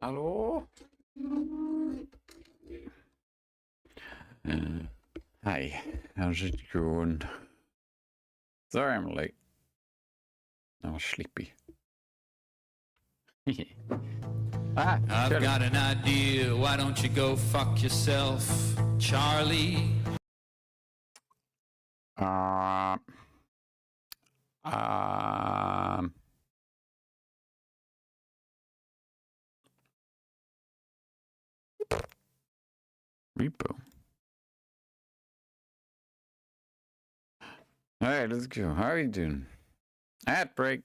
Hello? Hi, how's it going? Sorry I'm late. I was sleepy. I've got an idea. Why don't you go fuck yourself, Charlie? Repo. Alright, let's go. How are you doing? Ad break.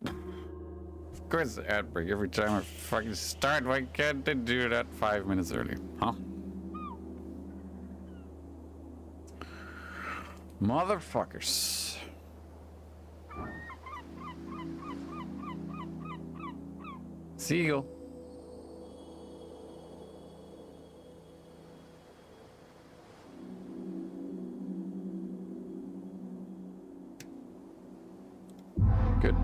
Of course, ad break. Every time I fucking start, why can't they do that 5 minutes early? Huh? Motherfuckers. Seagull. Good.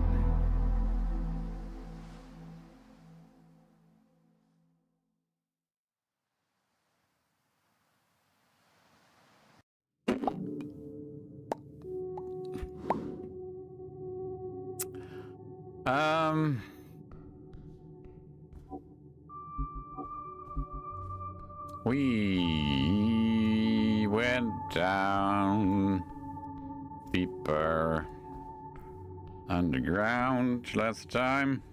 We went down deeper underground last time.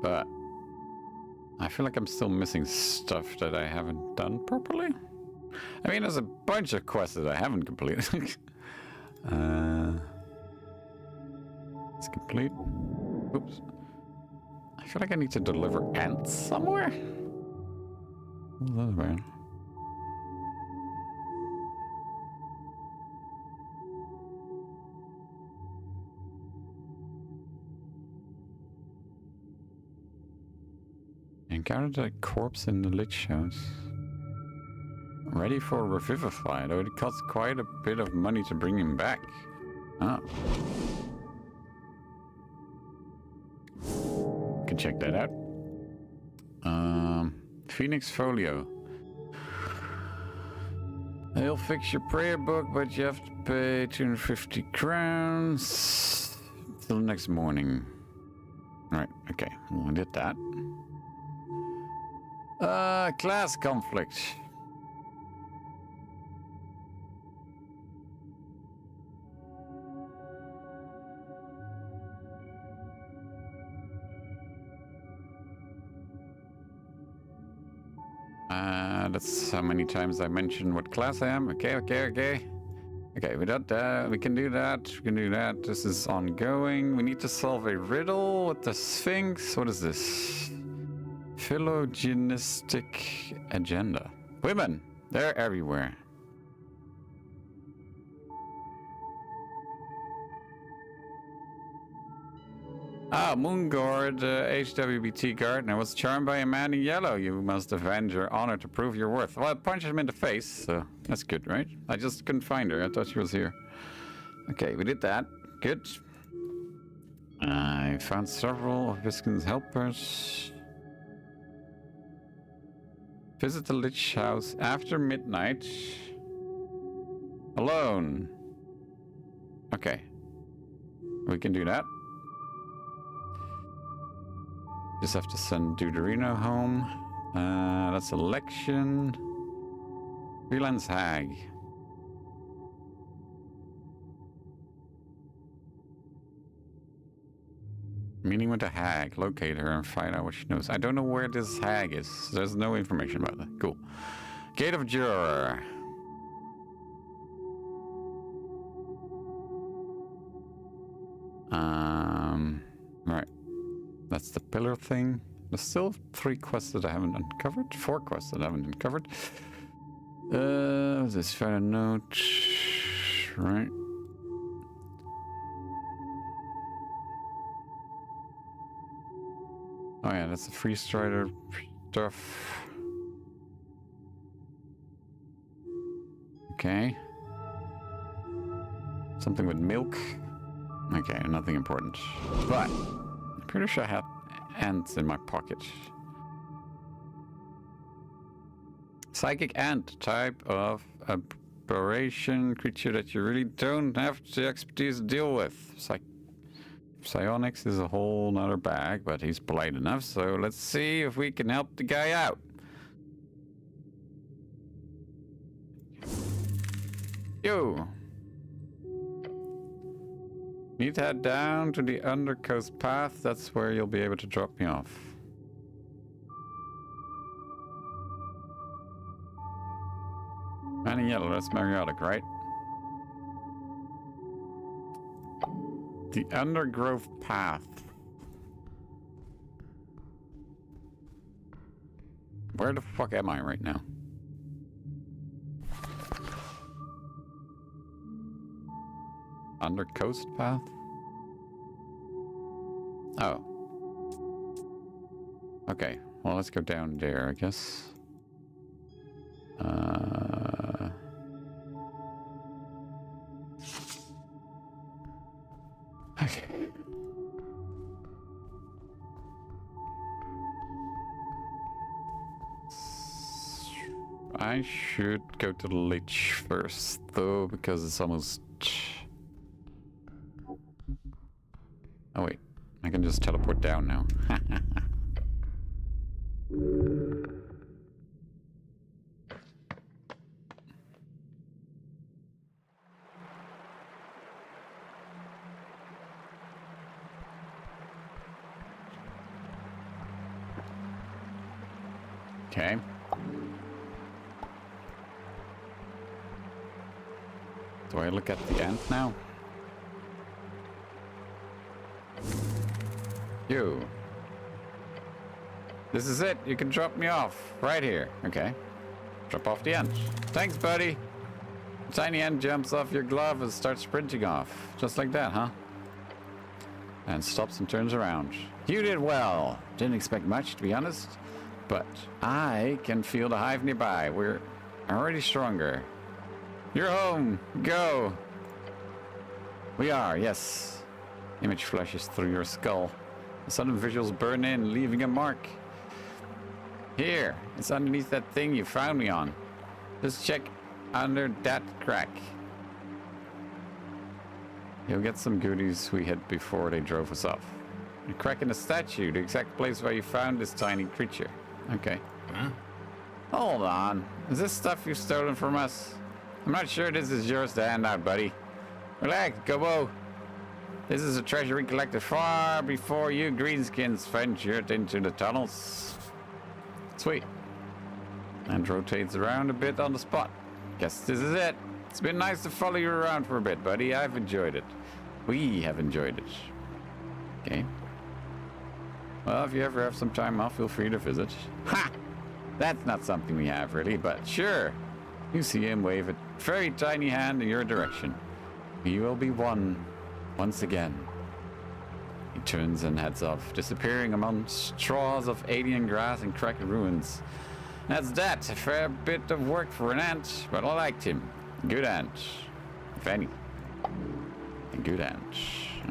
But I feel like I'm still missing stuff that I haven't done properly. I mean, there's a bunch of quests that I haven't completed. It's complete. Oops. I feel like I need to deliver ants somewhere. What's that about? Encountered a corpse in the Lich House. Ready for Revivify, though it costs quite a bit of money to bring him back. Oh. Can check that out. Phoenix Folio. They'll fix your prayer book, but you have to pay 250 crowns till next morning. Right, okay, we did that. Class conflict. That's how many times I mentioned what class I am. Okay. Okay, we got that. We can do that. We can do that. This is ongoing. We need to solve a riddle with the Sphinx. What is this? Phylogenistic agenda. Women! They're everywhere. Ah, Moonguard, HWBT Gardener was charmed by a man in yellow. You must avenge your honor to prove your worth. Well, I punched him in the face, so that's good, right? I just couldn't find her. I thought she was here. Okay, we did that. Good. I found several of Viscon's helpers. Visit the Lich House after midnight. Alone. Okay. We can do that. Just have to send Deuterino home. That's election. Freelance hag. Meeting with the hag. Locate her and find out what she knows. I don't know where this hag is. There's no information about that. Cool. Gate of Juror. Right. That's the pillar thing. There's still 3 quests that I haven't uncovered. 4 quests that I haven't uncovered. This found a note. Right. Oh yeah, that's the free strider stuff. Okay. Something with milk. Okay, nothing important. But I'm pretty sure I had ants in my pocket. Psychic ant, type of aberration creature that you really don't have the expertise to deal with. Psionics is a whole nother bag, but he's polite enough, so let's see if we can help the guy out. Yo! Need to head down to the Undercoast path, that's where you'll be able to drop me off. Man in yellow, that's Mariotic, right? The Undergrowth path. Where the fuck am I right now? Undercoast path? Oh. Okay, well let's go down there, I guess. Okay. I should go to the lich first, though, because it's almost... Oh wait, I can just teleport down now. Okay. Do I look at the ant now? You. This is it. You can drop me off. Right here. Okay. Drop off the ant. Thanks, buddy. Tiny ant jumps off your glove and starts sprinting off. Just like that, huh? And stops and turns around. You did well. Didn't expect much, to be honest. But I can feel the hive nearby. We're already stronger. You're home. Go. We are, yes. Image flashes through your skull. The sudden visuals burn in, leaving a mark. Here, it's underneath that thing you found me on. Just check under that crack. You'll get some goodies we hid before they drove us off. A crack in the statue, the exact place where you found this tiny creature. Okay. Huh? Hold on. Is this stuff you've stolen from us? I'm not sure this is yours to hand out, buddy. Relax, Gobo. This is a treasure we collected far before you greenskins ventured into the tunnels. Sweet. And rotates around a bit on the spot. Guess this is it. It's been nice to follow you around for a bit, buddy. I've enjoyed it. We have enjoyed it. Okay. Well, if you ever have some time off, feel free to visit. Ha! That's not something we have, really, but sure. You see him wave a very tiny hand in your direction. We will be one once again. He turns and heads off, disappearing among straws of alien grass and cracked ruins. That's that. A fair bit of work for an ant, but I liked him. Good ant. If any. A good ant.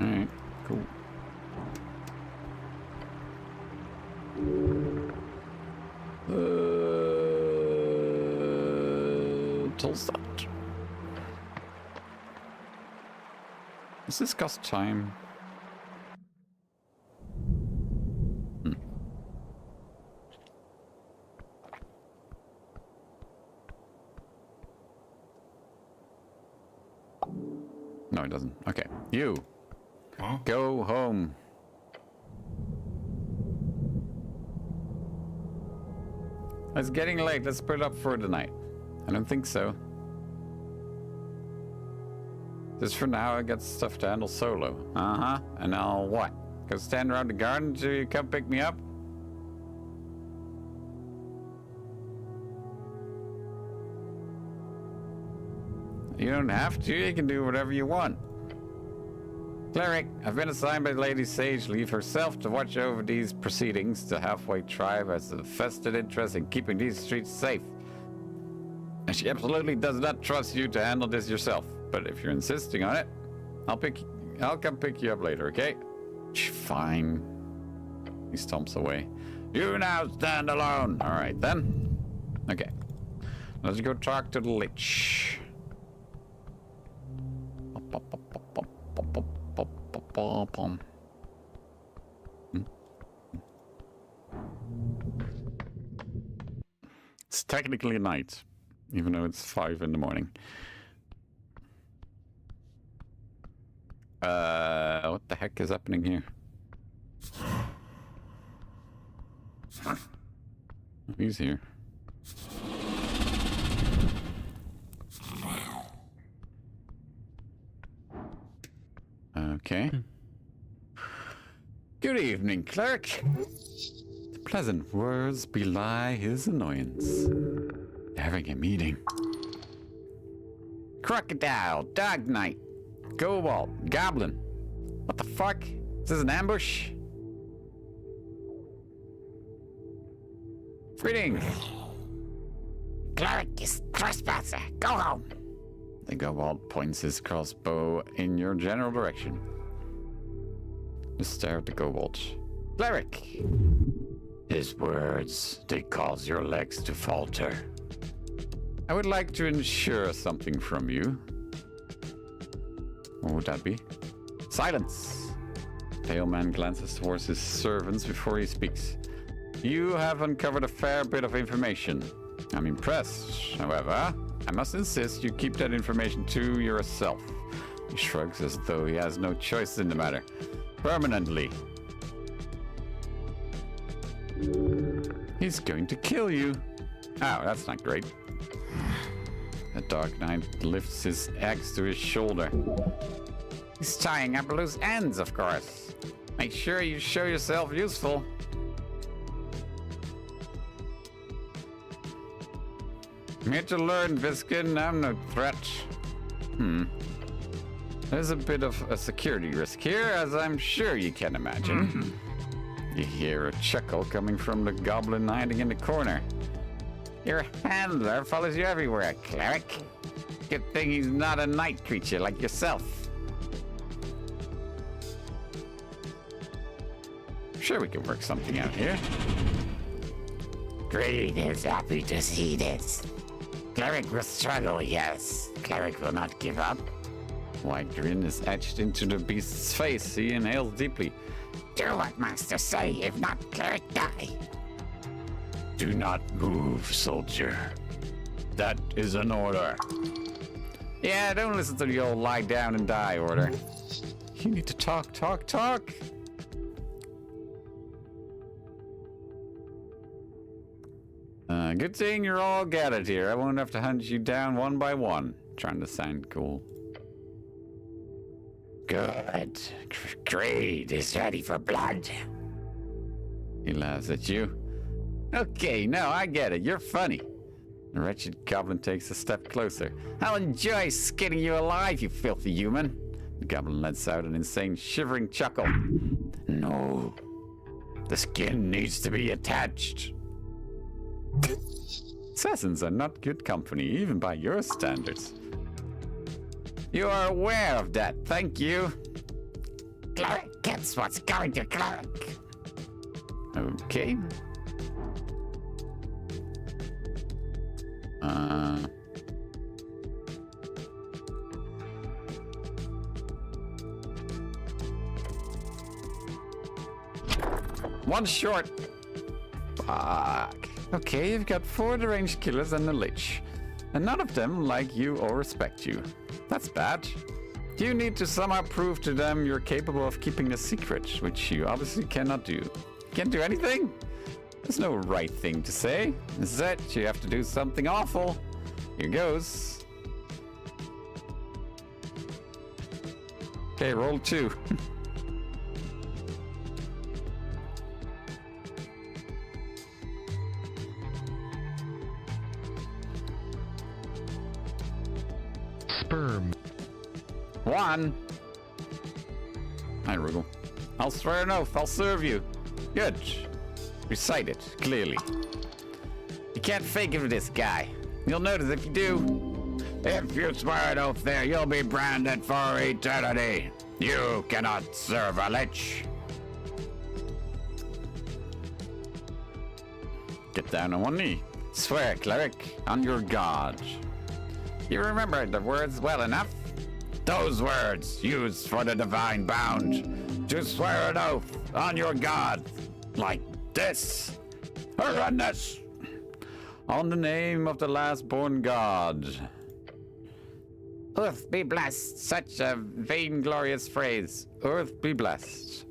Alright, cool. Tolstad. Does this cost time? No, it doesn't. Okay. You. Huh? Go home. It's getting late. Let's split up for the night. I don't think so. Just for now, I got stuff to handle solo. Uh-huh. And I'll what? Go stand around the garden till you come pick me up? You don't have to. You can do whatever you want. Cleric, I've been assigned by Lady Sage Leaf herself to watch over these proceedings. The halfway tribe has a vested interest in keeping these streets safe. And she absolutely does not trust you to handle this yourself. But if you're insisting on it, I'll come pick you up later, okay? Fine. He stomps away. You now stand alone. All right, then. Okay. Let's go talk to the lich. It's technically night, even though it's 5 in the morning. What the heck is happening here? He's here. Okay. Good evening, clerk. The pleasant words belie his annoyance. They're having a meeting. Crocodile, Dog Knight, Kobold, Goblin. What the fuck? Is this an ambush? Greetings. Cleric is trespasser. Go home. The kobold points his crossbow in your general direction. You stare at the kobold. Cleric! His words, they cause your legs to falter. I would like to ensure something from you. What would that be? Silence! The pale man glances towards his servants before he speaks. You have uncovered a fair bit of information. I'm impressed. However, I must insist you keep that information to yourself. He shrugs as though he has no choice in the matter. Permanently. He's going to kill you. Oh, that's not great. The Dark Knight lifts his axe to his shoulder. He's tying up loose ends, of course. Make sure you show yourself useful. I'm here to learn, Viskin. I'm no threat. There's a bit of a security risk here, as I'm sure you can imagine. You hear a chuckle coming from the goblin hiding in the corner. Your handler follows you everywhere, cleric. Good thing he's not a night creature like yourself. Sure, we can work something out here. Greed is happy to see this. Cleric will struggle, yes. Cleric will not give up. White grin is etched into the beast's face. He inhales deeply. Do what master say, if not, cleric die. Do not move, soldier. That is an order. Yeah, don't listen to the old lie down and die order. You need to talk. Good thing you're all gathered here. I won't have to hunt you down one by one. Trying to sound cool. Good. Greed is ready for blood. He laughs at you. Okay, no, I get it. You're funny. The wretched goblin takes a step closer. I'll enjoy skinning you alive, you filthy human. The goblin lets out an insane, shivering chuckle. No. The skin needs to be attached. Assassins are not good company, even by your standards. You are aware of that, thank you. Cleric gets what's going to cleric. Okay. One short. Fuck. Okay, you've got 4 deranged killers and a lich. And none of them like you or respect you. That's bad. You need to somehow prove to them you're capable of keeping a secret, which you obviously cannot do. Can't do anything? There's no right thing to say. Instead, you have to do something awful. Here goes. Okay, roll 2. Sperm. 1. I wriggle. I'll swear an oath. I'll serve you. Good. Recite it, clearly. You can't fake it with this guy. You'll notice if you do. If you swear an oath there, you'll be branded for eternity. You cannot serve a lich. Get down on one knee. Swear, cleric, on your god. You remember the words well enough? Those words used for the divine bound to swear an oath on your god, like this. Horrendous. On the name of the last-born god. Earth be blessed, such a vainglorious phrase. Earth be blessed.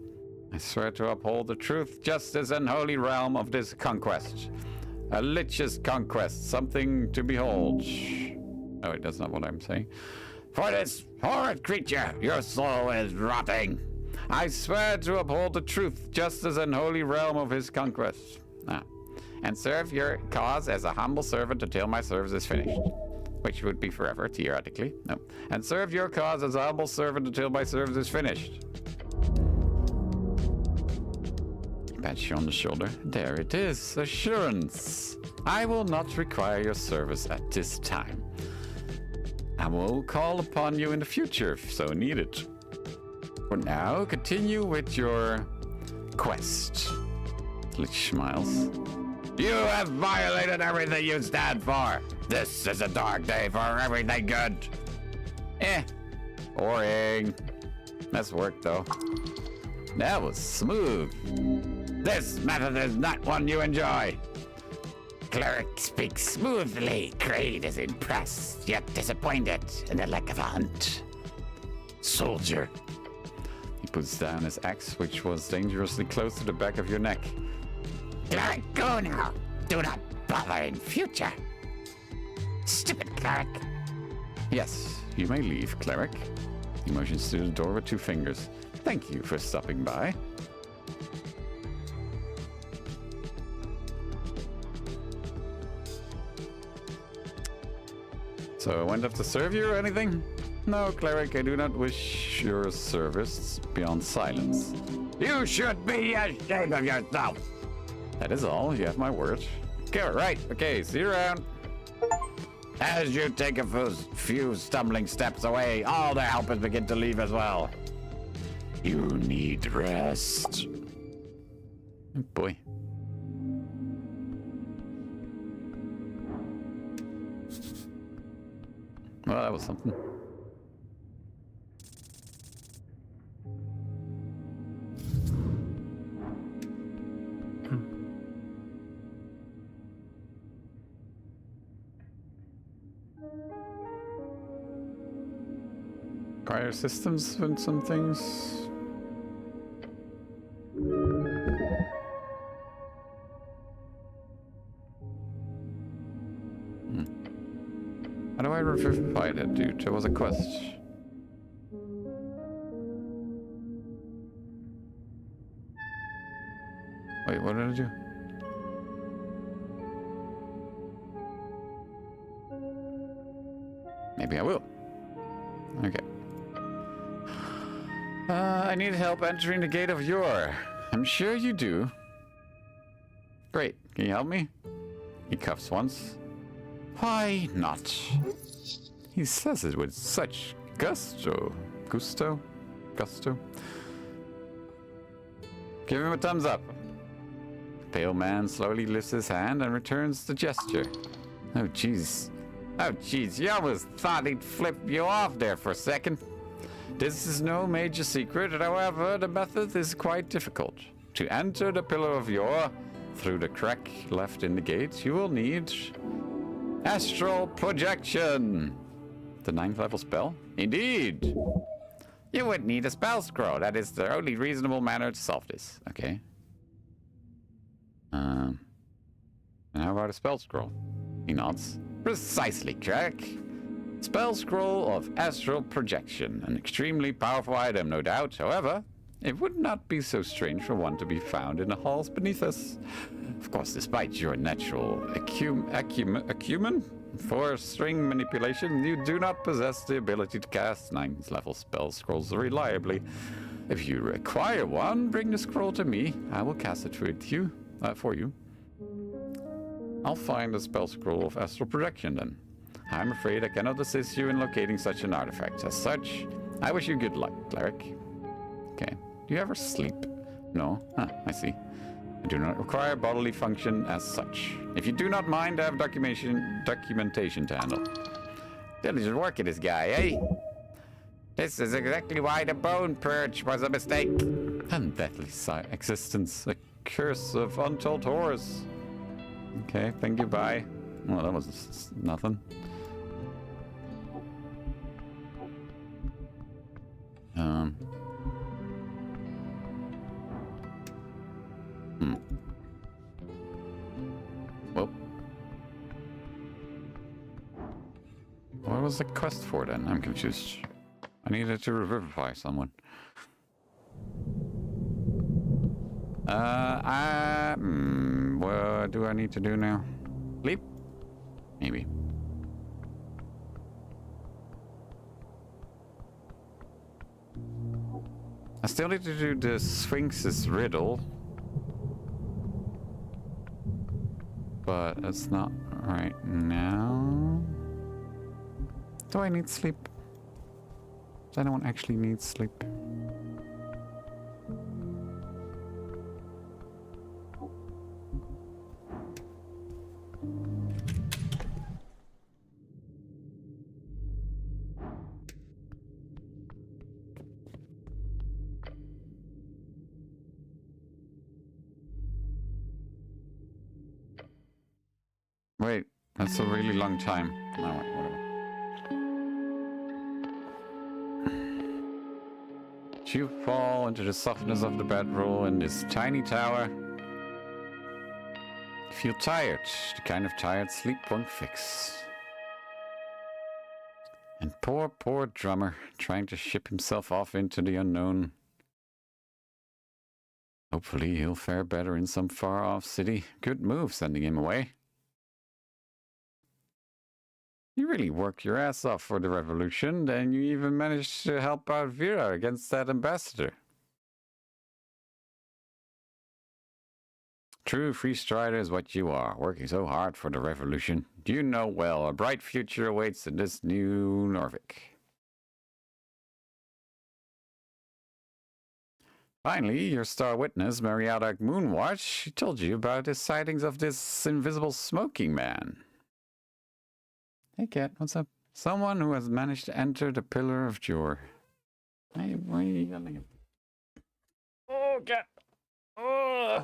I swear to uphold the truth, justice, and holy realm of this conquest. A lich's conquest, something to behold. Oh wait, that's not what I'm saying. For this horrid creature, your soul is rotting. I swear to uphold the truth, justice, and holy realm of his conquest. And serve your cause as a humble servant until my service is finished. Which would be forever, theoretically. No. And serve your cause as a humble servant until my service is finished. Pat you on the shoulder. There it is. Assurance. I will not require your service at this time. I will call upon you in the future if so needed. For now, continue with your quest. Lich smiles. You have violated everything you stand for. This is a dark day for everything good. Boring. Nice work, though. That was smooth. This method is not one you enjoy. Cleric speaks smoothly. Kraid is impressed, yet disappointed in the lack of a hunt. Soldier. He puts down his axe, which was dangerously close to the back of your neck. Cleric, go now. Do not bother in future. Stupid cleric. Yes, you may leave, cleric. He motions to the door with 2 fingers. Thank you for stopping by. So I won't have to serve you or anything? No, cleric, I do not wish your service beyond silence. You should be ashamed of yourself. That is all. You have my word. Okay, right. Okay, see you around. As you take a few stumbling steps away, all the helpers begin to leave as well. You need rest. Oh boy. Well, that was something. Prior systems and some things. How do I revivify that dude? There was a quest. Wait, what did I do? Maybe I will. Okay. I need help entering the gate of Yor. I'm sure you do. Great. Can you help me? He cuffs once. Why not? He says it with such gusto. Gusto? Give him a thumbs up. The pale man slowly lifts his hand and returns the gesture. Oh, jeez. Oh, jeez. You almost thought he'd flip you off there for a second. This is no major secret, however, the method is quite difficult. To enter the Pillar of Yor through the crack left in the gate, you will need astral projection. The 9th level spell? Indeed. You would need a spell scroll. That is the only reasonable manner to solve this. Okay. And how about a spell scroll? He nods. Precisely, Jack. Spell scroll of astral projection. An extremely powerful item, no doubt. However, it would not be so strange for one to be found in the halls beneath us. Of course, despite your natural acumen for string manipulation, you do not possess the ability to cast 9th level spell scrolls reliably. If you require one, bring the scroll to me. I will cast it for you. I'll find a spell scroll of astral projection then. I'm afraid I cannot assist you in locating such an artifact. As such, I wish you good luck, cleric. Okay. Do you ever sleep? No? Huh, I see. I do not require bodily function as such. If you do not mind, I have documentation to handle. Diligent work of this guy, eh? This is exactly why the bone purge was a mistake. Undeathly existence. A curse of untold horrors. Okay, thank you, bye. Well, that was nothing. Well. What was the quest for then? I'm confused. I needed to revivify someone. What do I need to do now? Sleep? Maybe. I still need to do the Sphinx's riddle. But it's not right now. Do I need sleep? Does anyone actually need sleep? Wait, that's a really long time. No, wait, whatever. You fall into the softness of the bedroll in this tiny tower. You feel tired, the kind of tired sleep won't fix. And poor drummer, trying to ship himself off into the unknown. Hopefully he'll fare better in some far-off city. Good move sending him away. You really worked your ass off for the revolution, then you even managed to help out Vera against that ambassador. True free strider is what you are, working so hard for the revolution. You know well, a bright future awaits in this new Norvik. Finally, your star witness, Marietta Moonwatch, she told you about the sightings of this invisible smoking man. Hey, Cat, what's up? Someone who has managed to enter the Pillar of Jor. Hey, why are you yelling at me? Oh, Cat! Oh!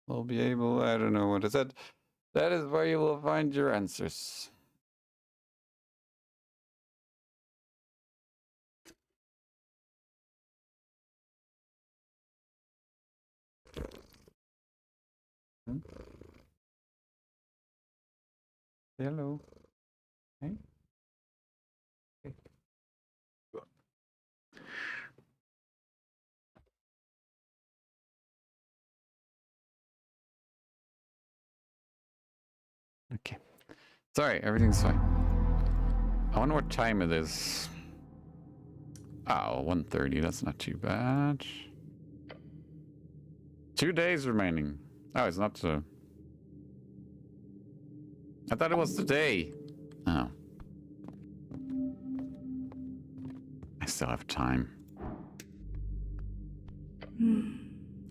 We'll be able, I don't know what it said. That is where you will find your answers. Hmm? Hello. Hey. Hey. Okay. Sorry, everything's fine. I wonder what time it is. Oh, 1:30. That's not too bad. 2 days remaining. Oh, it's not the... I thought it was the day. Oh. I still have time.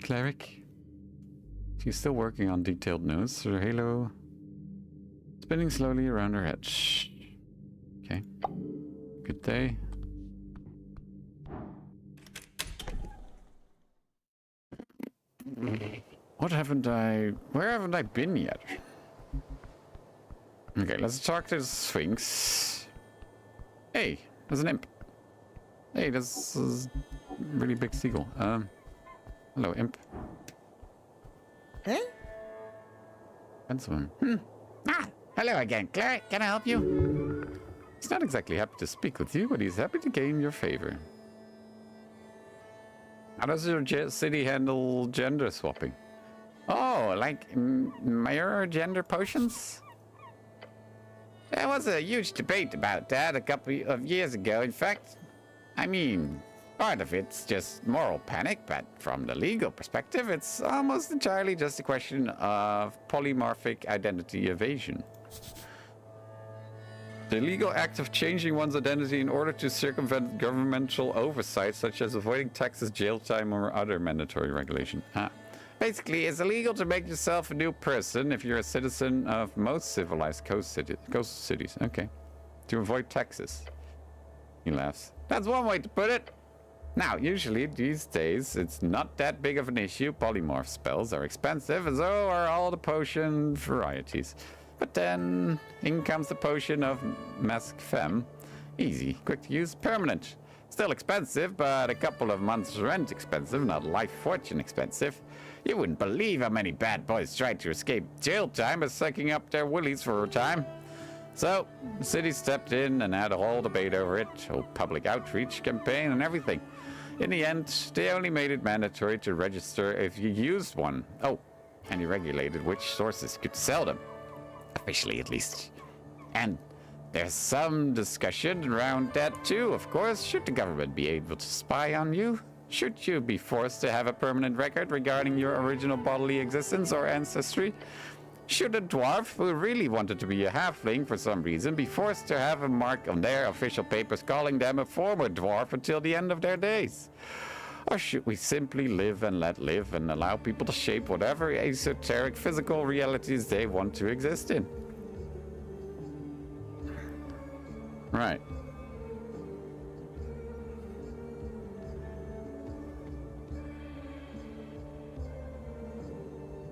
Cleric? She's still working on detailed notes. Her halo spinning slowly around her head. Shh. Okay. Good day. What haven't I... Where haven't I been yet? Okay, let's talk to the Sphinx. Hey, there's an imp. Hey, this is a really big seagull. Hello, imp. Huh? Handsome. Ah, hello again, cleric. Can I help you? He's not exactly happy to speak with you, but he's happy to gain your favor. How does your city handle gender swapping? Oh, like mirror gender potions? There was a huge debate about that a couple of years ago. In fact, I mean, Part of it's just moral panic, but from the legal perspective, it's almost entirely just a question of polymorphic identity evasion. The illegal act of changing one's identity in order to circumvent governmental oversight, such as avoiding taxes, jail time, or other mandatory regulation. Basically, it's illegal to make yourself a new person if you're a citizen of most civilized coast cities. Okay. To avoid taxes. He laughs. That's one way to put it. Now, usually these days, it's not that big of an issue. Polymorph spells are expensive, as so are all the potion varieties. But then, in comes the potion of Mask Femme. Easy, quick to use, permanent. Still expensive, but a couple of months' rent expensive, not life fortune expensive. You wouldn't believe how many bad boys tried to escape jail time by sucking up their willies for a time. So, the city stepped in and had a whole debate over it, whole public outreach campaign and everything. In the end, they only made it mandatory to register if you used one. Oh, and he regulated which sources could sell them. Officially, at least. And there's some discussion around that too, of course. Should the government be able to spy on you? Should you be forced to have a permanent record regarding your original bodily existence or ancestry? Should a dwarf who really wanted to be a halfling for some reason be forced to have a mark on their official papers calling them a former dwarf until the end of their days? Or should we simply live and let live and allow people to shape whatever esoteric physical realities they want to exist in? Right.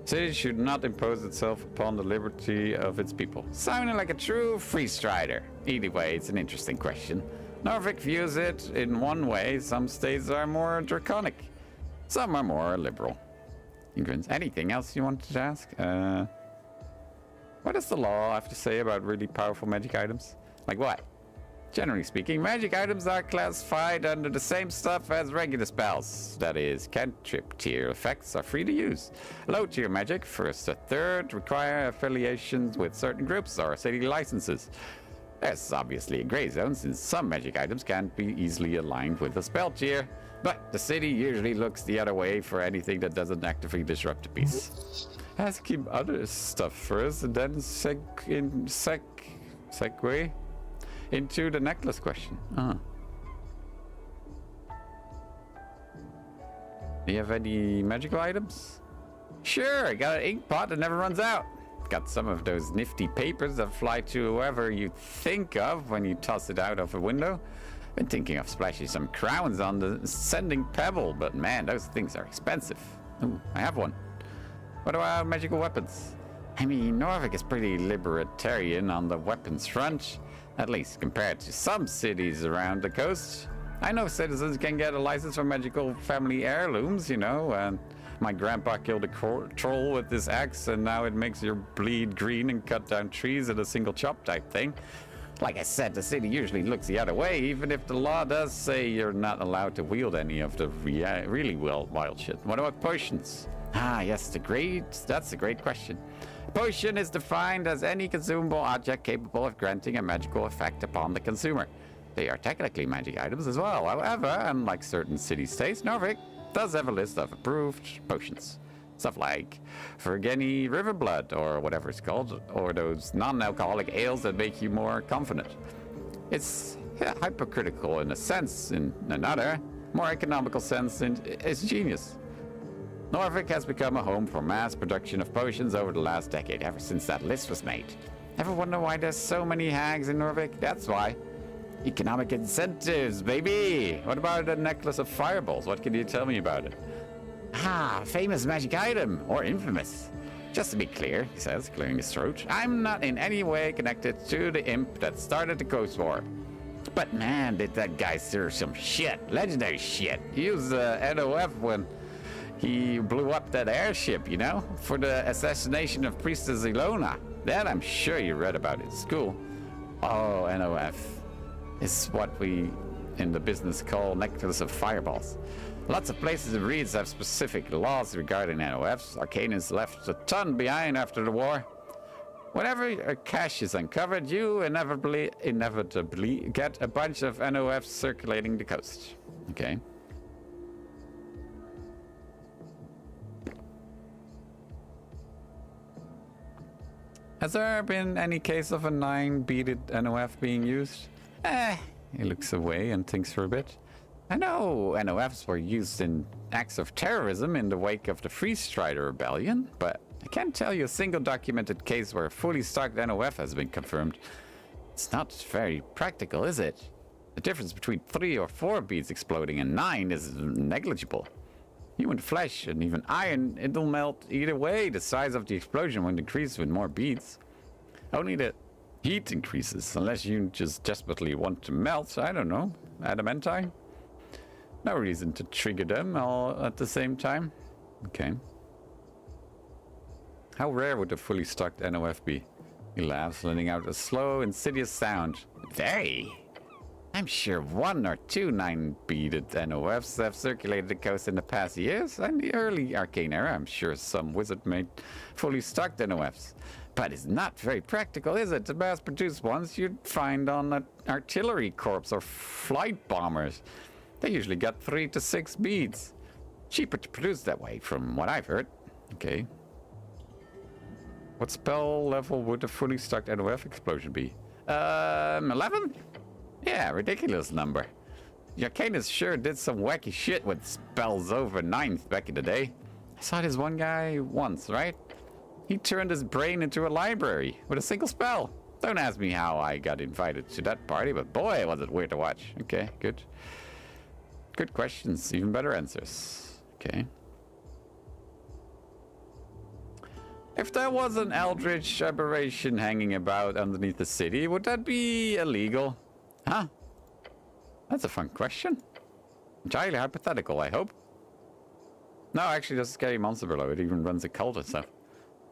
City should not impose itself upon the liberty of its people. Sounding like a true free strider. Either way, it's an interesting question. Norvik views it in one way. Some states are more draconic. Some are more liberal. He grins. Anything else you wanted to ask? What does the law have to say about really powerful magic items? Like what? Generally speaking, magic items are classified under the same stuff as regular spells. That is, cantrip tier effects are free to use. Low tier magic, first or third, require affiliations with certain groups or city licenses. There's obviously a gray zone since some magic items can't be easily aligned with a spell tier, but the city usually looks the other way for anything that doesn't actively disrupt the peace. Has to keep other stuff first and then segue into the necklace question. Do you have any magical items? Sure, I got an ink pot that never runs out. Got some of those nifty papers that fly to whoever you think of when you toss it out of a window. Been thinking of splashing some crowns on the sending pebble, but man, those things are expensive. Ooh, I have one. What about magical weapons? I mean, Norvik is pretty libertarian on the weapons front. At least compared to some cities around the coast. I know citizens can get a license for magical family heirlooms, you know, and my grandpa killed a troll with this axe and now it makes you bleed green and cut down trees in a single chop type thing. Like I said, the city usually looks the other way, even if the law does say you're not allowed to wield any of the really wild shit. What about potions? Ah, yes, that's a great question. Potion is defined as any consumable object capable of granting a magical effect upon the consumer. They are technically magic items as well. However, unlike certain city-states, Norvik does have a list of approved potions. Stuff like Fergeni River Blood, or whatever it's called, or those non-alcoholic ales that make you more confident. It's hypocritical in a sense, in another, more economical sense, it's genius. Norvik has become a home for mass production of potions over the last decade, ever since that list was made. Ever wonder why there's so many hags in Norvik? That's why. Economic incentives, baby! What about the necklace of fireballs? What can you tell me about it? Ah, famous magic item, or infamous. Just to be clear, he says, clearing his throat, I'm not in any way connected to the imp that started the Coast War. But man, did that guy stir some shit, legendary shit. He used NOF when he blew up that airship, you know, for the assassination of Priestess Ilona. That I'm sure you read about in school. Oh, NOF is what we in the business call necklace of fireballs. Lots of places and reads have specific laws regarding NOFs. Arcanians left a ton behind after the war. Whenever a cache is uncovered, you inevitably get a bunch of NOFs circulating the coast. Okay. Has there been any case of a 9-beaded NOF being used? He looks away and thinks for a bit. I know NOFs were used in acts of terrorism in the wake of the Free Strider Rebellion, but I can't tell you a single documented case where a fully stocked NOF has been confirmed. It's not very practical, is it? The difference between 3 or 4 beads exploding and 9 is negligible. Human flesh and even iron, it'll melt either way. The size of the explosion will increase with more beads. Only the heat increases, unless you just desperately want to melt, I don't know, adamantine. No reason to trigger them all at the same time. Okay. How rare would a fully stocked NOF be? He laughs, letting out a slow, insidious sound. Very. I'm sure 1 or 2 9-beaded NOFs have circulated the coast in the past years. In the early Arcane era, I'm sure some wizard made fully stocked NOFs. But it's not very practical, is it? To mass-produce ones you'd find on an artillery corps or flight bombers. They usually got 3 to 6 beads. Cheaper to produce that way, from what I've heard. Okay. What spell level would a fully stocked NOF explosion be? 11? Yeah, ridiculous number. Arcanus sure did some wacky shit with spells over 9th back in the day. I saw this one guy once, right? He turned his brain into a library with a single spell. Don't ask me how I got invited to that party, but boy, was it weird to watch. Okay, good. Good questions, even better answers. Okay. If there was an eldritch aberration hanging about underneath the city, would that be illegal? Huh? That's a fun question. Entirely hypothetical, I hope. No, actually, there's a scary monster below. It even runs a cult and stuff.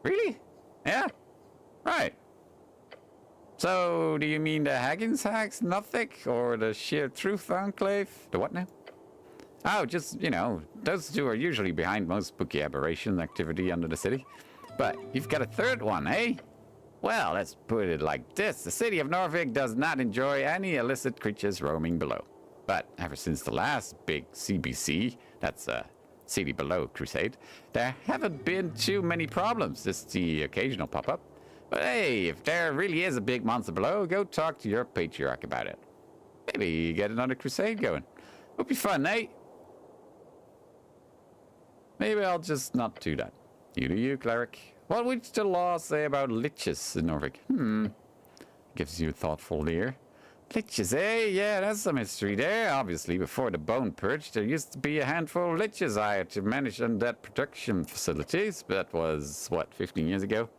Really? Yeah. Right. So, do you mean the Haggins Hacks, Nothic, or the Sheer Truth Enclave? The what now? Oh, just, you know, those two are usually behind most spooky aberration activity under the city. But you've got a third one, eh? Well, let's put it like this. The city of Norvik does not enjoy any illicit creatures roaming below. But ever since the last big CBC, that's City Below Crusade, there haven't been too many problems, just the occasional pop-up. But hey, if there really is a big monster below, go talk to your patriarch about it. Maybe get another crusade going. Would be fun, eh? Maybe I'll just not do that. You do you, cleric. What would the law say about liches in Norvik? Gives you a thoughtful leer. Liches, eh? Yeah, that's some history there. Obviously, before the Bone Purge, there used to be a handful of liches hired to manage undead production facilities. But that was, what, 15 years ago?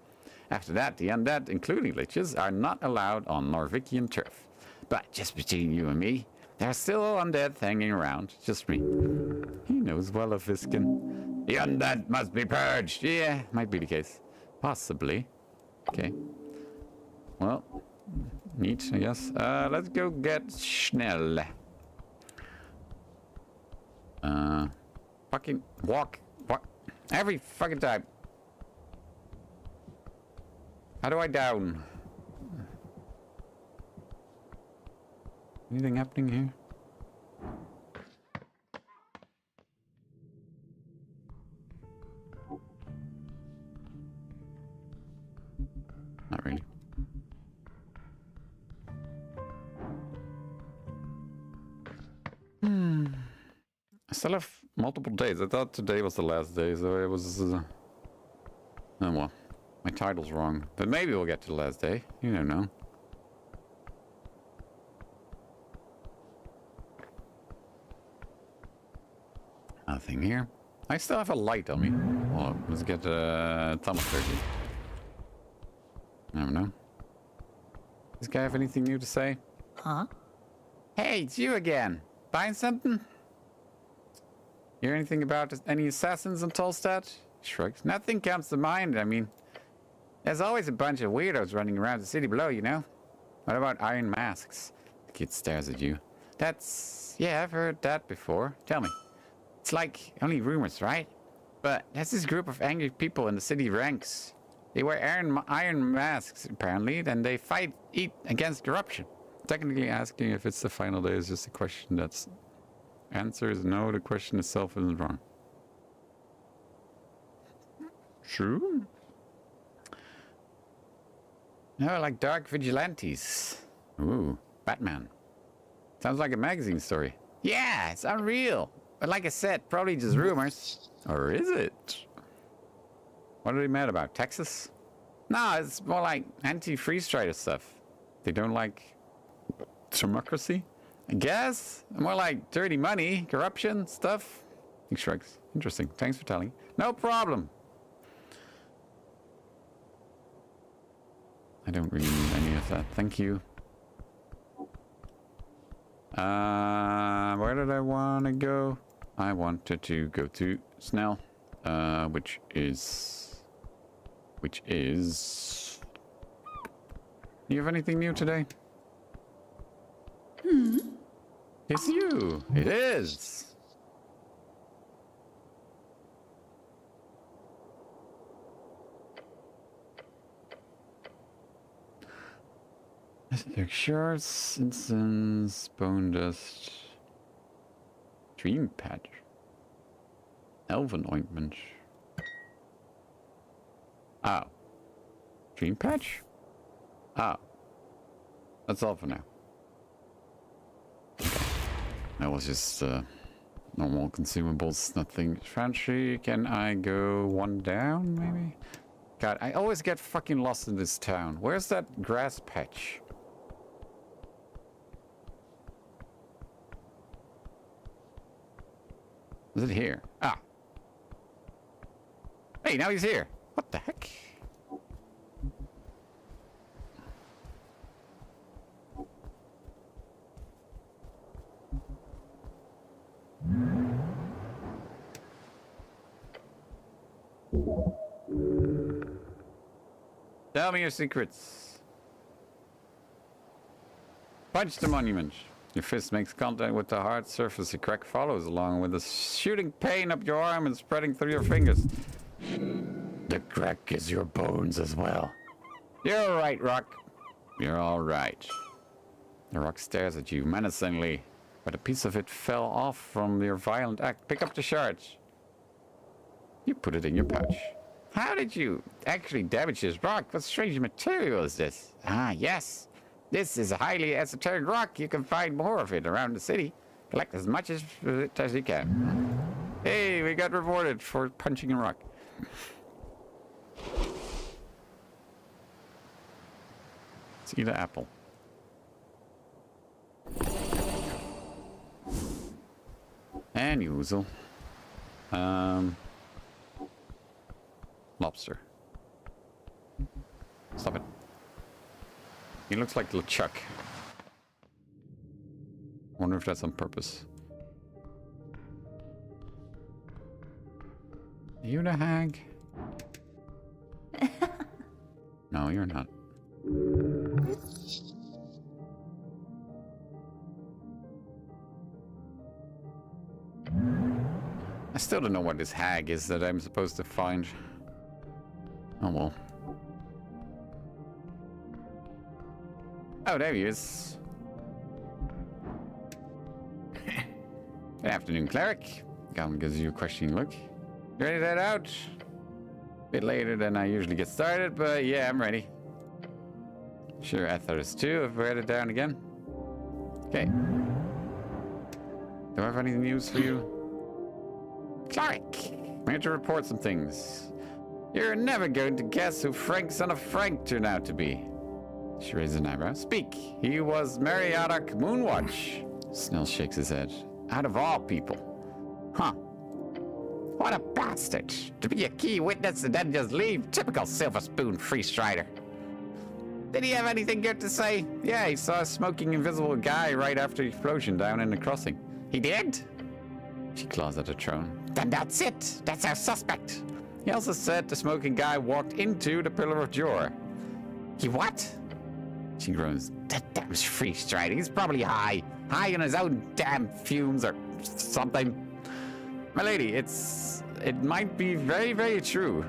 After that, the undead, including liches, are not allowed on Norvikian turf. But just between you and me, there are still undead hanging around. Just me. He knows well of Viskin. The undead must be purged. Yeah, might be the case. Possibly. Okay. Well, neat, I guess. Let's go get Schnell. Fucking walk. Every fucking time. How do I down? Anything happening here? Not really. I still have multiple days. I thought today was the last day, so it was... oh well, my title's wrong. But maybe we'll get to the last day. You don't know. Nothing here. I still have a light on me. Well, let's get thaumaturgy. I don't know. Does this guy have anything new to say? Huh? Hey, it's you again. Buying something? Hear anything about any assassins in Tolstad? Shrugs. Nothing comes to mind. I mean, there's always a bunch of weirdos running around the city below, you know? What about iron masks? The kid stares at you. That's... yeah, I've heard that before. Tell me. It's like only rumors, right? But there's this group of angry people in the city ranks. They wear iron masks, apparently, then they eat against corruption. Technically asking if it's the final day is just a question that's... answer is no, the question itself isn't wrong. True? No, like dark vigilantes. Ooh, Batman. Sounds like a magazine story. Yeah, it's unreal. But like I said, probably just rumors. Or is it? What are they mad about? Texas? No, it's more like anti-freeze strider stuff. They don't like democracy? I guess. More like dirty money, corruption, stuff. He shrugs. Interesting. Thanks for telling. No problem. I don't really need any of that. Thank you. Where did I want to go? I wanted to go to Snell, which is... You have anything new today? It's you. It is. Esoteric shards, incense, bone dust, dream patch, elven ointment. Oh. Dream patch? Oh. That's all for now. Okay. That was just normal consumables, nothing fancy. Can I go one down, maybe? God, I always get fucking lost in this town. Where's that grass patch? Is it here? Ah. Hey, now he's here. What the heck? Tell me your secrets. Punch the monument. Your fist makes contact with the hard surface. A crack follows along with a shooting pain up your arm and spreading through your fingers. The crack is your bones as well. You're all right, Rock. You're all right. The rock stares at you menacingly, but a piece of it fell off from your violent act. Pick up the shards. You put it in your pouch. How did you actually damage this rock? What strange material is this? Ah, yes. This is a highly esoteric rock. You can find more of it around the city. Collect as much of it as you can. Hey, we got rewarded for punching a rock. Let's eat an apple. And usual. Lobster. Stop it. He looks like LeChuck. Wonder if that's on purpose. Are you the hag? No, you're not. I still don't know what this hag is that I'm supposed to find. Oh well. Oh, there he is. Good afternoon, cleric. Goblin gives you a questioning look. You ready to head out? A bit later than I usually get started, but yeah, I'm ready. Sure, Ether is too, if we're headed down again. Okay. Do I have any news for you? Cleric! I'm here to report some things. You're never going to guess who Frank, son of Frank, turned out to be. She raises an eyebrow. Speak. He was Mariadoc Moonwatch. Snell shakes his head. Out of all people. Huh. What a bastard. To be a key witness and then just leave. Typical Silver Spoon free strider. Did he have anything good to say? Yeah, he saw a smoking invisible guy right after the explosion down in the crossing. He did? She claws at her throne. Then that's it. That's our suspect. He also said the smoking guy walked into the Pillar of Jor. He what? She groans. That damn free strider. He's probably high. High on his own damn fumes or something. My lady, it might be very, very true.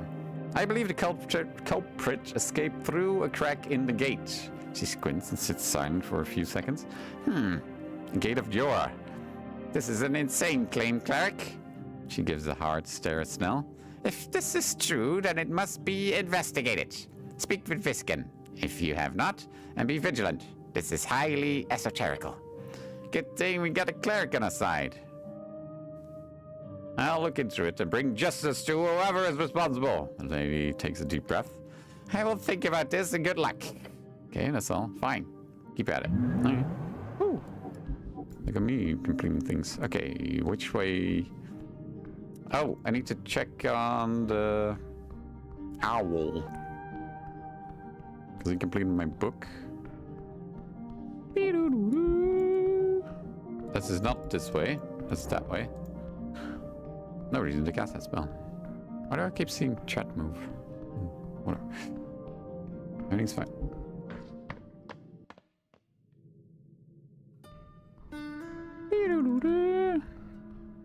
I believe the culprit escaped through a crack in the gate. She squints and sits silent for a few seconds. Gate of Jor. This is an insane claim, cleric. She gives a hard stare at Snell. If this is true, then it must be investigated. Speak with Visken. if you have not, and be vigilant. This is highly esoterical. Good thing we got a cleric on our side. I'll look into it and bring justice to whoever is responsible. The lady takes a deep breath. I will think about this and good luck. Okay, that's all. Fine. Keep at it. Okay. Woo. Look at me completing things. Okay, which way? Oh, I need to check on the owl. Because he completed my book. This is not this way. That's that way. No reason to cast that spell. Why do I keep seeing chat move? Whatever. Everything's fine.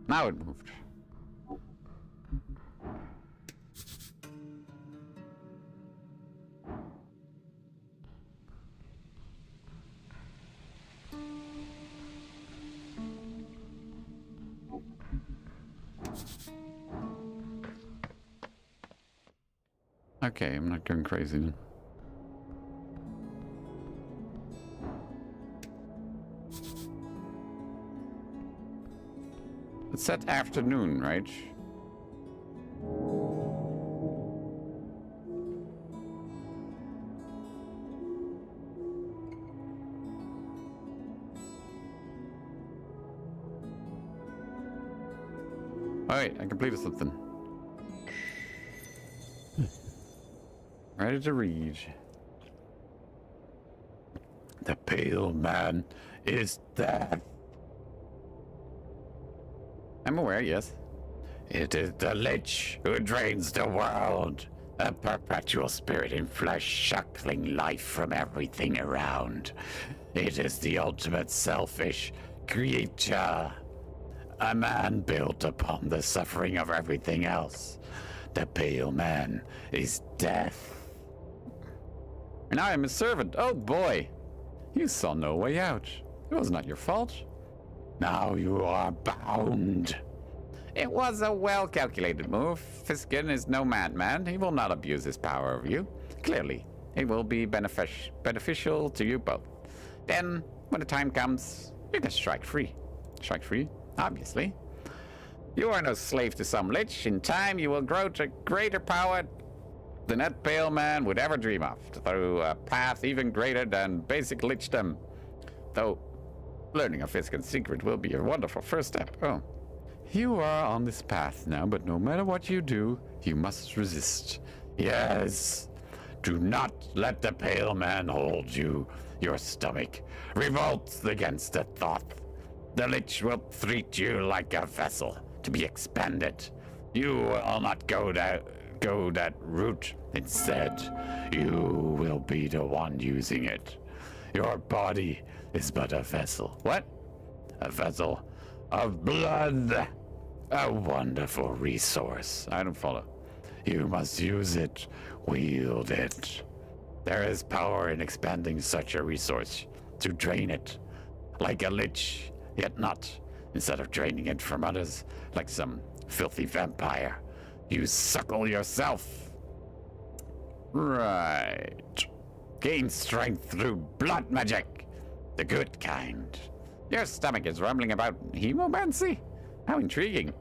Now it moved. Okay, I'm not going crazy then. It's at afternoon, right? Alright, I completed something. Ready to read. The pale man is dead. I'm aware, yes. It is the Lich who drains the world. A perpetual spirit in flesh, suckling life from everything around. It is the ultimate selfish creature. A man built upon the suffering of everything else. The pale man is death. And I am his servant. Oh boy. You saw no way out. It was not your fault. Now you are bound. It was a well-calculated move. Fiskin is no madman. He will not abuse his power over you. Clearly, it will be beneficial to you both. Then, when the time comes, you can strike free. Strike free, obviously. You are no slave to some lich. In time, you will grow to greater power than that pale man would ever dream of, through a path even greater than basic lichdom. Though, learning of Fiskin's secret will be a wonderful first step. Oh. You are on this path now, but no matter what you do, you must resist. Yes. Do not let the pale man hold you. Your stomach revolts against the thought. The lich will treat you like a vessel to be expanded. You will not go that route. Instead, you will be the one using it. Your body is but a vessel. What? A vessel of blood. A wonderful resource. I don't follow. You must use it, wield it. There is power in expanding such a resource, to drain it, like a lich, yet not, instead of draining it from others, like some filthy vampire. You suckle yourself. Right. Gain strength through blood magic, the good kind. Your stomach is rumbling about hemomancy? How intriguing.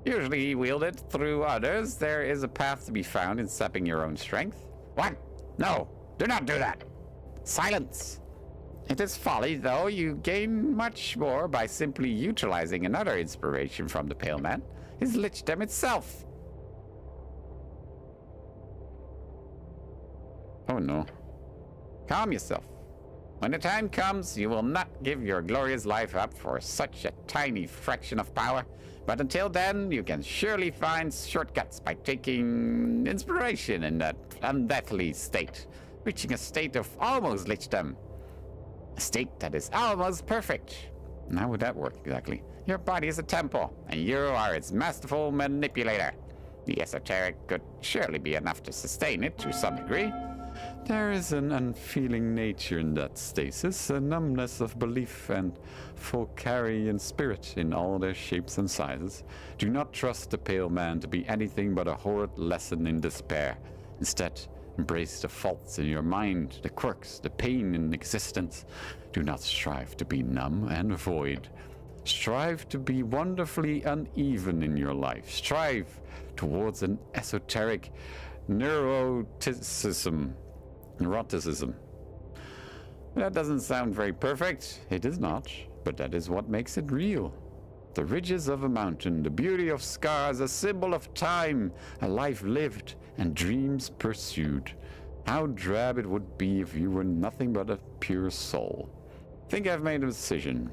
Usually wielded through others, there is a path to be found in sapping your own strength. What? No, do not do that. Silence. It is folly, though. You gain much more by simply utilizing another inspiration from the Pale Man, his lichdom itself. Oh no. Calm yourself. When the time comes, you will not give your glorious life up for such a tiny fraction of power. But until then, you can surely find shortcuts by taking inspiration in that undeathly state, reaching a state of almost lichdom. A state that is almost perfect. And how would that work exactly? Your body is a temple, and you are its masterful manipulator. The esoteric could surely be enough to sustain it to some degree. There is an unfeeling nature in that stasis, a numbness of belief and Folkarian spirit in all their shapes and sizes. Do not trust the Pale Man to be anything but a horrid lesson in despair. Instead, Embrace the faults in your mind, the quirks, the pain in existence. Do not strive to be numb and void. Strive to be wonderfully uneven in your life. Strive towards an esoteric neuroticism. That doesn't sound very perfect. It is not, but that is what makes it real. The ridges of a mountain, the beauty of scars, a symbol of time, a life lived and dreams pursued. How drab it would be if you were nothing but a pure soul. Think I've made a decision.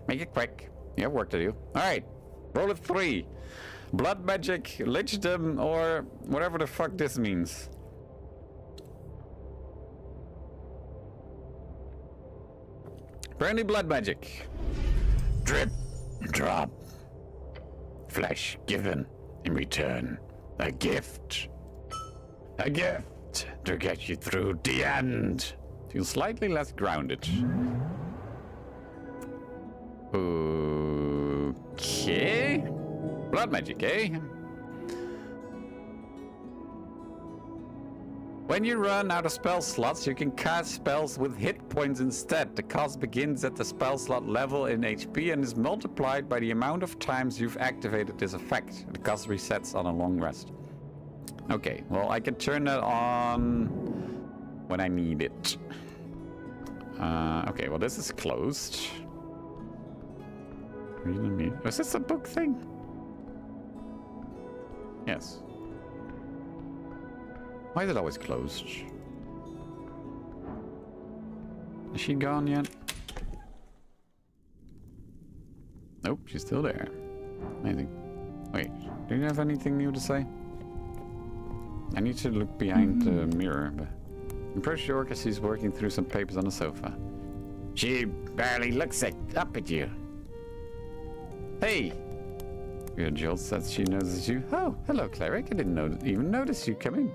Make it quick. You have work to do. Alright. Roll of 3. Blood magic, lichdom, or whatever the fuck this means. Apparently blood magic. Drip, drop. Flesh given in return. A gift. A gift to get you through the end. Feels slightly less grounded. Okay. Blood magic, eh? When you run out of spell slots, you can cast spells with hit points instead. The cost begins at the spell slot level in HP and is multiplied by the amount of times you've activated this effect. The cost resets on a long rest. Okay, well, I can turn that on when I need it. Okay, well, this is closed. Is this a book thing? Yes. Why is it always closed? Is she gone yet? Nope, she's still there. Amazing. Wait, do you have anything new to say? I need to look behind the mirror, but I'm pretty sure because she's working through some papers on the sofa. She barely looks up at you. Hey! Jill says she notices you. Oh, hello, Cleric. I didn't even notice you come in.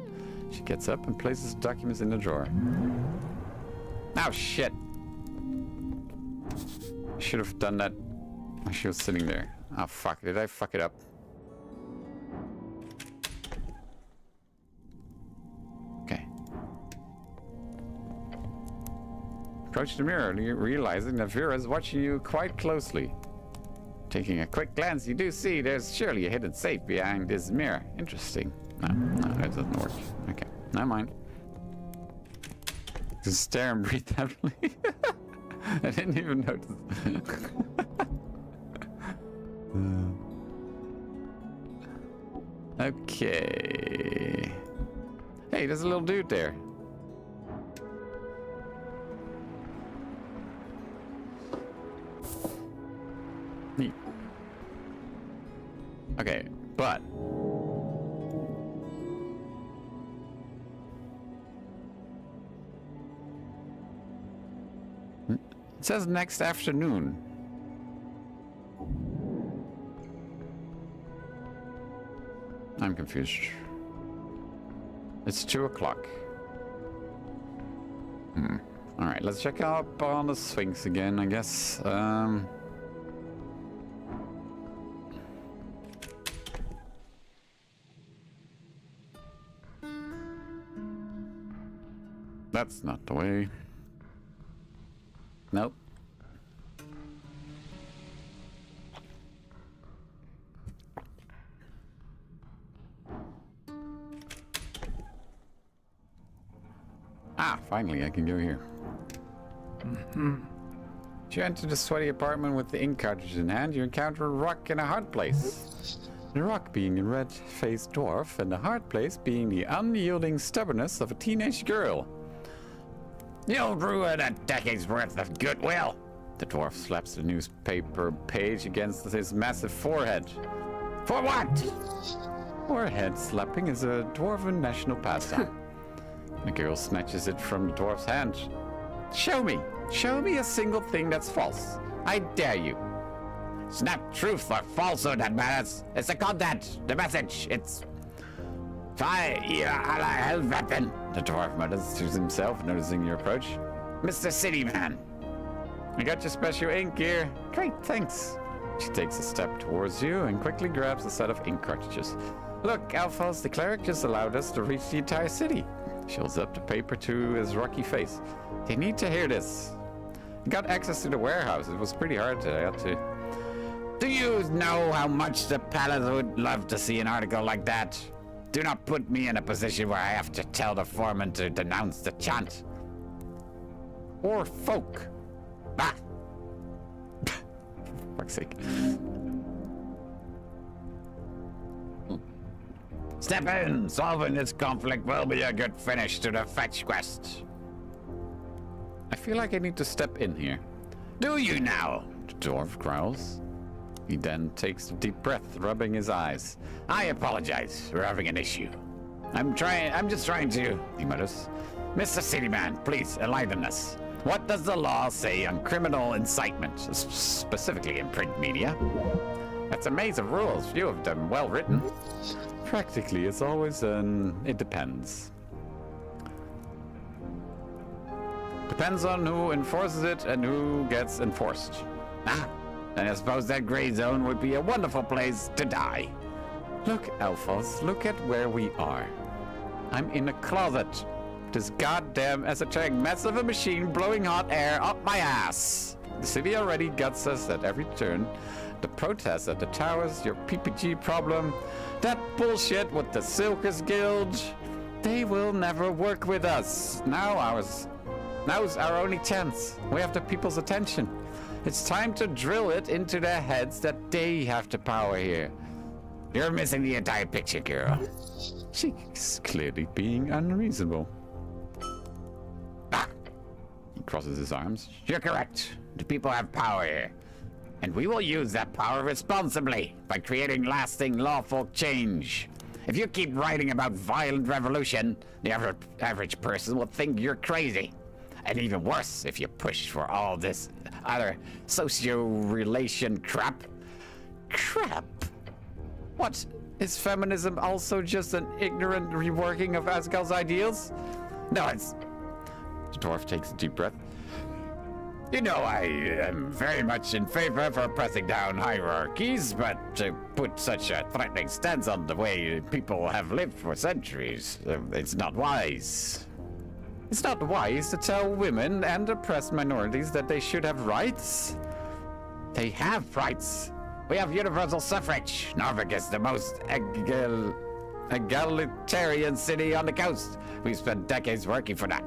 She gets up and places documents in the drawer. Oh, shit. I should have done that when she was sitting there. Oh, fuck. Did I fuck it up? Okay. Approach the mirror, realizing that Vera is watching you quite closely. Taking a quick glance, you do see there's surely a hidden safe behind this mirror. Interesting. No, that doesn't work. Okay, never mind. Just stare and breathe heavily. I didn't even notice. Okay. Hey, there's a little dude there. Neat. Okay, but it says next afternoon. I'm confused. It's 2 o'clock. Alright, let's check up on the Sphinx again, I guess. That's not the way. Nope. Ah, finally I can go here. As you enter the sweaty apartment with the ink cartridge in hand, you encounter a rock in a hard place. The rock being a red-faced dwarf, and the hard place being the unyielding stubbornness of a teenage girl. You'll ruin a decade's worth of goodwill. The dwarf slaps the newspaper page against his massive forehead. For what? Forehead slapping is a dwarven national pastime. The girl snatches it from the dwarf's hand. Show me a single thing that's false. I dare you. It's not truth or falsehood that matters. It's the content, the message. It's fire a hell weapon. The dwarf mutters to himself, noticing your approach. Mr. City Man. I got your special ink here. Great, thanks. She takes a step towards you and quickly grabs a set of ink cartridges. Look, Alphonse, the cleric just allowed us to reach the entire city. Shows up the paper to his rocky face. They need to hear this. Got access to the warehouse. It was pretty hard. I had to. Do you know how much the palace would love to see an article like that? Do not put me in a position where I have to tell the foreman to denounce the chant. Or folk. Ah! For fuck's sake. Step in. Solving this conflict will be a good finish to the fetch quest. I feel like I need to step in here. Do you now? The dwarf growls. He then takes a deep breath, rubbing his eyes. I apologize. We're having an issue. I'm just trying to, he mutters. Mr. Cityman, please enlighten us. What does the law say on criminal incitement, specifically in print media? That's a maze of rules, few of them well written. Practically, it's always it depends. Depends on who enforces it and who gets enforced. Ah, and I suppose that gray zone would be a wonderful place to die. Look, Alphonse, look at where we are. I'm in a closet. This goddamn esoteric mess of a machine blowing hot air up my ass. The city already guts us at every turn. The protests at the towers, your PPG problem, that bullshit with the Silkers Guild. They will never work with us. Now's our only chance. We have the people's attention. It's time to drill it into their heads that they have the power here. You're missing the entire picture, girl. She's clearly being unreasonable. Ah, He crosses his arms. you're correct. The people have power here. And we will use that power responsibly by creating lasting, lawful change. If you keep writing about violent revolution, the average person will think you're crazy. And even worse, if you push for all this other socio-relation crap. Crap! What? Is feminism also just an ignorant reworking of Asgal's ideals? No, it's... The dwarf takes a deep breath. You know, I am very much in favor for pressing down hierarchies, but to put such a threatening stance on the way people have lived for centuries, it's not wise. It's not wise to tell women and oppressed minorities that they should have rights. They have rights. We have universal suffrage. Norfolk is the most egalitarian city on the coast. We've spent decades working for that.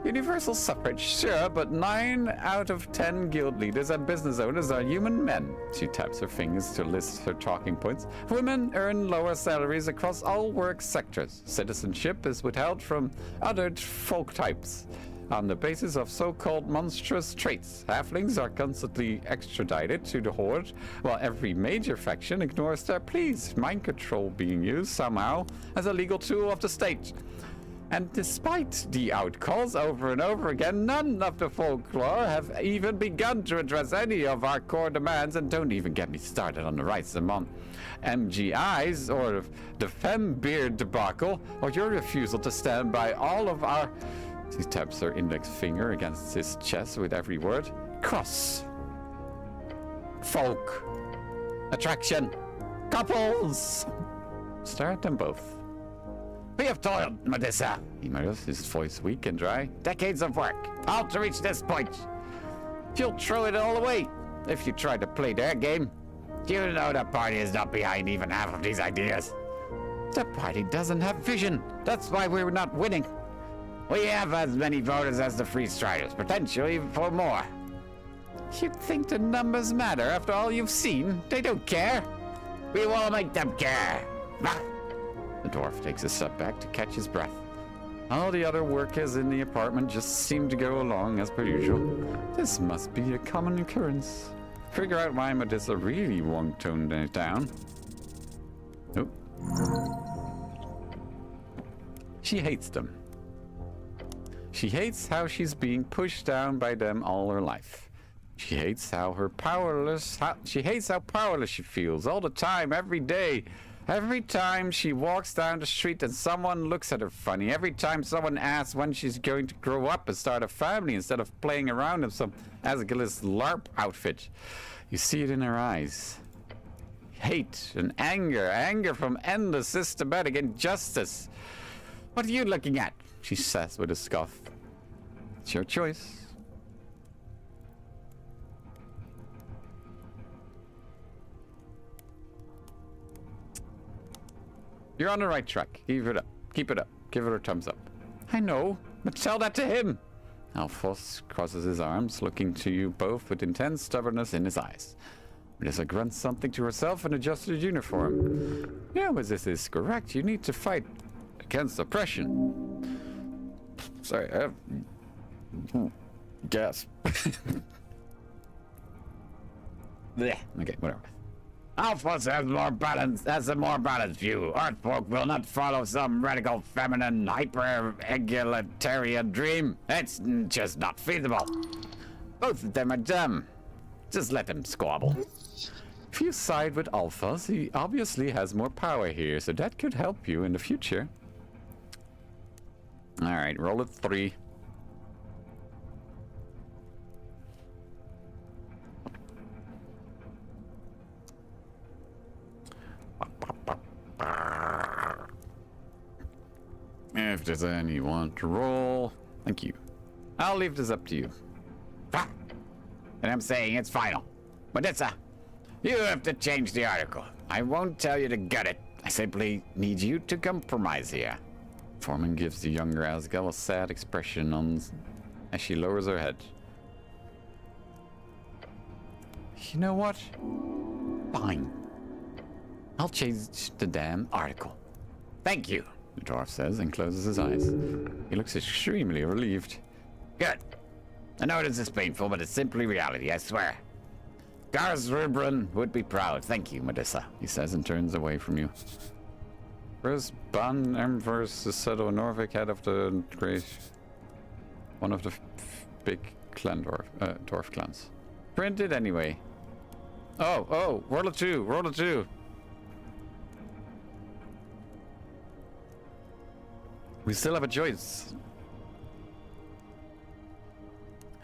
Universal suffrage, sure, but 9 out of 10 guild leaders and business owners are human men. She taps her fingers to list her talking points. Women earn lower salaries across all work sectors. Citizenship is withheld from other folk types on the basis of so-called monstrous traits. Halflings are constantly extradited to the Horde, while every major faction ignores their pleas. Mind control being used somehow as a legal tool of the state. And despite the outcalls over and over again, none of the folklore have even begun to address any of our core demands, and don't even get me started on the rights among MGIs or the Fembeard debacle, or your refusal to stand by all of our... She taps her index finger against his chest with every word. Cross. Folk. Attraction. Couples. Stare at them both. We have toiled, Medusa, He mutters, his voice weak and dry. decades of work, all to reach this point. You'll throw it all away if you try to play their game. You know the party is not behind even half of these ideas. The party doesn't have vision. That's why we're not winning. We have as many voters as the Free Striders, potentially for more. You'd think the numbers matter after all you've seen. They don't care. We will make them care. The dwarf takes a step back to catch his breath. All the other workers in the apartment just seem to go along as per usual. This must be a common occurrence. Figure out why Medusa really won't tone it down. Nope. She hates them. She hates how she's being pushed down by them all her life. She hates how she hates how powerless she feels all the time, every day. Every time she walks down the street and someone looks at her funny. Every time someone asks when she's going to grow up and start a family instead of playing around in some Asgil's LARP outfit. You see it in her eyes. hate and anger. Anger from endless systematic injustice. What are you looking at? She says with a scoff. It's your choice. You're on the right track. Keep it up. Keep it up. Give it a thumbs up. I know, but tell that to him. Alphonse crosses his arms, looking to you both with intense stubbornness in his eyes. Melissa grunts something to herself and adjusts her uniform. Yeah, but this is correct. You need to fight against oppression. Sorry, I have... Gasp. Blech. Okay, whatever. Alphonse has a more balanced view. Earthfolk will not follow some radical feminine hyper-egalitarian dream. It's just not feasible. Both of them are dumb. Just let them squabble. If you side with Alphonse, he obviously has more power here, so that could help you in the future. Alright, roll a 3. If there's anyone to roll, thank you. I'll leave this up to you. Ah, and I'm saying it's final. Medusa, you have to change the article. I won't tell you to gut it. I simply need you to compromise here. Foreman gives the younger Asgal a sad expression as she lowers her head. You know what? Fine. I'll change the damn article. Thank you, the dwarf says and closes his eyes. He looks extremely relieved. Good. I know this is painful, but it's simply reality, I swear. Garth Rubrin would be proud. Thank you, Medusa, he says and turns away from you. Where's Ban Emvers, the Seto Norvik, head of the great... one of the big clan dwarf clans. Printed anyway. Oh, roll a 2, roll a 2. We still have a choice.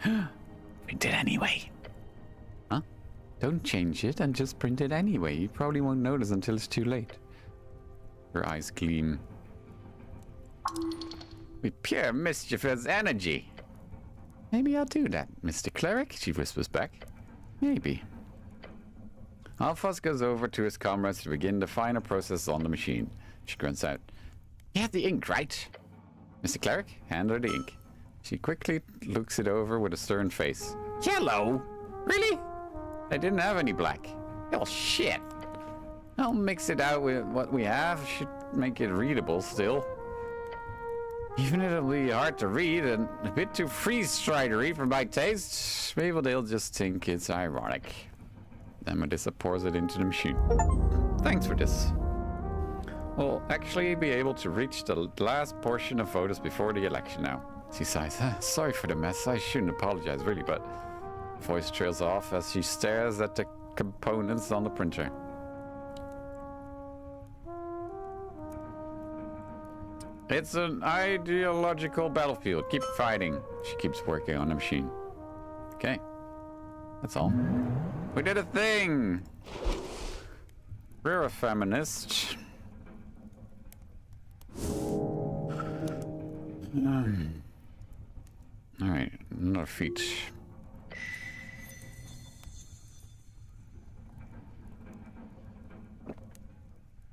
Print it anyway. Huh? Don't change it and just print it anyway. You probably won't notice until it's too late. Her eyes gleam. With pure mischievous energy. Maybe I'll do that, Mr. Cleric, she whispers back. Maybe. Alphonse goes over to his comrades to begin the final process on the machine. She grunts out. You have the ink, right? Mr. Cleric, hand her the ink. She quickly looks it over with a stern face. Yellow? Really? I didn't have any black. Oh, shit. I'll mix it out with what we have. Should make it readable still. Even if it'll be hard to read and a bit too freeze-stridery for my taste, maybe they'll just think it's ironic. Then Medusa pours it into the machine. Thanks for this. We'll actually be able to reach the last portion of voters before the election now. She sighs. Sorry for the mess. I shouldn't apologize, really, but... Voice trails off as she stares at the components on the printer. It's an ideological battlefield. Keep fighting. She keeps working on the machine. Okay. That's all. We did a thing! We're a feminist. Alright, another feat.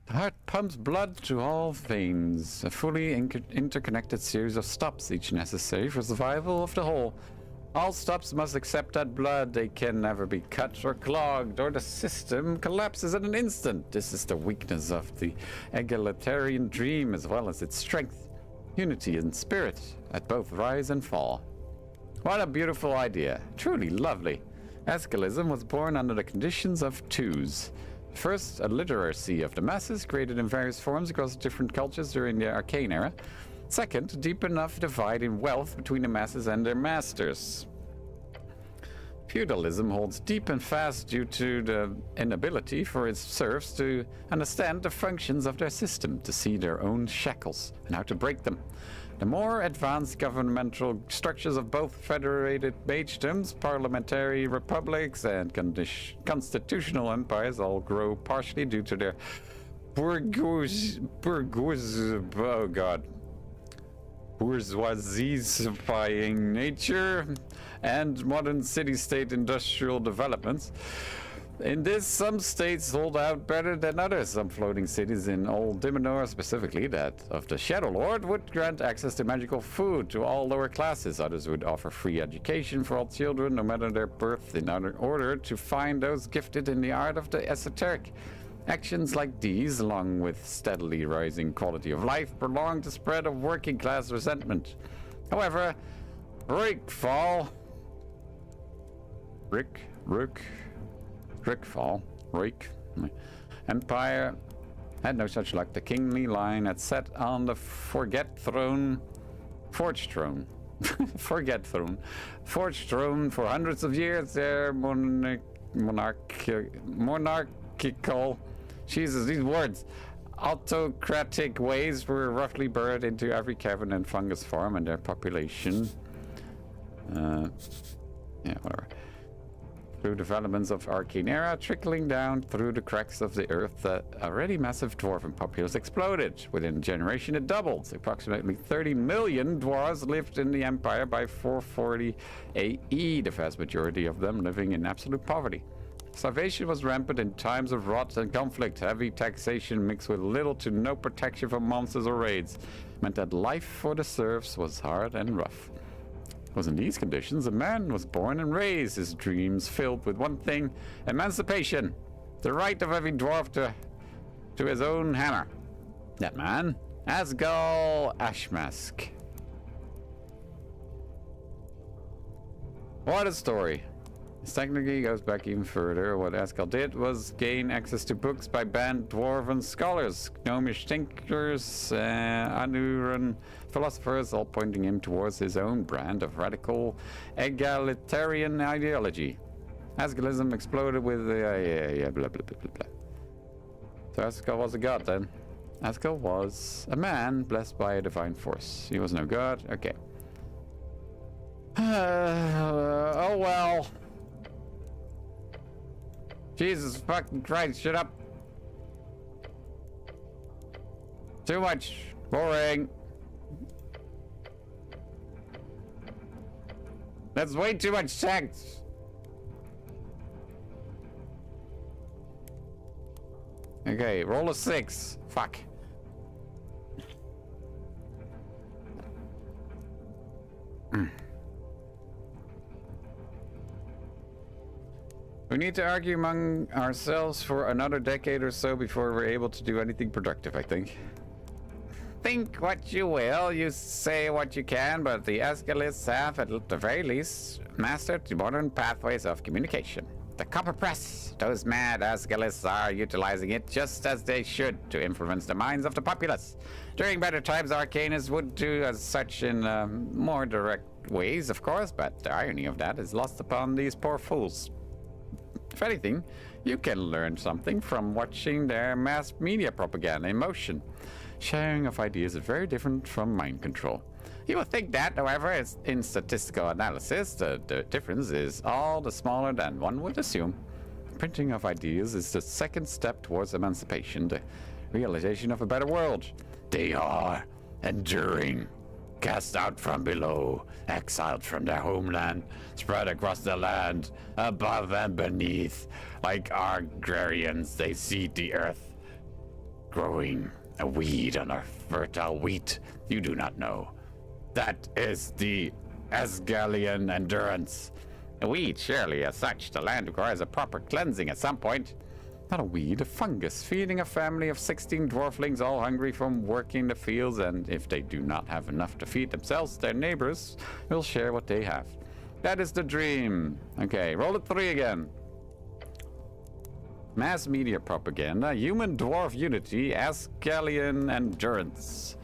The heart pumps blood to all veins, a fully interconnected series of stops, each necessary for survival of the whole. All stops must accept that blood. They can never be cut or clogged, or the system collapses in an instant. This is the weakness of the egalitarian dream, as well as its strength. Unity and spirit at both rise and fall. What a beautiful idea. Truly lovely. Escalism was born under the conditions of twos. First, a literacy of the masses created in various forms across different cultures during the Arcane era. Second, a deep enough divide in wealth between the masses and their masters. Feudalism holds deep and fast due to the inability for its serfs to understand the functions of their system, to see their own shackles, and how to break them. The more advanced governmental structures of both federated magedoms, parliamentary republics, and constitutional empires all grow partially due to their bourgeoisifying nature and modern city-state industrial developments. In this, some states hold out better than others. Some floating cities in Old Dimenor, specifically that of the Shadow Lord, would grant access to magical food to all lower classes. Others would offer free education for all children, no matter their birth, in order to find those gifted in the art of the esoteric. Actions like these, along with steadily rising quality of life, prolong the spread of working class resentment. However, Rickfall Empire had no such luck. The kingly line had sat on the forged throne for hundreds of years. Their monarchical, Jesus, these words, autocratic ways were roughly buried into every cavern and fungus farm, and their population, whatever. Through developments of Arcane Era, trickling down through the cracks of the earth, the already massive dwarven populace exploded. Within a generation, it doubled. Approximately 30 million dwarves lived in the Empire by 440 AE, the vast majority of them living in absolute poverty. Starvation was rampant in times of rot and conflict. Heavy taxation mixed with little to no protection from monsters or raids meant that life for the serfs was hard and rough. It was in these conditions a man was born and raised, his dreams filled with one thing: emancipation, the right of every dwarf to his own hammer. That man, Asgal Ashmask. What a story. This technically goes back even further. What Asgal did was gain access to books by banned dwarven scholars, gnomish thinkers, Anuran philosophers, all pointing him towards his own brand of radical egalitarian ideology. Asgalism exploded with blah blah blah blah blah. So Asgal was a god then. Asgal was a man blessed by a divine force. He was no god. Okay. Oh well. Jesus fucking Christ, shut up. Too much. Boring. That's way too much text. Okay, roll a 6. Fuck. We need to argue among ourselves for another decade or so before we're able to do anything productive, I think. Think what you will, you say what you can, but the Asgalists have, at the very least, mastered the modern pathways of communication. The copper press, those mad Asgalists are utilizing it just as they should to influence the minds of the populace. During better times, Arcanists would do as such in more direct ways, of course, but the irony of that is lost upon these poor fools. If anything, you can learn something from watching their mass media propaganda in motion. Sharing of ideas is very different from mind control. You would think that, however, in statistical analysis, the difference is all the smaller than one would assume. Printing of ideas is the second step towards emancipation, the realization of a better world. They are enduring. Cast out from below, exiled from their homeland, spread across the land, above and beneath. Like agrarians, they seed the earth, growing a weed on a fertile wheat you do not know. That is the Asgalian endurance. A weed, surely, as such, the land requires a proper cleansing at some point. Not a weed, a fungus, feeding a family of 16 dwarflings all hungry from working the fields, and if they do not have enough to feed themselves, their neighbors will share what they have. That is the dream. Okay, roll a 3 again. Mass media propaganda, human dwarf unity, Asgalian endurance.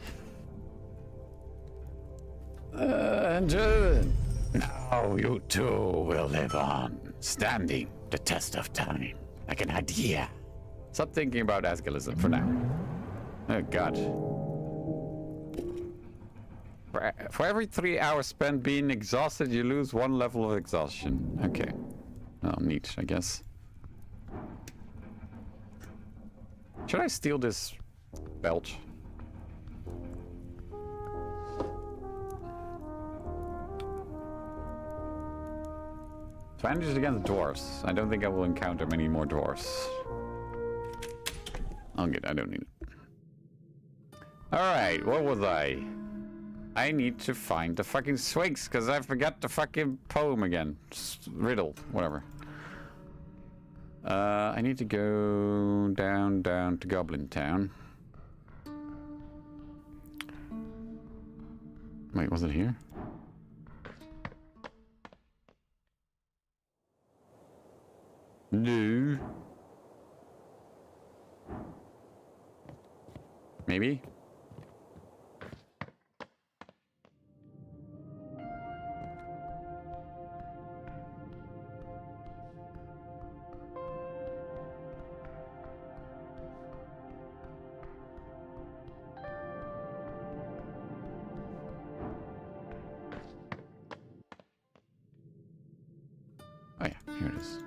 Now you too will live on, standing the test of time, like an idea. Stop thinking about Asgalism for now. Oh god. For every 3 hours spent being exhausted, you lose 1 level of exhaustion. Okay. Well, neat, I guess. Should I steal this belt? Advantages against dwarves. I don't think I will encounter many more dwarves. Oh, good. I don't need it. Alright, what was I? I need to find the fucking Sphinx, because I forgot the fucking poem again. Riddle, whatever. I need to go down to Goblin Town. Wait, was it here? No. Maybe? Oh yeah, here it is.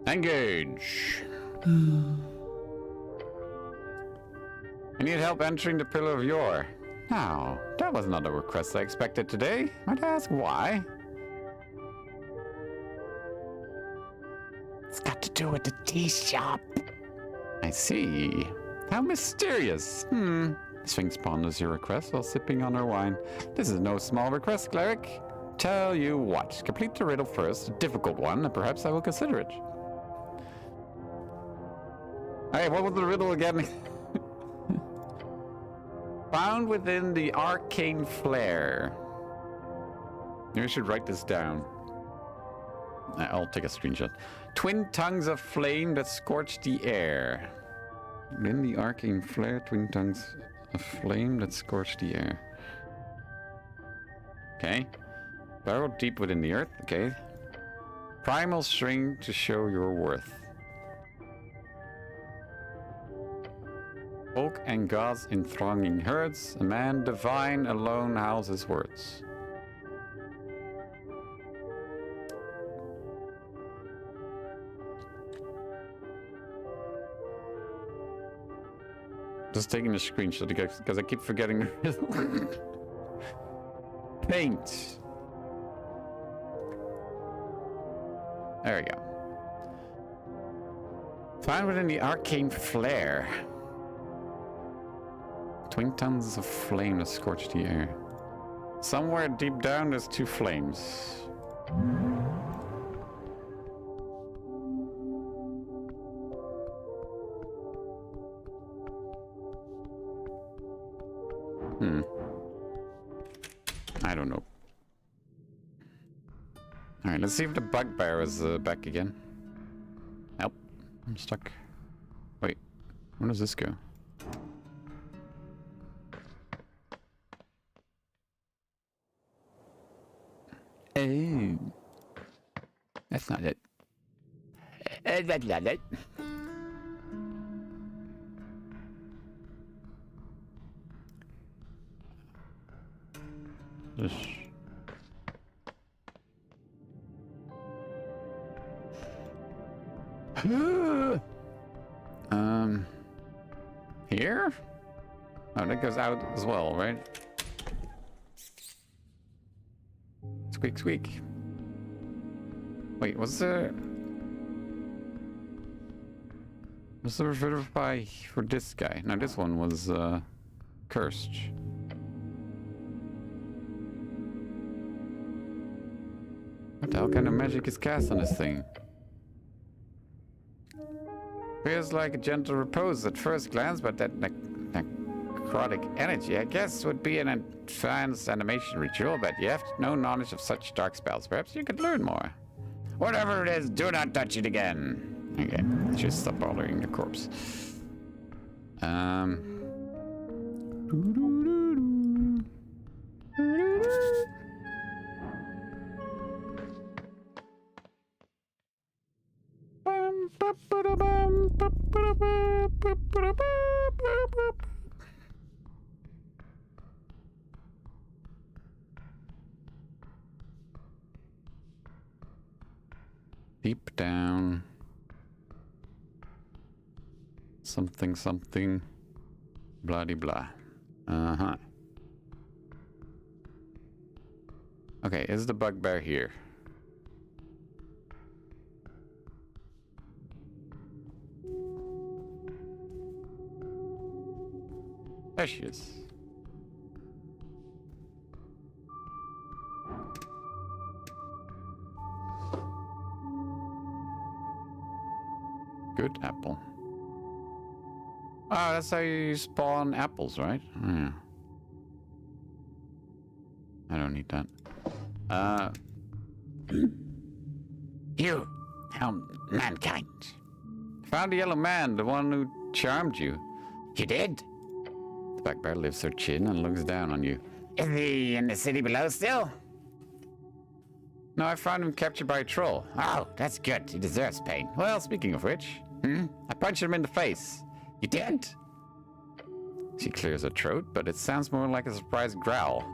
Engage. I need help entering the Pillar of Yore. Now, that was not a request I expected today. Might I ask why? It's got to do with the tea shop. I see. How mysterious. Sphinx ponders your request while sipping on her wine. This is no small request, cleric. Tell you what, complete the riddle first, a difficult one, and perhaps I will consider it. Hey, what was the riddle again? Found within the arcane flare. Maybe I should write this down. I'll take a screenshot. Twin tongues of flame that scorch the air. Within the arcane flare, twin tongues of flame that scorch the air. Okay. Burrowed deep within the earth. Okay. Primal string to show your worth. Folk and gods in thronging herds, a man divine alone howls his words. Just taking a screenshot because I keep forgetting. Paint. There we go. Found within the arcane flare. Twin tongues of flame that scorch the air. Somewhere deep down there's 2 flames. I don't know. Alright, let's see if the bugbear is back again. Nope. I'm stuck. Wait, where does this go? Oh. That's not it. That's not it. This. Here? Oh, that goes out as well, right? Squeak, squeak. Wait, was the revivify for this guy? No, this one was cursed. What the hell kind of magic is cast on this thing? Feels like a gentle repose at first glance, but that necrotic energy, I guess would be an advanced animation ritual, but you have no knowledge of such dark spells. Perhaps you could learn more. Whatever it is, do not touch it again. Okay, just stop bothering the corpse. Deep down. Something, something. Bloody blah. Uh-huh. Okay, is the bugbear here? There she is. Good apple. Oh, that's how you spawn apples, right? Yeah. I don't need that. You, mankind. Found the yellow man, the one who charmed you. You did? The bugbear lifts her chin and looks down on you. Is he in the city below still? No, I found him captured by a troll. Oh, that's good. He deserves pain. Well, speaking of which, I punched him in the face. You did? She clears her throat, but it sounds more like a surprised growl.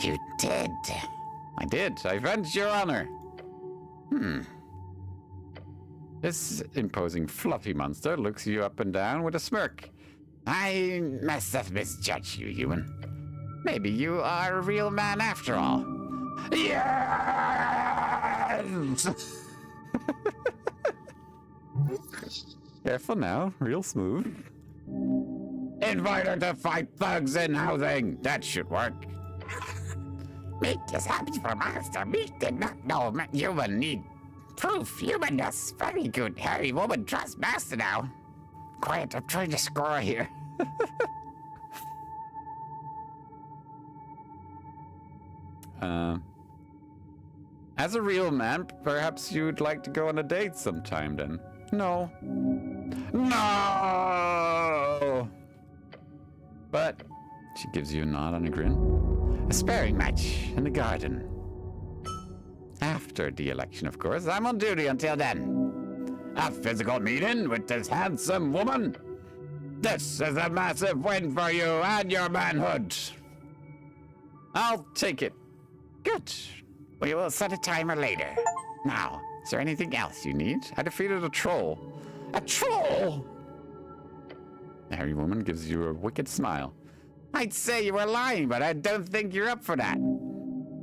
You did? I did. I avenged your honor. This imposing fluffy monster looks you up and down with a smirk. I must have misjudged you, Ewan. Maybe you are a real man after all. Yes! Careful now, real smooth. Invite her to fight thugs in housing. That should work. Meek is happy for master. Meek did not know human need proof. Humanness. Very good. Hairy woman trust master now. Quiet, I'm trying to score here. As a real man, perhaps you'd like to go on a date sometime then. No. No! But she gives you a nod and a grin. A sparring match in the garden. After the election, of course. I'm on duty until then. A physical meeting with this handsome woman? This is a massive win for you and your manhood. I'll take it. Good. We will set a timer later. Now, is there anything else you need? I defeated a troll. A troll? The hairy woman gives you a wicked smile. I'd say you were lying, but I don't think you're up for that.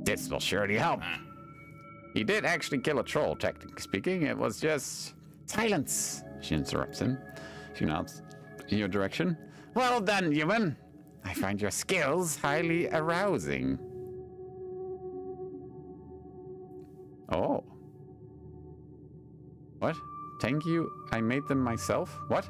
This will surely help. He did actually kill a troll, technically speaking. It was just... Silence. She interrupts him. She nods in your direction. Well done, human. I find your skills highly arousing. Oh. What? Thank you. I made them myself? What?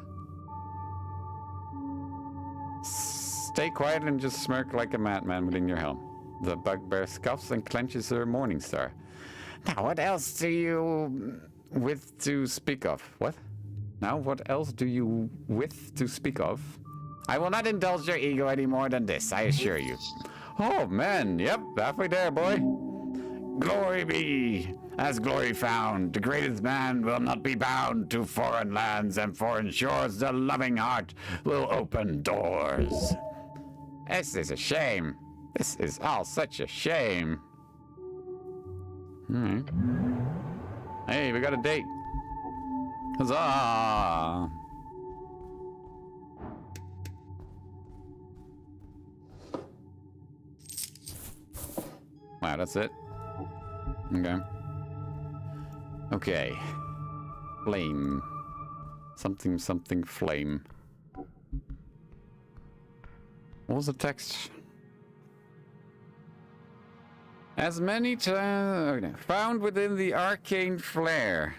Stay quiet and just smirk like a madman within your helm. The bugbear scuffs and clenches her morning star. Now, what else do you with to speak of? What? Now, what else do you with to speak of? I will not indulge your ego any more than this, I assure you. Oh, man. Yep, halfway there, boy. Glory be, as glory found. The greatest man will not be bound to foreign lands and foreign shores. The loving heart will open doors. This is a shame. This is all such a shame. Hey, we got a date. Huzzah! Wow, that's it. Okay. Okay. Flame. Something, something, flame. What was the text? As many times... Okay. Found within the arcane flare.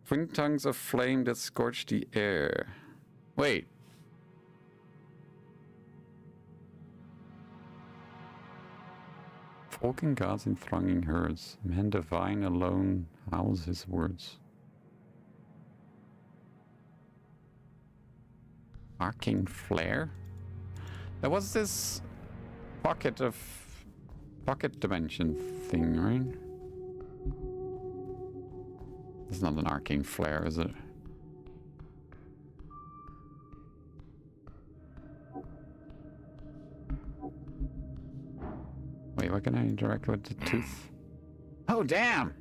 Twin tongues of flame that scorch the air. Wait. Falcon gods in thronging herds. Man divine alone howls his words. Arcane flare? There was this pocket dimension thing, right? It's not an arcane flare, is it? Wait, what can I interact with the tooth? Oh, damn!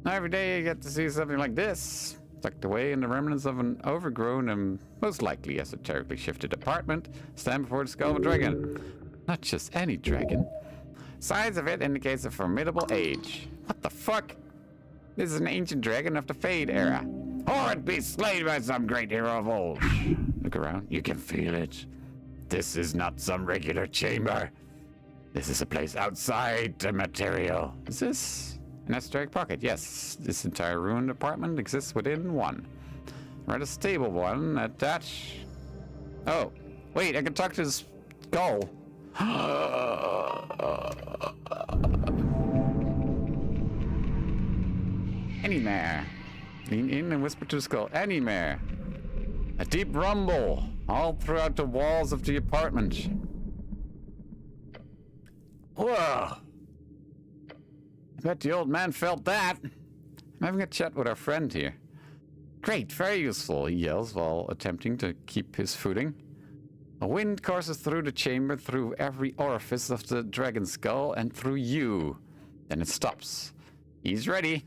Every day you get to see something like this. Tucked away in the remnants of an overgrown and most likely esoterically shifted apartment, stand before the skull of a dragon. Not just any dragon. Size of it indicates a formidable age. What the fuck? This is an ancient dragon of the Fade era. Or it be slain by some great hero of old. Look around, you can feel it. This is not some regular chamber. This is a place outside the material. Is this an esoteric pocket? Yes, this entire ruined apartment exists within one. Rather stable one at that. Oh, wait, I can talk to the skull. Anymare. Lean in and whisper to the skull. Anymare. A deep rumble all throughout the walls of the apartment. Whoa! I bet the old man felt that. I'm having a chat with our friend here. Great, very useful, he yells while attempting to keep his footing. A wind courses through the chamber, through every orifice of the dragon skull, and through you. Then it stops. He's ready.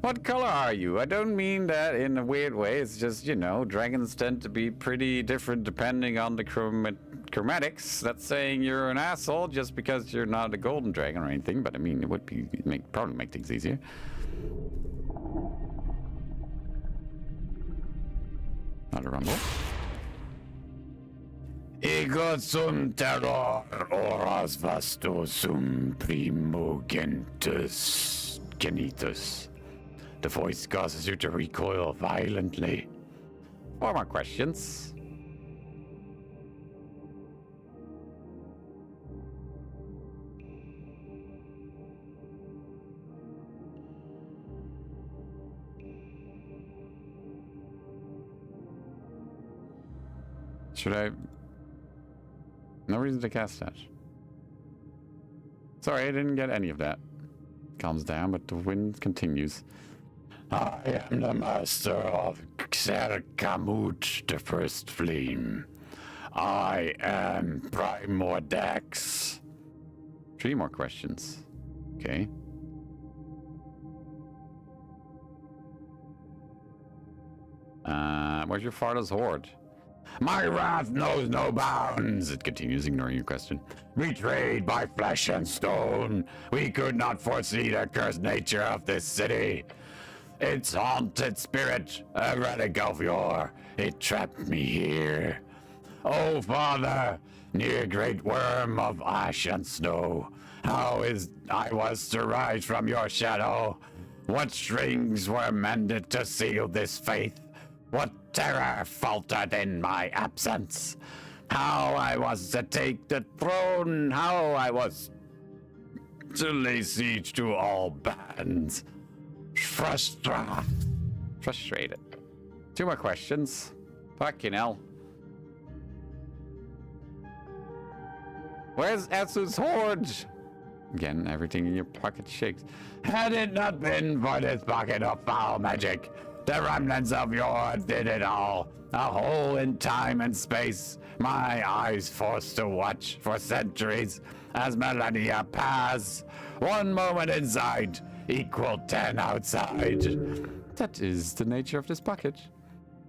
What color are you? I don't mean that in a weird way. It's just, you know, dragons tend to be pretty different depending on the chromatics. That's saying you're an asshole just because you're not a golden dragon or anything, but I mean, it would be probably make things easier. Not a rumble. Ego sum terror oras vasto sum primogentus genitus. The voice causes you to recoil violently. 4 more questions. Should I? No reason to cast that. Sorry, I didn't get any of that. Calms down, but the wind continues. I am the master of Xerkamut, the first flame. I am Primordax. 3 more questions. Okay. Where's your father's horde? My wrath knows no bounds, it continues, ignoring your question. Betrayed by flesh and stone, we could not foresee the cursed nature of this city. Its haunted spirit, a relic of yore, it trapped me here. Oh, Father, near great worm of ash and snow, how is I was to rise from your shadow? What strings were mended to seal this faith? What terror faltered in my absence? How I was to take the throne, how I was to lay siege to all bands. Frustrated. 2 more questions. Fucking hell. Where's Etsu's horde? Again, everything in your pocket shakes. Had it not been for this pocket of foul magic, the remnants of yore did it all. A hole in time and space, my eyes forced to watch for centuries as millennia pass. 1 moment inside equal 10 outside. That is the nature of this pocket.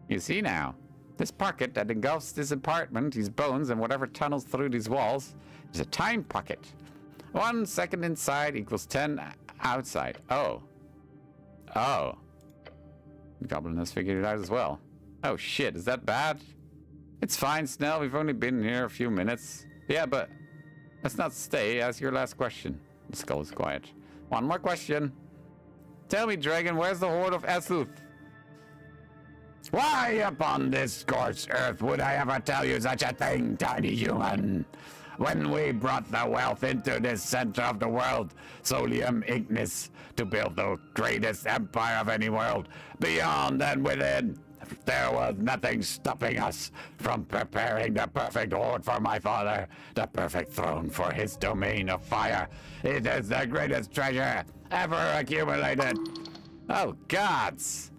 You see now, this pocket that engulfs this apartment, these bones, and whatever tunnels through these walls, is a time pocket. 1 second inside equals 10 outside. Oh. Oh. The goblin has figured it out as well. Oh shit, is that bad? It's fine, Snell, we've only been here a few minutes. Yeah, but let's not stay. Ask your last question. The skull is quiet. One more question. Tell me, dragon, where's the horde of Esuth? Why upon this scorched earth would I ever tell you such a thing, tiny human? When we brought the wealth into this center of the world, Solium Ignis, to build the greatest empire of any world, beyond and within, there was nothing stopping us from preparing the perfect horde for my father, the perfect throne for his domain of fire. It is the greatest treasure ever accumulated. Oh, gods!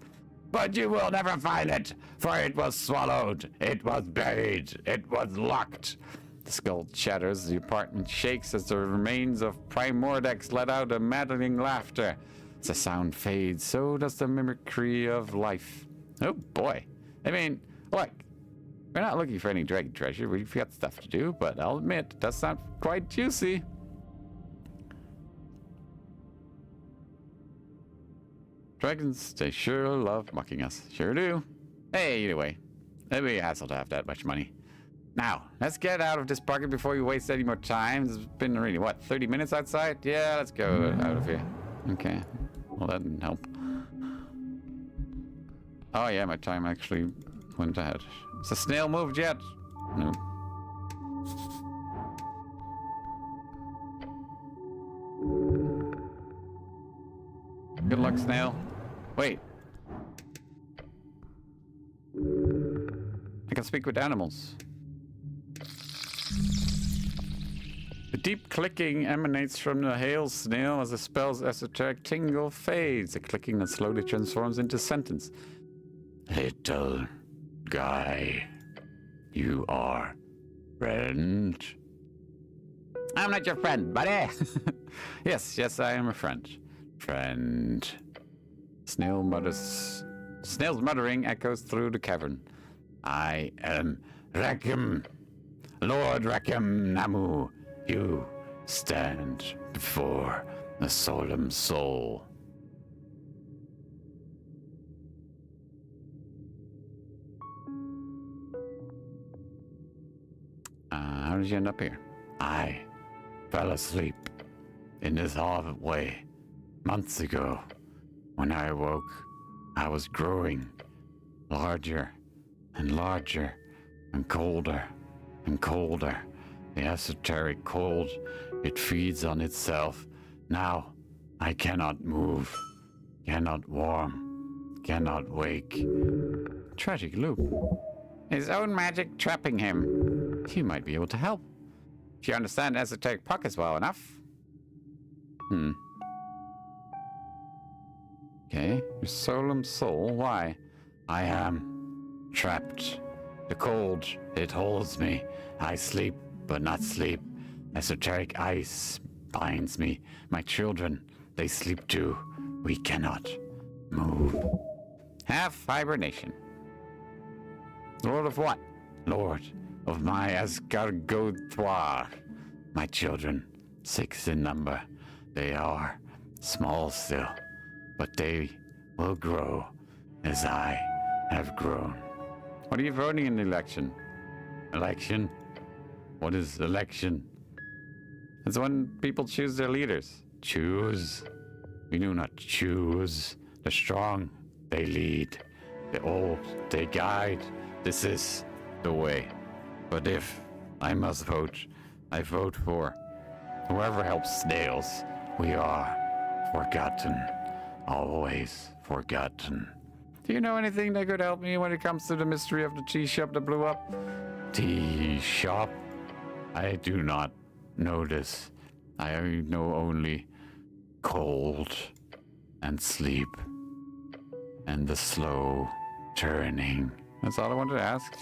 But you will never find it, for it was swallowed, it was buried, it was locked. The skull shatters, the apartment shakes as the remains of Primordex let out a maddening laughter. As the sound fades, so does the mimicry of life. Oh boy. I mean, look, we're not looking for any dragon treasure, we've got stuff to do, but I'll admit, that's not quite juicy. Dragons, they sure love mocking us. Sure do. Hey, anyway, it'd be a hassle to have that much money. Now, let's get out of this pocket before we waste any more time. It's been really, what, 30 minutes outside? Yeah, let's go out of here. Okay. Well, that didn't help. Oh, yeah, my time actually went ahead. Has the snail moved yet? No. Good luck, snail. Wait. I can speak with animals. The deep clicking emanates from the hail snail as the spell's esoteric tingle fades. The clicking that slowly transforms into sentence. Little guy, you are friend? I'm not your friend, buddy. Yes, I am a friend. Friend. Snail's muttering echoes through the cavern. I am Rekim, Lord Rekim Namu. You stand before the solemn soul. How did you end up here? I fell asleep in this hallway months ago. When I awoke, I was growing larger and larger and colder and colder. The esoteric cold, it feeds on itself. Now I cannot move, cannot warm, cannot wake. Tragic loop. His own magic trapping him. You might be able to help. If you understand esoteric pockets well enough. Okay, your solemn soul, why? I am trapped. The cold, it holds me. I sleep, but not sleep. Esoteric ice binds me. My children, they sleep too. We cannot move. Half hibernation. Lord of what? Lord of my escargotoire. My children, 6 in number. They are small still, but they will grow as I have grown. What are you voting in the election? Election? What is election? It's when people choose their leaders. Choose? We do not choose. The strong, they lead. The old, they guide. This is the way. But if I must vote, I vote for whoever helps snails. We are forgotten. Always forgotten. Do you know anything that could help me when it comes to the mystery of the tea shop that blew up? Tea shop? I do not know this. I know only cold and sleep and the slow turning. That's all I wanted to ask.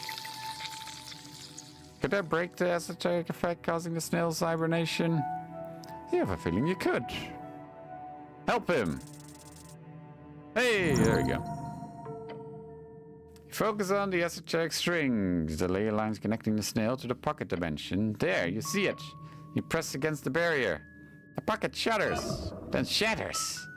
Could that break the esoteric effect causing the snail's hibernation? You have a feeling you could. Help him! Hey, there we go. Focus on the esoteric strings, the ley lines connecting the snail to the pocket dimension. There, you see it. You press against the barrier. The pocket shudders, then shatters.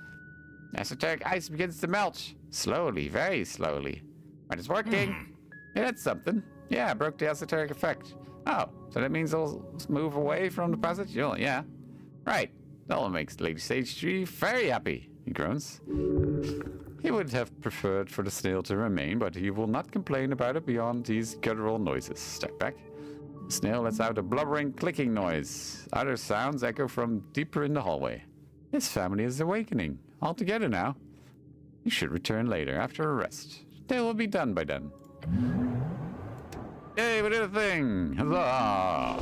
Esoteric ice begins to melt. Slowly, very slowly. But it's working. Yeah, that's something. Yeah, I broke the esoteric effect. Oh, so that means it'll move away from the passage? Yeah. Right. That makes Lady Sage 3 very happy, he groans. He would have preferred for the snail to remain, but he will not complain about it beyond these guttural noises. Step back. The snail lets out a blubbering, clicking noise. Other sounds echo from deeper in the hallway. His family is awakening. All together now. You should return later, after a rest. They will be done by then. Yay, we did a thing! Huzzah!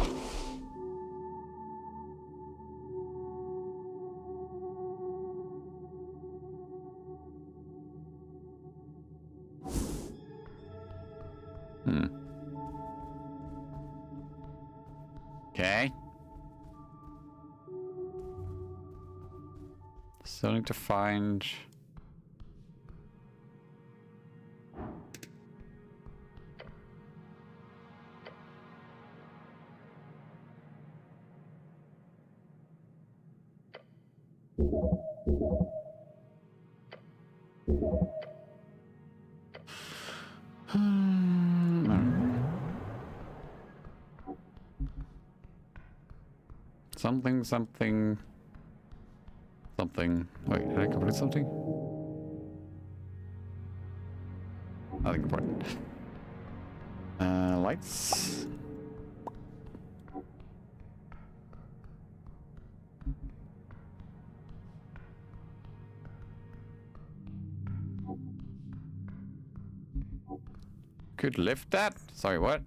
Okay. Still need to find... Something. Wait, did I complete something? Nothing important. Lights. Could lift that? Sorry, what?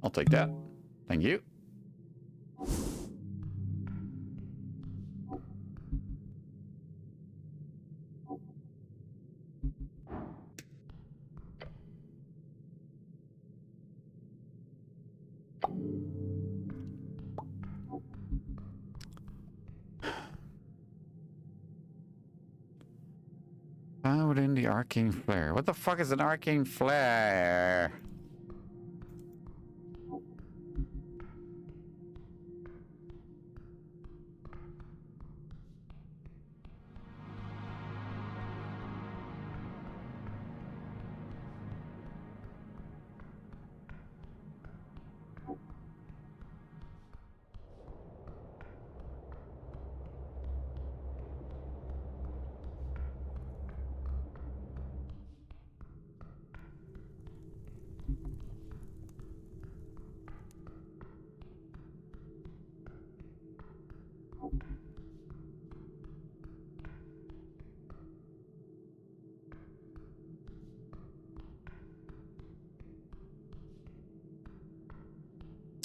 I'll take that. Thank you. Found in the arcane flare. What the fuck is an arcane flare?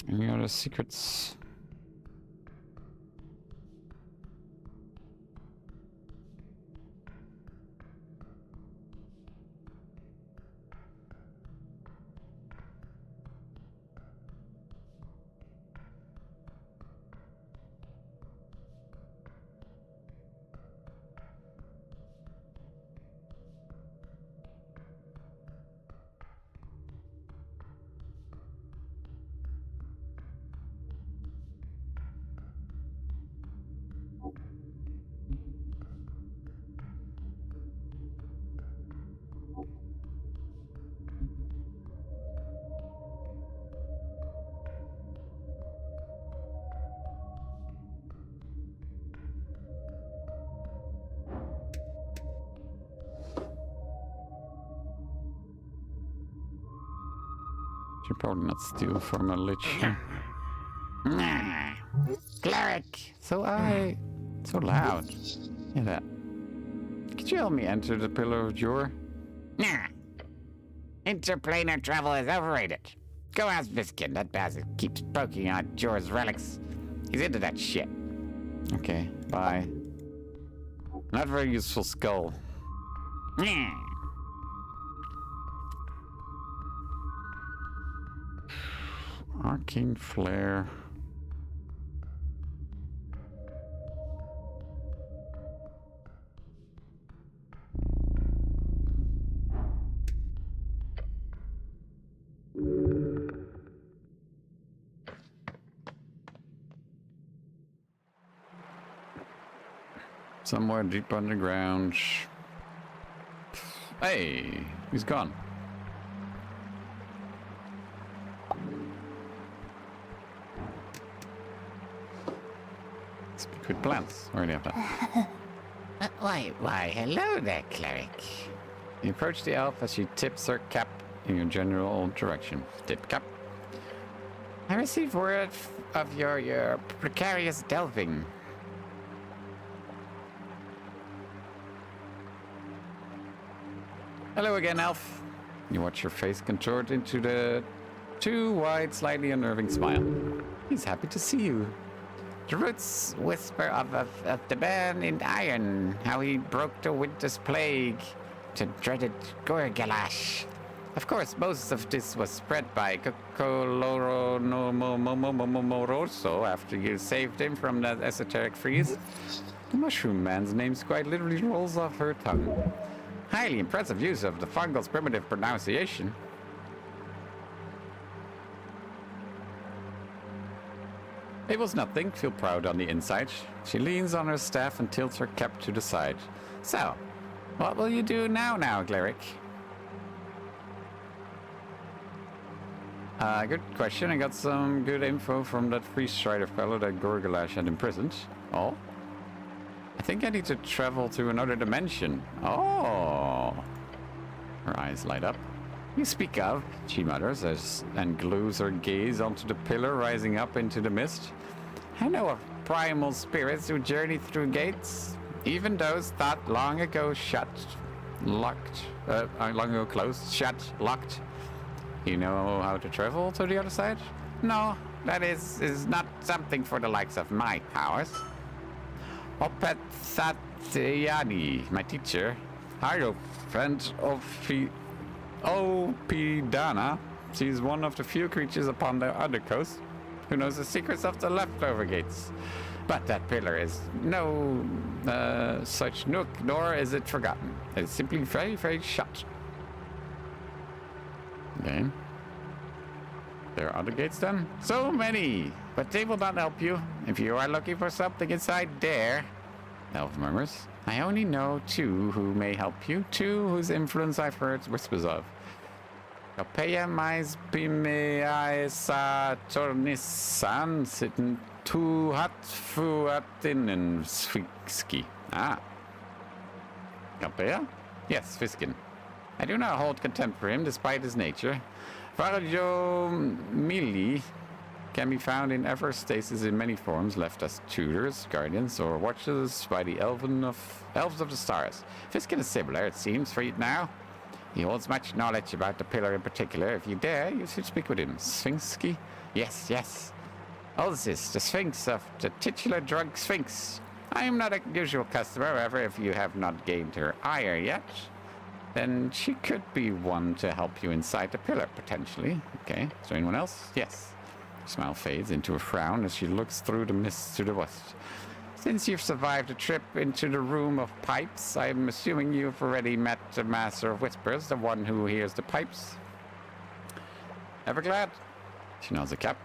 Any other secrets? Should probably not steal from a lich. Nah. Cleric. So loud. Hear that? Could you help me enter the Pillar of Jor? Nah. Interplanar travel is overrated. Go ask Viskin. That bastard keeps poking out Jor's relics. He's into that shit. Okay, bye. Not very useful skull. Nah. Arcane flare. Somewhere deep underground. Hey, he's gone. Speak with plants. Already have that. Why, hello there, cleric. You approach the elf as she tips her cap in your general direction. Tip cap. I received word of your precarious delving. Hello again, elf. You watch your face contort into the too wide, slightly unnerving smile. He's happy to see you. The roots whisper of the man in iron, how he broke the winter's plague to dreaded Gorgalash. Of course, most of this was spread by Cocoloro Moroso after you saved him from that esoteric freeze. The mushroom man's name quite literally rolls off her tongue. Highly impressive use of the fungal's primitive pronunciation. It was nothing. Feel proud on the inside. She leans on her staff and tilts her cap to the side. So, what will you do now, cleric? Good question. I got some good info from that free strider fellow that Gorgalash had imprisoned. Oh? I think I need to travel to another dimension. Oh! Her eyes light up. You speak of, she mutters and glues her gaze onto the pillar rising up into the mist. I know of primal spirits who journey through gates, even those thought long ago closed, shut, locked. You know how to travel to the other side? No, that is not something for the likes of my powers. Opethatiyani, my teacher, Hierophant of Opidana. She's one of the few creatures upon the other coast who knows the secrets of the leftover gates. But that pillar is no such nook, nor is it forgotten. It is simply very, very shut. Okay. There are other gates then? So many! But they will not help you. If you are looking for something inside there, Elf murmurs, I only know two who may help you, two whose influence I've heard whispers of. Kapeya mais pimeaisa tornisan sitten tu hatfuatinen sfikski. Ah. Kapeya? Yes, Fiskin. I do not hold contempt for him, despite his nature. Varjo Mili can be found in Everstasis in many forms, left as tutors, guardians, or watchers by the elves of the stars. Fiskin is similar, it seems, for you now. He holds much knowledge about the pillar in particular. If you dare, you should speak with him. Sphinxky? Yes, yes. Ulzis, the Sphinx of the titular drug Sphinx. I am not a usual customer, however, if you have not gained her ire yet, then she could be one to help you inside the pillar, potentially. Okay, is there anyone else? Yes. Her smile fades into a frown as she looks through the mist to the west. Since you've survived a trip into the room of pipes, I'm assuming you've already met the Master of Whispers, the one who hears the pipes. Ever glad? She nods a cap.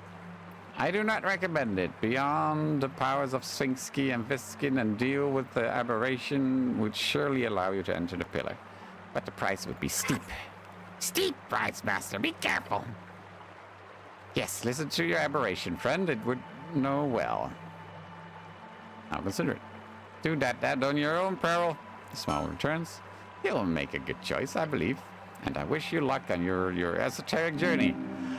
I do not recommend it. Beyond the powers of Sphinxky and Viskin and deal with the aberration would surely allow you to enter the pillar. But the price would be steep. Steep price, master. Be careful. Yes, listen to your aberration, friend. It would know well. I'll consider it. Do that on your own peril. The smile returns. You'll make a good choice, I believe. And I wish you luck on your esoteric journey.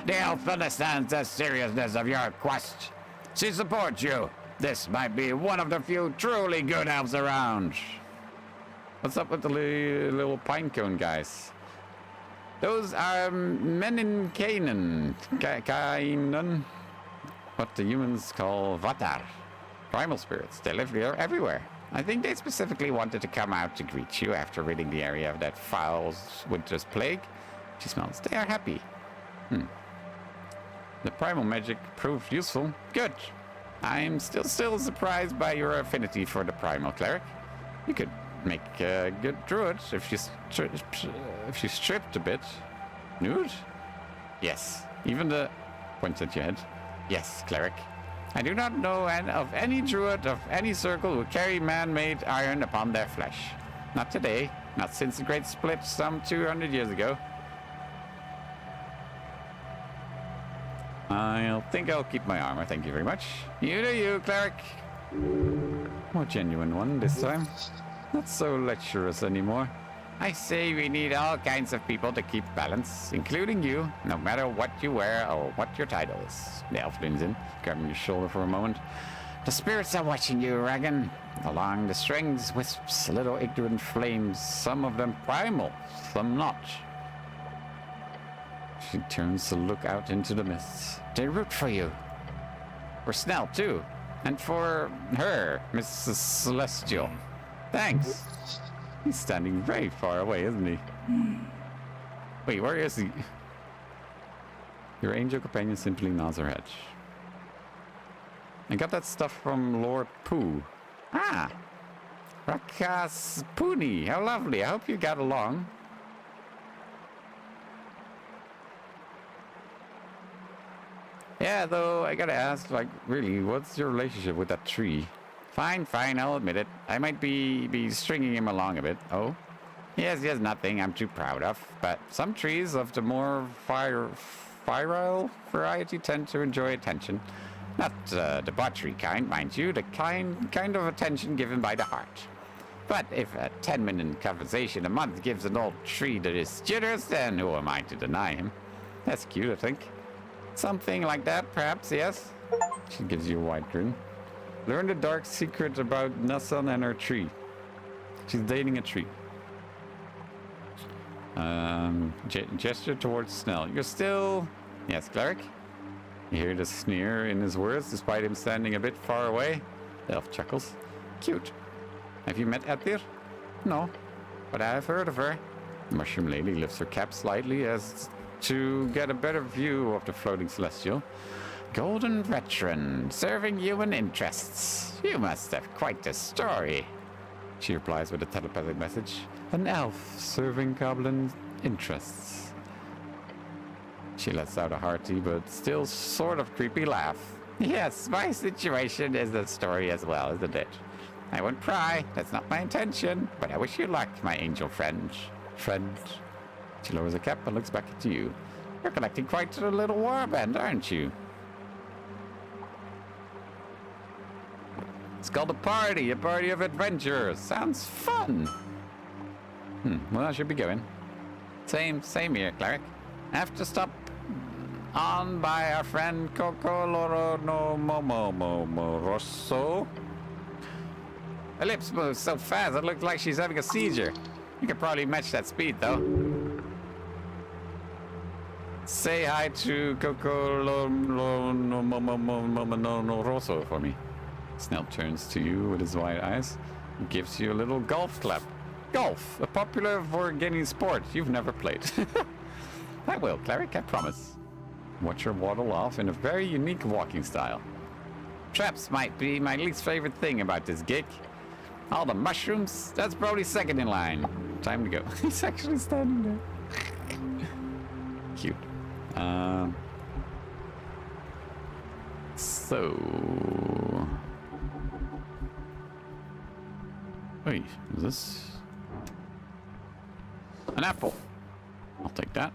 The elf understands the seriousness of your quest. She supports you. This might be one of the few truly good elves around. What's up with the little pinecone guys? Those are men in Canaan. Kainan. What the humans call Vatar. Primal spirits. They live here everywhere. I think they specifically wanted to come out to greet you after ridding the area of that foul winter's plague. She smells. They are happy. The primal magic proved useful. Good. I'm still surprised by your affinity for the primal cleric. You could make a good druid if you stripped a bit. Nude? Yes. Even the... Points at your head. Yes, cleric. I do not know of any druid of any circle who carry man-made iron upon their flesh. Not today. Not since the Great Split some 200 years ago. I think I'll keep my armor, thank you very much. You do you, cleric. More genuine one this time. Not so lecherous anymore. I say we need all kinds of people to keep balance, including you, no matter what you wear or what your title is. The elf leans in, grabbing your shoulder for a moment. The spirits are watching you, Regan. Along the strings wisps little ignorant flames, some of them primal, some not. She turns to look out into the mists. They root for you. For Snell, too. And for her, Mrs. Celestial. Thanks. He's standing very far away, isn't he? Wait, where is he? Your angel companion simply nods her head. I got that stuff from Lord Pooh. Ah! Rakas Pooney, how lovely. I hope you got along. Yeah, though, I gotta ask, like, really, what's your relationship with that tree? Fine, I'll admit it. I might be stringing him along a bit. Oh? Yes, nothing I'm too proud of. But some trees of the more virile variety tend to enjoy attention. Not the debauchery kind, mind you, the kind of attention given by the heart. But if a 10-minute conversation a month gives an old tree that is jitters, then who am I to deny him? That's cute, I think. Something like that, perhaps, yes? She gives you a wide grin. Learn the dark secret about Nassan and her tree. She's dating a tree. Gesture towards Snell. You're still... Yes, cleric? You hear the sneer in his words, despite him standing a bit far away. The elf chuckles. Cute. Have you met Edir? No, but I have heard of her. The mushroom lady lifts her cap slightly as to get a better view of the floating celestial. Golden veteran, serving human interests. You must have quite a story. She replies with a telepathic message. An elf serving goblin interests. She lets out a hearty but still sort of creepy laugh. Yes, my situation is a story as well, isn't it? I won't pry, that's not my intention, but I wish you luck, my angel friend. She lowers her cap and looks back at you. You're collecting quite a little warband, aren't you? It's called a party of adventurers. Sounds fun. Well, I should be going. Same here, cleric. I have to stop on by our friend Coco Loro no Momo Rosso. Her lips move so fast, it looks like she's having a seizure. You could probably match that speed, though. Say hi to Coco no Rosso for me. Snell turns to you with his wide eyes and gives you a little golf clap. Golf, a popular Vorgenian sport you've never played. I will, cleric, I promise. Watch her waddle off in a very unique walking style. Traps might be my least favorite thing about this gig. All the mushrooms, that's probably second in line. Time to go. He's actually standing there. Cute. So... Wait, is this... An apple. I'll take that.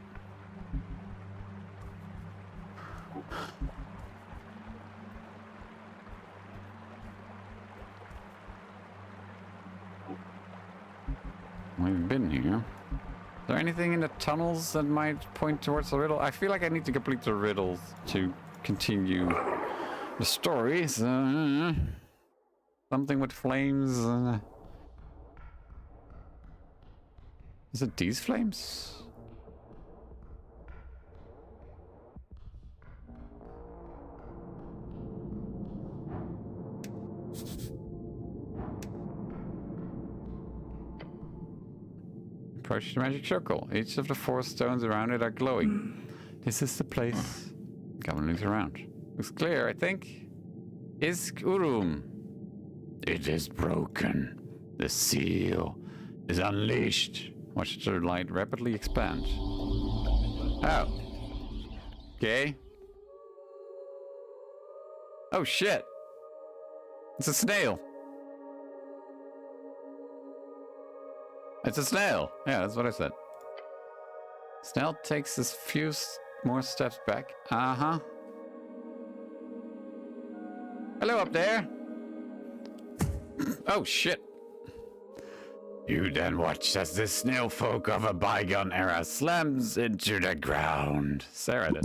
We've been here. Is there anything in the tunnels that might point towards the riddle? I feel like I need to complete the riddle to continue the story. So, something with flames. Is it these flames? Approach the magic circle. Each of the 4 stones around it are glowing. This is the place. Goblin looks around. Looks clear, I think. Isk Urum. It is broken. The seal is unleashed. Watch the light rapidly expand. Oh. Okay. Oh shit! It's a snail. It's a snail. Yeah, that's what I said. Snail takes a few more steps back. Uh-huh. Hello up there. Oh shit. You then watch as the snail folk of a bygone era slams into the ground. Sarah did.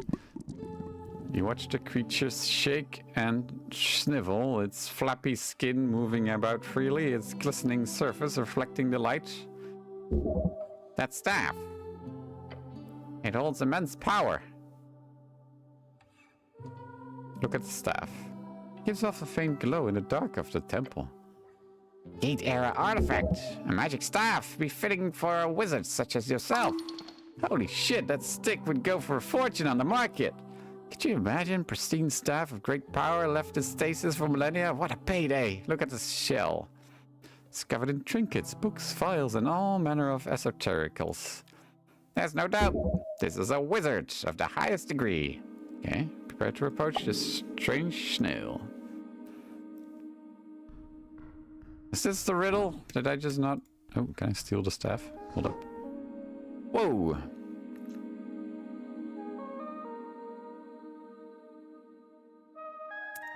You watch the creature shake and snivel, its flappy skin moving about freely, its glistening surface reflecting the light. That staff. It holds immense power. Look at the staff. It gives off a faint glow in the dark of the temple. Gate era artifact. A magic staff befitting for a wizard such as yourself. Holy shit, that stick would go for a fortune on the market. Could you imagine? Pristine staff of great power left in stasis for millennia? What a payday. Look at the shell. It's covered in trinkets, books, files, and all manner of esotericals. There's no doubt. This is a wizard of the highest degree. Okay, prepare to approach this strange snail. Is this the riddle? Did I just not... Oh, can I steal the staff? Hold up. Whoa!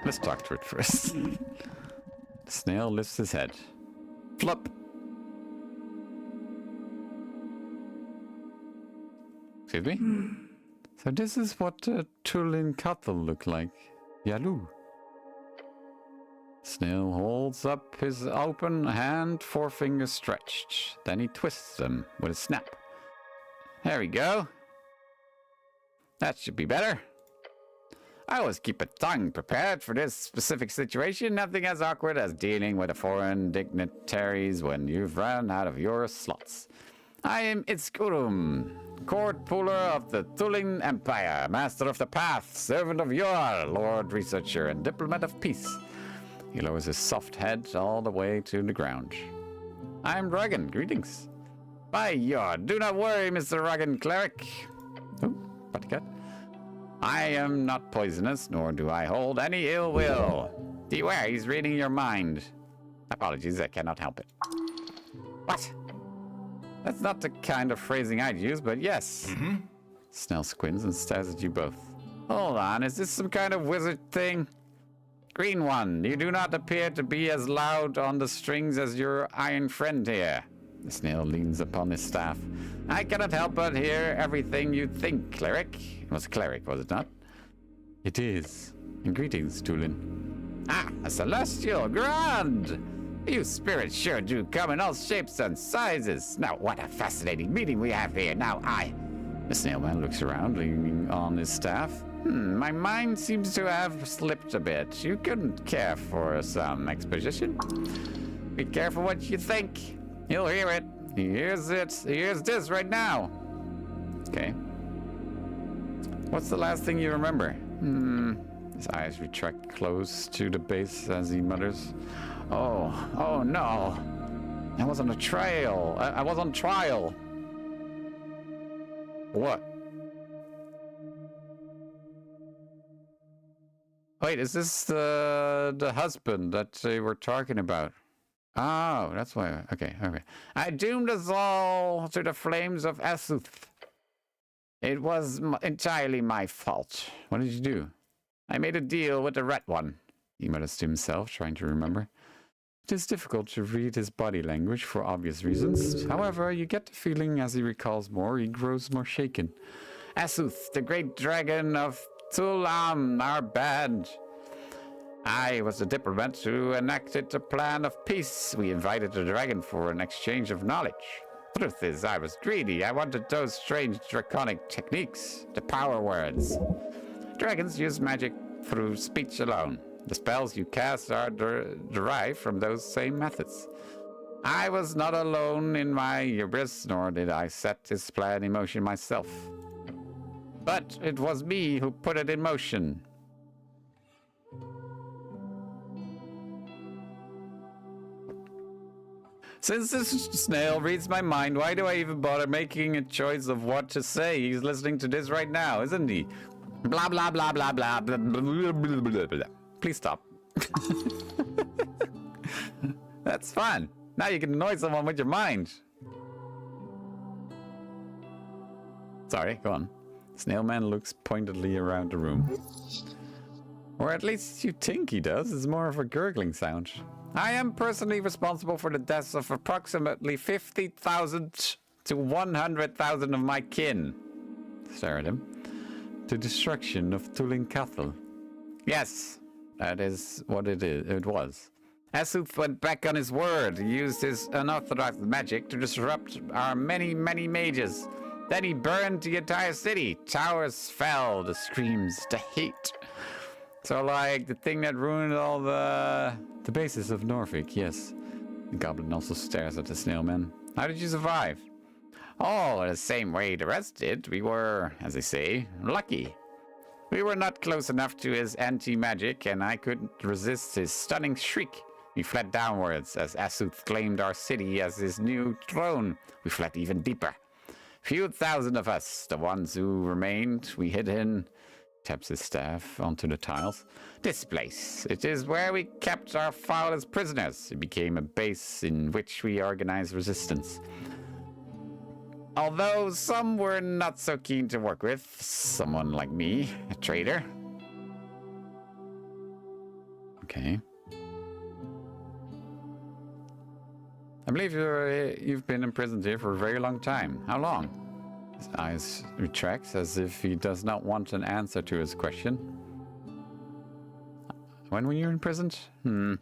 Let's talk to it first. The snail lifts his head. Flop! Excuse me? So this is what Tulin Cattle look like. Yalu. Snail holds up his open hand, forefinger stretched. Then he twists them with a snap. There we go. That should be better. I always keep a tongue prepared for this specific situation. Nothing as awkward as dealing with the foreign dignitaries when you've run out of your slots. I am Itzkurum, court puller of the Tulin Empire, master of the path, servant of Yor, lord researcher, and diplomat of peace. He lowers his soft head all the way to the ground. I am Dragon, greetings. By Yor, do not worry, Mr. Dragon Cleric. Oh, Buttercut. I am not poisonous, nor do I hold any ill will. Beware, he's reading your mind. Apologies, I cannot help it. What? That's not the kind of phrasing I'd use, but yes. Snail squints and stares at you both. Hold on, is this some kind of wizard thing? Green one, you do not appear to be as loud on the strings as your iron friend here. The snail leans upon his staff. I cannot help but hear everything you think, cleric. It was cleric, was it not? It is. And greetings, Tulin. Ah, a celestial, grand! You spirits sure do come in all shapes and sizes. Now, what a fascinating meeting we have here. Now, The snail man looks around, leaning on his staff. My mind seems to have slipped a bit. You couldn't care for some exposition? Be careful what you think. He'll hear it. He hears it. He hears this right now. Okay. What's the last thing you remember? His eyes retract close to the base as he mutters. Oh no. I was on a trail. I was on trial. What? Wait, is this the husband that they were talking about? Oh, that's why. Okay. I doomed us all to the flames of Asuth. It was entirely my fault. What did you do? I made a deal with the red one. He mutters to himself, trying to remember. It is difficult to read his body language for obvious reasons. However, you get the feeling as he recalls more, he grows more shaken. Asuth, the great dragon of Tulam, our band. I was the diplomat who enacted the plan of peace. We invited the dragon for an exchange of knowledge. Truth is, I was greedy. I wanted those strange draconic techniques, the power words. Dragons use magic through speech alone. The spells you cast are derived from those same methods. I was not alone in my hubris, nor did I set this plan in motion myself. But it was me who put it in motion. Since this snail reads my mind, why do I even bother making a choice of what to say? He's listening to this right now, isn't he? Blah, blah, blah, blah, blah, blah, blah, blah, blah, blah, blah. Please stop. That's fun. Now you can annoy someone with your mind. Sorry, go on. Snailman looks pointedly around the room. Or at least you think he does. It's more of a gurgling sound. I am personally responsible for the deaths of approximately 50,000 to 100,000 of my kin. Stare at him. The destruction of Tulin Cathal. Yes, that is what it was. Asuth went back on his word. He used his unauthorized magic to disrupt our many, many mages. Then he burned the entire city. Towers fell, the screams, the hate. So like the thing that ruined all the bases of Norfolk, yes. The goblin also stares at the snailman. How did you survive? All the same way the rest did. We were, as they say, lucky. We were not close enough to his anti-magic, and I couldn't resist his stunning shriek. We fled downwards as Asuth claimed our city as his new throne. We fled even deeper. Few thousand of us, the ones who remained, we hid in, taps his staff onto the tiles. This place, it is where we kept our foulest prisoners. It became a base in which we organized resistance. Although some were not so keen to work with, someone like me, a traitor. Okay. I believe you've been imprisoned here for a very long time. How long? His eyes retract as if he does not want an answer to his question. When were you imprisoned? I'm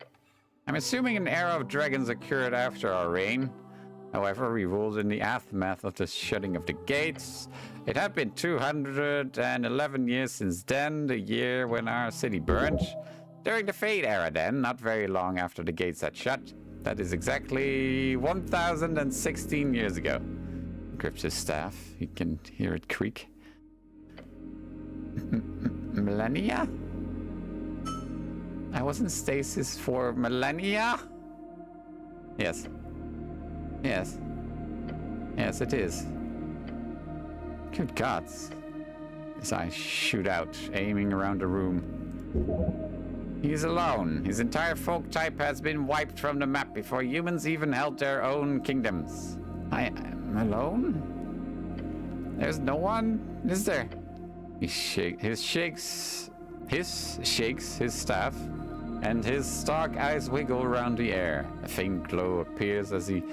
assuming an era of dragons occurred after our reign. However, we ruled in the aftermath of the shutting of the gates. It had been 211 years since then, the year when our city burned. During the Fade era then, not very long after the gates had shut. That is exactly 1,016 years ago. Grips his staff. You can hear it creak. Millennia? I was in stasis for millennia? Yes. Yes. Yes, it is. Good gods. His eyes shoot out, aiming around the room. He's alone. His entire folk type has been wiped from the map before humans even held their own kingdoms. I am alone? There's no one, is there? He shakes his staff, and his stark eyes wiggle around the air. A faint glow appears as he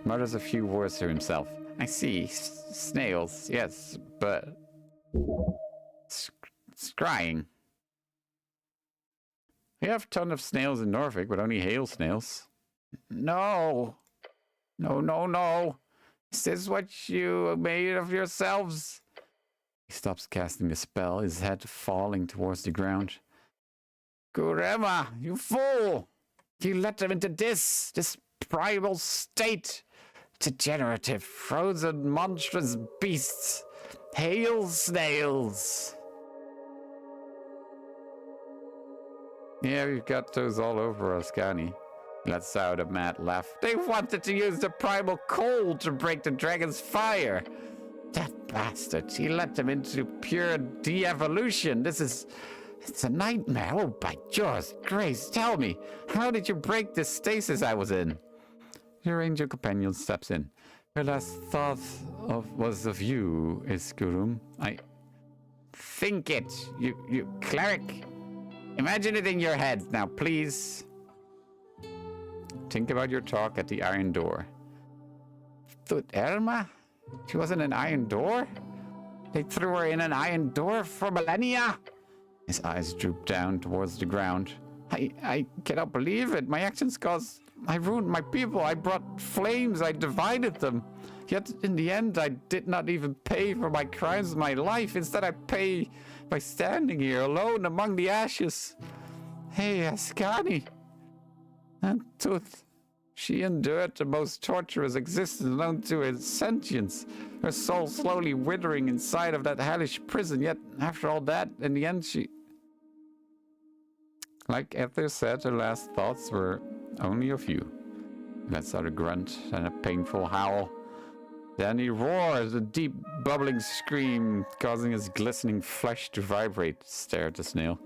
mutters a few words to himself. I see snails, yes, but scrying. We have a ton of snails in Norfolk, but only hail snails. No. No. Is this what you made of yourselves? He stops casting the spell, his head falling towards the ground. Gurema, you fool! You let them into this primal state. Degenerative, frozen, monstrous beasts. Hail snails. Yeah, we've got those all over us, Gani. Lets out a mad laugh. They wanted to use the primal cold to break the dragon's fire. That bastard, he let them into pure de-evolution. It's a nightmare. Oh, by George, Grace, tell me, how did you break the stasis I was in? Your angel companion steps in. Her last thought was of you, Iskurum. I think it, you cleric. Imagine it in your head now, please. Think about your talk at the Iron Door. Thut Elma? She wasn't an Iron Door? They threw her in an Iron Door for millennia? His eyes droop down towards the ground. I cannot believe it. My actions caused... I ruined my people. I brought flames. I divided them. Yet, in the end, I did not even pay for my crimes of my life. Instead, I pay by standing here alone among the ashes. Hey, Ascani. And Tooth, she endured the most torturous existence known to her sentience. Her soul slowly withering inside of that hellish prison. Yet, after all that, in the end, she... Like Ether said, her last thoughts were only of you. Lets out a grunt and a painful howl. Then he roars, a deep, bubbling scream, causing his glistening flesh to vibrate. Stare at the snail.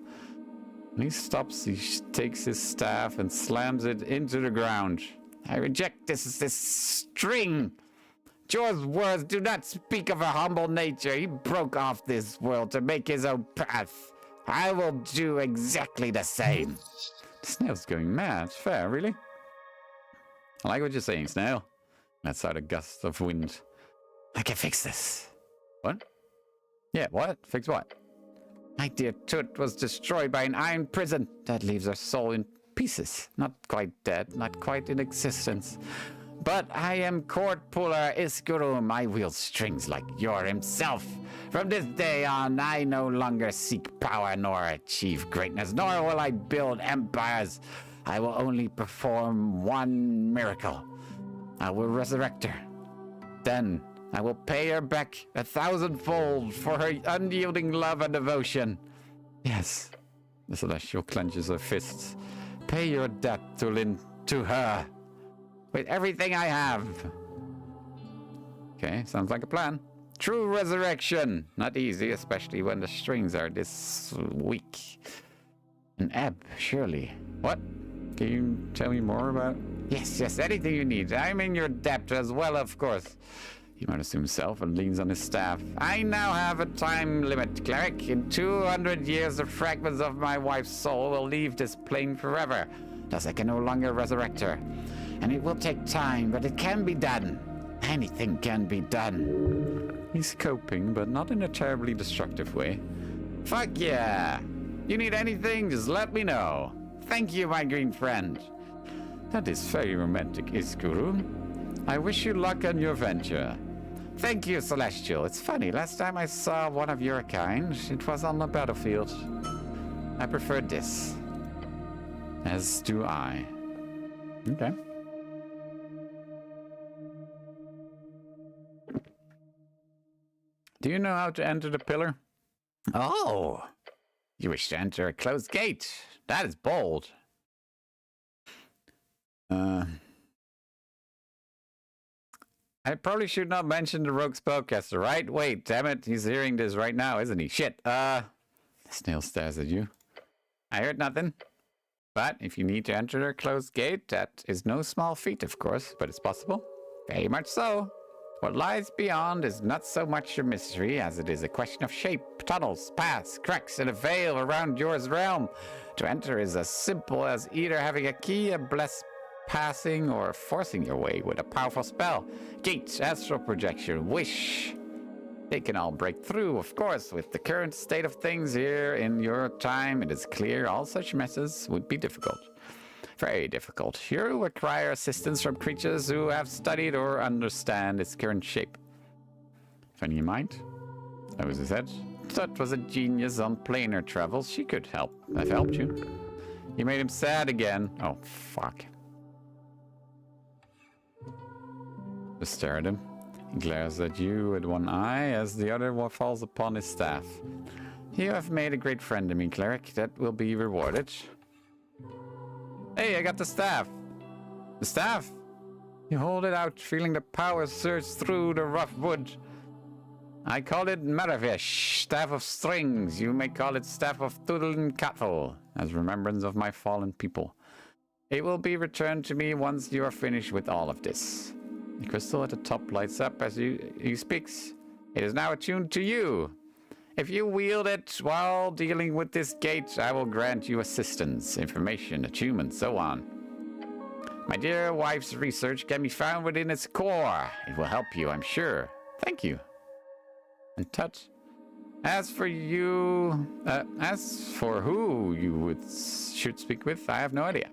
When he stops, he takes his staff and slams it into the ground. I reject this string. Jor's words do not speak of a humble nature. He broke off this world to make his own path. I will do exactly the same. The snail's going mad. Fair, really? I like what you're saying, snail. Let's out a gust of wind. I can fix this. What? Yeah, what? Fix what? My dear Tut was destroyed by an iron prison. That leaves her soul in pieces. Not quite dead, not quite in existence. But I am court puller Iskurum. I wield strings like Yor himself. From this day on, I no longer seek power nor achieve greatness, nor will I build empires. I will only perform one miracle. I will resurrect her. Then I will pay her back 1,000-fold for her unyielding love and devotion. Yes, the Celestial clenches her fists. Pay your debt, Tulin, to her. With everything I have. Okay, sounds like a plan. True resurrection. Not easy, especially when the strings are this weak. An ebb, surely. What? Can you tell me more about? Yes, anything you need. I'm in your debt as well, of course. He mutters to himself and leans on his staff. I now have a time limit, cleric. In 200 years, the fragments of my wife's soul will leave this plane forever. Thus, I can no longer resurrect her. And it will take time, but it can be done. Anything can be done. He's coping, but not in a terribly destructive way. Fuck yeah! You need anything, just let me know. Thank you, my green friend. That is very romantic, Iskuru. I wish you luck on your venture. Thank you, Celestial. It's funny, last time I saw one of your kind, it was on the battlefield. I preferred this. As do I. Okay. Do you know how to enter the pillar? Oh! You wish to enter a closed gate. That is bold. I probably should not mention the rogue spellcaster, right? Wait, damn it. He's hearing this right now, isn't he? Shit. The snail stares at you. I heard nothing. But if you need to enter a closed gate, that is no small feat, of course, but it's possible. Very much so. What lies beyond is not so much a mystery as it is a question of shape, tunnels, paths, cracks, and a veil around Yor's realm. To enter is as simple as either having a key, a blessed passing, or forcing your way with a powerful spell. Gate, astral projection, wish. They can all break through, of course. With the current state of things here in your time, it is clear all such messes would be difficult. Very difficult. You require assistance from creatures who have studied or understand its current shape. If any mind? That was his head. That was a genius on planar travels. She could help. I've helped you. You made him sad again. Oh, fuck. Just stare at him. He glares at you with one eye as the other one falls upon his staff. You have made a great friend to me, cleric. That will be rewarded. Hey, I got the staff. The staff? You hold it out, feeling the power surge through the rough wood. I call it Maravish, Staff of Strings. You may call it Staff of Tudlin-Catful, as remembrance of my fallen people. It will be returned to me once you are finished with all of this. The crystal at the top lights up as he speaks. It is now attuned to you. If you wield it while dealing with this gate, I will grant you assistance, information, attunement, so on. My dear wife's research can be found within its core. It will help you, I'm sure. Thank you. And touch. As for you, as for who you should speak with, I have no idea.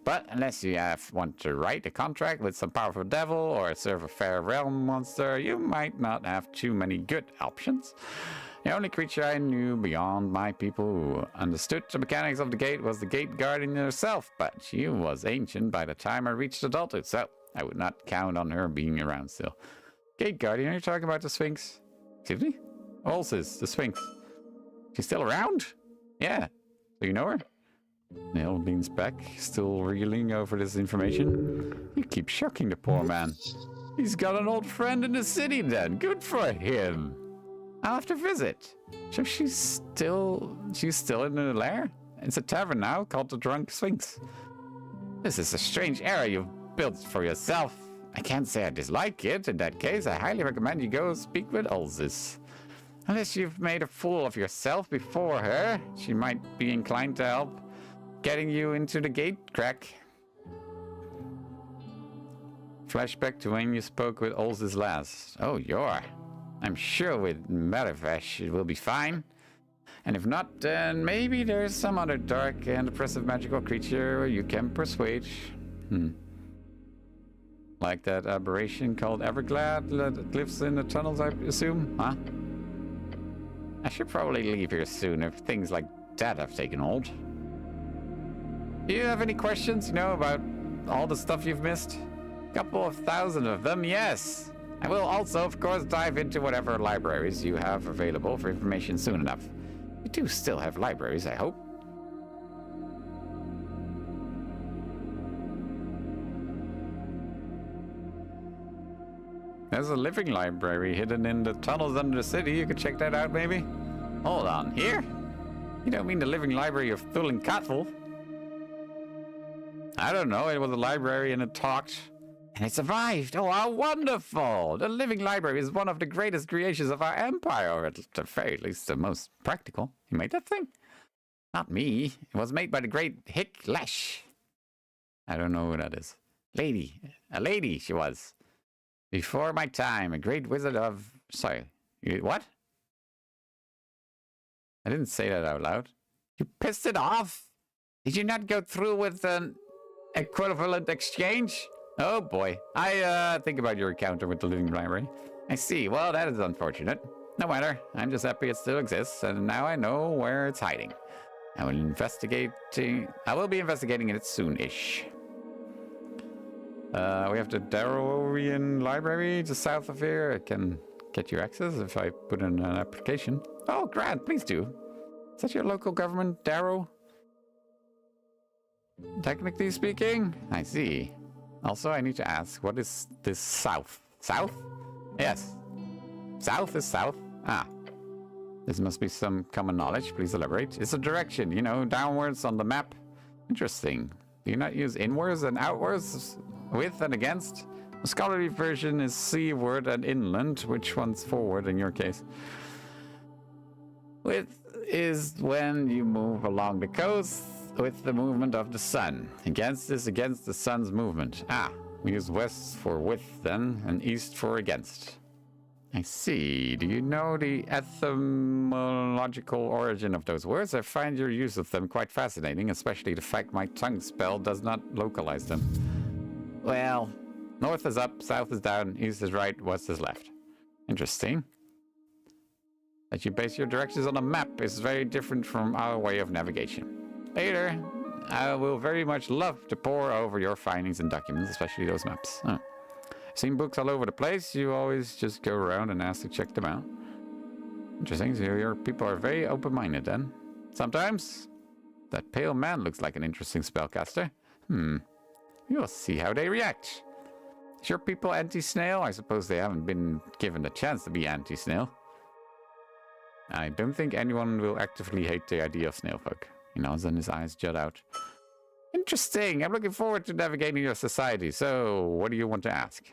But unless you want to write a contract with some powerful devil or serve a fair realm monster, you might not have too many good options. The only creature I knew beyond my people who understood the mechanics of the gate was the gate guardian herself, but she was ancient by the time I reached adulthood, so I would not count on her being around still. Gate guardian, are you talking about the Sphinx? Excuse me? Ulysses, the Sphinx. She's still around? Yeah. Do you know her? Neil leans back, still reeling over this information. You keep shocking the poor man. He's got an old friend in the city then. Good for him. I'll have to visit. So she's still in the lair? It's a tavern now called the Drunk Sphinx. This is a strange area you've built for yourself. I can't say I dislike it. In that case, I highly recommend you go speak with Ulzis. Unless you've made a fool of yourself before her, she might be inclined to help getting you into the gate crack. Flashback to when you spoke with Ulzis last. Oh, I'm sure with Metavesh it will be fine. And if not, then maybe there's some other dark and oppressive magical creature you can persuade. Like that aberration called Everglad that lives in the tunnels, I assume? Huh? I should probably leave here soon if things like that have taken hold. Do you have any questions, about all the stuff you've missed? Couple of thousand of them, yes. I will also, of course, dive into whatever libraries you have available for information soon enough. You do still have libraries, I hope. There's a living library hidden in the tunnels under the city. You could check that out, maybe? Hold on, here? You don't mean the living library of Thulinkatl? I don't know. It was a library and it talked. And it survived. Oh, how wonderful! The living library is one of the greatest creations of our empire, or at the very least the most practical. You made that thing? Not me. It was made by the great Hick Lash. I don't know who that is. Lady. A lady, she was. Before my time, a great wizard of... Sorry. What? I didn't say that out loud. You pissed it off? Did you not go through with an equivalent exchange? Oh boy. I think about your encounter with the living library. I see. Well, that is unfortunate. No matter. I'm just happy it still exists, and now I know where it's hiding. I will be investigating it soon-ish. We have the Darrowian library just south of here. I can get you access if I put in an application. Oh, grand. Please do. Is that your local government, Darrow? Technically speaking? I see. Also, I need to ask, what is this south? South? Yes. South is south. Ah. This must be some common knowledge. Please elaborate. It's a direction, downwards on the map. Interesting. Do you not use inwards and outwards? With and against? The scholarly version is seaward and inland. Which one's forward in your case? With is when you move along the coast with the movement of the sun. Against is against the sun's movement. Ah, we use west for with then, and east for against. I see. Do you know the etymological origin of those words? I find your use of them quite fascinating, especially the fact my tongue spell does not localize them. Well, north is up, south is down, east is right, west is left. Interesting. That you base your directions on a map is very different from our way of navigation. Later, I will very much love to pore over your findings and documents, especially those maps. Oh. Seen books all over the place. You always just go around and ask to check them out. Interesting. So your people are very open-minded then. Sometimes that pale man looks like an interesting spellcaster. You'll see how they react. Is your people anti-snail? I suppose they haven't been given the chance to be anti-snail. I don't think anyone will actively hate the idea of snail folk. He nods and his eyes jut out. Interesting. I'm looking forward to navigating your society. So, what do you want to ask?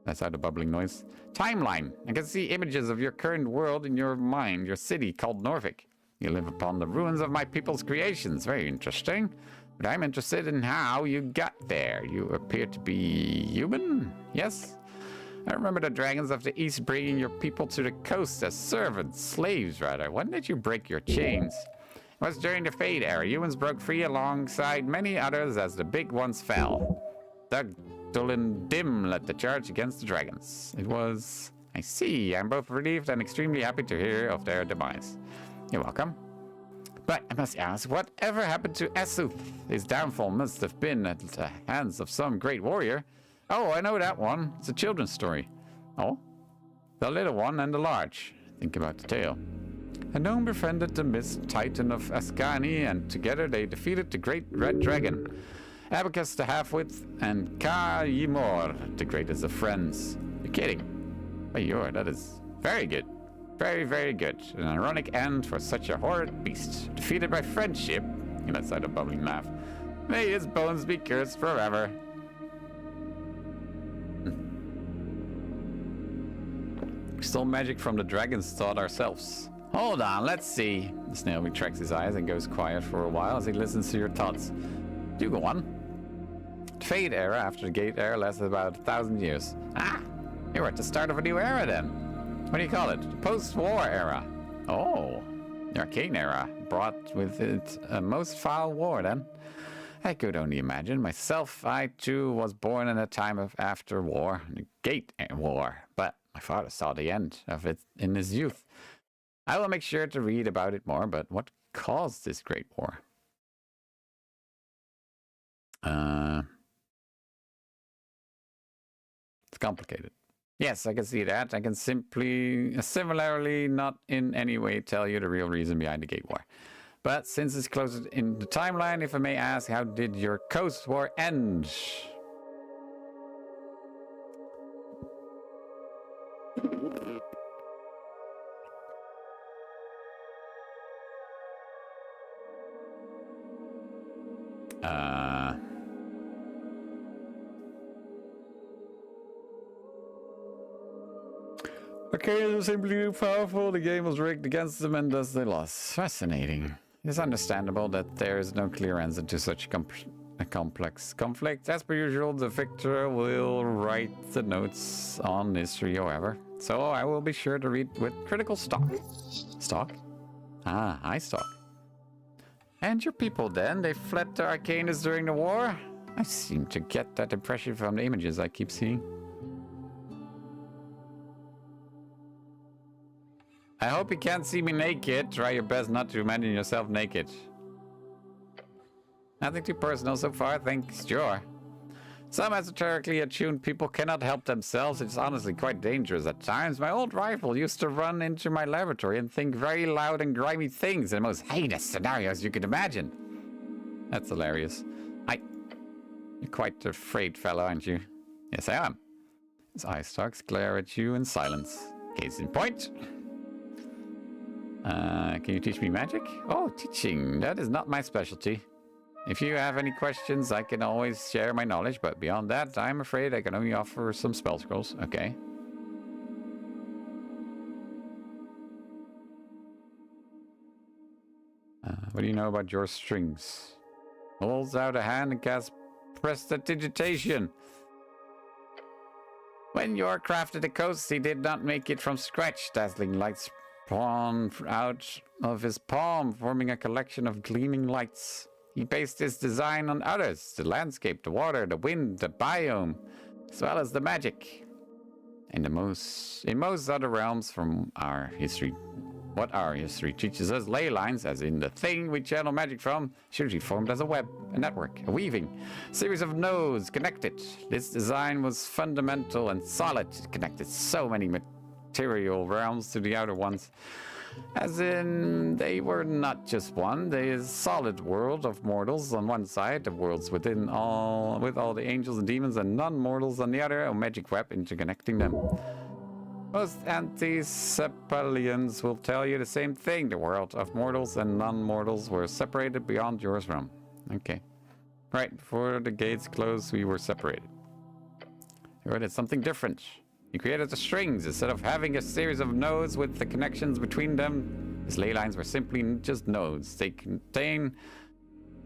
That's out a bubbling noise. Timeline. I can see images of your current world in your mind, your city called Norvik. You live upon the ruins of my people's creations. Very interesting. But I'm interested in how you got there. You appear to be human? Yes? I remember the dragons of the east bringing your people to the coast as servants, slaves rather. When did you break your chains? It was during the Fade era. Humans broke free alongside many others as the big ones fell. Dulin Dim led the charge against the dragons. It was... I see. I'm both relieved and extremely happy to hear of their demise. You're welcome. But I must ask, whatever happened to Esuth? His downfall must have been at the hands of some great warrior. Oh, I know that one. It's a children's story. Oh? The little one and the large. Think about the tale. A gnome befriended the mist titan of Ascani, and together they defeated the great red dragon, Abacus the half-wit, and Ka Yimor, the greatest of friends. You're kidding. But that is very good. Very, very good. An ironic end for such a horrid beast. Defeated by friendship. He lets out a bubbling laugh. May his bones be cursed forever. We stole magic from the dragon's thought ourselves. Hold on, let's see. The snail retracts his eyes and goes quiet for a while as he listens to your thoughts. You go on. The Fade era after the Gate era lasted about 1,000 years. Ah! You're at the start of a new era then. What do you call it? The post-war era. Oh, the Arcane era brought with it a most foul war then. I could only imagine. Myself, I too was born in a time of after war, the Gate War, but my father saw the end of it in his youth. I will make sure to read about it more, but what caused this great war? It's complicated. Yes, I can see that. I can similarly not in any way tell you the real reason behind the Gate War. But since it's closer in the timeline, if I may ask, how did your Coast War end? Arcane was simply too powerful, the game was rigged against them and thus they lost. Fascinating. It's understandable that there is no clear answer to such a complex conflict. As per usual, the victor will write the notes on history, however. So I will be sure to read with critical stock. Stock? Ah, I stock. And your people then? They fled to Arcanus during the war? I seem to get that impression from the images I keep seeing. I hope you can't see me naked. Try your best not to imagine yourself naked. Nothing too personal so far, thanks, sure. Some esoterically attuned people cannot help themselves. It's honestly quite dangerous at times. My old rival used to run into my laboratory and think very loud and grimy things in the most heinous scenarios you could imagine. That's hilarious. You're quite a afraid fellow, aren't you? Yes, I am. His eye stalks glare at you in silence. Case in point. Can you teach me magic? Oh, teaching. That is not my specialty. If you have any questions, I can always share my knowledge, but beyond that, I'm afraid I can only offer some spell scrolls. Okay. What do you know about your strings? Holds out a hand and casts prestidigitation. When Yor crafted the coast, he did not make it from scratch. Dazzling lights spawn out of his palm, forming a collection of gleaming lights. He based his design on others, the landscape, the water, the wind, the biome, as well as the magic. In most other realms from our history, what our history teaches us, ley lines, as in the thing we channel magic from, should be formed as a web, a network, a weaving, a series of nodes connected. This design was fundamental and solid. It connected so many material realms to the outer ones. As in, they were not just one. There is a solid world of mortals on one side, the worlds with all the angels and demons, and non-mortals on the other, a magic web interconnecting them. Most anti-Sepalians will tell you the same thing. The world of mortals and non-mortals were separated beyond Yor's realm. Okay. Right, before the gates closed, we were separated. You did something different. You created the strings. Instead of having a series of nodes with the connections between them, these ley lines were simply just nodes. They contain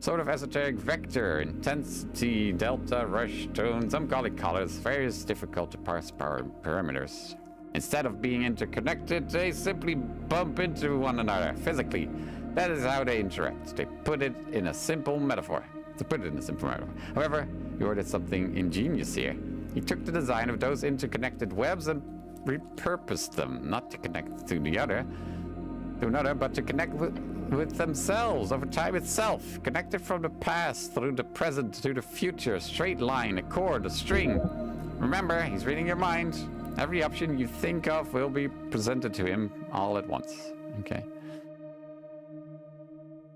sort of esoteric vector, intensity, delta, rush, tone, some call it colors, various difficult to parse parameters. Instead of being interconnected, they simply bump into one another physically. That is how they interact. They put it in a simple metaphor. However, you ordered something ingenious here. He took the design of those interconnected webs and repurposed them, not to connect to another, but to connect with themselves over time itself, connected from the past through the present to the future, straight line, a chord, a string. Remember, he's reading your mind. Every option you think of will be presented to him all at once. Okay.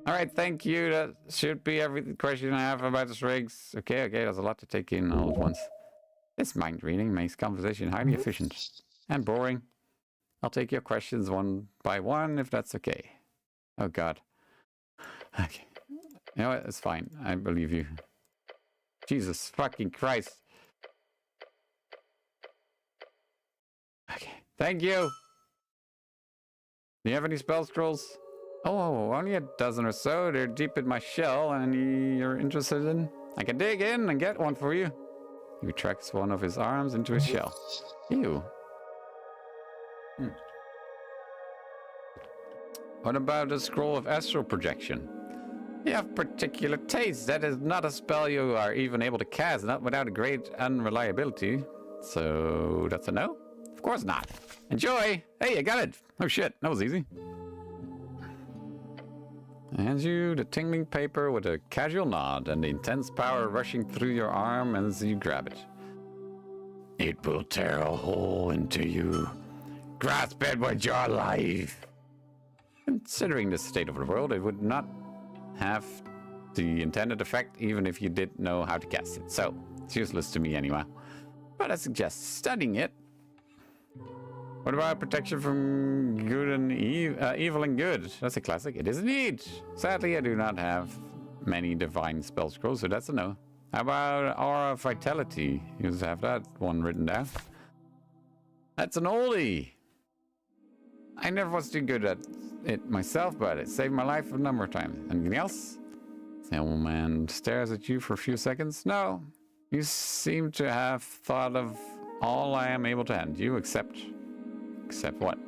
All right, thank you. That should be every question I have about the strings. Okay, there's a lot to take in all at once. This mind reading makes conversation highly efficient and boring. I'll take your questions one by one if that's okay. Oh God. Okay. You know what? It's fine. I believe you. Jesus fucking Christ. Okay. Thank you. Do you have any spell scrolls? Oh, only a dozen or so. They're deep in my shell, and you're interested in? I can dig in and get one for you. He retracts one of his arms into his shell. Ew. What about the scroll of astral projection? You have particular taste. That is not a spell you are even able to cast, not without a great unreliability. So that's a no? Of course not. Enjoy! Hey, I got it! Oh shit, that was easy. Hands you the tingling paper with a casual nod and the intense power rushing through your arm as you grab it. It will tear a hole into you. Grasp it with your life. Considering the state of the world, it would not have the intended effect even if you did know how to cast it. So, it's useless to me anyway. But I suggest studying it. What about protection from good and evil and good? That's a classic. It is indeed. Sadly, I do not have many divine spell scrolls, so that's a no. How about Aura of Vitality? You just have that one written down. That's an oldie. I never was too good at it myself, but it saved my life a number of times. Anything else? The old man stares at you for a few seconds. No. You seem to have thought of all I am able to hand you, except what?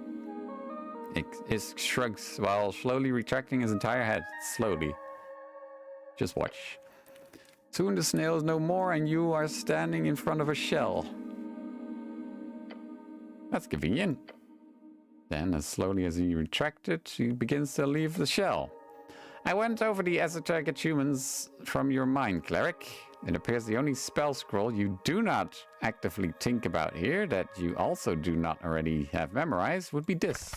It shrugs while slowly retracting his entire head. Slowly. Just watch. Soon the snail is no more and you are standing in front of a shell. That's convenient. Then, as slowly as he retracted, he begins to leave the shell. I went over the esoteric attunements from your mind, cleric. It appears the only spell scroll you do not actively think about here, that you also do not already have memorized, would be this.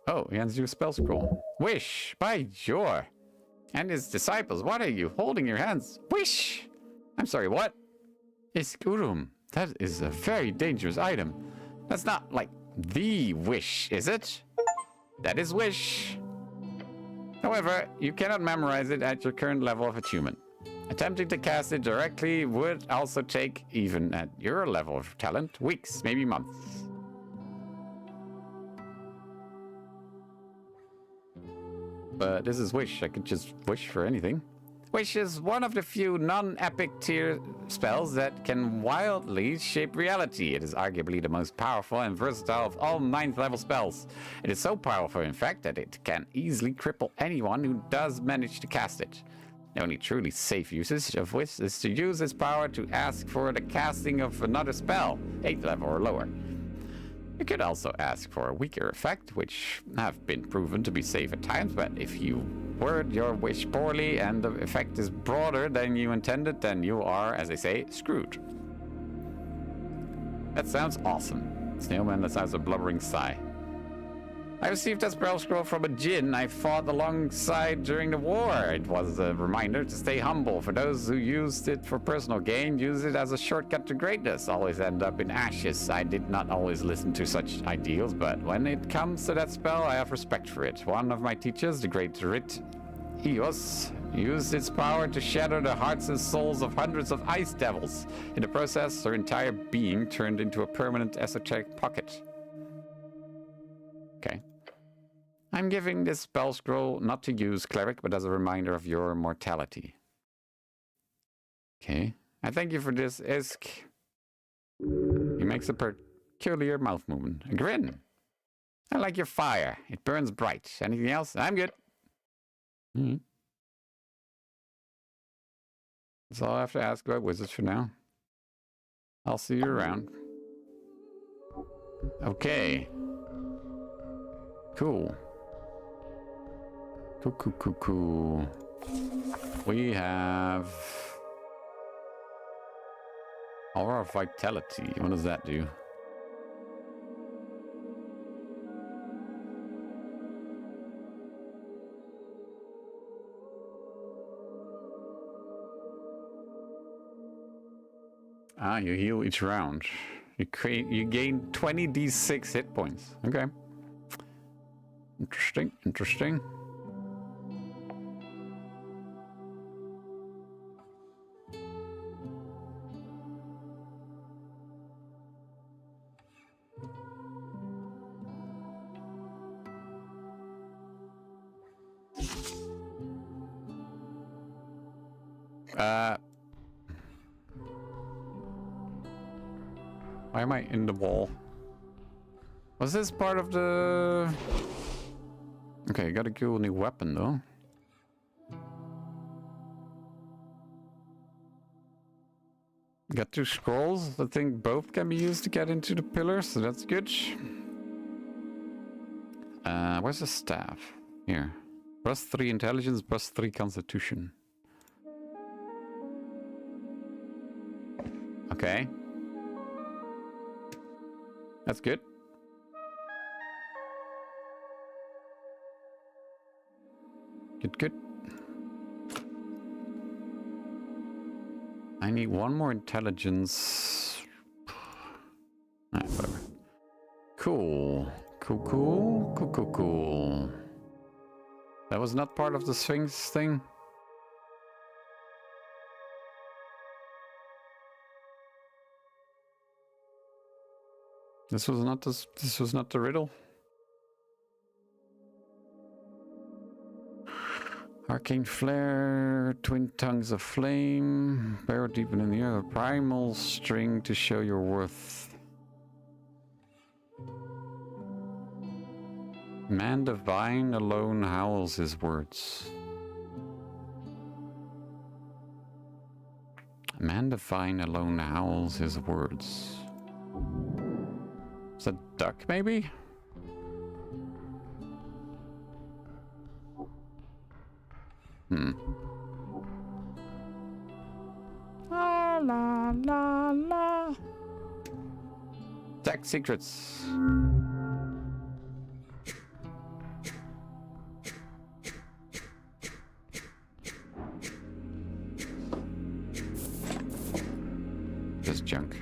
Oh, he hands you a spell scroll. Wish, by Jor. And his disciples, what are you holding in your hands? Wish! I'm sorry, what? Iskurum. That is a very dangerous item. That's not like the wish, is it? That is wish. However, you cannot memorize it at your current level of attunement. Attempting to cast it directly would also take, even at your level of talent, weeks, maybe months. But this is wish. I could just wish for anything. Wish is one of the few non-epic tier spells that can wildly shape reality. It is arguably the most powerful and versatile of all 9th level spells. It is so powerful, in fact, that it can easily cripple anyone who does manage to cast it. The only truly safe usage of Wish is to use its power to ask for the casting of another spell, 8th level or lower. You could also ask for a weaker effect, which have been proven to be safe at times, but if you word your wish poorly and the effect is broader than you intended, then you are, as they say, screwed. That sounds awesome. Snailman lets out a blubbering sigh. I received a spell scroll from a djinn I fought alongside during the war. It was a reminder to stay humble. For those who used it for personal gain, use it as a shortcut to greatness. Always end up in ashes. I did not always listen to such ideals, but when it comes to that spell, I have respect for it. One of my teachers, the great Rit Eos, used its power to shatter the hearts and souls of hundreds of ice devils. In the process, her entire being turned into a permanent esoteric pocket. Okay. I'm giving this spell scroll not to use, cleric, but as a reminder of your mortality. Okay. I thank you for this, Isk. He makes a peculiar mouth movement. A grin. I like your fire. It burns bright. Anything else? I'm good. That's all I have to ask about wizards for now. I'll see you around. Okay. Cool. Cool. We have Aura of Vitality. What does that do? You heal each round. You gain 20d6 hit points. Okay. Interesting. Why am I in the wall? Was this part of the... Okay, got a cool new weapon though. Got 2 scrolls. I think both can be used to get into the pillars, so that's good. Where's the staff? Here. +3 intelligence, +3 constitution. Okay. That's good. Good. I need 1 more intelligence. Alright, whatever. Cool. Cool. That was not part of the Sphinx thing? This was not the riddle. Arcane flare, twin tongues of flame, buried deep in the earth, a primal string to show your worth. Man divine alone howls his words. Man divine alone howls his words. Is that duck, maybe? La la la la. Tech secrets. Just junk.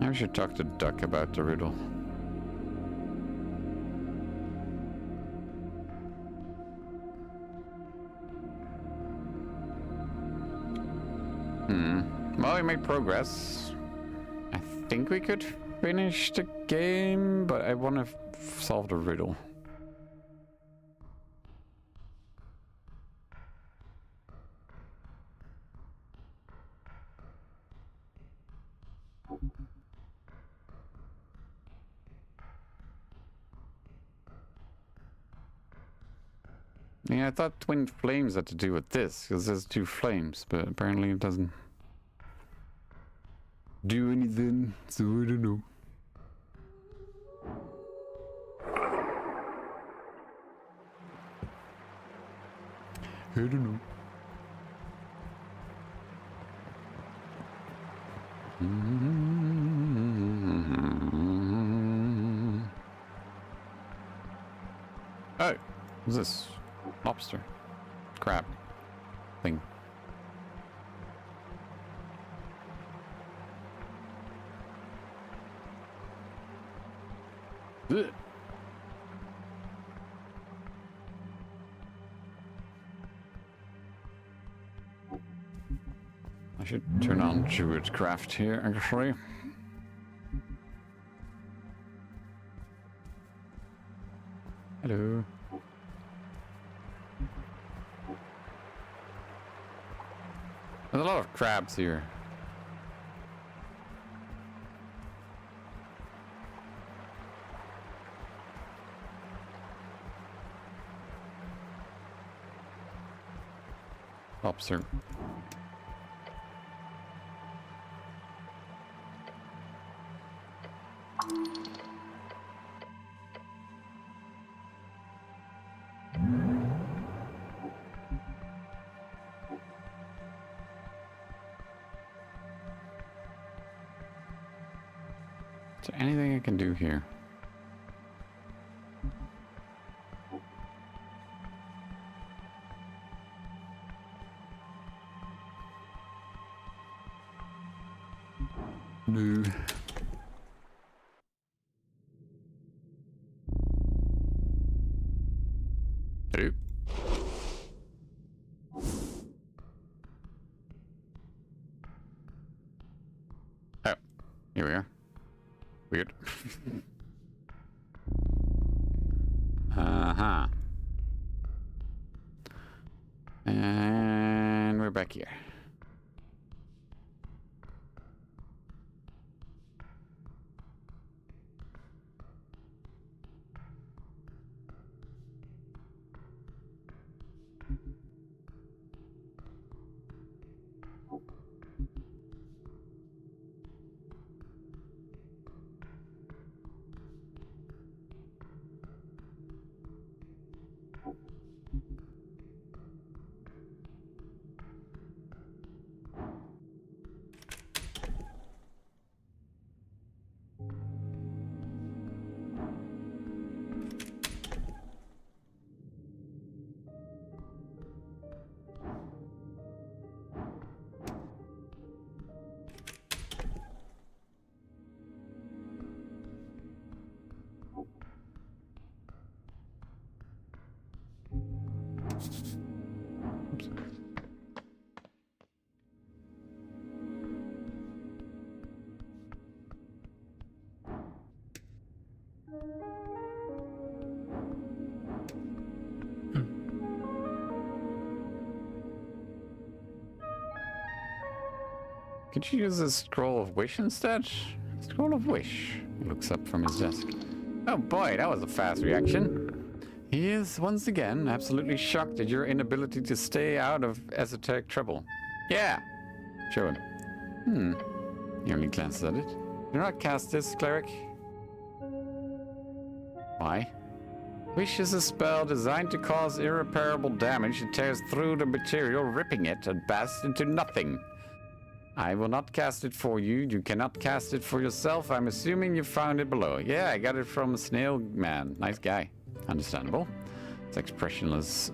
I should talk to Duck about the riddle. Well, we made progress. I think we could finish the game, but I want to solve the riddle. Yeah, I thought twin flames had to do with this, because there's 2 flames, but apparently it doesn't do anything, so I don't know. I don't know. Oh, what's this? Lobster. Crab. Thing. Ugh. I should turn on Druidcraft here, actually. Hello. There's a lot of crabs here. Lobster. Is there anything I can do here? No. Hello? Oh, here we are. Weird. Uh-huh. And we're back here. Oops. Could you use a scroll of wish instead? Scroll of wish. He looks up from his desk. Oh boy, that was a fast reaction. He is once again absolutely shocked at your inability to stay out of esoteric trouble. Yeah, show him. He only glances at it. Do not cast this, cleric. Why? Wish is a spell designed to cause irreparable damage. It tears through the material, ripping it at best into nothing. I will not cast it for you. You cannot cast it for yourself. I'm assuming you found it below. Yeah, I got it from a snail man. Nice guy. Understandable. His expressionless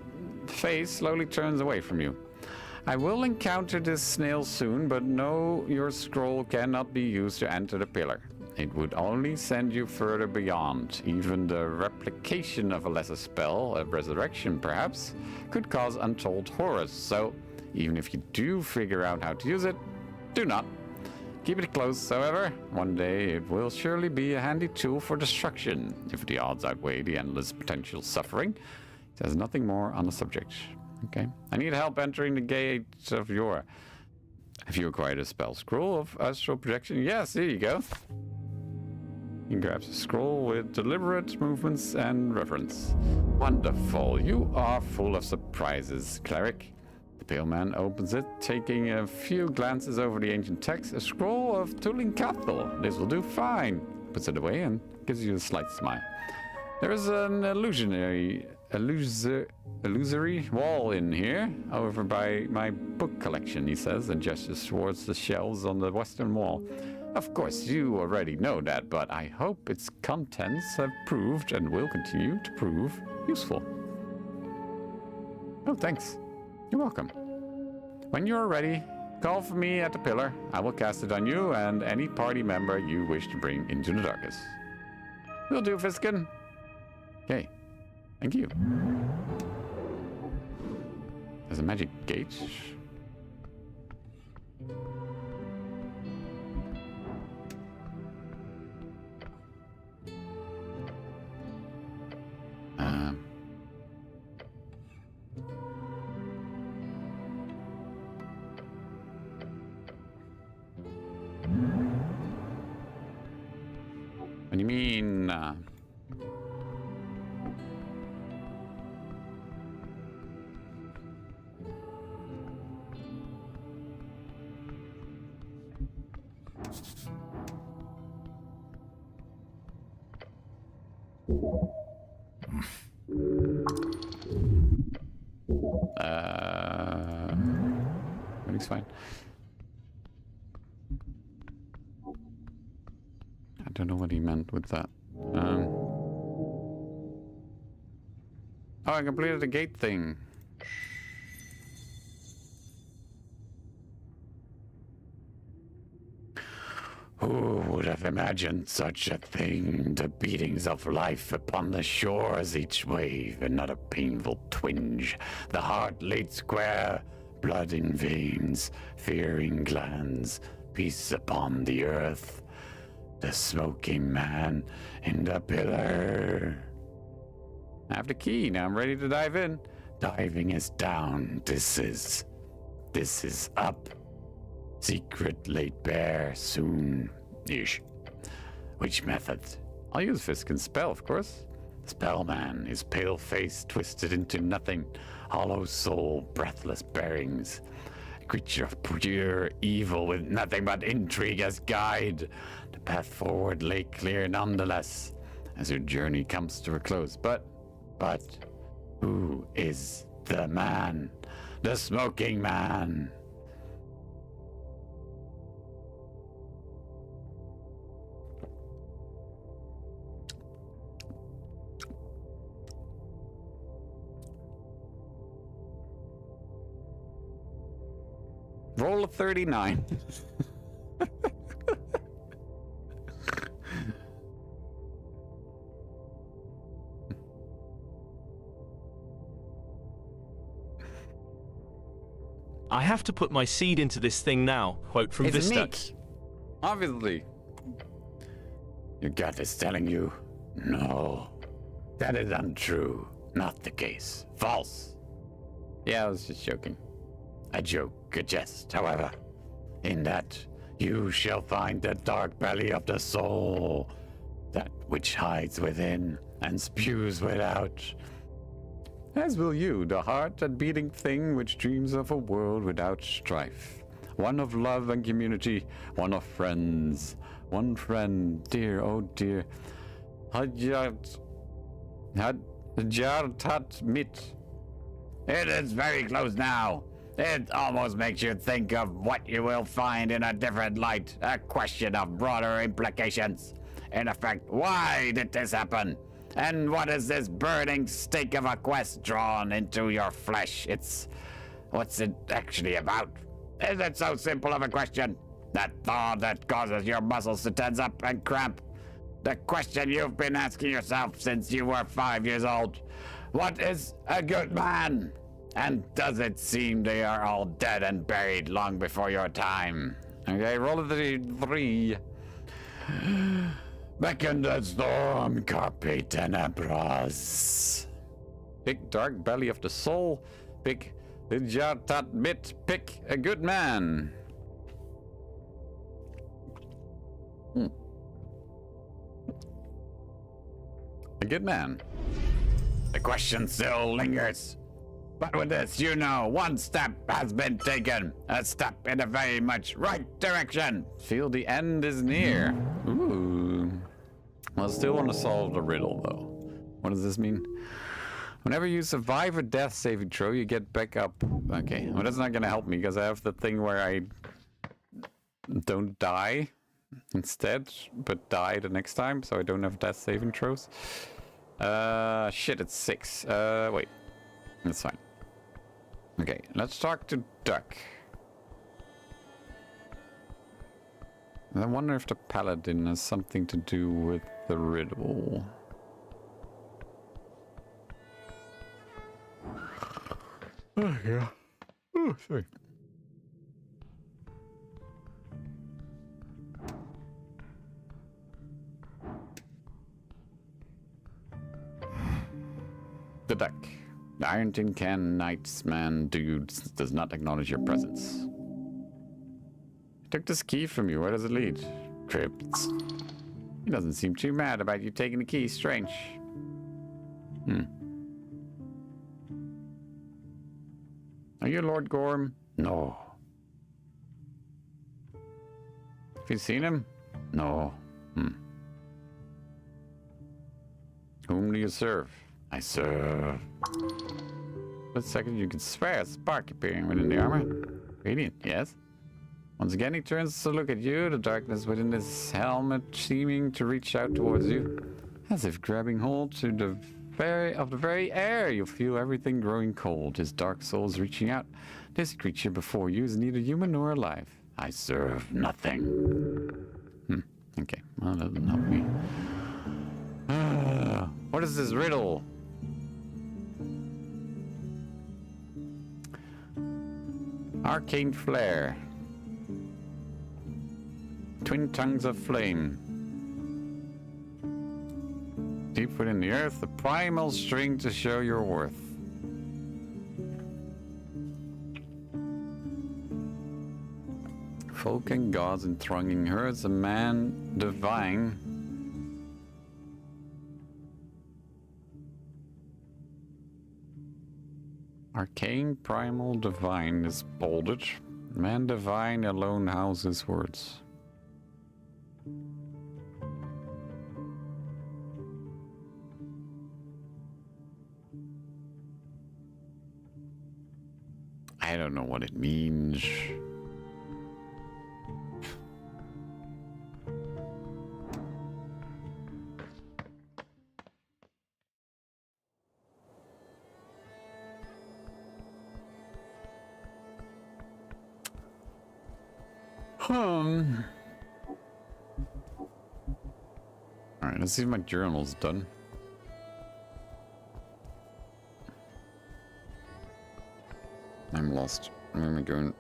face slowly turns away from you. I will encounter this snail soon, but no, your scroll cannot be used to enter the pillar. It would only send you further beyond. Even the replication of a lesser spell, a resurrection perhaps, could cause untold horrors. So, even if you do figure out how to use it, do not. Keep it close, however. One day it will surely be a handy tool for destruction, if the odds outweigh the endless potential suffering. It says nothing more on the subject. Okay. I need help entering the gate of your... Have you acquired a spell scroll of astral projection? Yes, here you go. He grabs a scroll with deliberate movements and reverence. Wonderful. You are full of surprises, cleric. The pale man opens it, taking a few glances over the ancient text. A scroll of Tulinkathl. This will do fine. Puts it away and gives you a slight smile. There is an illusory wall in here, over by my book collection, he says, and gestures towards the shelves on the western wall. Of course, you already know that, but I hope its contents have proved and will continue to prove useful. Oh, thanks. You're welcome. When you are ready, call for me at the pillar. I will cast it on you and any party member you wish to bring into the darkness. Will do, Fiskin. Okay. Thank you. There's a magic gate. What do you mean? Everything's fine. I don't know what he meant with that. Oh, I completed the gate thing. Who would have imagined such a thing? The beatings of life upon the shores, each wave another painful twinge. The heart laid square, blood in veins, fear in glands, peace upon the earth. The smoking man in the pillar. I have the key, now I'm ready to dive in. Diving is down, this is up. Secret laid bare soon-ish. Which method? I'll use Fisk and Spell, of course. Spellman, his pale face twisted into nothing, hollow soul, breathless bearings. A creature of pure evil with nothing but intrigue as guide. The path forward lay clear nonetheless, as her journey comes to a close. But, who is the man? The smoking man? Roll a 39. I have to put my seed into this thing now. Quote from It's Vista. Nick. Obviously. Your gut is telling you, no. That is untrue. Not the case. False. Yeah, I was just joking. A joke, a jest, however. In that, you shall find the dark belly of the soul, that which hides within and spews without. As will you, the heart and beating thing which dreams of a world without strife. One of love and community, one of friends. One friend, dear, oh dear. Hadjat mit. It is very close now. It almost makes you think of what you will find in a different light, a question of broader implications. In effect, why did this happen? And what is this burning stake of a quest drawn into your flesh? What's it actually about? Is it so simple of a question? That thought that causes your muscles to tense up and cramp? The question you've been asking yourself since you were 5 years old. What is a good man? And does it seem they are all dead and buried long before your time? Okay, roll a 3. Beckon the storm, carpe tenebras. Pick dark belly of the soul. Pick Hadjat mit. Pick a good man. A good man. The question still lingers. But with this, you know, one step has been taken. A step in a very much right direction. Feel the end is near. Ooh. I still want to solve the riddle, though. What does this mean? Whenever you survive a death saving throw, you get back up. Okay, well, that's not going to help me because I have the thing where I don't die instead, but die the next time, so I don't have death saving throws. Shit, it's 6. Wait. That's fine. Okay, let's talk to Duck. I wonder if the paladin has something to do with the riddle. Oh, yeah. Oh, sorry. The Duck. The Iron Tin Can Knightsman dude does not acknowledge your presence. I took this key from you. Where does it lead? Crypts. He doesn't seem too mad about you taking the key. Strange. Are you Lord Gorm? No. Have you seen him? No. Whom do you serve? I serve. For a second, you can swear a spark appearing within the armor. Radiant, yes. Once again, he turns to look at you, the darkness within his helmet seeming to reach out towards you. As if grabbing hold to the very air, you feel everything growing cold. His dark soul is reaching out. This creature before you is neither human nor alive. I serve nothing. Okay, well, that doesn't help me. What is this riddle? Arcane flare. Twin tongues of flame. Deep within the earth, the primal string to show your worth. Folk and gods in thronging herds, a man divine. Arcane primal divine is bolded. Man divine alone houses words. I don't know what it means. Alright, let's see if my journal's done. I'm lost. Where am I going?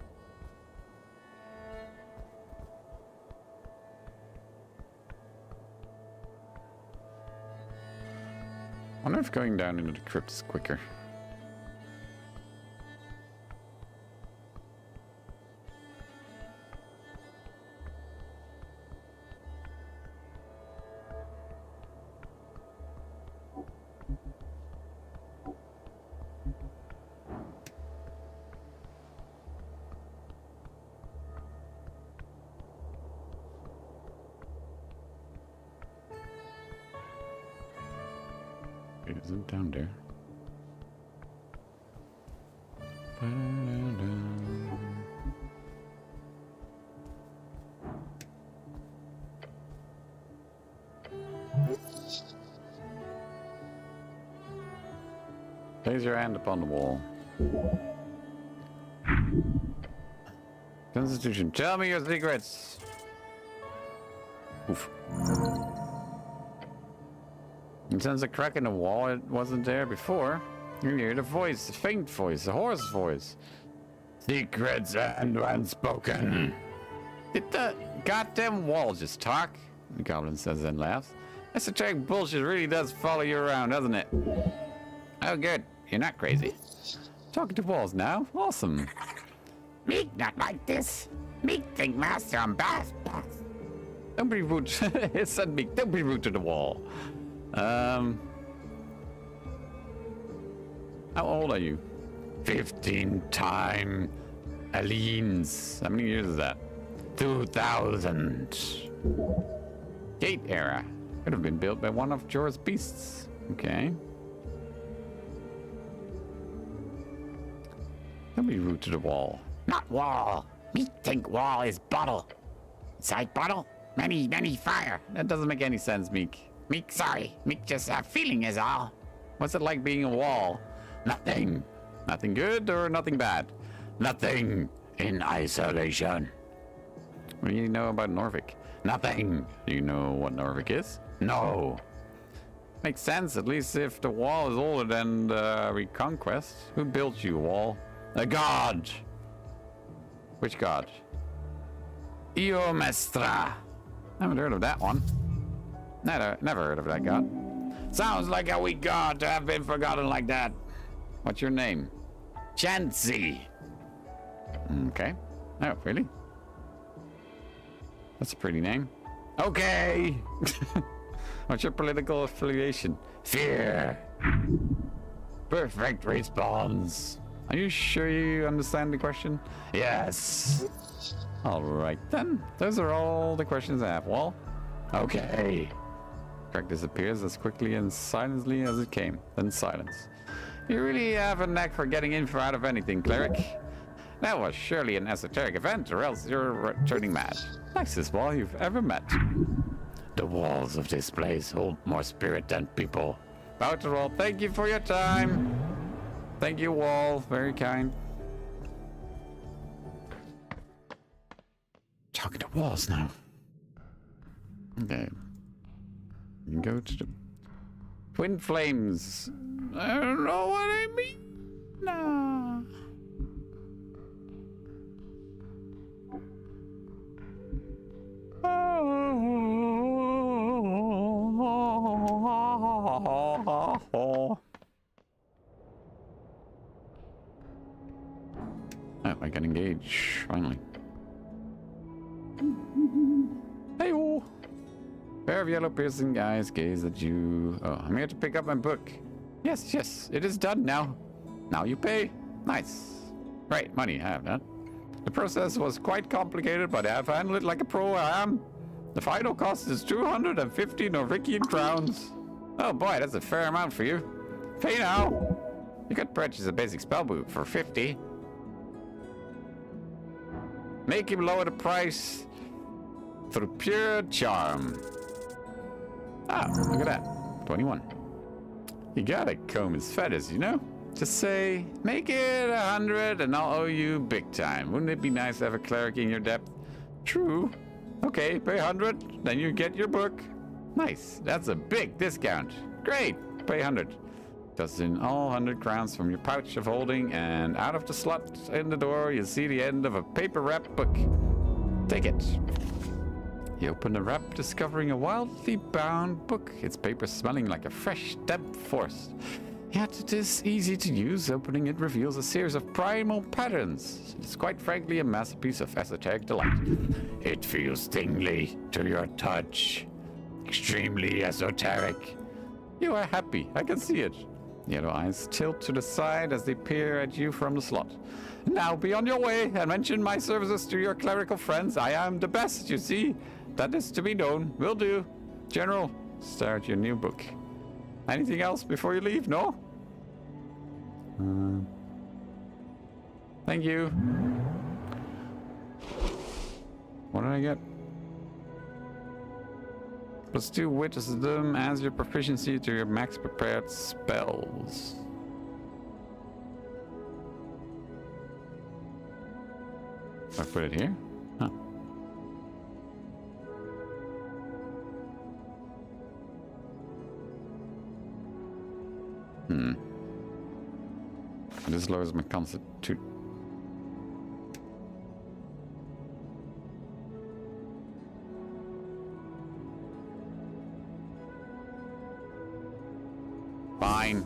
I wonder if going down into the crypt is quicker. Is it down there? Place your hand upon the wall. Constitution, tell me your secrets. Oof. And since a crack in the wall, it wasn't there before. You hear the voice, a faint voice, a hoarse voice. Secrets and unspoken. Did the goddamn wall just talk? The goblin says and laughs. Esoteric bullshit really does follow you around, doesn't it? Oh, good. You're not crazy. Talking to walls now? Awesome. Meek not like this. Meek think master on bath. Don't be rude. It said Meek. Don't be rude to the wall. How old are you? 15 time Alines. How many years is that? 2000. Gate era. Could have been built by one of Jorah's beasts. Okay. Don't be rude to the wall. Not wall. Meek think wall is bottle. Inside bottle, many fire. That doesn't make any sense, Meek. Meek sorry. Meek just have feeling is all. What's it like being a wall? Nothing. Nothing good or nothing bad? Nothing in isolation. What do you know about Norvik? Nothing. Do you know what Norvik is? No. Makes sense, at least if the wall is older than the Reconquest. Who built you, wall? A god. Which god? Io Mestra. Haven't heard of that one. Never heard of that god. Sounds like a weak god to have been forgotten like that. What's your name? Chancy. Okay. Oh, really? That's a pretty name. Okay. What's your political affiliation? Fear. Perfect response. Are you sure you understand the question? Yes. All right then. Those are all the questions I have. Well, Okay. Crack disappears as quickly and silently as it came. Then silence. You really have a knack for getting info out of anything, cleric. That was surely an esoteric event, or else you're turning mad. Nicest wall you've ever met. The walls of this place hold more spirit than people. Bow to Wall, thank you for your time. Thank you, Wall. Very kind. Talking to walls now. Okay. You can go to the Twin Flames. I don't know what I mean. Nah. Oh, I can engage, finally. Hey-oh! Pair of yellow piercing eyes gaze at you. Oh, I'm here to pick up my book. Yes, yes, it is done now. Now you pay. Nice. Right, money, I have that. The process was quite complicated, but I have handled it like a pro I am. The final cost is 250 Norvikian crowns. Oh boy, that's a fair amount for you. Pay now. You could purchase a basic spellbook for 50. Make him lower the price through pure charm. Ah, look at that. 21. You gotta comb his feathers, you know? Just say, make it 100 and I'll owe you big time. Wouldn't it be nice to have a cleric in your debt? True. Okay, pay 100, then you get your book. Nice. That's a big discount. Great. Pay 100. Toss in all 100 crowns from your pouch of holding, and out of the slot in the door, you see the end of a paper-wrapped book. Take it. You open the wrap, discovering a wildly bound book. Its paper smelling like a fresh, damp forest. Yet it is easy to use. Opening it reveals a series of primal patterns. It's quite frankly a masterpiece of esoteric delight. It feels tingly to your touch. Extremely esoteric. You are happy. I can see it. Yellow eyes tilt to the side as they peer at you from the slot. Now be on your way and mention my services to your clerical friends. I am the best, you see. That is to be known. Will do. General, start your new book. Anything else before you leave? No? Thank you. What did I get? +2 wisdom adds your proficiency to your max prepared spells. I put it here? Huh. This lowers my constitution. Fine.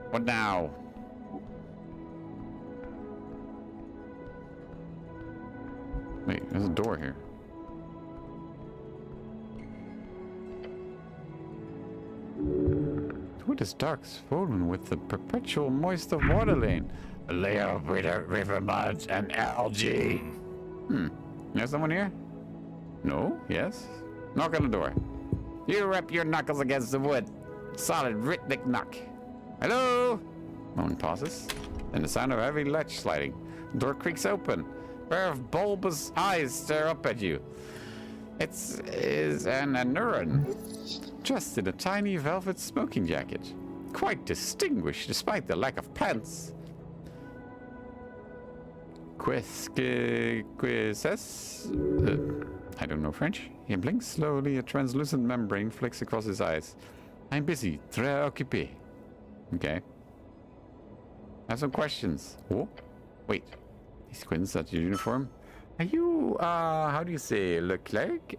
What now? Wait, there's a door here. Wood is dark, swollen with the perpetual moist of water lane. A layer of river mud and algae. There's someone here? No? Yes? Knock on the door. You rub your knuckles against the wood. Solid rhythmic knock. Hello? Moment passes. Then the sound of heavy latch sliding. The door creaks open. A pair of bulbous eyes stare up at you. It is an Anuran, dressed in a tiny velvet smoking jacket. Quite distinguished despite the lack of pants. Quiesces? I don't know French. He blinks slowly. A translucent membrane flicks across his eyes. I'm busy. Très occupé. Okay. I have some questions. Oh, wait. He squints at your uniform. Are you, how do you say, le clerc?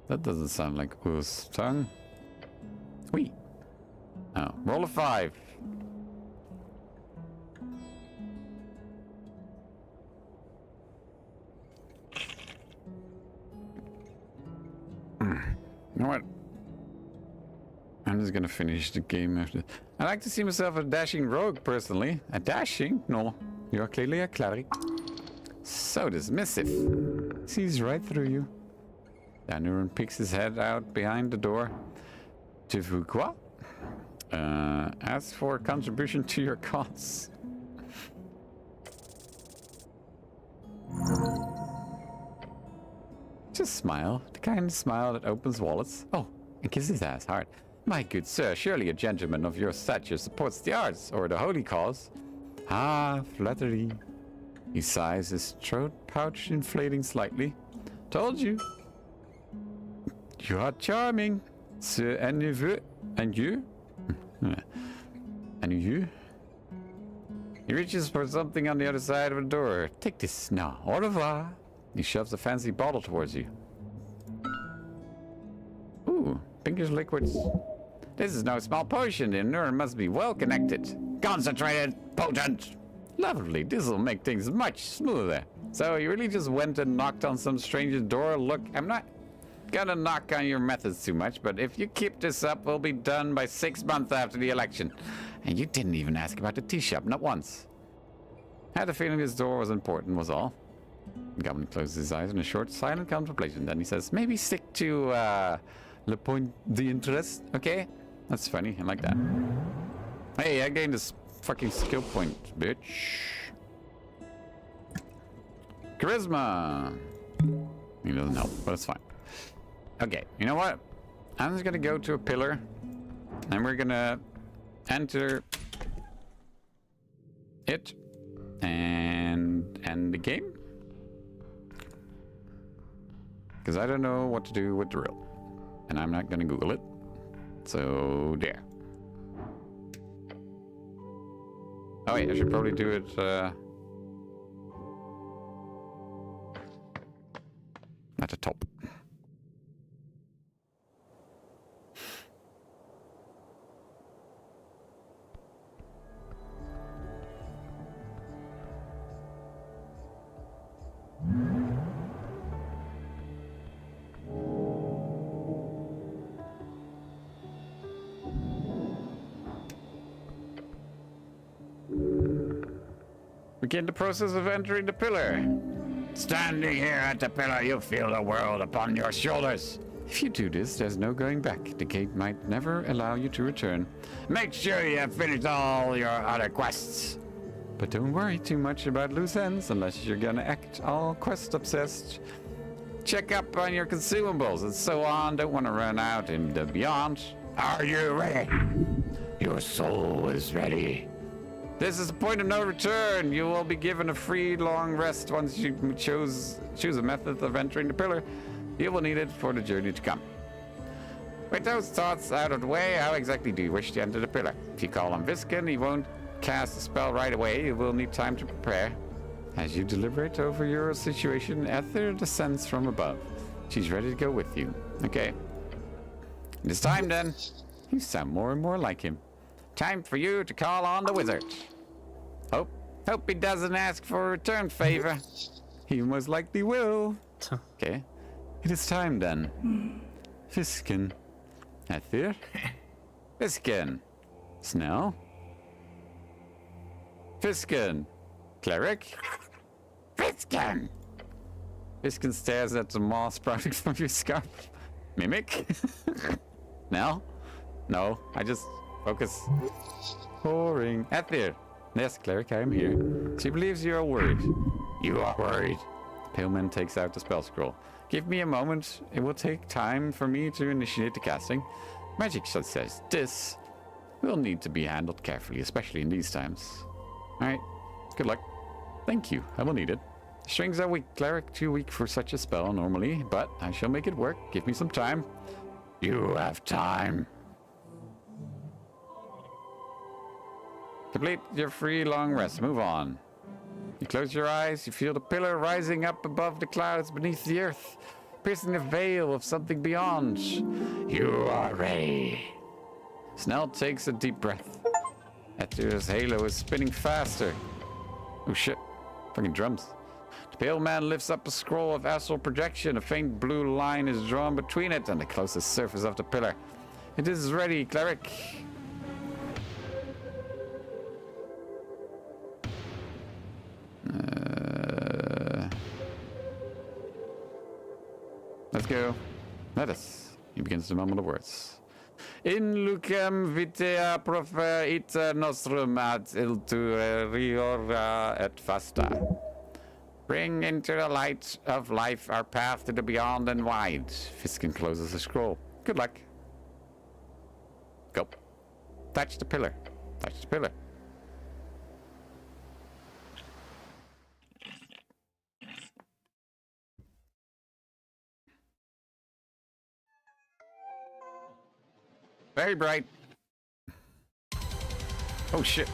That doesn't sound like U's tongue. Wait. Oh, roll a 5. You know what? I'm just gonna finish the game after. I like to see myself a dashing rogue, personally. A dashing? No, you're clearly a cleric. So dismissive. Sees right through you. Danuran peeks his head out behind the door. Tu veux quoi? As for contribution to your cause. Just smile. The kind of smile that opens wallets. Oh, and kisses his ass hard. My good sir, surely a gentleman of your stature supports the arts or the holy cause. Ah, flattery. He sighs, his throat pouch inflating slightly. Told you. You are charming, sir, and you? And you? And you? He reaches for something on the other side of the door. Take this now. Au revoir. He shoves a fancy bottle towards you. Ooh, pinkish liquids. This is no small potion. The neuron must be well connected. Concentrated, potent. Lovely. This will make things much smoother. So you really just went and knocked on some stranger's door? Look, I'm not gonna knock on your methods too much, but if you keep this up, we'll be done by 6 months after the election. And you didn't even ask about the tea shop, not once. Had a feeling this door was important, was all. The goblin closes his eyes in a short, silent contemplation. Then he says, maybe stick to, le point d'interest, okay? That's funny, I like that. Hey, I gained this fucking skill point, bitch. Charisma! He doesn't help, but it's fine. Okay, you know what? I'm just gonna go to a pillar, and we're gonna enter it, and end the game. Because I don't know what to do with drill. And I'm not gonna Google it. So, there. Oh wait, I should probably do it, at the top. Begin the process of entering the pillar. Standing here at the pillar, you feel the world upon your shoulders. If you do this, there's no going back. The gate might never allow you to return. Make sure you have finished all your other quests. But don't worry too much about loose ends unless you're gonna act all quest obsessed. Check up on your consumables and so on. Don't want to run out in the beyond. Are you ready? Your soul is ready. This is the point of no return. You will be given a free long rest once you choose a method of entering the pillar. You will need it for the journey to come. With those thoughts out of the way, how exactly do you wish to enter the pillar? If you call on Viskin, he won't cast a spell right away. You will need time to prepare. As you deliberate over your situation, Ether descends from above. She's ready to go with you. Okay. It is time then. You sound more and more like him. Time for you to call on the wizard. Hope he doesn't ask for a return favor. He most likely will. Okay. It is time then. Fiskin. Ether. Fiskin. Snell. Fiskin. Cleric. Fiskin. Fiskin stares at the moss sprouting from your scalp. Mimic. Snell. No, I just focus. Boring. Ether. Yes, cleric, I am here. She believes you are worried. You are worried. Pale Man takes out the spell scroll. Give me a moment. It will take time for me to initiate the casting. Magic such as this will need to be handled carefully, especially in these times. Alright, good luck. Thank you, I will need it. Strings are weak, cleric too weak for such a spell normally, but I shall make it work. Give me some time. You have time. Complete your free long rest. Move on. You close your eyes. You feel the pillar rising up above the clouds beneath the earth, piercing the veil of something beyond. You are ready. Snell takes a deep breath. Ether's halo is spinning faster. Oh shit. Fucking drums. The pale man lifts up a scroll of astral projection. A faint blue line is drawn between it and the closest surface of the pillar. It is ready, cleric. Let's go. Let us. He begins to mumble the words. In lucem vitea profer ita nostrum ad ilture riora et fasta. Bring into the light of life our path to the beyond and wide. Fiskin closes the scroll. Good luck. Touch the pillar. Touch the pillar. Very bright. Oh shit.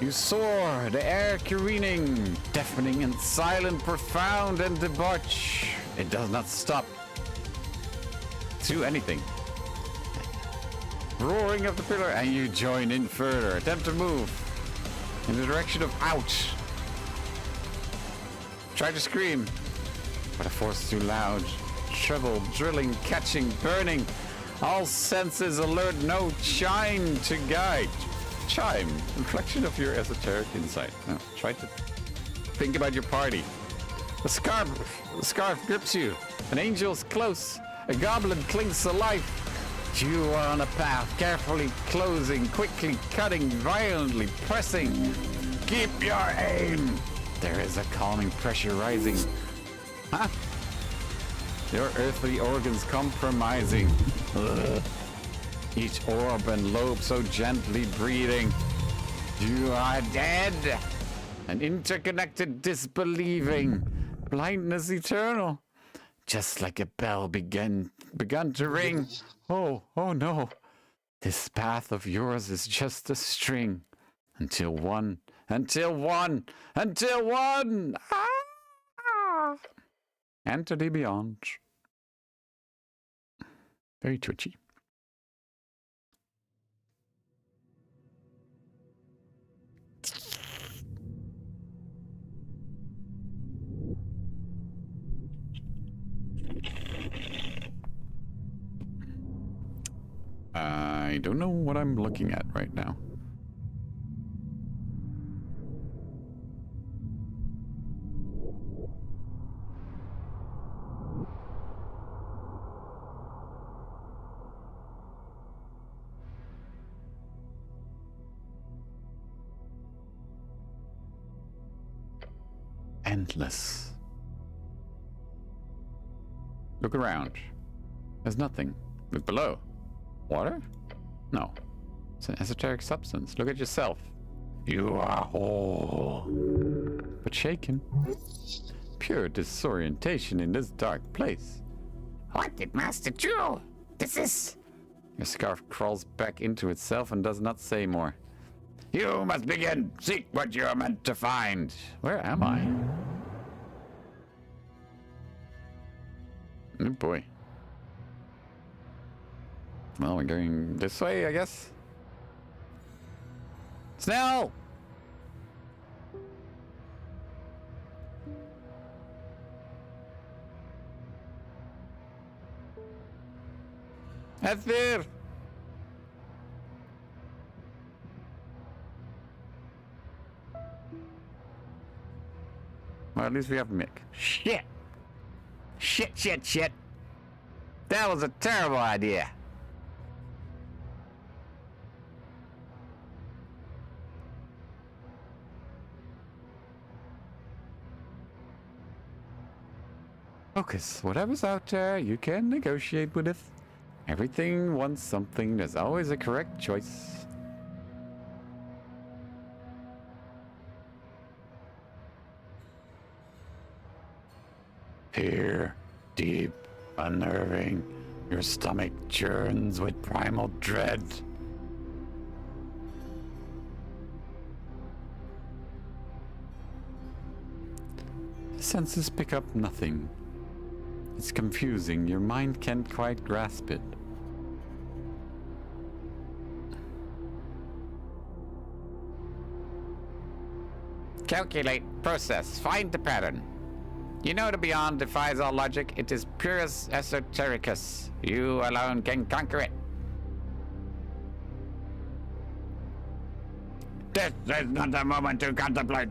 You soar, the air careening, deafening and silent, profound and debauch. It does not stop to anything. Roaring of the pillar, and you join in further. Attempt to move in the direction of out. Try to scream, but the force is too loud. Treble, drilling, catching, burning. All senses alert, no chime to guide. Chime, reflection of your esoteric insight. Now, try to think about your party. The scarf grips you. An angel's close. A goblin clings to life. You are on a path, carefully closing, quickly cutting, violently pressing. Keep your aim. There is a calming pressure rising. Huh? Your earthly organs compromising. Ugh. Each orb and lobe so gently breathing. You are dead. An interconnected disbelieving. Blindness eternal. Just like a bell begun to ring. Oh no. This path of yours is just a string. Until one. Ah! Enter the beyond. Very twitchy. I don't know what I'm looking at right now. Endless. Look around. There's nothing. Look below. Water? No. It's an esoteric substance. Look at yourself. You are whole. But shaken. Pure disorientation in this dark place. What did Master do? This is... Your scarf crawls back into itself and does not say more. You must begin. Seek what you are meant to find. Where am I? Oh boy. Well, we're going this way, I guess. Snell! Ethir! Well, at least we have Mick. Shit. Shit. That was a terrible idea. Focus. Whatever's out there, you can negotiate with it. Everything wants something. There's always a correct choice. Fear, deep, unnerving. Your stomach churns with primal dread. Senses pick up nothing. It's confusing. Your mind can't quite grasp it. Calculate, process, find the pattern. You know the beyond defies all logic. It is purest esotericus. You alone can conquer it. This is not a moment to contemplate.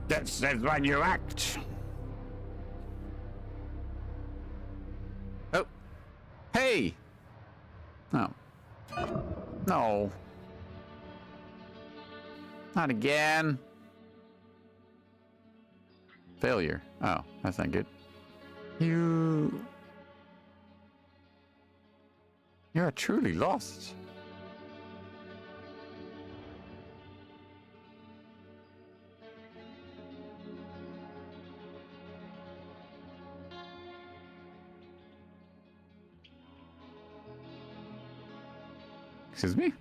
This is when you act. Oh. Hey! Oh. No. Not again. Failure. Oh, that's not good. You're truly lost. Excuse me?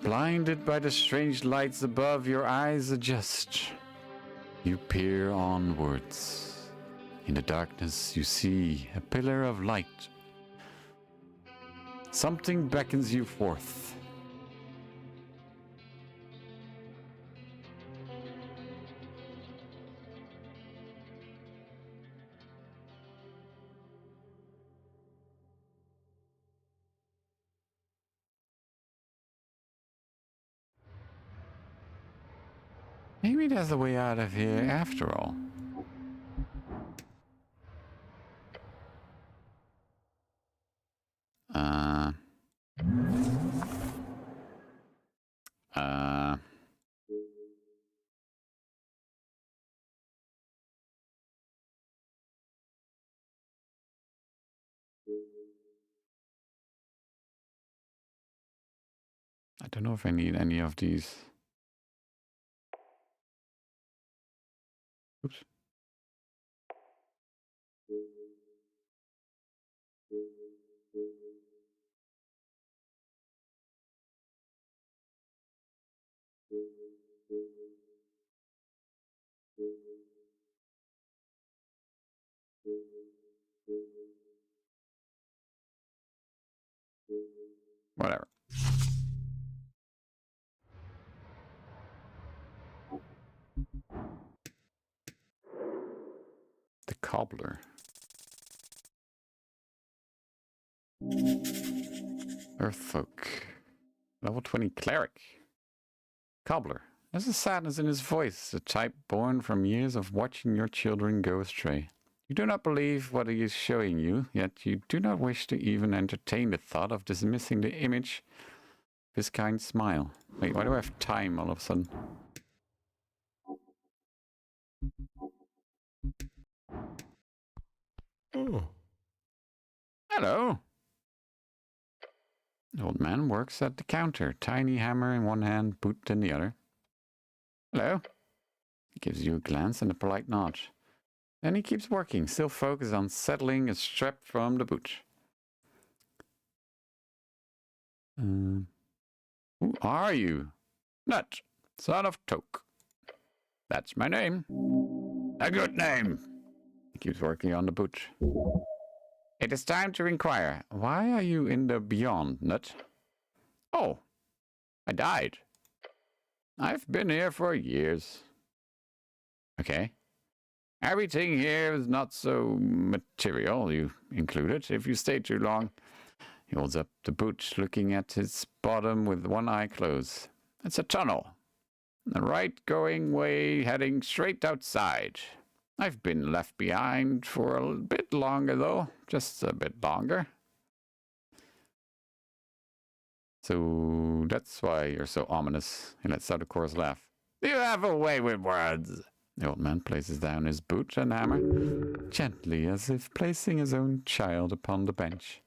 Blinded by the strange lights above, your eyes adjust. You peer onwards. In the darkness, you see a pillar of light. Something beckons you forth. Maybe there's a way out of here after all. I don't know if I need any of these. Oops. Whatever. The cobbler. Earthfolk. Level 20 cleric. Cobbler. There's a sadness in his voice, a type born from years of watching your children go astray. You do not believe what he is showing you, yet you do not wish to even entertain the thought of dismissing the image of his kind smile. Wait, why do I have time all of a sudden? Oh. Hello. The old man works at the counter, tiny hammer in one hand, boot in the other. Hello. He gives you a glance and a polite nod. Then he keeps working, still focused on settling a strap from the boot. Who are you? Nut, son of Toke. That's my name. A good name. He keeps working on the boot. It is time to inquire. Why are you in the beyond, Nut? Oh, I died. I've been here for years. Okay. Everything here is not so material, you included. If you stay too long, he holds up the boot, looking at its bottom with one eye closed. It's a tunnel. The right-going way heading straight outside. I've been left behind for a bit longer, though. Just a bit longer. So that's why you're so ominous. He lets out a coarse laugh. You have a way with words. The old man places down his boot and hammer, gently as if placing his own child upon the bench.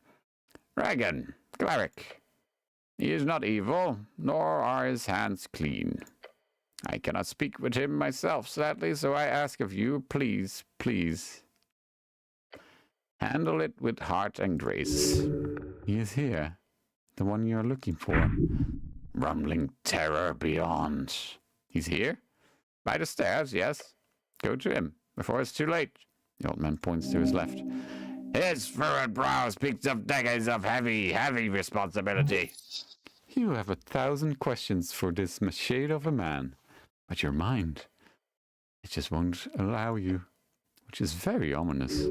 Regan, cleric. He is not evil, nor are his hands clean. I cannot speak with him myself, sadly, so I ask of you, please, please, handle it with heart and grace. He is here, the one you are looking for. Rumbling terror beyond. He's here? By the stairs, yes. Go to him, before it's too late. The old man points to his left. His furrowed brow speaks of decades of heavy, heavy responsibility. You have 1,000 questions for this shade of a man. But your mind, it just won't allow you, which is very ominous.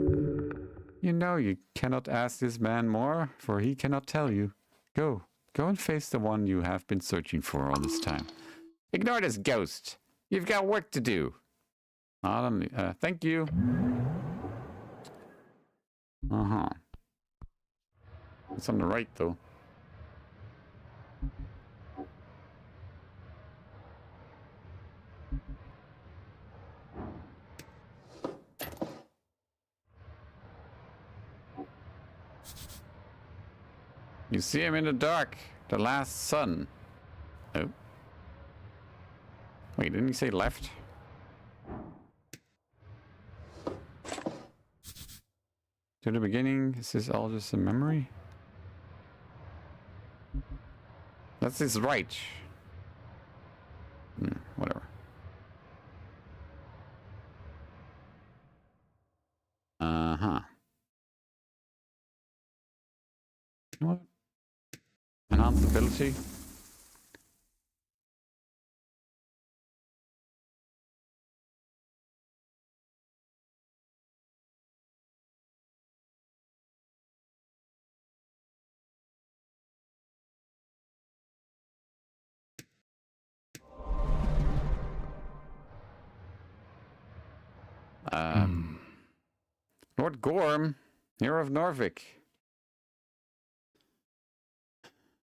You know you cannot ask this man more, for he cannot tell you. Go, Go and face the one you have been searching for all this time. Ignore this ghost. You've got work to do. Thank you. Uh-huh. It's on the right, though. You see him in the dark. The last sun. Oh. Wait, didn't he say left? To the beginning, is this all just a memory? That's his right. Whatever. Uh-huh. What? Enhance ability. Lord Gorm, hero of Norvik.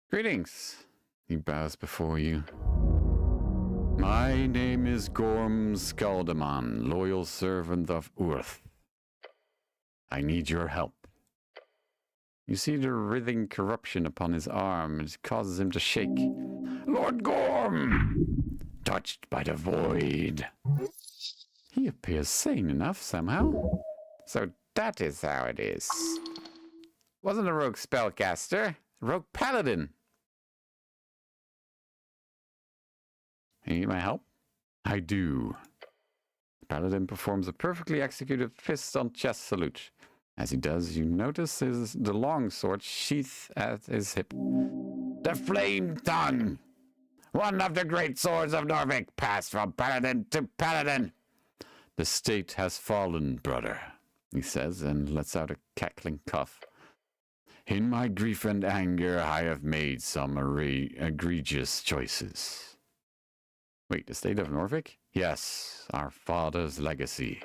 Greetings. He bows before you. My name is Gorm Skaldaman, loyal servant of Urth. I need your help. You see the writhing corruption upon his arm. It causes him to shake. Lord Gorm! Touched by the void. He appears sane enough somehow. So that is how it is. Wasn't a rogue spellcaster, rogue paladin. You need my help? I do. Paladin performs a perfectly executed fist on chest salute. As he does, you notice the long sword sheath at his hip. The Flame Tongue! One of the great swords of Norvik, passed from paladin to paladin. The state has fallen, brother, he says, and lets out a cackling cough. In my grief and anger, I have made some egregious choices. Wait, the state of Norvik? Yes, our father's legacy.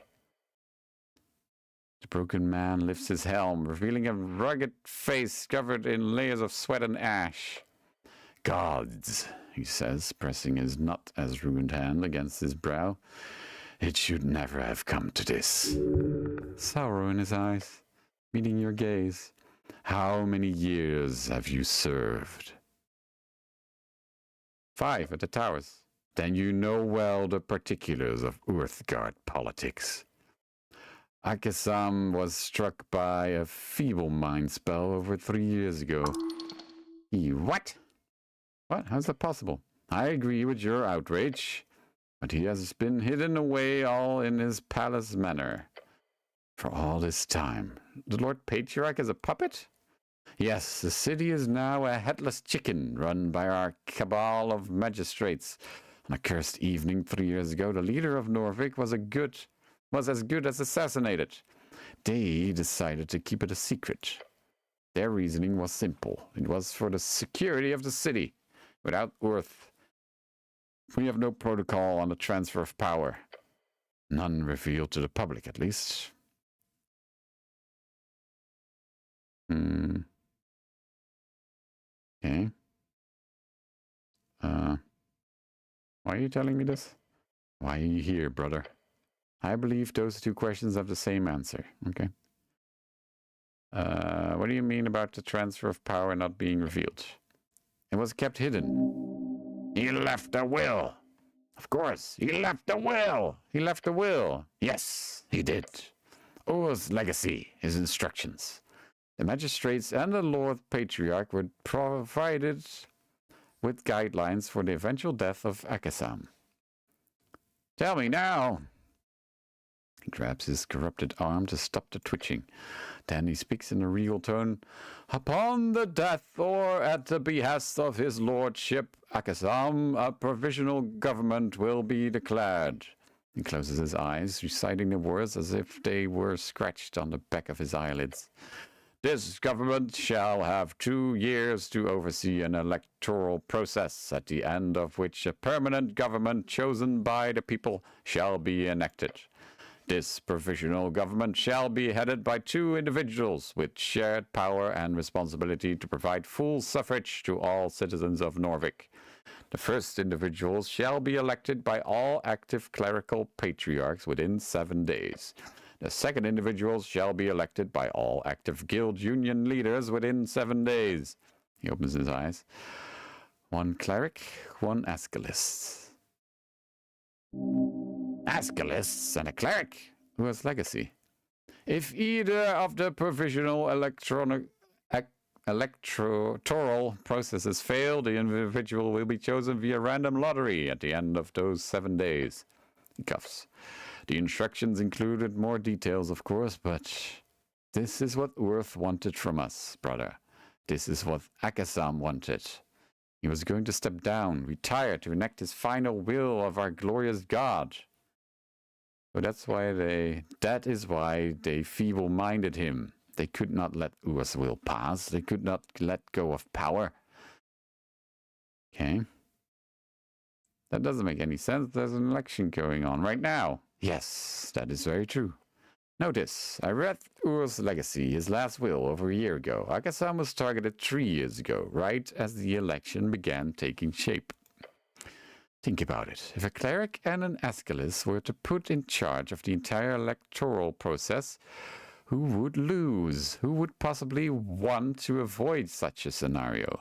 The broken man lifts his helm, revealing a rugged face covered in layers of sweat and ash. Gods, he says, pressing his not as ruined hand against his brow. It should never have come to this. Sorrow in his eyes, meeting your gaze. How many years have you served? 5 at the towers. Then you know well the particulars of Urthgard politics. Akasam was struck by a feeble mind spell over 3 years ago. What? What? How's that possible? I agree with your outrage. But he has been hidden away all in his palace manor. For all this time. The Lord Patriarch is a puppet? Yes, the city is now a headless chicken run by our cabal of magistrates. On a cursed evening 3 years ago, the leader of Norvik was as good as assassinated. They decided to keep it a secret. Their reasoning was simple. It was for the security of the city. Without Urth, we have no protocol on the transfer of power. None revealed to the public, at least. Okay. Why are you telling me this? Why are you here, brother? I believe those two questions have the same answer. Okay. What do you mean about the transfer of power not being revealed? It was kept hidden. He left a will. Of course. He left a will. He left a will. Yes, he did. Ur's legacy, his instructions. The magistrates and the Lord Patriarch were provided with guidelines for the eventual death of Akasam. Tell me now. He grabs his corrupted arm to stop the twitching. Then he speaks in a regal tone. Upon the death or at the behest of his lordship Akasam, a provisional government will be declared. He closes his eyes, reciting the words as if they were scratched on the back of his eyelids. This government shall have 2 years to oversee an electoral process, at the end of which a permanent government chosen by the people shall be enacted. This provisional government shall be headed by 2 individuals with shared power and responsibility to provide full suffrage to all citizens of Norvik. The first individuals shall be elected by all active clerical patriarchs within 7 days. The second individuals shall be elected by all active guild union leaders within 7 days. He opens his eyes. 1 cleric, 1 Aeschylus. Aeschylus and a cleric? Who has legacy? If either of the provisional electoral processes fail, the individual will be chosen via random lottery at the end of those 7 days. He coughs. The instructions included more details, of course, but this is what Urth wanted from us, brother. This is what Akasam wanted. He was going to step down, retire to enact his final will of our glorious God. So that is why they feeble-minded him. They could not let Urth's will pass. They could not let go of power. Okay. That doesn't make any sense. There's an election going on right now. Yes, that is very true. Notice, I read Urth's legacy, his last will, over a year ago. Akasam was targeted 3 years ago, right as the election began taking shape. Think about it. If a cleric and an Aeschylus were to put in charge of the entire electoral process, who would lose? Who would possibly want to avoid such a scenario?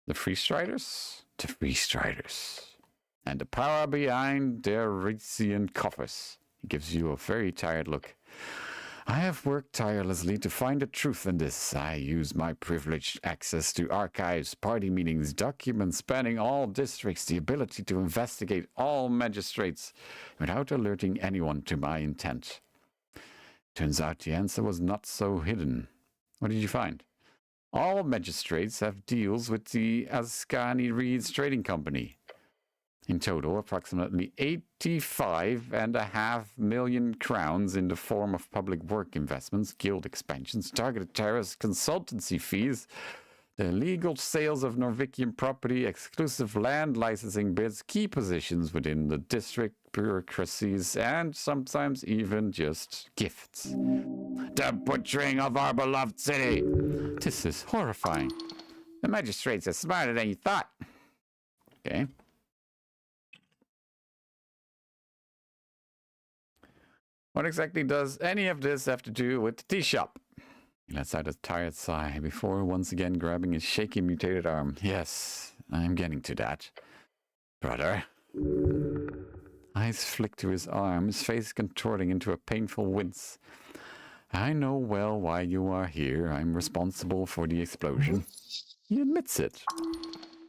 The Free Striders? The Free Striders. And the power behind their Rizian coffers. He gives you a very tired look. I have worked tirelessly to find the truth in this. I use my privileged access to archives, party meetings, documents spanning all districts, the ability to investigate all magistrates without alerting anyone to my intent. Turns out the answer was not so hidden. What did you find? All magistrates have deals with the Ascani Reeds Trading Company. In total, approximately 85.5 million crowns in the form of public work investments, guild expansions, targeted terrorist consultancy fees, the illegal sales of Norvikian property, exclusive land licensing bids, key positions within the district bureaucracies, and sometimes even just gifts. The butchering of our beloved city! This is horrifying. The magistrates are smarter than you thought. Okay. What exactly does any of this have to do with the tea shop? He lets out a tired sigh before once again grabbing his shaky mutated arm. Yes, I'm getting to that. Brother. Eyes flick to his arm, his face contorting into a painful wince. I know well why you are here. I'm responsible for the explosion. He admits it.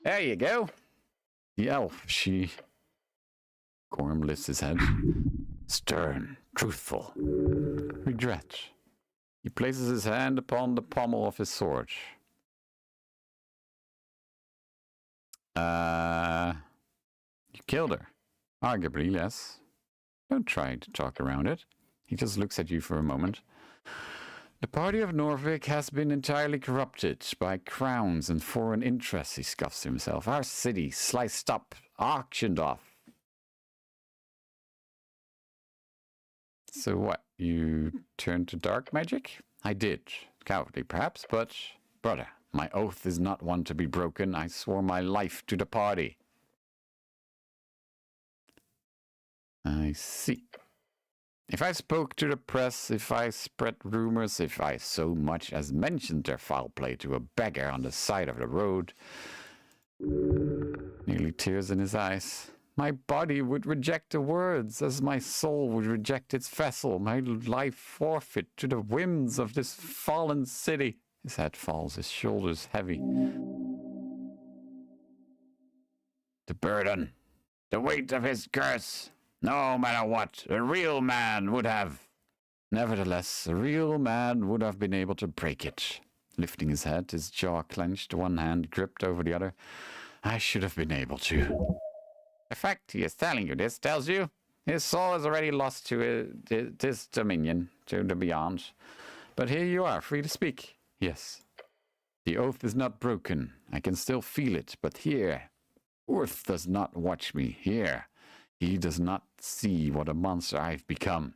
There you go. The elf, Gorm lifts his head. Stern, truthful. Regret. He places his hand upon the pommel of his sword. You killed her. Arguably, yes. Don't try to talk around it. He just looks at you for a moment. The party of Norvik has been entirely corrupted by crowns and foreign interests, he scoffs to himself. Our city sliced up, auctioned off. So what, you turned to dark magic? I did. Cowardly perhaps, but, brother, my oath is not one to be broken. I swore my life to the party. I see. If I spoke to the press, if I spread rumors, if I so much as mentioned their foul play to a beggar on the side of the road, nearly tears in his eyes, my body would reject the words as my soul would reject its vessel, my life forfeit to the whims of this fallen city. His head falls, his shoulders heavy. The burden, the weight of his curse, no matter what, a real man would have. Nevertheless, a real man would have been able to break it. Lifting his head, his jaw clenched, one hand gripped over the other. I should have been able to. The fact he is telling you this tells you his soul is already lost to this dominion, to the beyond. But here you are, free to speak. Yes. The oath is not broken. I can still feel it, but here, Earth does not watch me. Here, he does not see what a monster I've become.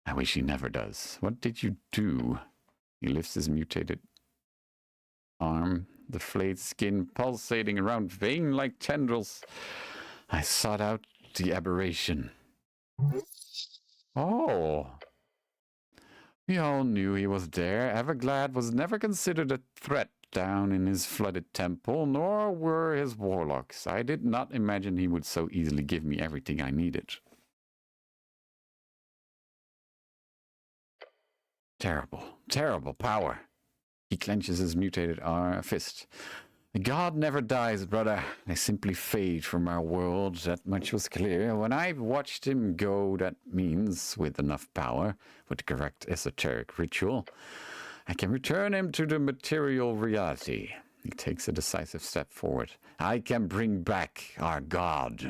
I wish he never does. What did you do? He lifts his mutated arm, the flayed skin pulsating around vein-like tendrils. I sought out the aberration. Oh. We all knew he was there. Everglad was never considered a threat down in his flooded temple, nor were his warlocks. I did not imagine he would so easily give me everything I needed. Terrible, terrible power. He clenches his mutated fist. God never dies, brother. They simply fade from our world. That much was clear. When I've watched him go, that means, with enough power, with the correct esoteric ritual, I can return him to the material reality. He takes a decisive step forward. I can bring back our God.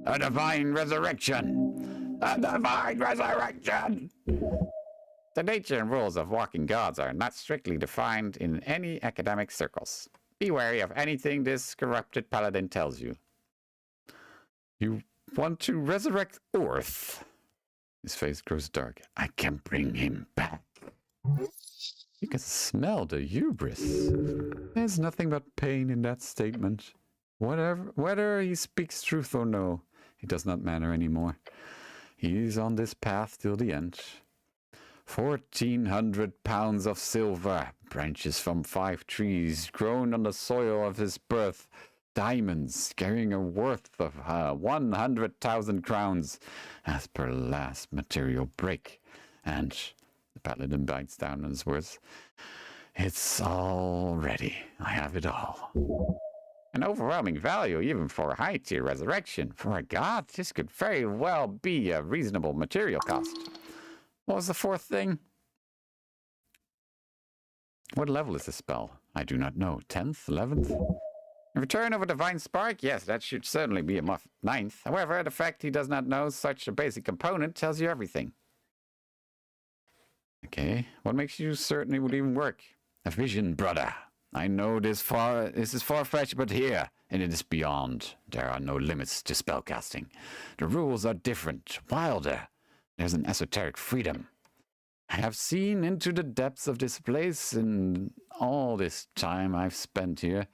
A divine resurrection! A divine resurrection! The nature and rules of walking gods are not strictly defined in any academic circles. Be wary of anything this corrupted paladin tells you. You want to resurrect Earth? His face grows dark. I can bring him back. You can smell the hubris. There's nothing but pain in that statement. Whether he speaks truth or no, it does not matter anymore. He's on this path till the end. 1,400 pounds of silver, branches from 5 trees grown on the soil of his birth, diamonds carrying a worth of 100,000 crowns, as per last material break. And the paladin bites down on his words. It's all ready. I have it all. An overwhelming value even for a high-tier resurrection. For a god, this could very well be a reasonable material cost. What was the 4th thing? What level is this spell? I do not know. 10th? 11th? Return of a divine spark? Yes, that should certainly be a 9th. However, the fact he does not know such a basic component tells you everything. Okay, what makes you certain it would even work? A vision, brother. I know this is far-fetched, but here, and it is beyond. There are no limits to spellcasting. The rules are different, wilder. There's an esoteric freedom. I have seen into the depths of this place in all this time I've spent here.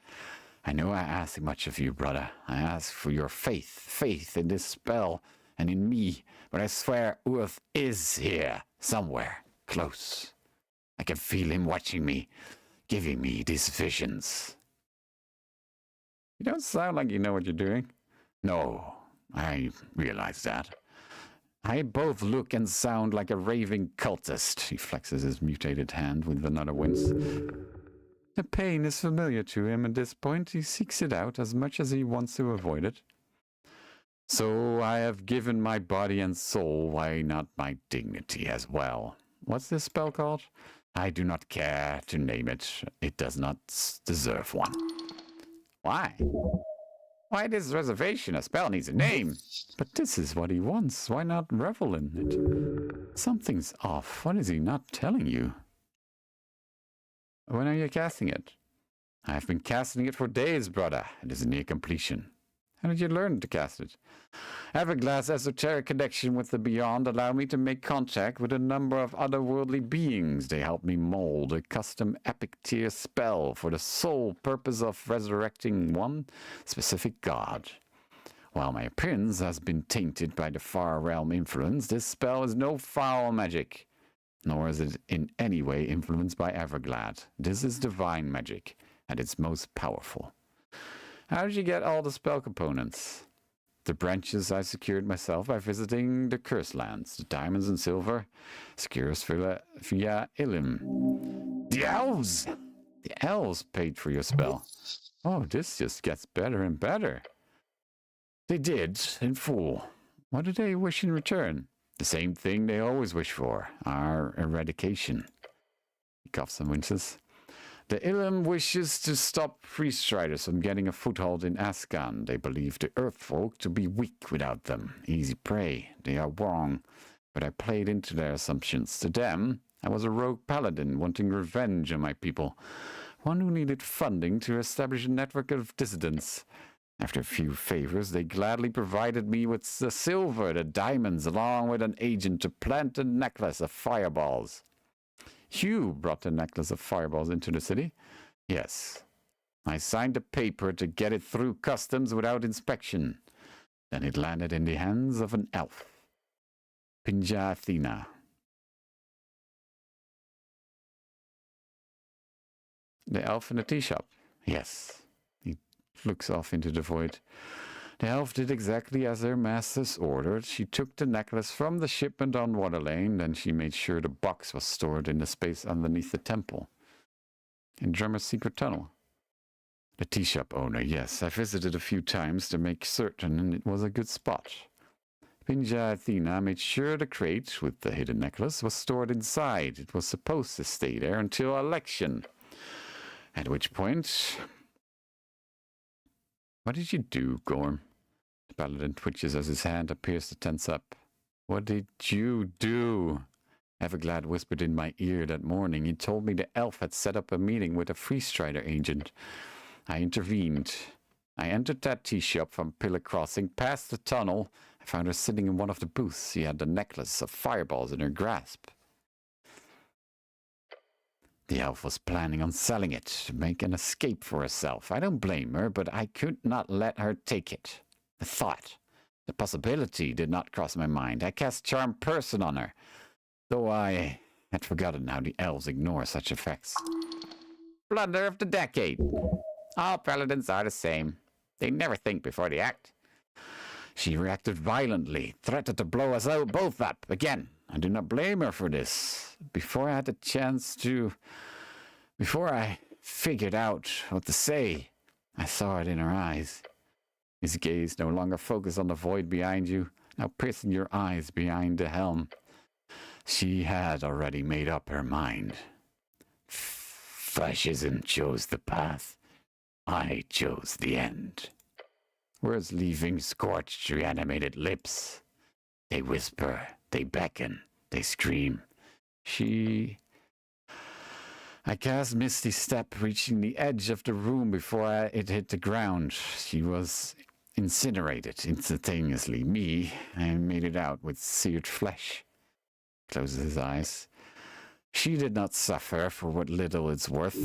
I know I ask much of you, brother. I ask for your faith in this spell and in me, but I swear Earth is here, somewhere, close. I can feel him watching me, giving me these visions. You don't sound like you know what you're doing. No, I realize that. I both look and sound like a raving cultist. He flexes his mutated hand with another wince. The pain is familiar to him at this point. He seeks it out as much as he wants to avoid it. So I have given my body and soul, why not my dignity as well? What's this spell called? I do not care to name it. It does not deserve one. Why? Why this reservation? A spell needs a name. But this is what he wants. Why not revel in it? Something's off. What is he not telling you? When are you casting it? I have been casting it for days, brother. It is near completion. How did you learn to cast it? Everglad's esoteric connection with the beyond allowed me to make contact with a number of otherworldly beings. They helped me mold a custom epic tier spell for the sole purpose of resurrecting one specific god. While my appearance has been tainted by the far realm influence, this spell is no foul magic, nor is it in any way influenced by Everglad. This is divine magic, at its most powerful. How did you get all the spell components? The branches I secured myself by visiting the Cursed Lands. The diamonds and silver, secured via Ilim. The elves! The elves paid for your spell. Oh, this just gets better and better. They did, in full. What do they wish in return? The same thing they always wish for, our eradication. He coughs and winces. The Ilum wishes to stop Priest Striders from getting a foothold in Ascan. They believe the Earthfolk to be weak without them, easy prey. They are wrong, but I played into their assumptions. To them, I was a rogue paladin wanting revenge on my people. One who needed funding to establish a network of dissidents. After a few favors, they gladly provided me with the silver, the diamonds, along with an agent to plant a necklace of fireballs. Hugh brought the necklace of fireballs into the city? Yes. I signed a paper to get it through customs without inspection. Then it landed in the hands of an elf. Pinja Athena. The elf in the tea shop? Yes. He looks off into the void. The elf did exactly as her masters ordered. She took the necklace from the shipment on Waterlane, then she made sure the box was stored in the space underneath the temple. In Drummer's secret tunnel. The tea shop owner, yes. I visited a few times to make certain it was a good spot. Pinja Athena made sure the crate with the hidden necklace was stored inside. It was supposed to stay there until election. At which point... What did you do, Gorm? The paladin twitches as his hand appears to tense up. What did you do? Everglad whispered in my ear that morning. He told me the elf had set up a meeting with a Freestrider agent. I intervened. I entered that tea shop from Pillar Crossing, past the tunnel. I found her sitting in one of the booths. She had the necklace of fireballs in her grasp. The elf was planning on selling it to make an escape for herself. I don't blame her, but I could not let her take it. The thought, the possibility did not cross my mind. I cast Charm Person on her, though I had forgotten how the elves ignore such effects. Blunder of the decade. All paladins are the same. They never think before they act. She reacted violently, threatened to blow us both up again. I do not blame her for this. Before I figured out what to say, I saw it in her eyes. His gaze no longer focused on the void behind you, now piercing your eyes behind the helm. She had already made up her mind. Fascism chose the path. I chose the end. Words leaving scorched, reanimated lips. They whisper, they beckon, they scream. I cast Misty Step, reaching the edge of the room before it hit the ground. She was incinerated instantaneously. Me, I made it out with seared flesh. Closes his eyes. She did not suffer for what little it's worth.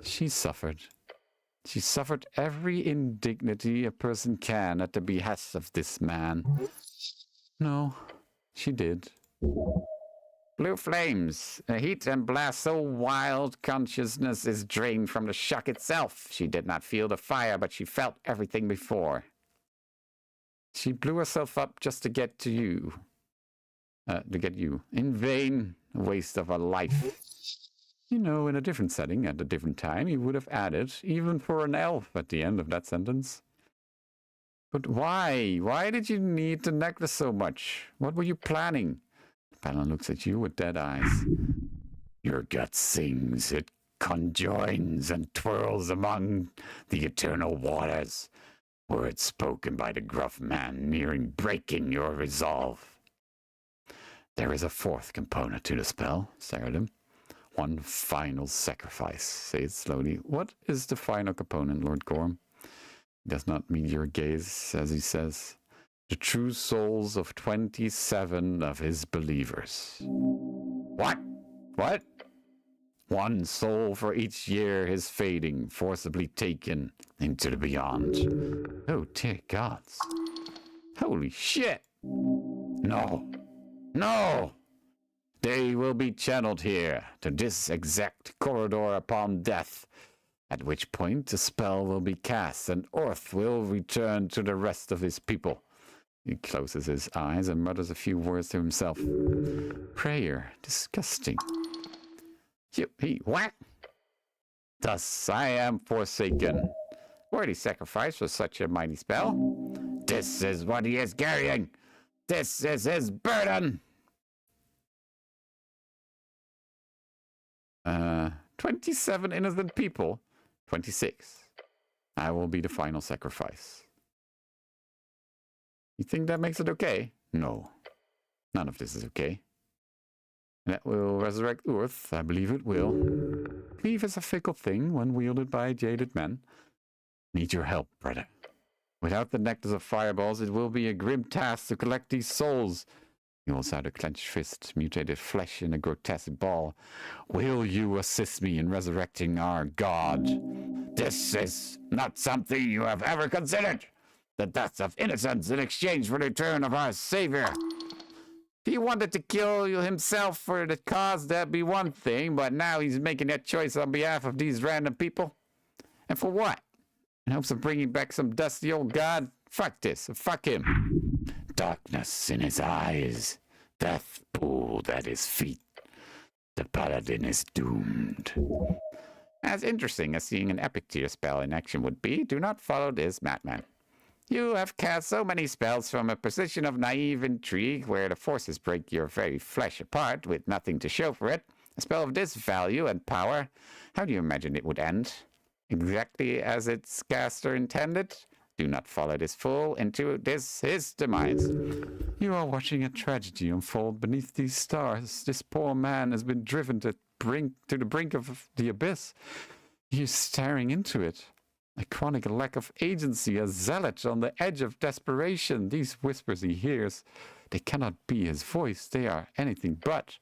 She suffered. She suffered every indignity a person can at the behest of this man. No, she did. Blue flames, a heat and blast so wild consciousness is drained from the shock itself. She did not feel the fire, but she felt everything before. She blew herself up just to get to you. In vain, a waste of a life. You know, in a different setting, at a different time, you would have added, even for an elf, at the end of that sentence. But why? Why did you need the necklace so much? What were you planning? Paladin looks at you with dead eyes. Your gut sings, it conjoins and twirls among the eternal waters. Words spoken by the gruff man, nearing breaking your resolve. There is a fourth component to the spell, Saradin. One final sacrifice. Say it slowly. What is the final component, Lord Gorm? He does not meet your gaze, as he says. The true souls of 27 of his believers. What? What? One soul for each year his fading, forcibly taken into the beyond. Oh, dear gods. Holy shit. No. No! They will be channeled here, to this exact corridor upon death, at which point the spell will be cast and Orth will return to the rest of his people. He closes his eyes and mutters a few words to himself. Prayer. Disgusting. What? Thus I am forsaken. Worthy sacrifice for such a mighty spell. This is what he is carrying. This is his burden. 27 innocent people. 26. I will be the final sacrifice. You think that makes it okay? No. None of this is okay. That will resurrect Earth. I believe it will. Belief is a fickle thing when wielded by jaded men. Need your help, brother. Without the nectar of fireballs, it will be a grim task to collect these souls. He holds out a clenched fist, mutated flesh in a grotesque ball. Will you assist me in resurrecting our god? This is not something you have ever considered. The death of innocents in exchange for the return of our Savior. If he wanted to kill himself for the cause, that'd be one thing, but now he's making that choice on behalf of these random people. And for what? In hopes of bringing back some dusty old god? Fuck this. Fuck him. Darkness in his eyes, death pooled at his feet. The paladin is doomed. As interesting as seeing an epic tier spell in action would be, do not follow this madman. You have cast so many spells from a position of naive intrigue where the forces break your very flesh apart with nothing to show for it. A spell of this value and power, how do you imagine it would end? Exactly as its caster intended? Do not follow this fool into his demise. You are watching a tragedy unfold beneath these stars. This poor man has been driven to the brink of the abyss. He is staring into it. A chronic lack of agency, a zealot on the edge of desperation. These whispers he hears, they cannot be his voice. They are anything but.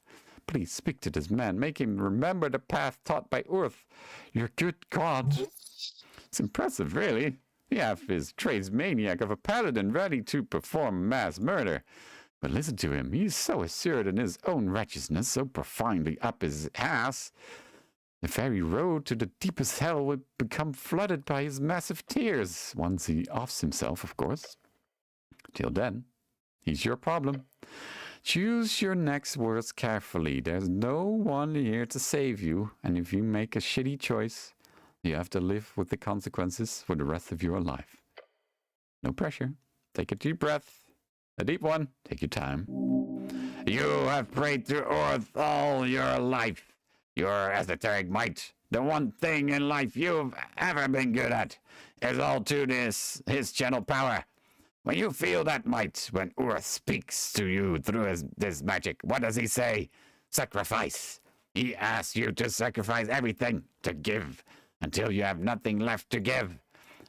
Please speak to this man. Make him remember the path taught by Earth. Your good God. It's impressive, really. You have his traits maniac of a paladin ready to perform mass murder. But listen to him. He is so assured in his own righteousness, so profoundly up his ass. The very road to the deepest hell would become flooded by his massive tears, once he offs himself, of course. Till then, he's your problem. Choose your next words carefully. There's no one here to save you, and if you make a shitty choice, you have to live with the consequences for the rest of your life. No pressure. Take a deep breath. A deep one. Take your time. You have prayed to Earth all your life. Your esoteric might, the one thing in life you've ever been good at, is all to his channel power. When you feel that might, when Earth speaks to you through this magic, what does he say? Sacrifice. He asks you to sacrifice everything, to give, until you have nothing left to give,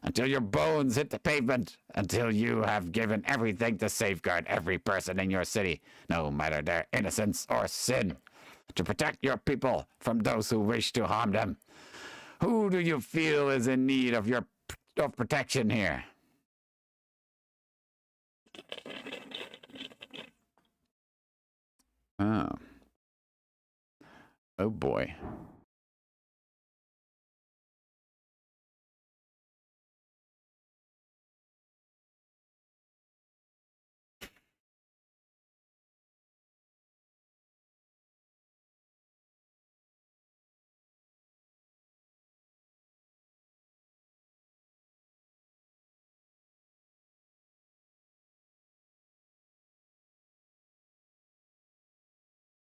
until your bones hit the pavement, until you have given everything to safeguard every person in your city, no matter their innocence or sin, to protect your people from those who wish to harm them. Who do you feel is in need of protection here? Oh. Oh boy.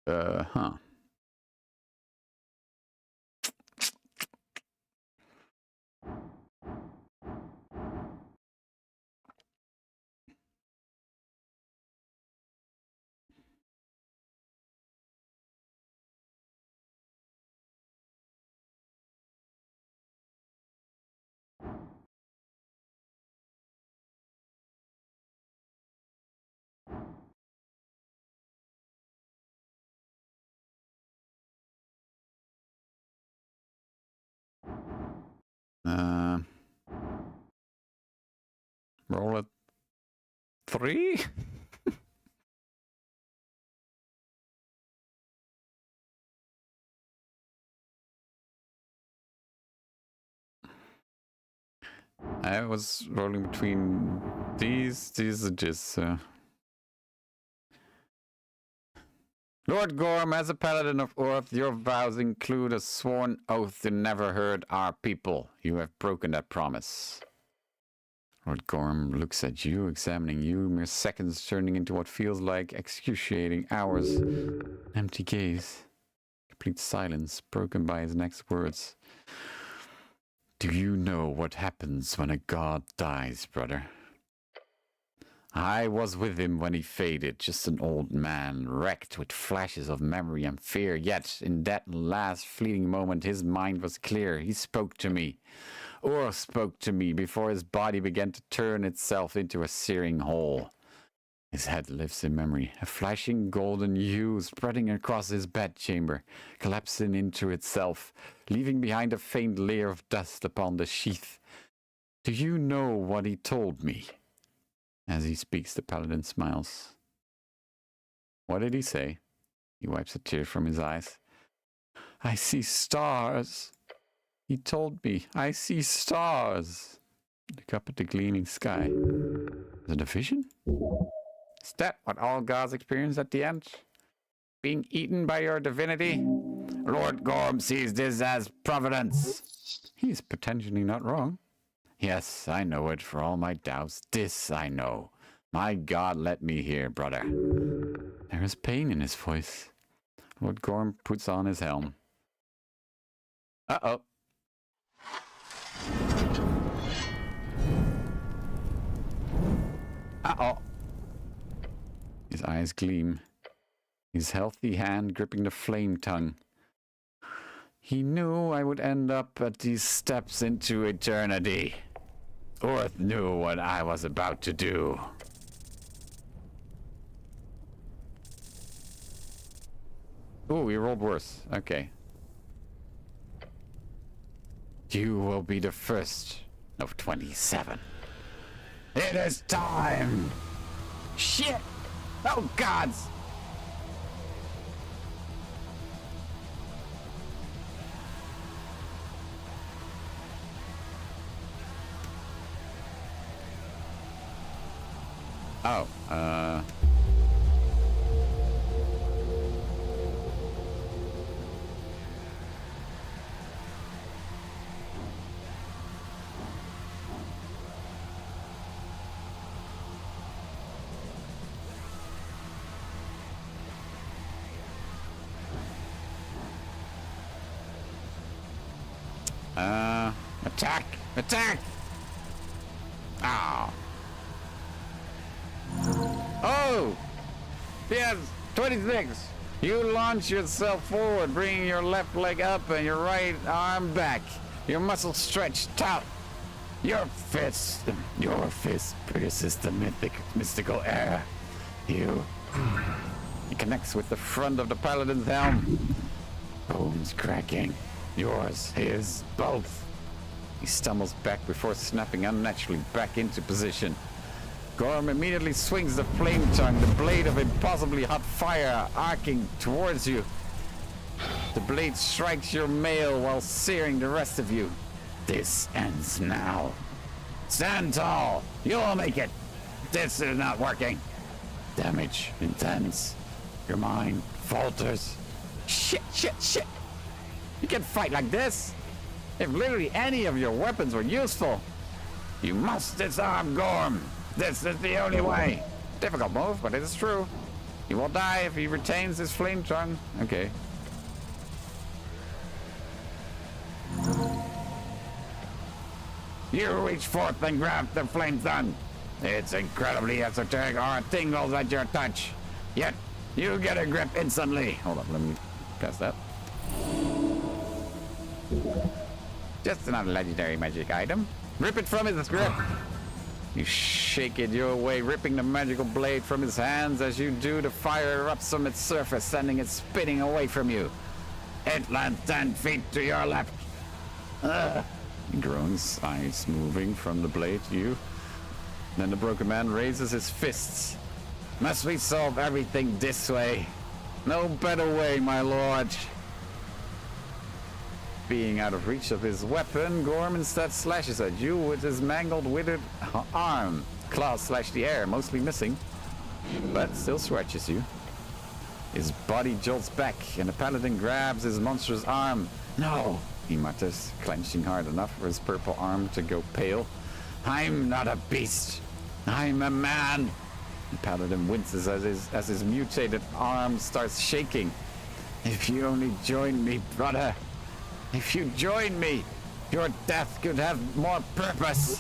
Huh. Roll a 3? I was rolling between these are just Lord Gorm, as a paladin of Earth, your vows include a sworn oath to never hurt our people. You have broken that promise. Lord Gorm looks at you, examining you, mere seconds turning into what feels like excruciating hours. Empty gaze. Complete silence, broken by his next words. Do you know what happens when a god dies, brother? I was with him when he faded, just an old man, wrecked with flashes of memory and fear. Yet, in that last fleeting moment, his mind was clear. He spoke to me. Or spoke to me before his body began to turn itself into a searing hole. His head lives in memory, a flashing golden hue spreading across his bedchamber, collapsing into itself, leaving behind a faint layer of dust upon the sheath. Do you know what he told me? As he speaks, the paladin smiles. What did he say? He wipes a tear from his eyes. I see stars. He told me, I see stars. Look up at the gleaming sky. Is it a vision? Is that what all gods experience at the end? Being eaten by your divinity? Lord Gorm sees this as providence. He is potentially not wrong. Yes, I know it for all my doubts. This I know. My God let me hear, brother. There is pain in his voice. Lord Gorm puts on his helm. Uh-oh. Uh-oh. His eyes gleam. His healthy hand gripping the flame tongue. He knew I would end up at these steps into eternity. Orth knew what I was about to do. Ooh, we rolled worse. Okay. You will be the first of 27. It is time! Shit! Oh, gods! Oh, attack! Attack! Ah. Oh! Yes, 26. You launch yourself forward, bringing your left leg up and your right arm back. Your muscles stretched out. Your fist pierces the mystical air. He connects with the front of the paladin's helm. Bones cracking. Yours, his, both. He stumbles back before snapping unnaturally back into position. Gorm immediately swings the flame tongue, the blade of impossibly hot fire arcing towards you. The blade strikes your mail while searing the rest of you. This ends now. Stand tall. You'll make it. This is not working. Damage intense. Your mind falters. Shit. You can fight like this. If literally any of your weapons were useful. You must disarm Gorm. This is the only way. Difficult move, but it is true. He will die if he retains his flame tongue. Okay. You reach forth and grab the flame tongue. It's incredibly esoteric or tingles at your touch. Yet, you get a grip instantly. Hold up, let me pass that. Just another legendary magic item. Rip it from his grip. You shake it your way, ripping the magical blade from his hands. As you do, the fire erupts from its surface, sending it spinning away from you. It lands 10 feet to your left. He groans, eyes moving from the blade to you. Then the broken man raises his fists. Must we solve everything this way? No better way, my lord. Being out of reach of his weapon, Gorm instead slashes at you with his mangled, withered arm. Claws slash the air, mostly missing, but still scratches you. His body jolts back, and the paladin grabs his monstrous arm. No, he mutters, clenching hard enough for his purple arm to go pale. I'm not a beast. I'm a man. The paladin winces as his mutated arm starts shaking. If you only join me, brother. If you join me, your death could have more purpose.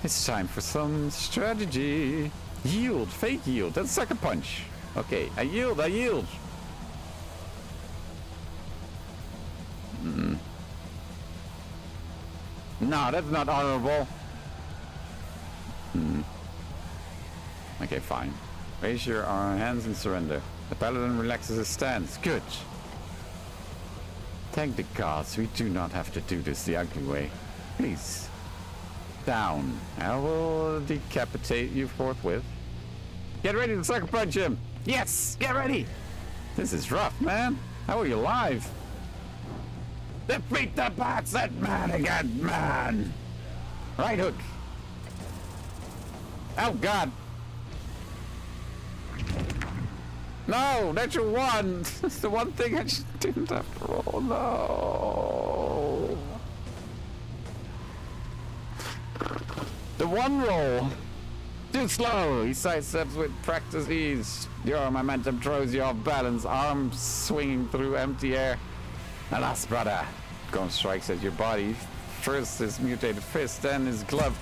It's time for some strategy. Yield, fake yield. That's sucker punch. Okay, I yield, I yield. No, that's not honorable. Okay, fine. Raise your hands and surrender. The paladin relaxes his stance. Good. Thank the gods, we do not have to do this the ugly way. Please. Down. I will decapitate you forthwith. Get ready to sucker punch him! Yes! Get ready! This is rough, man. How are you alive? Defeat the bastard man again, man! Right hook. Oh, God. No, natural one. That's the one thing I just didn't have to roll. No. The one roll. Too slow. He sidesteps with practice ease. Your momentum throws you off balance. Arms swinging through empty air. Alas, brother. Gorm strikes at your body. First his mutated fist, then his gloved.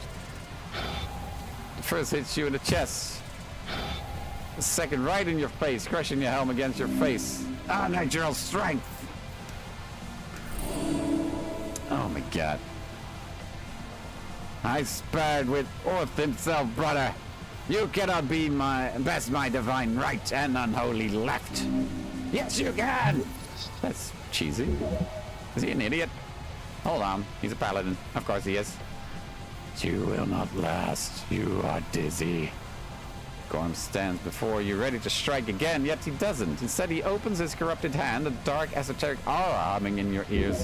The first hits you in the chest. The second right in your face, crushing your helm against your face. Unnatural strength. Oh my god. I sparred with Orth himself, brother. You cannot be my divine right and unholy left. Yes, you can. That's cheesy. Is he an idiot? Hold on, he's a paladin. Of course he is. You will not last. You are dizzy. Gorm stands before you, ready to strike again, yet he doesn't. Instead, he opens his corrupted hand, a dark, esoteric aura humming in your ears.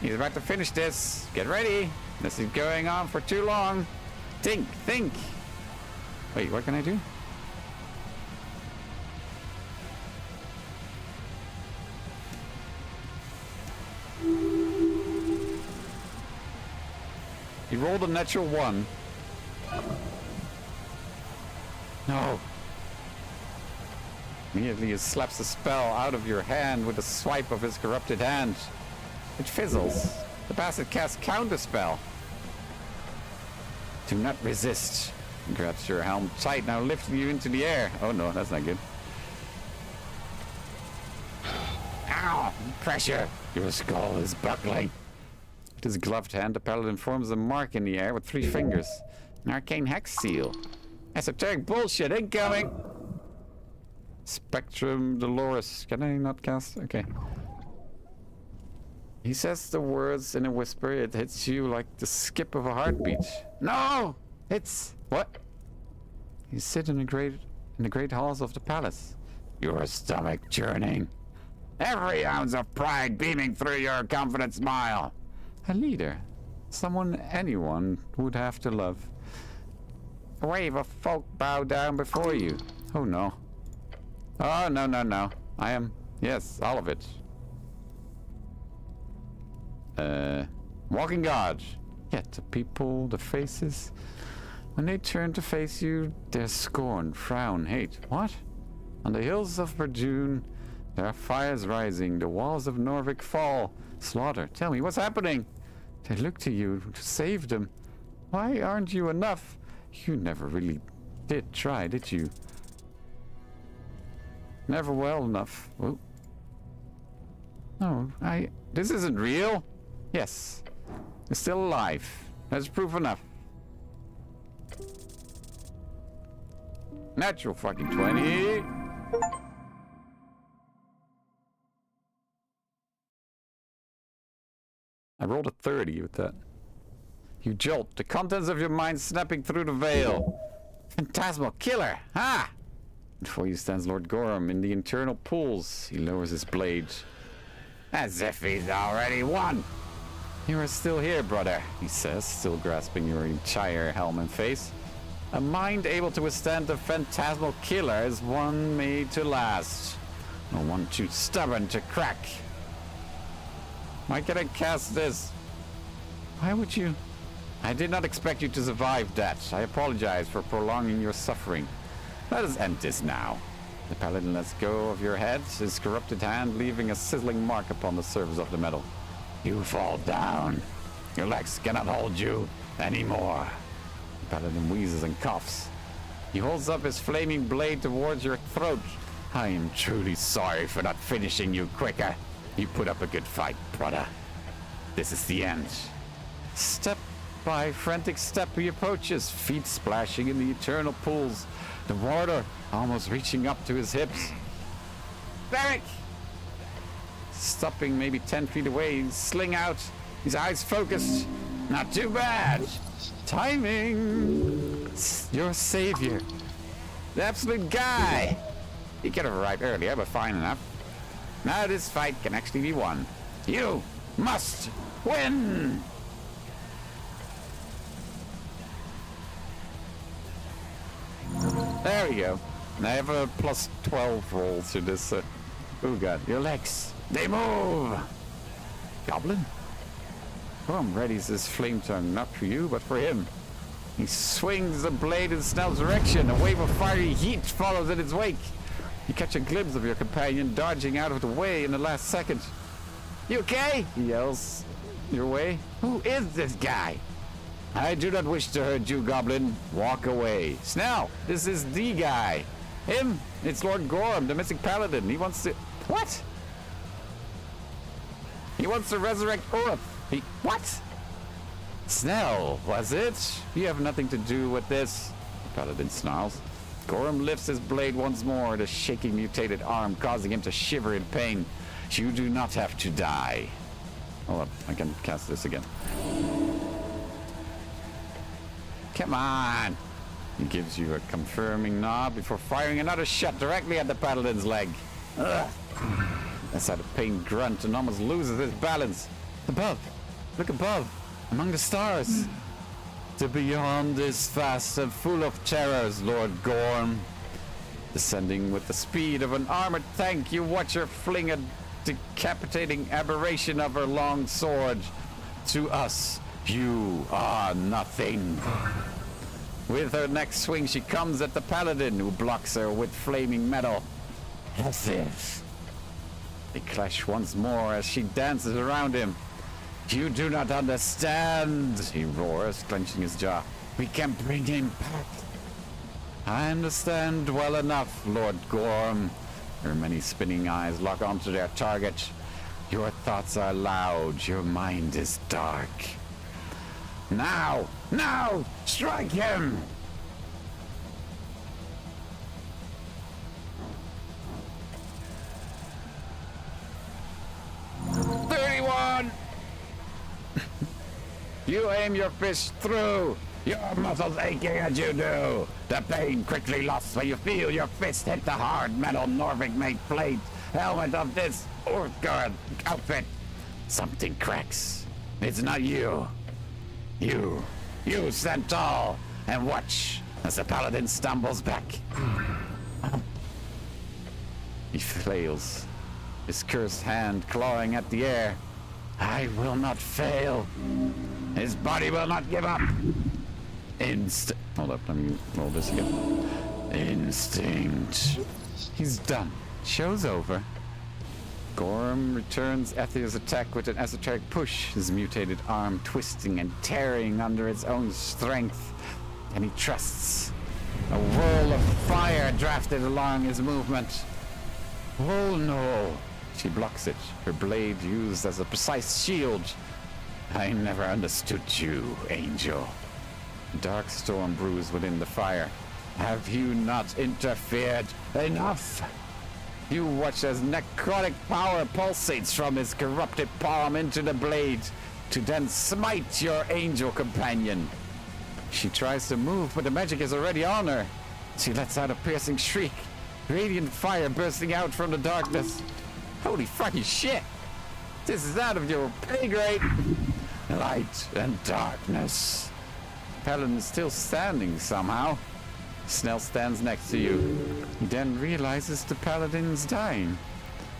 He's about to finish this. Get ready. This is going on for too long. Think, think. Wait, what can I do? He rolled a natural one. No. Immediately he slaps the spell out of your hand with a swipe of his corrupted hand. It fizzles. The bastard casts counterspell. Do not resist. He grabs your helm tight, now lifting you into the air. Oh no, that's not good. Ow! Pressure! Your skull is buckling. With his gloved hand, the paladin forms a mark in the air with 3 fingers. An arcane hex seal. Esoteric bullshit incoming! Spectrum Dolores. Can I not cast? Okay. He says the words in a whisper. It hits you like the skip of a heartbeat. No! It's... What? You sit in the great halls of the palace. Your stomach churning. Every ounce of pride beaming through your confident smile. A leader. Someone anyone would have to love. A wave of folk bow down before you. Oh no. Oh, no, no, no. I am... Yes, all of it. Walking guard. Yet the people, the faces... When they turn to face you, there's scorn, frown, hate. What? On the hills of Verdun, there are fires rising. The walls of Norvik fall. Slaughter. Tell me, what's happening? They look to you to save them. Why aren't you enough? You never really did try, did you? Never well enough. Oh. No, this isn't real. Yes. You're still alive. That's proof enough. Natural fucking 20. I rolled a 30 with that. You jolt, the contents of your mind snapping through the veil. Phantasmal killer! Ha! Before you stands Lord Gorm in the internal pools. He lowers his blade. As if he's already won. You are still here, brother, he says, still grasping your entire helm and face. A mind able to withstand the phantasmal killer is one made to last. No one too stubborn to crack. Why can I cast this? Why would you? I did not expect you to survive that. I apologize for prolonging your suffering. Let us end this now. The paladin lets go of your head, his corrupted hand leaving a sizzling mark upon the surface of the metal. You fall down. Your legs cannot hold you anymore. The paladin wheezes and coughs. He holds up his flaming blade towards your throat. I am truly sorry for not finishing you quicker. You put up a good fight, brother. This is the end. Step by frantic step he approaches, feet splashing in the eternal pools, the water almost reaching up to his hips. Beric! Stopping maybe 10 feet away, sling out, his eyes focused. Not too bad. Timing. Your savior. The absolute guy. He could have arrived earlier, but fine enough. Now this fight can actually be won. You must win. There we go. I have a plus 12 roll to this. Oh god, your legs. They move. Goblin? Gorm readies his flame tongue, not for you, but for him. He swings the blade in Snell's direction. A wave of fiery heat follows in its wake. You catch a glimpse of your companion dodging out of the way in the last second. You okay? He yells your way. Who is this guy? I do not wish to hurt you, Goblin. Walk away. Snell, this is the guy. Him? It's Lord Gorm, the mystic paladin. He wants to... What? He wants to resurrect Urth. What? Snell, was it? You have nothing to do with this. The paladin snarls. Gorm lifts his blade once more, the shaking mutated arm causing him to shiver in pain. You do not have to die. Hold up, I can cast this again. Come on! He gives you a confirming nod before firing another shot directly at the paladin's leg. Ugh. That's how the pain grunt and almost loses his balance. Above! Look above! Among the stars! The beyond is vast and full of terrors, Lord Gorm. Descending with the speed of an armored tank, you watch her fling a decapitating aberration of her long sword. To us, you are nothing. With her next swing, she comes at the paladin, who blocks her with flaming metal. That's it. They clash once more as she dances around him. You do not understand, he roars, clenching his jaw. We can bring him back. I understand well enough, Lord Gorm. Her many spinning eyes lock onto their target. Your thoughts are loud, your mind is dark. Now! Now! Strike him! You aim your fist through. Your muscles aching as you do. The pain quickly lost when you feel your fist hit the hard metal Norvig-made plate helmet of this Urthgard outfit. Something cracks. It's not you. You stand tall and watch as the paladin stumbles back. He flails, his cursed hand clawing at the air. I will not fail. His body will not give up. Hold up, let me roll this again. Instinct. He's done. Show's over. Gorm returns Ether's attack with an esoteric push, his mutated arm twisting and tearing under its own strength. And he trusts. A whirl of fire drafted along his movement. Oh no. She blocks it, her blade used as a precise shield. I never understood you, Angel. Dark storm brews within the fire. Have you not interfered enough? You watch as necrotic power pulsates from his corrupted palm into the blade, to then smite your angel companion. She tries to move, but the magic is already on her. She lets out a piercing shriek, radiant fire bursting out from the darkness. Holy fucking shit! This is out of your pay grade! Light and darkness. Paladin is still standing somehow. Snell stands next to you. He then realizes the paladin's dying.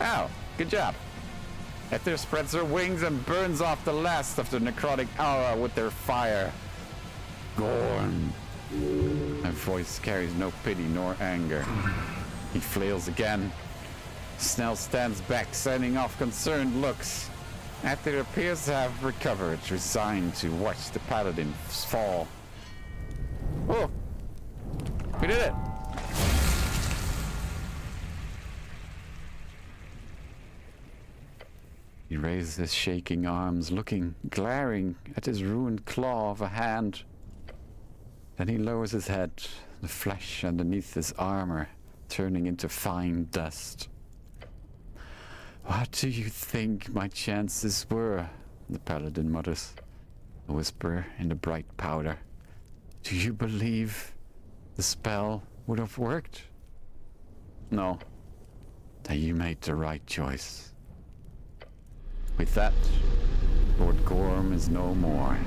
Oh, good job. Ether spreads her wings and burns off the last of the necrotic aura with their fire. Gorm. Her voice carries no pity nor anger. He flails again. Snell stands back, sending off concerned looks. Ether appears to have recovered, resigned to watch the paladin fall. Oh! We did it! He raises his shaking arms, glaring at his ruined claw of a hand. Then he lowers his head, the flesh underneath his armor turning into fine dust. What do you think my chances were? The paladin mutters, a whisper in the bright powder. Do you believe the spell would have worked? No. Then you made the right choice. With that, Lord Gorm is no more.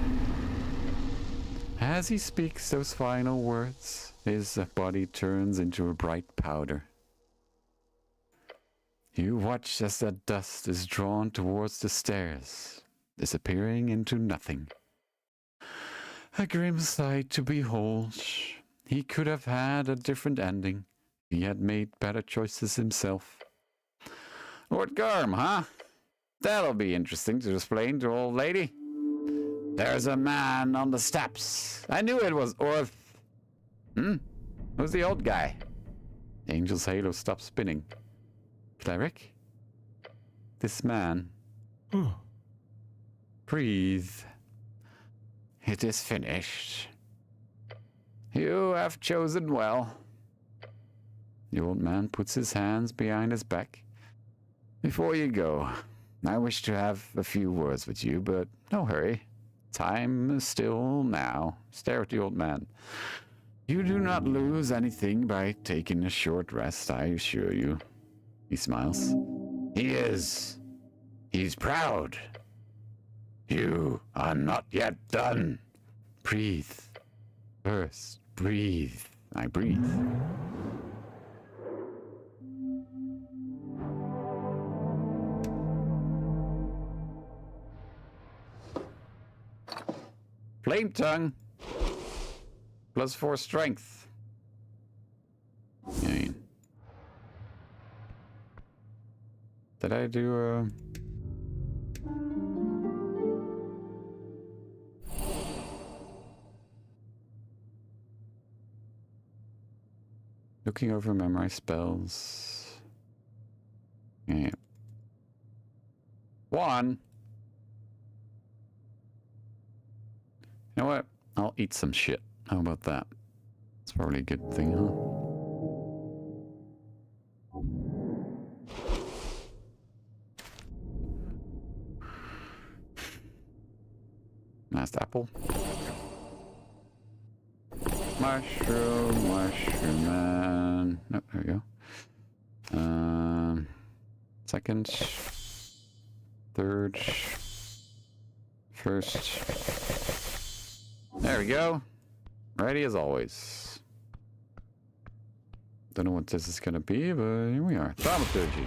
As he speaks those final words, his body turns into a bright powder. You watch as that dust is drawn towards the stairs, disappearing into nothing. A grim sight to behold. He could have had a different ending. He had made better choices himself. Lord Gorm, huh? That'll be interesting to explain to old lady. There's a man on the steps. I knew it was Orth. Who's the old guy? The angel's halo stops spinning. Cleric? This man. Breathe. It is finished. You have chosen well. The old man puts his hands behind his back. Before you go, I wish to have a few words with you, but no hurry. Time is still now. Stare at the old man. You do not lose anything by taking a short rest, I assure you. He smiles. He is. He's proud. You are not yet done. Breathe. First, breathe. I breathe. Flame tongue. +4 strength. Did I do looking over memory spells? Yeah. 1. You know what? I'll eat some shit. How about that? It's probably a good thing, huh? Last apple. Mushroom, man. No, there we go. Second. Third. First. There we go. Ready as always. Don't know what this is gonna be, but here we are. Thaumaturgy.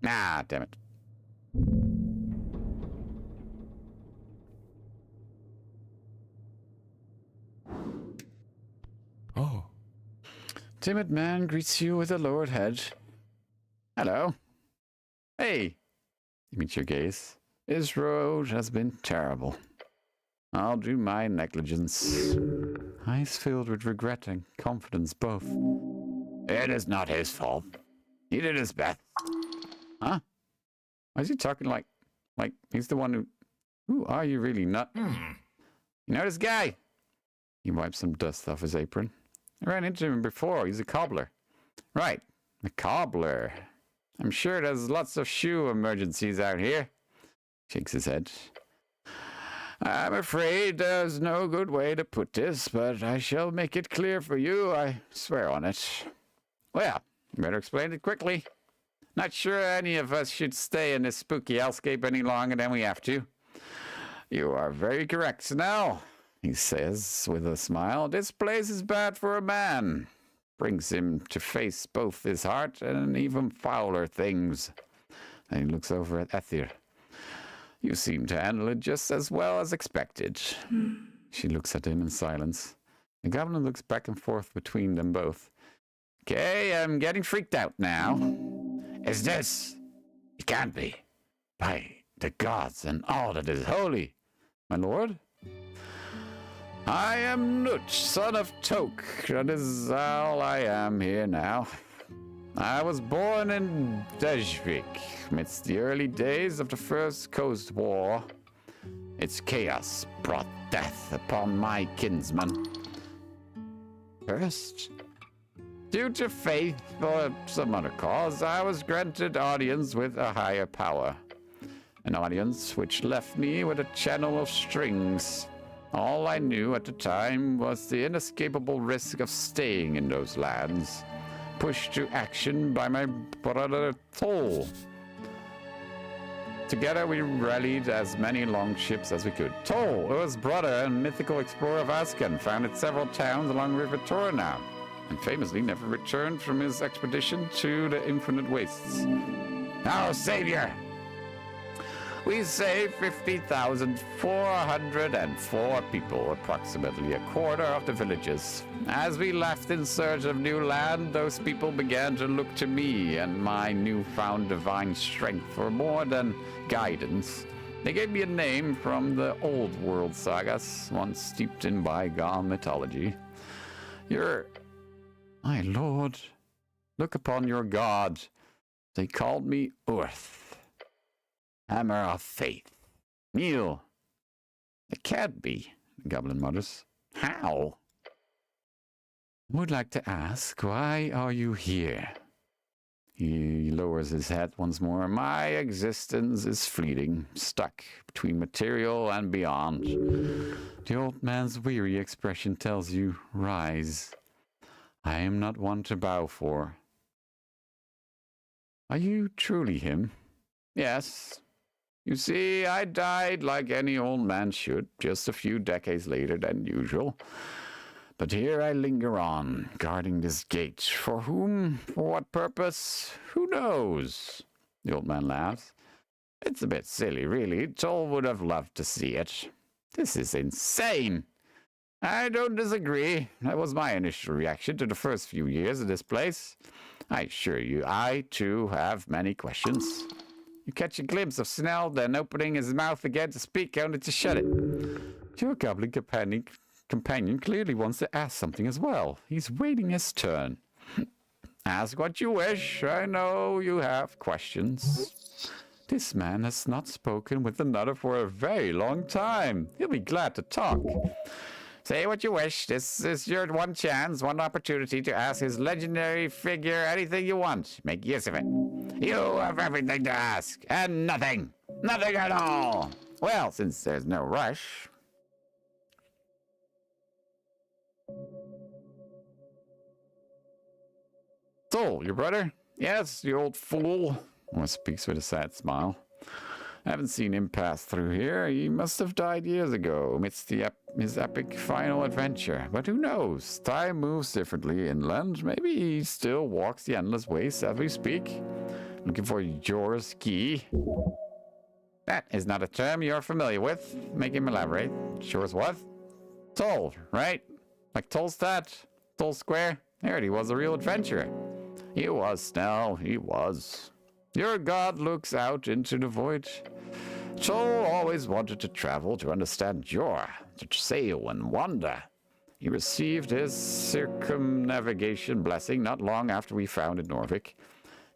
Ah, damn it. Oh. Timid man greets you with a lowered head. Hello. Hey. You meet your gaze. This road has been terrible. I'll do my negligence. Eyes filled with regret and confidence both. It is not his fault. He did his best. Huh? Why is he talking like he's the one who are you really not? You know this guy? He wipes some dust off his apron. I ran into him before. He's a cobbler. Right. A cobbler. I'm sure there's lots of shoe emergencies out here. Shakes his head. I'm afraid there's no good way to put this, but I shall make it clear for you. I swear on it. Well, you better explain it quickly. Not sure any of us should stay in this spooky hellscape any longer than we have to. You are very correct, now, he says with a smile. This place is bad for a man. Brings him to face both his heart and even fouler things. Then he looks over at Ethir. You seem to handle it just as well as expected. She looks at him in silence. The goblin looks back and forth between them both. Okay, I'm getting freaked out now. Is this? It can't be. By the gods and all that is holy. my lord? I am Nut, son of Tok. That is all I am here now. I was born in Dejvik, amidst the early days of the First Coast War. Its chaos brought death upon my kinsman. First, due to faith or some other cause, I was granted audience with a higher power. An audience which left me with a channel of strings. All I knew at the time was the inescapable risk of staying in those lands, pushed to action by my brother Tol. Together we rallied as many longships as we could. Tol, Ur's brother and mythical explorer of Ascan, founded several towns along River Toranow, and famously never returned from his expedition to the Infinite Wastes. Our savior! We saved 50,404 people, approximately a quarter of the villages. As we left in search of new land, those people began to look to me and my newfound divine strength for more than guidance. They gave me a name from the old world sagas, once steeped in bygone mythology. My lord, look upon your god. They called me Urth. Hammer of Faith. Meal. It can't be, the goblin mutters. How? Would like to ask, why are you here? He lowers his head once more. My existence is fleeting, stuck between material and beyond. The old man's weary expression tells you, rise. I am not one to bow for. Are you truly him? Yes. You see, I died like any old man should, just a few decades later than usual. But here I linger on, guarding this gate. For whom? For what purpose? Who knows? The old man laughs. It's a bit silly, really. Tol would have loved to see it. This is insane. I don't disagree. That was my initial reaction to the first few years of this place. I assure you, I, too, have many questions. You catch a glimpse of Snell, then opening his mouth again to speak, only to shut it. Your goblin companion clearly wants to ask something as well. He's waiting his turn. Ask what you wish. I know you have questions. This man has not spoken with another for a very long time. He'll be glad to talk. Say what you wish. This is your one chance, one opportunity to ask his legendary figure anything you want. Make use of it. You have everything to ask, and nothing. Nothing at all. Well, since there's no rush. Tol, your brother? Yes, the old fool. One speaks with a sad smile. I haven't seen him pass through here. He must have died years ago amidst his epic final adventure. But who knows? Time moves differently inland. Maybe he still walks the endless waste as we speak. Looking for Jor's key. That is not a term you're familiar with. Make him elaborate. Jor's what? Tol, right? Like Tolstad? Tol Square? I heard he was a real adventurer. He was, Snell. He was. Your god looks out into the void. Tol always wanted to travel to understand Jor, to sail and wander. He received his circumnavigation blessing not long after we founded Norvik.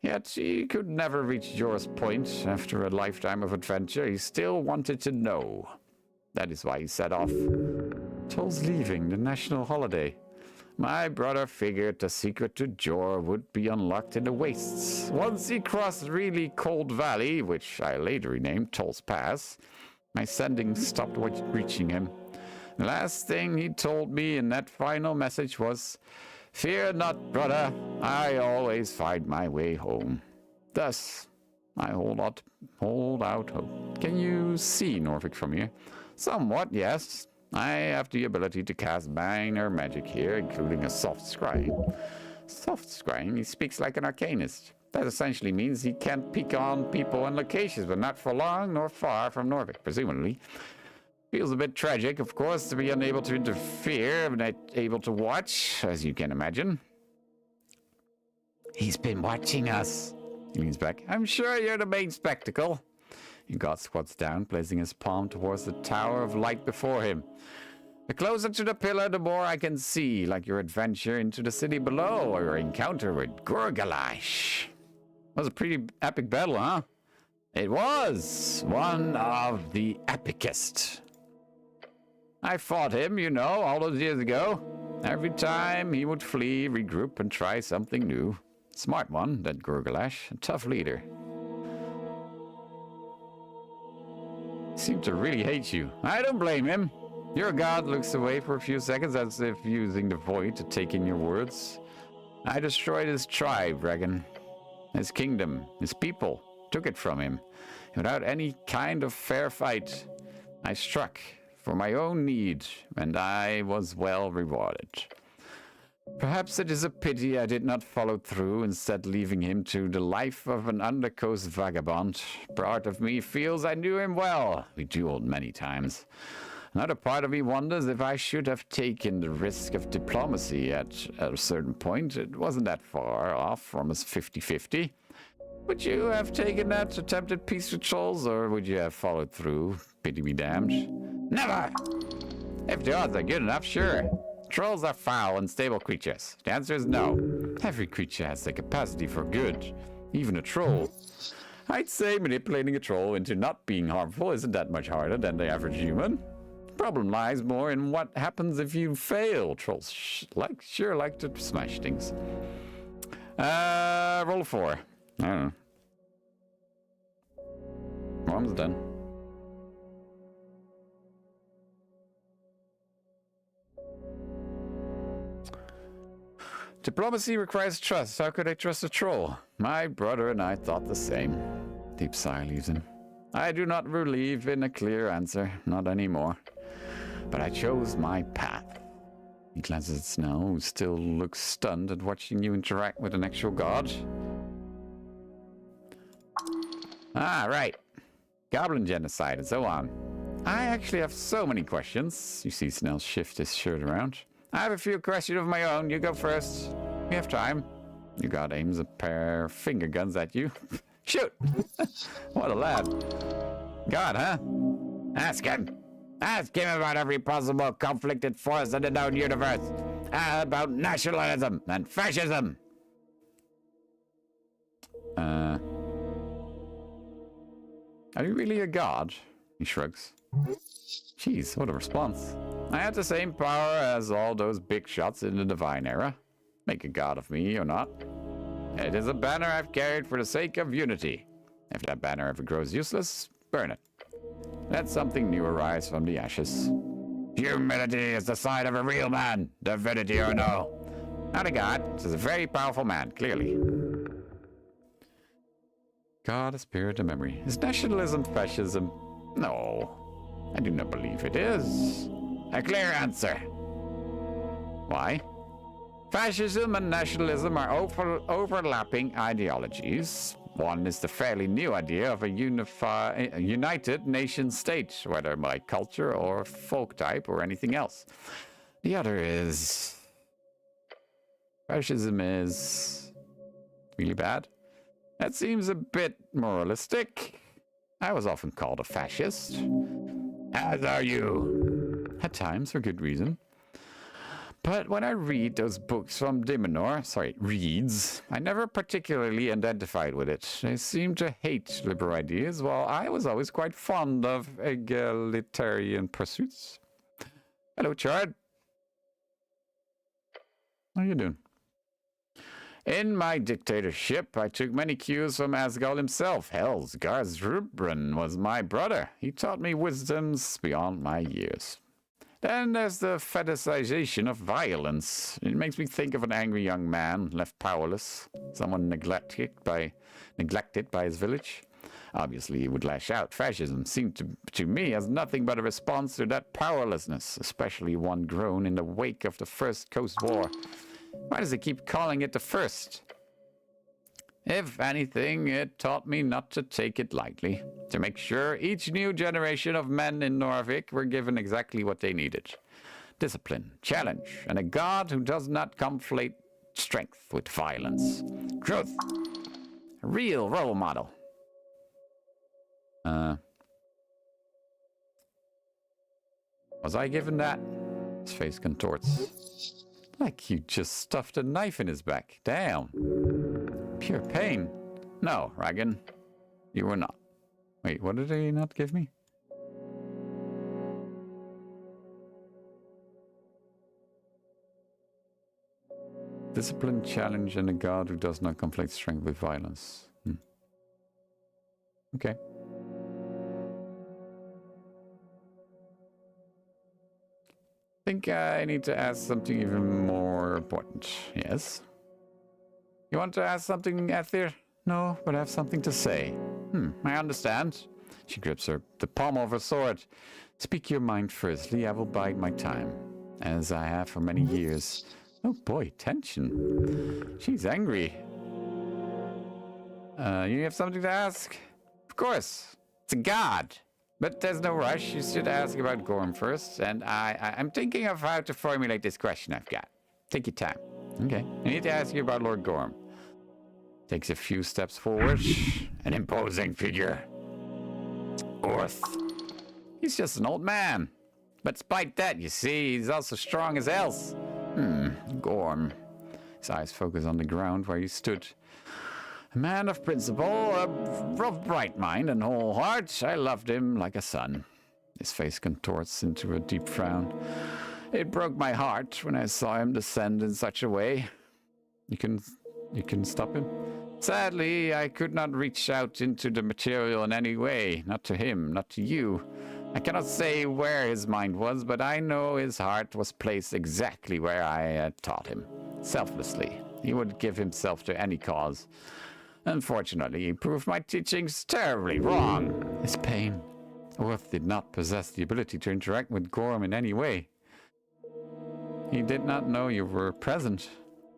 Yet he could never reach Jor's point. After a lifetime of adventure, he still wanted to know. That is why he set off. Tol's leaving the national holiday. My brother figured the secret to Jor would be unlocked in the wastes. Once he crossed really cold valley, which I later renamed Tol's Pass, my sending stopped reaching him. The last thing he told me in that final message was, "Fear not, brother, I always find my way home." Thus, I hold out hope. Can you see Norvik from here? Somewhat, yes. I have the ability to cast minor magic here, including a soft scrying. Soft scrying? He speaks like an arcanist. That essentially means he can't peek on people and locations, but not for long nor far from Norvik, presumably. Feels a bit tragic, of course, to be unable to interfere, but not able to watch, as you can imagine. He's been watching us. He leans back. I'm sure you're the main spectacle. God squats down, placing his palm towards the tower of light before him. The closer to the pillar, the more I can see, like your adventure into the city below, or your encounter with Gurgalash. Was a pretty epic battle, huh? It was one of the epicest. I fought him, you know, all those years ago. Every time he would flee, regroup, and try something new. Smart one, that Gurgalash. A tough leader. He seemed to really hate you. I don't blame him. Your god looks away for a few seconds as if using the void to take in your words. I destroyed his tribe, Regan. His kingdom, his people, took it from him. Without any kind of fair fight, I struck for my own need, and I was well rewarded. Perhaps it is a pity I did not follow through, instead leaving him to the life of an undercoast vagabond. Part of me feels I knew him well. We dueled many times. Another part of me wonders if I should have taken the risk of diplomacy at a certain point. It wasn't that far off from us 50-50. Would you have taken that attempted peace with trolls, or would you have followed through? Pity be damned. Never! If the odds are good enough, sure. Trolls are foul, unstable creatures. The answer is no. Every creature has the capacity for good, even a troll. I'd say manipulating a troll into not being harmful isn't that much harder than the average human. The problem lies more in what happens if you fail. Trolls sure like to smash things. Roll a 4. I don't know. One's done. Diplomacy requires trust. How could I trust a troll? My brother and I thought the same. Deep sigh leaves him. I do not believe in a clear answer. Not anymore. But I chose my path. He glances at Snell, who still looks stunned at watching you interact with an actual god. Ah, right. Goblin genocide and so on. I actually have so many questions. You see Snell shift his shirt around. I have a few questions of my own. You go first. We have time. Your god aims a pair of finger guns at you. Shoot! What a lad. God, huh? Ask him. Ask him about every possible conflicted force in the known universe. About nationalism and fascism. Are you really a god? He shrugs. Jeez, what a response. I had the same power as all those big shots in the Divine Era. Make a god of me or not. It is a banner I've carried for the sake of unity. If that banner ever grows useless, burn it. Let something new arise from the ashes. Humility is the sign of a real man, divinity or no. Not a god, this is a very powerful man, clearly. God, a spirit, a memory. Is nationalism fascism? No, I do not believe it is. A clear answer. Why? Fascism and nationalism are overlapping ideologies. One is the fairly new idea of a united nation state, whether by culture or folk type or anything else. The other is... fascism is... really bad. That seems a bit moralistic. I was often called a fascist. As are you. At times, for good reason. But when I read those books from reads, I never particularly identified with it. They seem to hate liberal ideas, while I was always quite fond of egalitarian pursuits. Hello, Chard. How you doing? In my dictatorship, I took many cues from Asgard himself. Hell's Garzrubran was my brother. He taught me wisdoms beyond my years. Then there's the fetishization of violence. It makes me think of an angry young man left powerless, someone neglected by his village. Obviously, he would lash out. Fascism seemed to me as nothing but a response to that powerlessness, especially one grown in the wake of the First Coast War. Why does it keep calling it the first? If anything, it taught me not to take it lightly, to make sure each new generation of men in Norvik were given exactly what they needed. Discipline, challenge, and a god who does not conflate strength with violence. Truth. A real role model. Was I given that? His face contorts. Like you just stuffed a knife in his back. Damn. Pure pain. No, Ragan. You were not. Wait, what did he not give me? Discipline, challenge, and a god who does not conflict strength with violence. Okay. Think I need to ask something even more important. Yes? You want to ask something, Ethir? No, but I have something to say. I understand. She grips the pommel of her sword. Speak your mind firstly, I will bide my time, as I have for many years. Oh boy, tension. She's angry. You have something to ask? Of course. It's a god. But there's no rush. You should ask about Gorm first, and I'm thinking of how to formulate this question I've got. Take your time. Okay. I need to ask you about Lord Gorm. Takes a few steps forward. An imposing figure. Orth. He's just an old man. But despite that, you see, he's also strong as else. Gorm. His eyes focus on the ground where he stood. A man of principle, of bright mind and whole heart. I loved him like a son. His face contorts into a deep frown. It broke my heart when I saw him descend in such a way. You can stop him? Sadly, I could not reach out into the material in any way. Not to him, not to you. I cannot say where his mind was, but I know his heart was placed exactly where I had taught him. Selflessly. He would give himself to any cause. Unfortunately, he proved my teachings terribly wrong. His pain. Orth did not possess the ability to interact with Gorm in any way. He did not know you were present.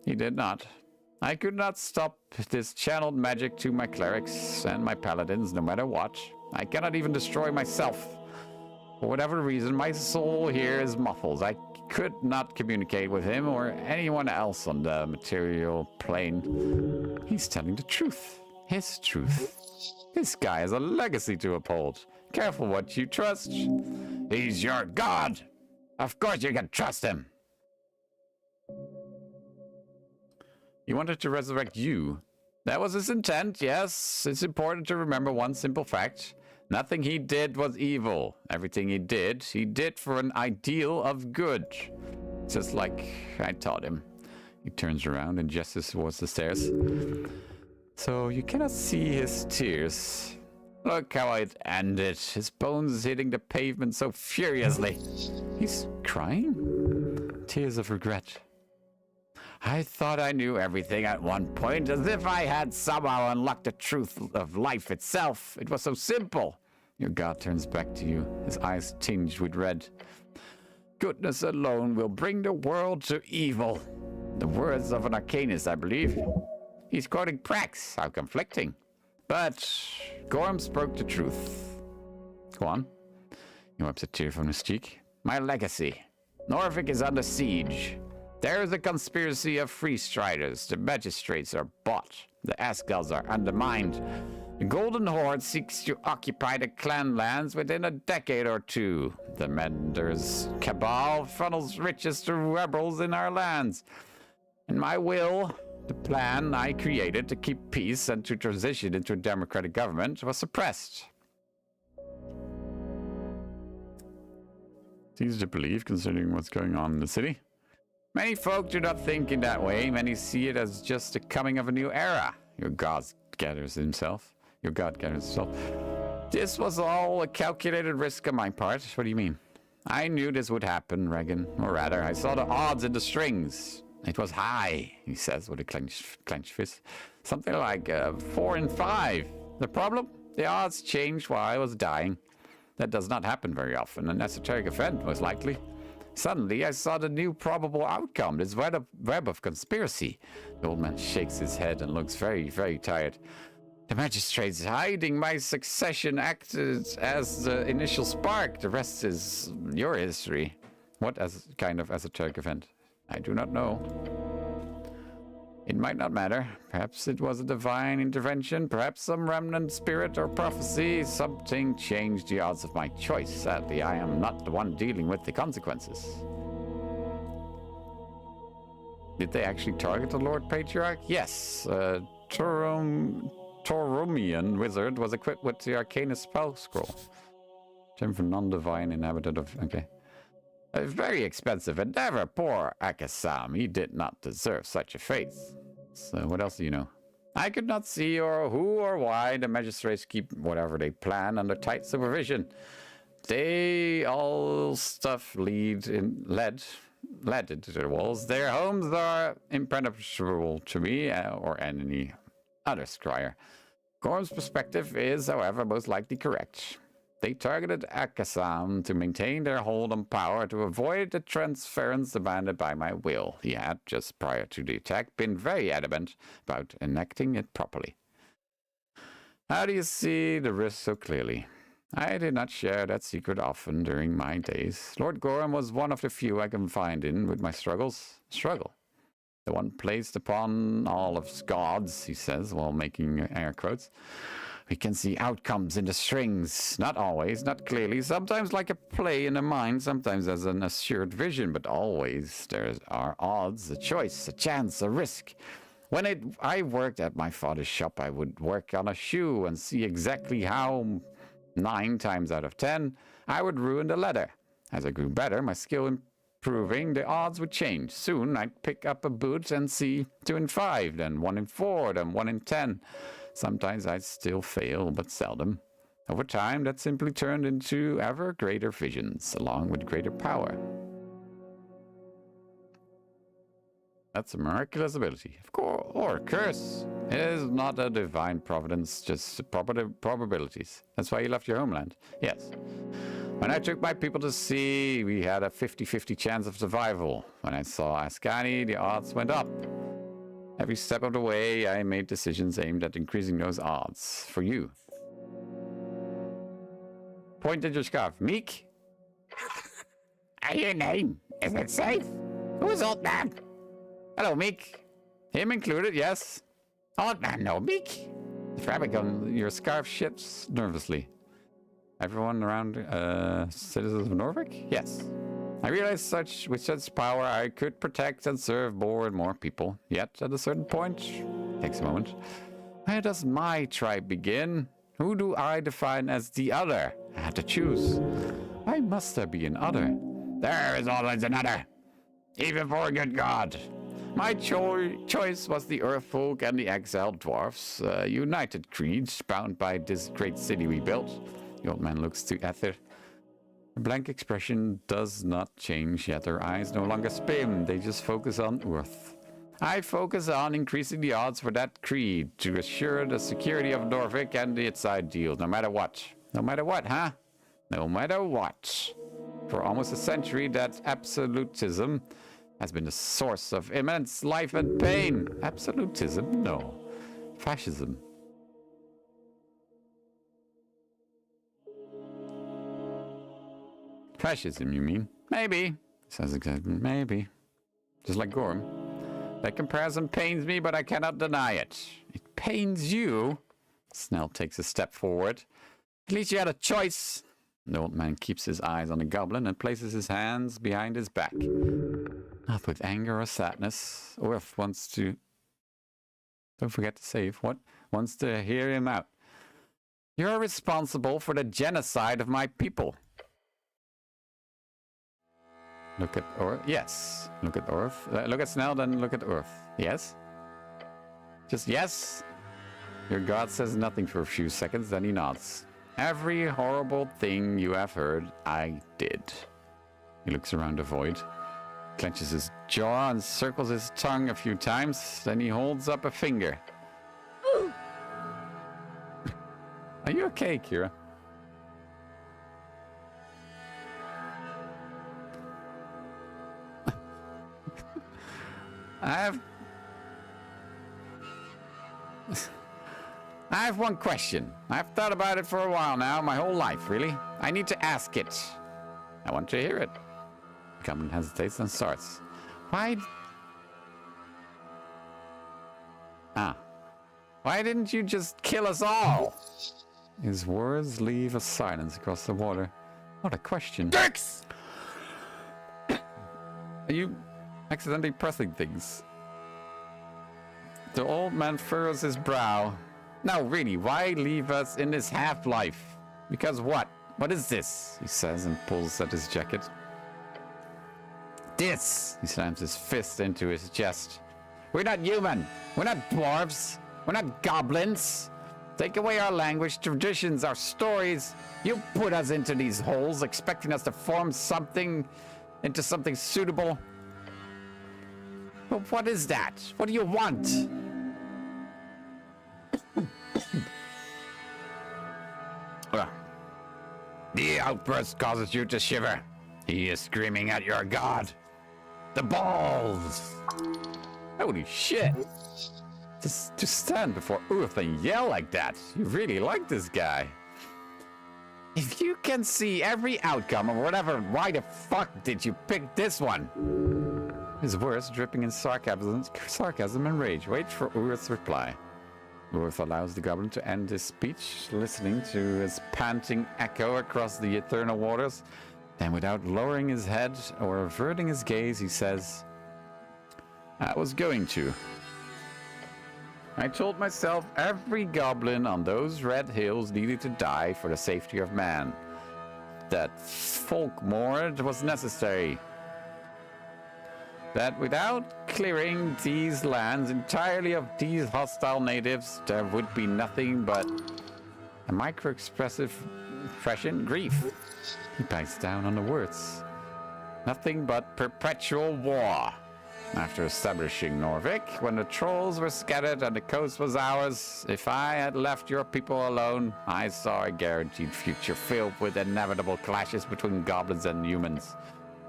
He did not. I could not stop this channeled magic to my clerics and my paladins, no matter what. I cannot even destroy myself. For whatever reason, my soul here is muffled. I could not communicate with him or anyone else on the material plane. He's telling the truth. His truth. This guy has a legacy to uphold. Careful what you trust. He's your god. Of course you can trust him. He wanted to resurrect you. That was his intent, yes. It's important to remember one simple fact. Nothing he did was evil. Everything he did for an ideal of good. Just like I taught him. He turns around and gestures towards the stairs. So you cannot see his tears. Look how it ended. His bones hitting the pavement so furiously. He's crying? Tears of regret. I thought I knew everything at one point, as if I had somehow unlocked the truth of life itself. It was so simple. Your god turns back to you, his eyes tinged with red. Goodness alone will bring the world to evil. The words of an arcanist, I believe. He's quoting Prax. How conflicting. But Gorm spoke the truth. Go on. He wipes a tear from his cheek. My legacy. Norfolk is under siege. There is a conspiracy of free striders. The magistrates are bought. The Asgals are undermined. The Golden Horde seeks to occupy the clan lands within a decade or two. The Mender's cabal funnels riches to rebels in our lands. And my will, the plan I created to keep peace and to transition into a democratic government, was suppressed. It's easy to believe, considering what's going on in the city. Many folk do not think in that way. Many see it as just the coming of a new era. Your god gathers himself. This was all a calculated risk on my part. What do you mean? I knew this would happen, Regan. Or rather, I saw the odds in the strings. It was high, he says with a clenched fist. Something like 4 and 5. The problem? The odds changed while I was dying. That does not happen very often. An esoteric event, most likely. Suddenly, I saw the new probable outcome, this web of conspiracy. The old man shakes his head and looks very, very tired. The magistrates hiding my succession acted as the initial spark. The rest is your history. What kind of esoteric event? I do not know. It might not matter. Perhaps it was a divine intervention, perhaps some remnant spirit or prophecy. Something changed the odds of my choice. Sadly, I am not the one dealing with the consequences. Did they actually target the Lord Patriarch? Yes. Torumian wizard was equipped with the Arcanist spell scroll. Term for non-divine inhabitant of... Okay. A very expensive endeavor. Poor Akasam. He did not deserve such a fate. So what else do you know? I could not see or who or why the magistrates keep whatever they plan under tight supervision. They all stuff led into the walls. Their homes are impenetrable to me or any other scryer. Gorm's perspective is, however, most likely correct. They targeted Akasam to maintain their hold on power to avoid the transference demanded by my will. He had, just prior to the attack, been very adamant about enacting it properly. How do you see the risk so clearly? I did not share that secret often during my days. Lord Gorham was one of the few I can find in with my struggles. Struggle. The one placed upon all of gods, he says, while making air quotes. We can see outcomes in the strings. Not always, not clearly. Sometimes like a play in the mind, sometimes as an assured vision, but always there are odds, a choice, a chance, a risk. When I worked at my father's shop, I would work on a shoe and see exactly how 9 times out of 10 I would ruin the leather. As I grew better, my skill improving, the odds would change. Soon I'd pick up a boot and see 2 in 5, then 1 in 4, then 1 in 10. Sometimes I'd still fail, but seldom. Over time, that simply turned into ever greater visions, along with greater power. That's a miraculous ability, of course, or a curse. It is not a divine providence, just probabilities. That's why you left your homeland. Yes. When I took my people to sea, we had a 50-50 chance of survival. When I saw Ascani, the odds went up. Every step of the way, I made decisions aimed at increasing those odds. For you. Point at your scarf. Meek? Your name? Is it safe? Who's Old Man? Hello, Meek. Him included, yes. Old Man, no Meek. The fabric on your scarf shifts nervously. Everyone around, citizens of Norvik? Yes. I realized with such power I could protect and serve more and more people. Yet, at a certain point, takes a moment, where does my tribe begin? Who do I define as the other? I had to choose. Why must there be an other? There is always another, even for a good god. My choice was the Earth folk and the exiled dwarfs, a united creed bound by this great city we built. The old man looks to Ether. Her blank expression does not change, yet her eyes no longer spin. They just focus on Earth. I focus on increasing the odds for that creed to assure the security of Norvik and its ideals, no matter what. No matter what, huh? No matter what. For almost a century, that absolutism has been the source of immense life and pain. Absolutism? No. Fascism. Fascism, you mean? Maybe. Says exactly. Maybe. Just like Gorm. That comparison pains me, but I cannot deny it. It pains you? Snell takes a step forward. At least you had a choice. The old man keeps his eyes on the goblin and places his hands behind his back. Not with anger or sadness. Orf wants to... Don't forget to save. What? Wants to hear him out. You're responsible for the genocide of my people. Look at Orf. Yes. Look at Orf. Look at Snell, then look at Orf. Yes? Just yes? Your god says nothing for a few seconds, then he nods. Every horrible thing you have heard, I did. He looks around the void, clenches his jaw and circles his tongue a few times, then he holds up a finger. Are you okay, Kira? I have one question. I've thought about it for a while now, my whole life, really. I need to ask it. I want to hear it. Goblin hesitates and starts. Ah. Why didn't you just kill us all? His words leave a silence across the water. What a question. Dicks! Are you accidentally pressing things? The old man furrows his brow. No, really, why leave us in this half-life? Because what? What is this? He says and pulls at his jacket. This! He slams his fist into his chest. We're not human. We're not dwarves. We're not goblins. Take away our language, traditions, our stories. You put us into these holes, expecting us to form something into something suitable. But what is that? What do you want? The outburst causes you to shiver. He is screaming at your god. The balls! Holy shit! To stand before Urth and yell like that. You really like this guy. If you can see every outcome or whatever, why the fuck did you pick this one? His words dripping in sarcasm and rage. Wait for Urth's reply. Urth allows the goblin to end his speech, listening to his panting echo across the eternal waters. Then, without lowering his head or averting his gaze, he says, I was going to. I told myself every goblin on those red hills needed to die for the safety of man. That folkmord was necessary. That without clearing these lands entirely of these hostile natives, there would be nothing but a micro-expressive impression, grief. He bites down on the words. Nothing but perpetual war. After establishing Norvik, when the trolls were scattered and the coast was ours, if I had left your people alone, I saw a guaranteed future filled with inevitable clashes between goblins and humans.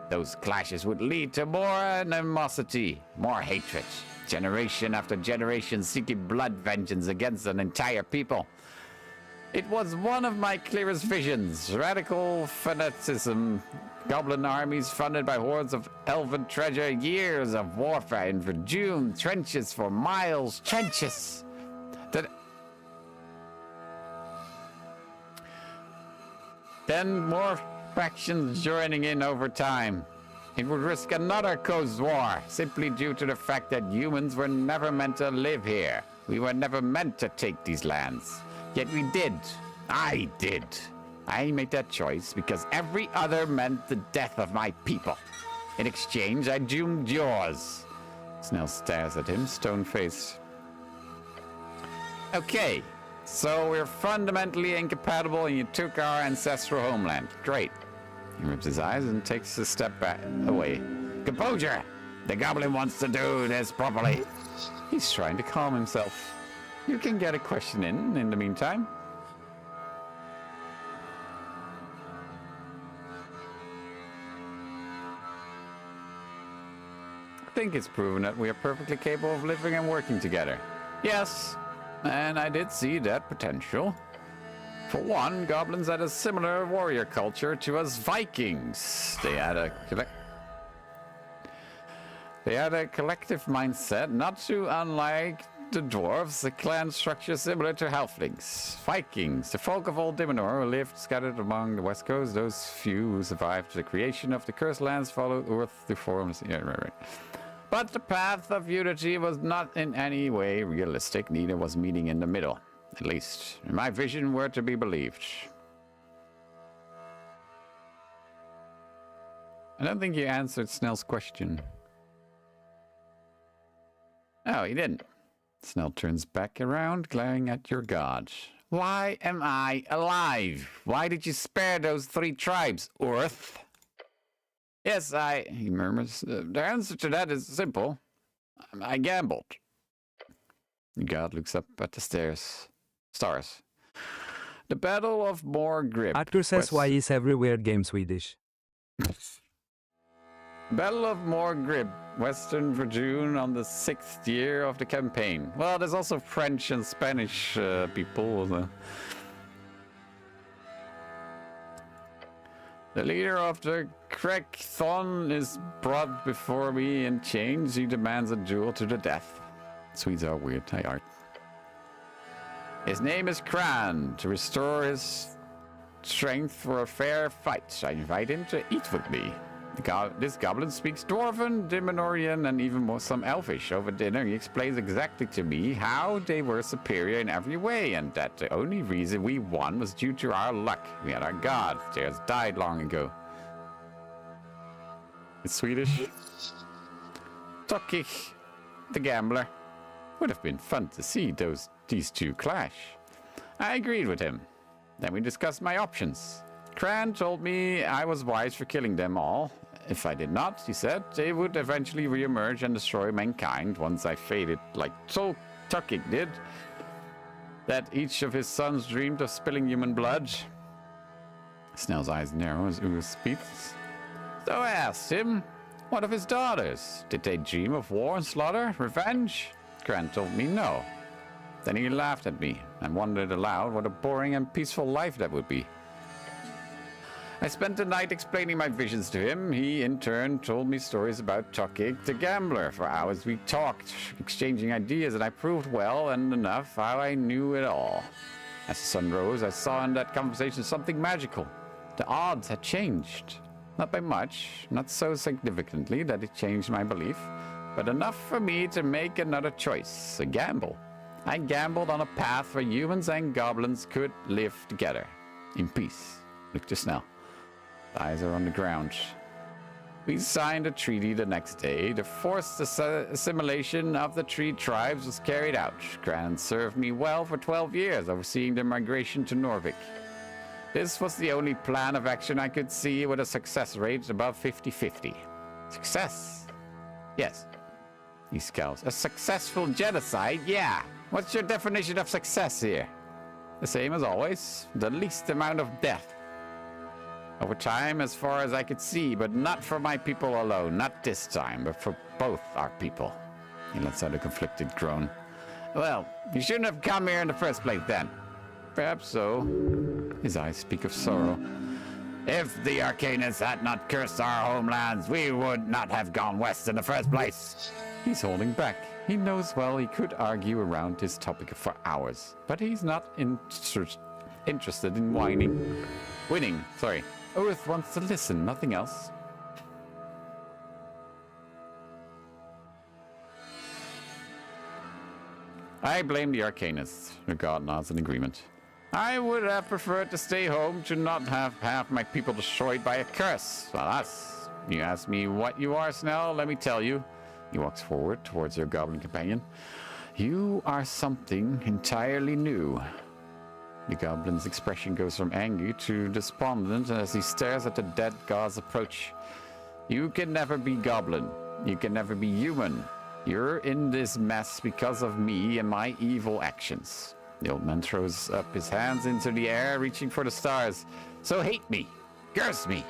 Those clashes would lead to more animosity, more hatred, generation after generation seeking blood vengeance against an entire people. It was one of my clearest visions. Radical fanaticism, goblin armies funded by hordes of elven treasure, years of warfare in Verdun, trenches for miles, trenches. Then more factions joining in over time. It would risk another coast war, simply due to the fact that humans were never meant to live here. We were never meant to take these lands. Yet we did. I did. I made that choice because every other meant the death of my people. In exchange, I doomed yours. Snell stares at him, stone-faced. Okay, so we're fundamentally incompatible and you took our ancestral homeland. Great. He rubs his eyes and takes a step back away. Composure! The goblin wants to do this properly. He's trying to calm himself. You can get a question in the meantime. I think it's proven that we are perfectly capable of living and working together. Yes, and I did see that potential. For one, goblins had a similar warrior culture to us Vikings. They had a collective mindset, not too unlike the dwarves, a clan structure similar to halflings. Vikings, the folk of old Dimenor who lived scattered among the west coast. Those few who survived the creation of the cursed lands followed Earth to form. Yeah, right. But the path of unity was not in any way realistic, neither was meeting in the middle. At least, in my vision, were to be believed. I don't think you answered Snell's question. Oh, he didn't. Snell turns back around, glaring at your god. Why am I alive? Why did you spare those 3 tribes, Earth? Yes, he murmurs. The answer to that is simple. I gambled. The god looks up at the stars. The Battle of Morgrib. Arthur says why is everywhere game Swedish? Battle of Morgrib, Western Verdun on the 6th year of the campaign. Well, there's also French and Spanish people. The leader of the Krekthon is brought before me in chains. He demands a duel to the death. Swedes are weird. Hi, Art. His name is Kran. To restore his strength for a fair fight, I invite him to eat with me. This goblin speaks Dwarven, Dimenorian, and even more some Elvish. Over dinner, he explains exactly to me how they were superior in every way, and that the only reason we won was due to our luck. We had our god. They has died long ago. It's Swedish. Tokik, the gambler. Would have been fun to see these two clash. I agreed with him. Then we discussed my options. Kran told me I was wise for killing them all. If I did not, he said, they would eventually re-emerge and destroy mankind once I faded, like Tokik did. That each of his sons dreamed of spilling human blood. Snell's eyes narrow as Uwe speaks. So I asked him, what of his daughters? Did they dream of war and slaughter, revenge? Kran told me no. Then he laughed at me and wondered aloud what a boring and peaceful life that would be. I spent the night explaining my visions to him. He, in turn, told me stories about Tokik the gambler. For hours we talked, exchanging ideas, and I proved well and enough how I knew it all. As the sun rose, I saw in that conversation something magical. The odds had changed. Not by much, not so significantly that it changed my belief, but enough for me to make another choice, a gamble. I gambled on a path where humans and goblins could live together, in peace. Look to Snell. The eyes are on the ground. We signed a treaty the next day. The forced assimilation of the three tribes was carried out. Kran served me well for 12 years, overseeing their migration to Norvik. This was the only plan of action I could see with a success rate above 50-50. Success? Yes. He scowls. A successful genocide? Yeah. What's your definition of success here? The same as always. The least amount of death. Over time, as far as I could see, but not for my people alone. Not this time, but for both our people. He lets out a conflicted groan. Well, you shouldn't have come here in the first place then. Perhaps so. His eyes speak of sorrow. If the Arcanists had not cursed our homelands, we would not have gone west in the first place. He's holding back. He knows well he could argue around this topic for hours, but he's not interested in winning. Sorry. Earth wants to listen, nothing else. I blame the Arcanists. The god nods in agreement. I would have preferred to stay home to not have half my people destroyed by a curse. Alas, you ask me what you are, Snell, let me tell you. He walks forward towards your goblin companion. You are something entirely new. The goblin's expression goes from angry to despondent as he stares at the dead god's approach. You can never be goblin. You can never be human. You're in this mess because of me and my evil actions. The old man throws up his hands into the air, reaching for the stars. So hate me. Curse me.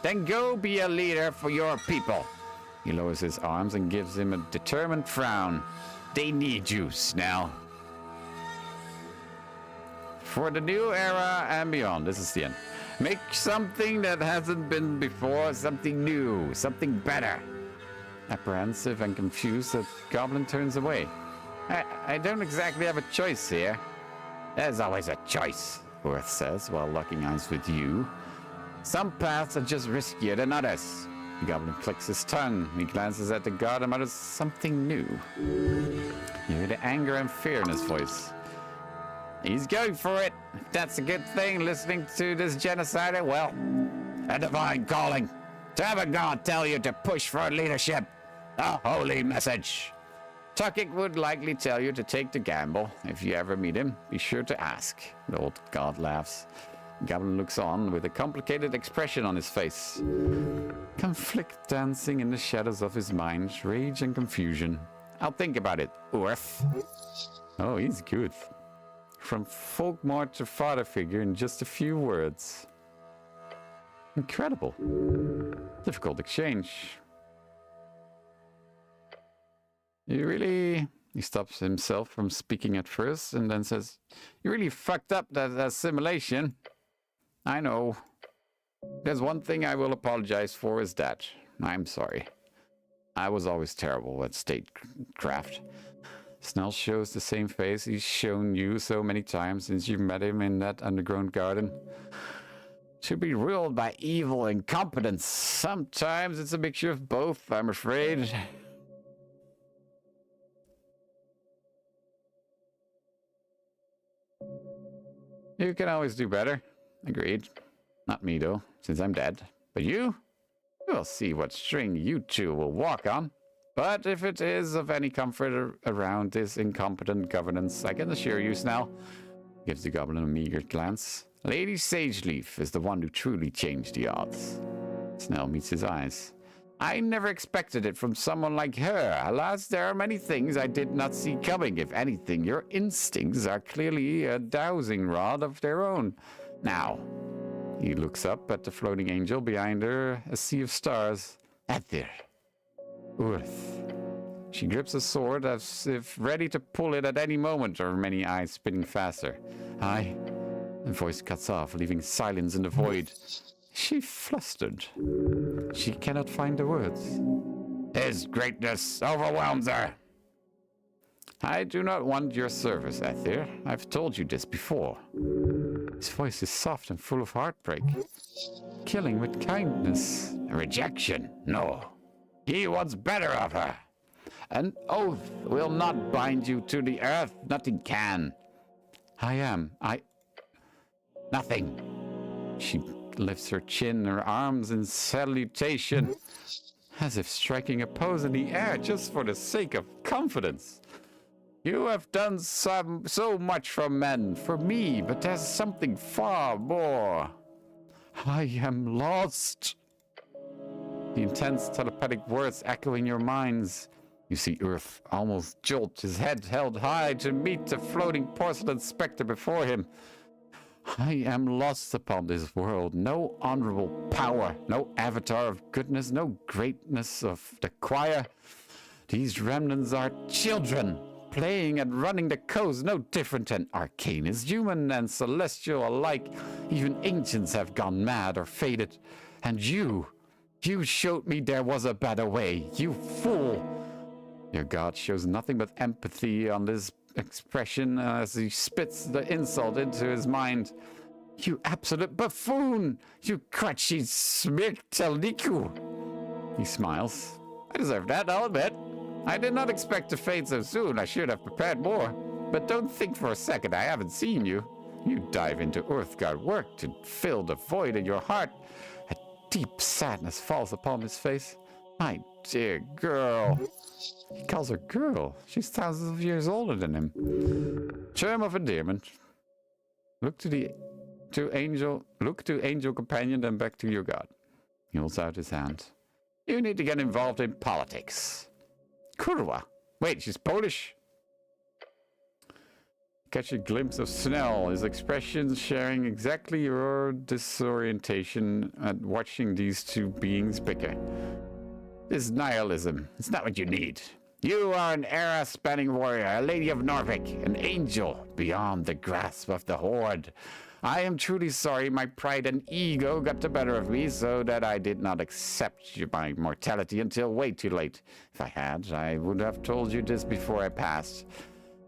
Then go be a leader for your people. He lowers his arms and gives him a determined frown. They need you, Snell. For the new era and beyond, this is the end. Make something that hasn't been before, something new, something better. Apprehensive and confused, the goblin turns away. I don't exactly have a choice here. There's always a choice, Worth says while locking eyes with you. Some paths are just riskier than others. The goblin clicks his tongue. He glances at the god and mutters something new. You hear the anger and fear in his voice. He's going for it. That's a good thing, listening to this genocider. Well, a divine calling. To have a god tell you to push for leadership. A holy message. Tokik would likely tell you to take the gamble. If you ever meet him, be sure to ask. The old god laughs. The goblin looks on with a complicated expression on his face. Conflict dancing in the shadows of his mind, rage and confusion. I'll think about it, Urth. Oh, he's good. From folkmore to father figure in just a few words. Incredible. Difficult exchange. You really... He stops himself from speaking at first and then says, you really fucked up that assimilation. I know. There's one thing I will apologize for is that. I'm sorry. I was always terrible at statecraft. Snell shows the same face he's shown you so many times since you met him in that underground garden. To be ruled by evil and incompetence. Sometimes it's a mixture of both, I'm afraid. You can always do better. Agreed. Not me, though, since I'm dead. But you? We'll see what string you two will walk on. But if it is of any comfort around this incompetent governance, I can assure you, Snell, gives the goblin a meager glance, Lady Sageleaf is the one who truly changed the odds. Snell meets his eyes. I never expected it from someone like her. Alas, there are many things I did not see coming. If anything, your instincts are clearly a dowsing rod of their own. Now, he looks up at the floating angel behind her, a sea of stars. Ether. Earth. She grips a sword as if ready to pull it at any moment, her many eyes spinning faster. The voice cuts off, leaving silence in the void. She flustered. She cannot find the words. His greatness overwhelms her. I do not want your service, Ether. I've told you this before. His voice is soft and full of heartbreak. Killing with kindness. Rejection? No. He wants better of her. An oath will not bind you to the earth. Nothing can. Nothing. She lifts her chin, her arms in salutation, as if striking a pose in the air just for the sake of confidence. You have done so much for men, for me, but there's something far more. I am lost. The intense telepathic words echo in your minds. You see Earth almost jolt, his head held high to meet the floating porcelain specter before him. I am lost upon this world. No honorable power, no avatar of goodness, no greatness of the choir. These remnants are children, playing and running the coast, no different than arcanists, human and celestial alike. Even ancients have gone mad or faded. And you showed me there was a better way, you fool. Your god shows nothing but empathy on this expression as he spits the insult into his mind. You absolute buffoon! You crutchy smirteliku! He smiles. I deserve that, I'll admit. I did not expect to fade so soon. I should have prepared more. But don't think for a second I haven't seen you. You dive into Earthguard work to fill the void in your heart. A deep sadness falls upon his face. My dear girl. He calls her girl. She's thousands of years older than him. Term of endearment. Look to angel companion, then back to your god. He holds out his hand. You need to get involved in politics. Kurwa. Wait, she's Polish? Catch a glimpse of Snell, his expressions sharing exactly your disorientation at watching these two beings bicker. This nihilism, it's not what you need. You are an era-spanning warrior, a lady of Norvik, an angel beyond the grasp of the Horde. I am truly sorry my pride and ego got the better of me so that I did not accept my mortality until way too late. If I had, I would have told you this before I passed.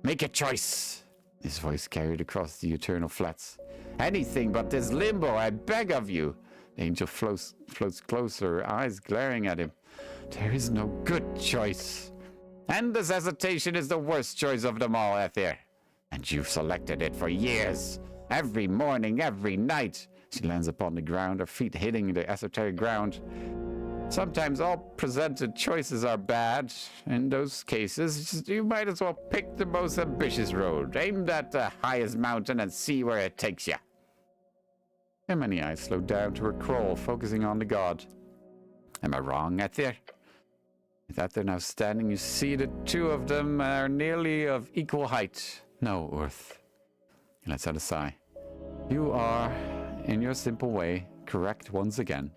Make a choice. His voice carried across the eternal flats. Anything but this limbo, I beg of you. The angel floats closer, her eyes glaring at him. There is no good choice. Endless hesitation is the worst choice of them all, Ether. And you've selected it for years. Every morning, every night. She lands upon the ground, her feet hitting the esoteric ground. Sometimes all presented choices are bad. In those cases, you might as well pick the most ambitious road. Aim at the highest mountain and see where it takes you. Her many eyes slow down to a crawl, focusing on the god. Am I wrong, Ether? With Ether now standing, you see the two of them are nearly of equal height. No, Earth. He lets out a sigh. You are, in your simple way, correct once again.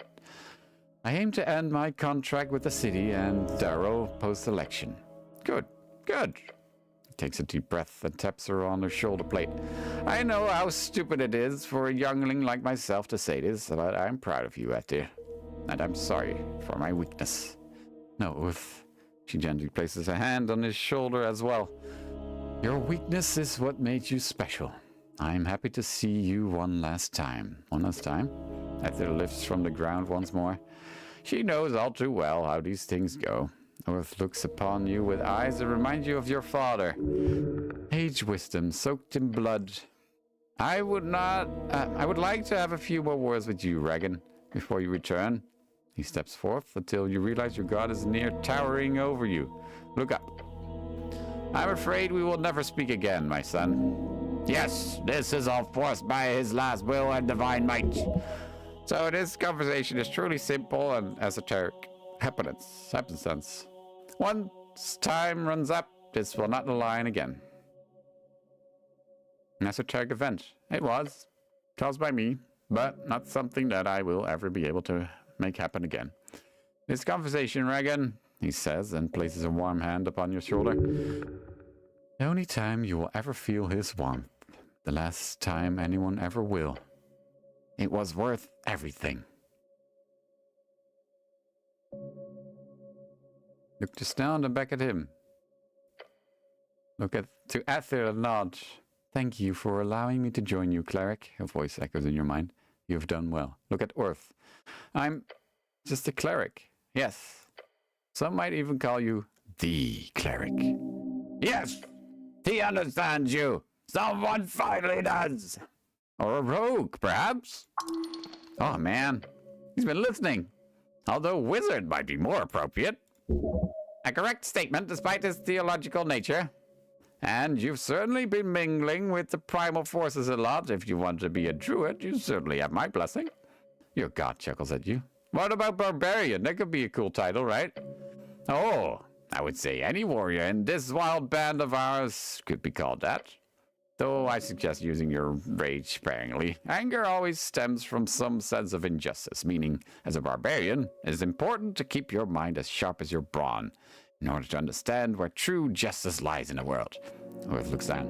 I aim to end my contract with the city and Darrow post-election. Good, good. He takes a deep breath and taps her on her shoulder plate. I know how stupid it is for a youngling like myself to say this, but I'm proud of you, Ether. And I'm sorry for my weakness. No, Earth. She gently places a hand on his shoulder as well. Your weakness is what made you special. I'm happy to see you one last time. One last time? Ether lifts from the ground once more. She knows all too well how these things go. Earth looks upon you with eyes that remind you of your father. Age wisdom soaked in blood. I would like to have a few more words with you, Regan, before you return. He steps forth until you realize your god is near, towering over you. Look up. I'm afraid we will never speak again, my son. Yes, this is all forced by his last will and divine might. So this conversation is truly simple and esoteric. Happenstance. Once time runs up, this will not align again. An esoteric event. It was. Caused by me, but not something that I will ever be able to make happen again. This conversation, Regan, he says, and places a warm hand upon your shoulder. The only time you will ever feel his warmth. The last time anyone ever will. It was worth everything. Look just down and back at him. Look to Ether and nod. Thank you for allowing me to join you, cleric. A voice echoes in your mind. You have done well. Look at Earth. I'm just a cleric. Yes. Some might even call you the cleric. Yes, he understands you. Someone finally does. Or a rogue, perhaps. Oh, man. He's been listening. Although wizard might be more appropriate. A correct statement despite its theological nature. And you've certainly been mingling with the primal forces a lot. If you want to be a druid, you certainly have my blessing. Your god chuckles at you. What about barbarian? That could be a cool title, right? Oh, I would say any warrior in this wild band of ours could be called that. Though I suggest using your rage sparingly. Anger always stems from some sense of injustice, meaning, as a barbarian, it is important to keep your mind as sharp as your brawn, in order to understand where true justice lies in the world. Earth looks down.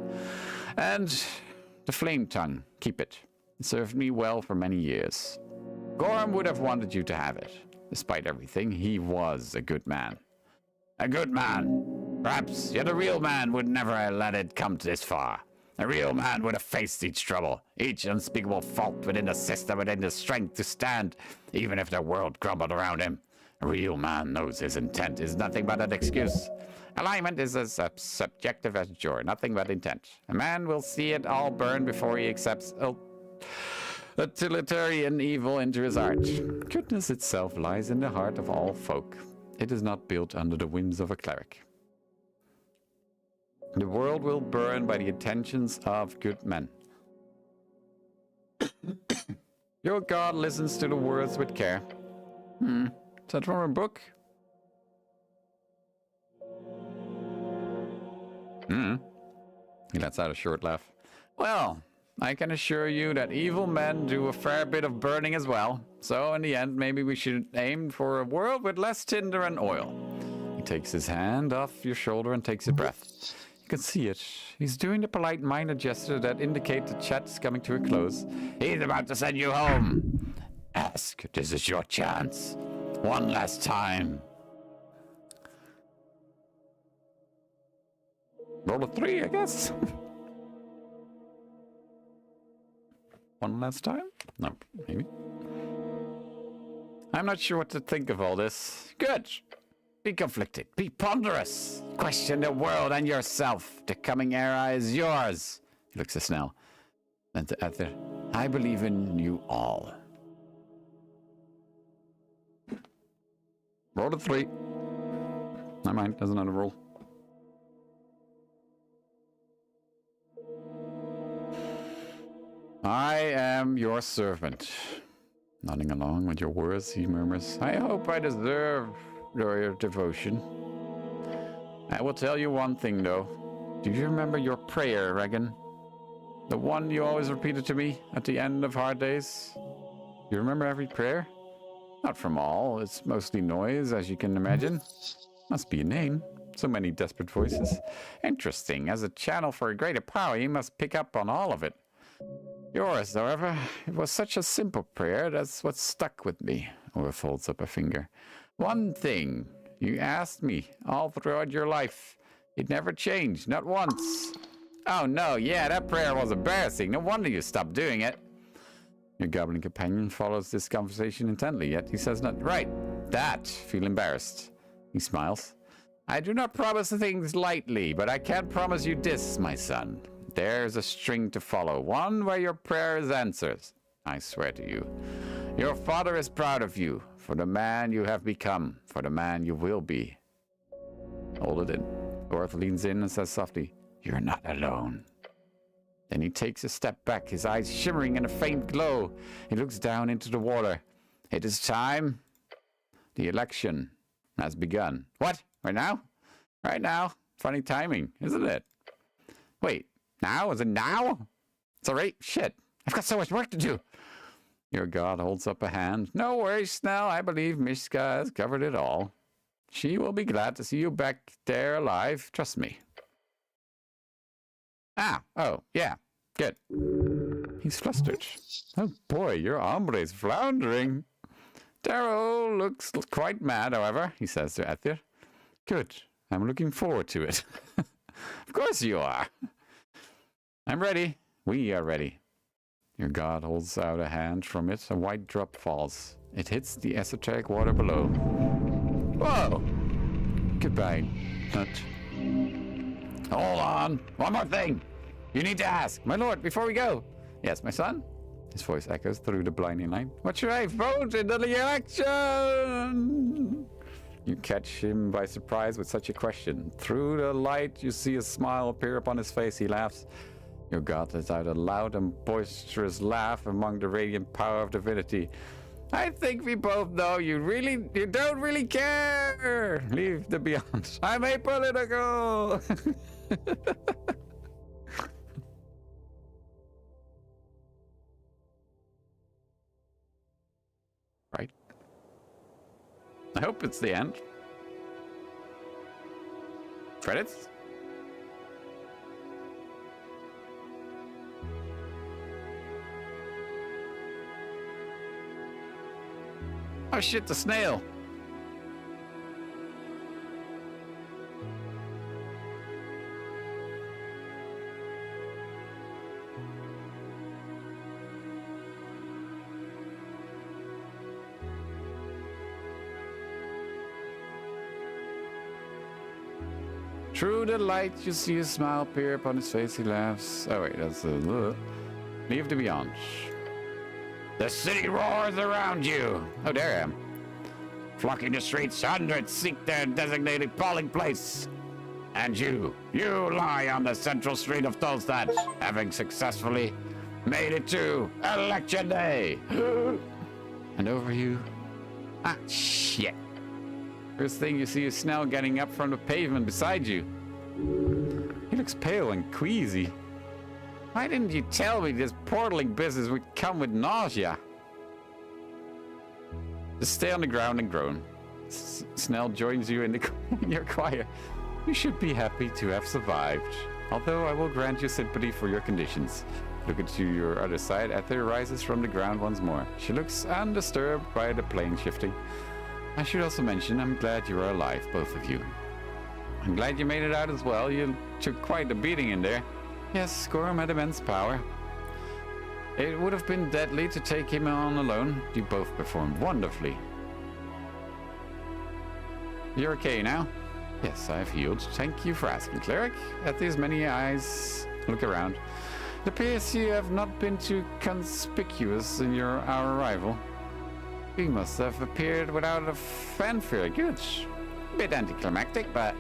And the flame tongue, keep it. It served me well for many years. Gorham would have wanted you to have it. Despite everything, he was a good man. A good man. Perhaps, yet a real man would never have let it come this far. A real man would have faced each trouble, each unspeakable fault within the system, within the strength to stand, even if the world crumbled around him. A real man knows his intent is nothing but an excuse. Alignment is as subjective as joy, nothing but intent. A man will see it all burn before he accepts utilitarian evil into his heart. Goodness itself lies in the heart of all folk. It is not built under the whims of a cleric. The world will burn by the intentions of good men. Your god listens to the words with care. Is that from a book? He lets out a short laugh. Well, I can assure you that evil men do a fair bit of burning as well. So in the end, maybe we should aim for a world with less tinder and oil. He takes his hand off your shoulder and takes a breath. You can see it. He's doing the polite minor gesture that indicates the chat's coming to a close. He's about to send you home. Ask, this is your chance. One last time. Roll a 3, I guess. One last time? No, maybe. I'm not sure what to think of all this. Good. Be conflicted. Be ponderous. Question the world and yourself. The coming era is yours. He looks at Snell. Then to Ether. I believe in you all. Roll a 3. Never mind, doesn't have to roll. I am your servant. Nodding along with your words, he murmurs, I hope I deserve your devotion. I will tell you one thing, though. Do you remember your prayer, Regan? The one you always repeated to me at the end of hard days? You remember every prayer? Not from all. It's mostly noise, as you can imagine. Must be a name. So many desperate voices. Interesting. As a channel for a greater power, you must pick up on all of it. Yours, however, it was such a simple prayer, that's what stuck with me. Orf holds up a finger. One thing you asked me all throughout your life. It never changed, not once. Oh no, yeah, that prayer was embarrassing. No wonder you stopped doing it. Your goblin companion follows this conversation intently, yet he says nothing. Right, that. Feel embarrassed. He smiles. I do not promise things lightly, but I can promise you this, my son. There's a string to follow, one where your prayer is answered. I swear to you. Your father is proud of you, for the man you have become, for the man you will be. Hold it in. Orth leans in and says softly, You're not alone. Then he takes a step back, his eyes shimmering in a faint glow. He looks down into the water. It is time. The election has begun. What? Right now? Right now? Funny timing, isn't it? Wait, now? Is it now? It's alright. Shit. I've got so much work to do. Your god holds up a hand. No worries, Snell. I believe Mishka has covered it all. She will be glad to see you back there alive. Trust me. Ah, oh, yeah, good. He's flustered. Oh boy, your hombre's floundering. Darrow looks quite mad, however, he says to Ethir. Good, I'm looking forward to it. Of course you are. I'm ready. We are ready. Your god holds out a hand. From it, a white drop falls. It hits the esoteric water below. Whoa! Goodbye, Nut. Hold on. One more thing. You need to ask. My lord, before we go. Yes, my son? His voice echoes through the blinding light. What should I vote in the election? You catch him by surprise with such a question. Through the light, you see a smile appear upon his face. He laughs. Your god lets out a loud and boisterous laugh among the radiant power of divinity. I think we both know you don't really care. Leave the beyond. I'm apolitical. Right. I hope it's the end. Credits? Oh shit, the snail. Through the light, you see a smile appear upon his face. He laughs. Oh wait, that's the leave the beyond. The city roars around you. Oh, there I am. Flocking the streets, hundreds seek their designated polling place. And you lie on the central street of Tolstad, having successfully made it to Election Day. And over you... Ah, shit. First thing you see is Snell getting up from the pavement beside you. He looks pale and queasy. Why didn't you tell me this portaling business would come with nausea? Just stay on the ground and groan. Snell joins you in your choir. You should be happy to have survived. Although I will grant you sympathy for your conditions. Look at your other side. Ether rises from the ground once more. She looks undisturbed by the plane shifting. I should also mention, I'm glad you are alive, both of you. I'm glad you made it out as well. You took quite a beating in there. Yes, Gorham had immense power. It would have been deadly to take him on alone. You both performed wonderfully. You're okay now? Yes, I have healed. Thank you for asking, cleric. At these many eyes, look around. It appears you have not been too conspicuous in our arrival. You must have appeared without a fanfare. Good. A bit anticlimactic, but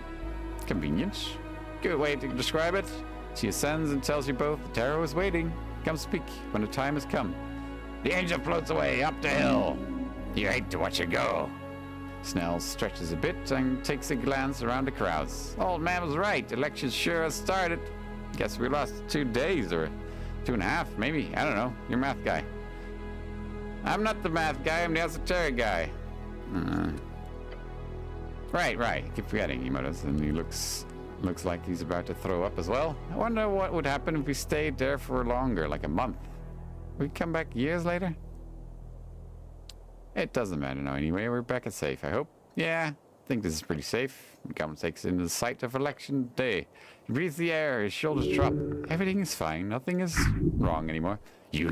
convenient. Good way to describe it. She ascends and tells you both the terror is waiting. Come speak when the time has come. The angel floats away up the hill. You hate to watch her go. Snell stretches a bit and takes a glance around the crowds. Old man was right. Election sure has started. Guess we lost 2 days or 2.5, maybe. I don't know. You're math guy. I'm not the math guy. I'm the esoteric guy. Right. I keep forgetting. He mutters, and he looks like he's about to throw up as well. I wonder what would happen if we stayed there for longer, like a month. We'd come back years later? It doesn't matter now anyway. We're back and safe, I hope. Yeah, think this is pretty safe. The government takes into the sight of election day. He breathes the air, his shoulders drop. Everything is fine. Nothing is wrong anymore. You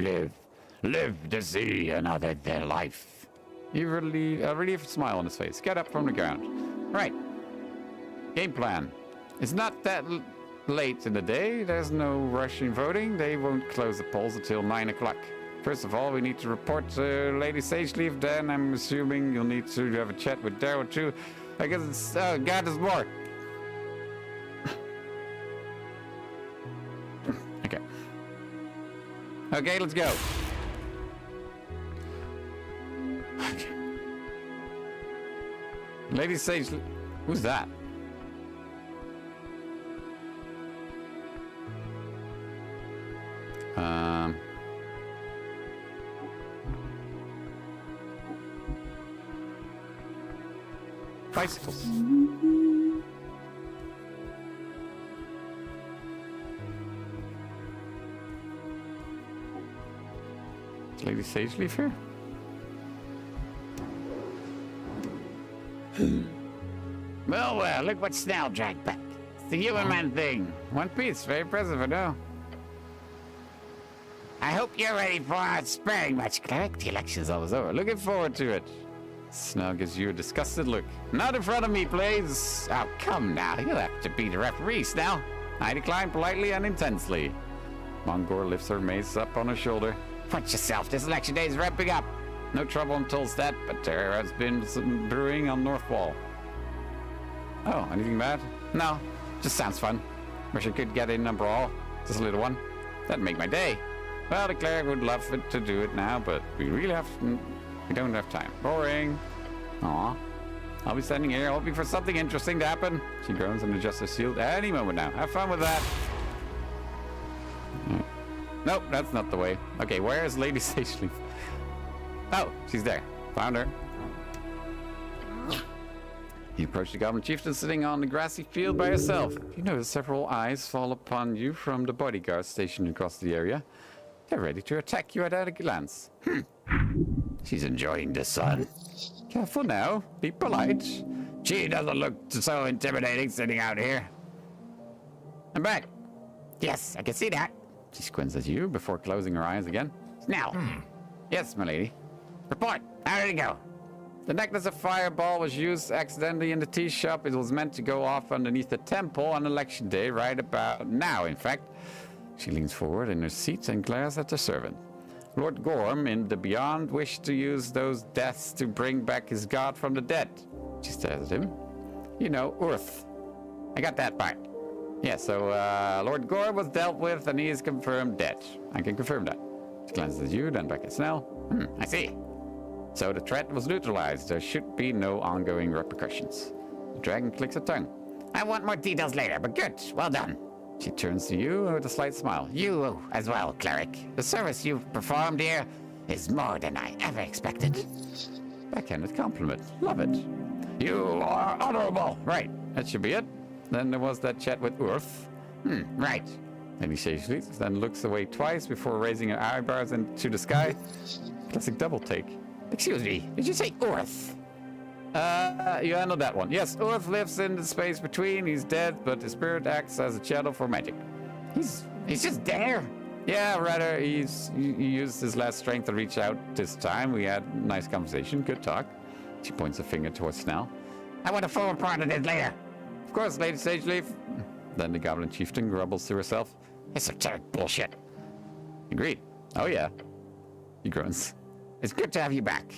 live to see another day life. You really, a relieved smile on his face. Get up from the ground. Right. Game plan. It's not that late in the day. There's no rush in voting. They won't close the polls until 9 o'clock. First of all, we need to report to Lady Sageleaf. Then I'm assuming you'll need to have a chat with Daryl too. I guess it's... Oh, God, there's more. Okay. Okay, let's go. Okay. Lady Sageleaf... Who's that? Bicycles. Is Lady Sageleaf here? Well, look what Snell dragged back. It's the human man thing. One piece. Very impressive, I know. I hope you're ready for our sparing match, cleric. The election's almost over. Looking forward to it. Snell gives you a disgusted look. Not in front of me, please. Oh, come now. You'll have to be the referee, Snell. I decline politely and intensely. Mongor lifts her mace up on her shoulder. Watch yourself. This election day is ramping up. No trouble until that, but there has been some brewing on North Wall. Oh, anything bad? No, just sounds fun. Wish I could get in a brawl. Just a little one. That'd make my day. Well, the cleric would love it to do it now, but we don't have time. Boring. Aw. I'll be standing here hoping for something interesting to happen. She groans and adjusts her shield any moment now. Have fun with that. Nope, that's not the way. Okay, where is Lady Sageleaf? Oh, she's there. Found her. You approach the Goblin Chieftain sitting on the grassy field by herself. You notice several eyes fall upon you from the bodyguards stationed across the area. They're ready to attack you at a glance. She's enjoying the sun. Careful now. Be polite. She doesn't look so intimidating sitting out here. I'm back. Yes, I can see that. She squints at you before closing her eyes again. Now, Yes, my lady. report. How did it go? The necklace of fireball was used accidentally in the tea shop. It was meant to go off underneath the temple on election day, right about now, in fact. She leans forward in her seat and glares at the servant. Lord Gorm in the Beyond wished to use those deaths to bring back his god from the dead. She stares at him. You know, Urth. I got that part. Yeah, so Lord Gorm was dealt with and he is confirmed dead. I can confirm that. She glances at you, then back at Snell. I see. So the threat was neutralized. There should be no ongoing repercussions. The dragon clicks a tongue. I want more details later, but good. Well done. She turns to you with a slight smile. You as well, cleric. The service you've performed here is more than I ever expected. Backhanded compliment. Love it. You are honorable. Right, that should be it. Then there was that chat with Urth. Right. Lady Sageleaf then looks away twice before raising her eyebrows into the sky. Classic double take. Excuse me, did you say Urth? You handled that one. Yes, Urth lives in the space between. He's dead, but his spirit acts as a channel for magic. He's just there. Yeah, rather, he used his last strength to reach out this time. We had a nice conversation, good talk. She points a finger towards Snell. I want a full report of this later. Of course, Lady Sageleaf. Then the Goblin Chieftain grumbles to herself. Esoteric bullshit. Agreed. Oh yeah. He groans. It's good to have you back.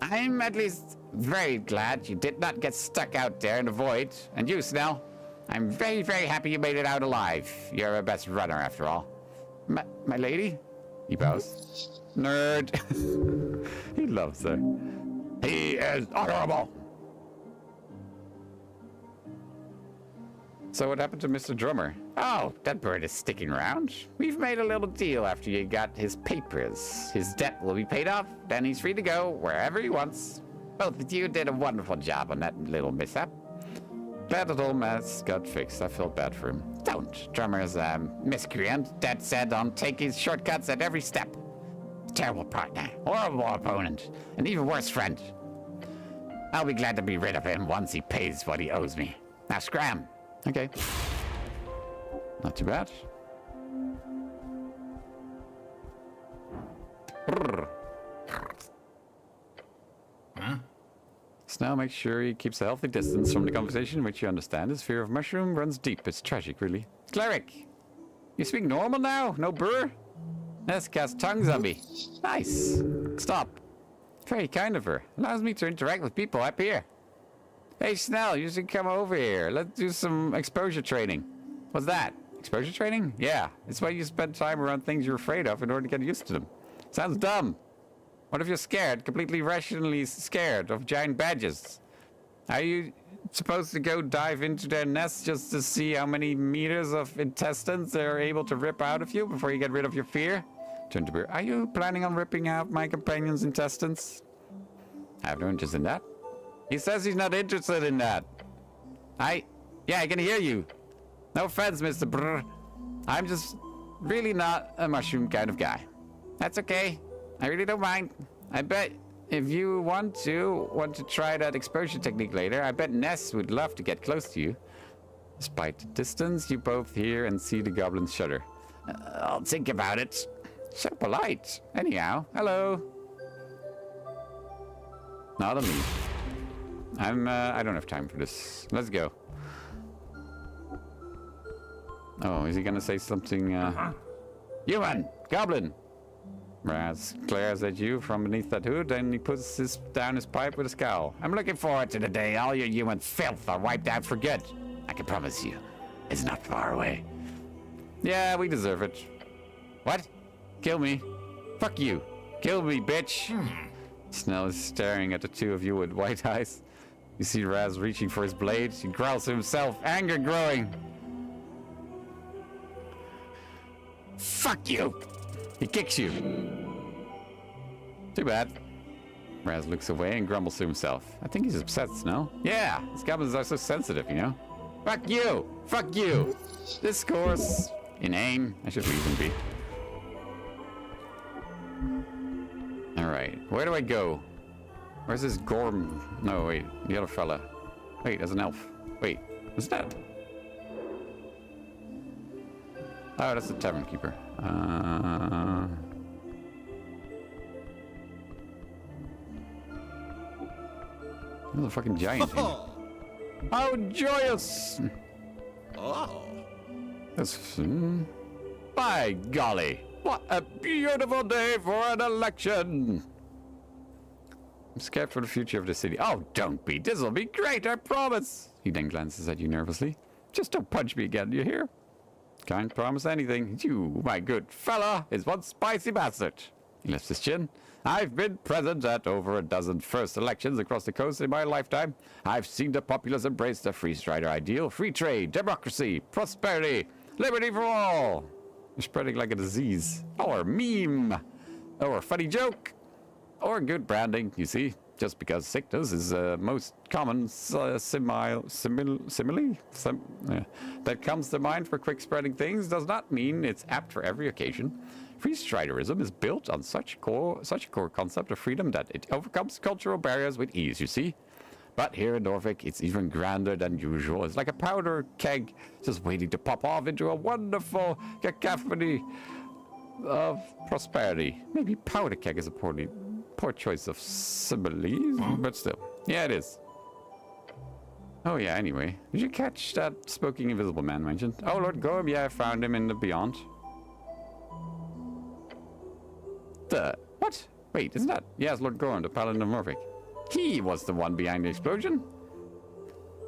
I'm at least very glad you did not get stuck out there in the void. And you, Snell, I'm very, very happy you made it out alive. You're our best runner, after all. My lady? He bows. Nerd. He loves her. He is honorable. So what happened to Mr. Drummer? Oh, that bird is sticking around. We've made a little deal after you got his papers. His debt will be paid off, then he's free to go wherever he wants. Both of you did a wonderful job on that little mishap. Glad that old mess got fixed. I felt bad for him. Don't. Drummer's a miscreant, dead set on taking shortcuts at every step. Terrible partner, horrible opponent, an even worse friend. I'll be glad to be rid of him once he pays what he owes me. Now scram. Okay. Not too bad. Brrr. Huh? Snow makes sure he keeps a healthy distance from the conversation, which you understand. His fear of mushroom runs deep. It's tragic, really. Cleric! You speak normal now? No burr? Let's cast tongues on me. Nice. Stop. Very kind of her. Allows me to interact with people up here. Hey, Snell, you should come over here. Let's do some exposure training. What's that? Exposure training? Yeah. It's why you spend time around things you're afraid of in order to get used to them. Sounds dumb. What if you're scared, completely rationally scared of giant badgers? Are you supposed to go dive into their nests just to see how many meters of intestines they're able to rip out of you before you get rid of your fear? Turn to Beer. Are you planning on ripping out my companion's intestines? I have no interest in that. He says he's not interested in that. Yeah, I can hear you. No offense, Mr. Brr. I'm just really not a mushroom kind of guy. That's okay. I really don't mind. I bet if you want to try that exposure technique later, I bet Ness would love to get close to you. Despite the distance, you both hear and see the goblins shudder. I'll think about it. So polite. Anyhow, hello. Not on me. I don't have time for this. Let's go. Oh, is he gonna say something? Human! Goblin! Raz glares at you from beneath that hood, and he puts down his pipe with a scowl. I'm looking forward to the day all your human filth are wiped out for good. I can promise you, it's not far away. Yeah, we deserve it. What? Kill me. Fuck you. Kill me, bitch. Snell is staring at the two of you with white eyes. You see Raz reaching for his blade. He growls to himself, anger growing. Fuck you! He kicks you. Too bad. Raz looks away and grumbles to himself. I think he's upset, Snell. Yeah, these goblins are so sensitive, you know? Fuck you! Fuck you! This score's inane. I should leave him be. Alright, where do I go? Where's this Gorm? No, wait, the other fella. Wait, there's an elf. Wait, what's that? Oh, that's the tavern keeper. There's a fucking giant here. How joyous! Oh. That's, by golly, what a beautiful day for an election! I'm scared for the future of the city. Oh, don't be. This'll be great, I promise. He then glances at you nervously. Just don't punch me again, you hear? Can't promise anything. You, my good fella, is one spicy bastard. He lifts his chin. I've been present at over a dozen first elections across the coast in my lifetime. I've seen the populace embrace the free strider ideal. Free trade, democracy, prosperity, liberty for all. You're spreading like a disease. Or a meme. Or a funny joke. Or good branding, you see. Just because sickness is the most common simile that comes to mind for quick spreading things does not mean it's apt for every occasion. Free striderism is built on such a core concept of freedom that it overcomes cultural barriers with ease, you see. But here in Norfolk, it's even grander than usual. It's like a powder keg just waiting to pop off into a wonderful cacophony of prosperity. Maybe powder keg is a poor choice of similes, but still. Yeah, it is. Oh yeah, anyway. Did you catch that smoking invisible man mentioned? Oh, Lord Gorm, yeah, I found him in the Beyond. What? Wait, isn't that? Yes, Lord Gorm, the Paladin of Norfolk. He was the one behind the explosion.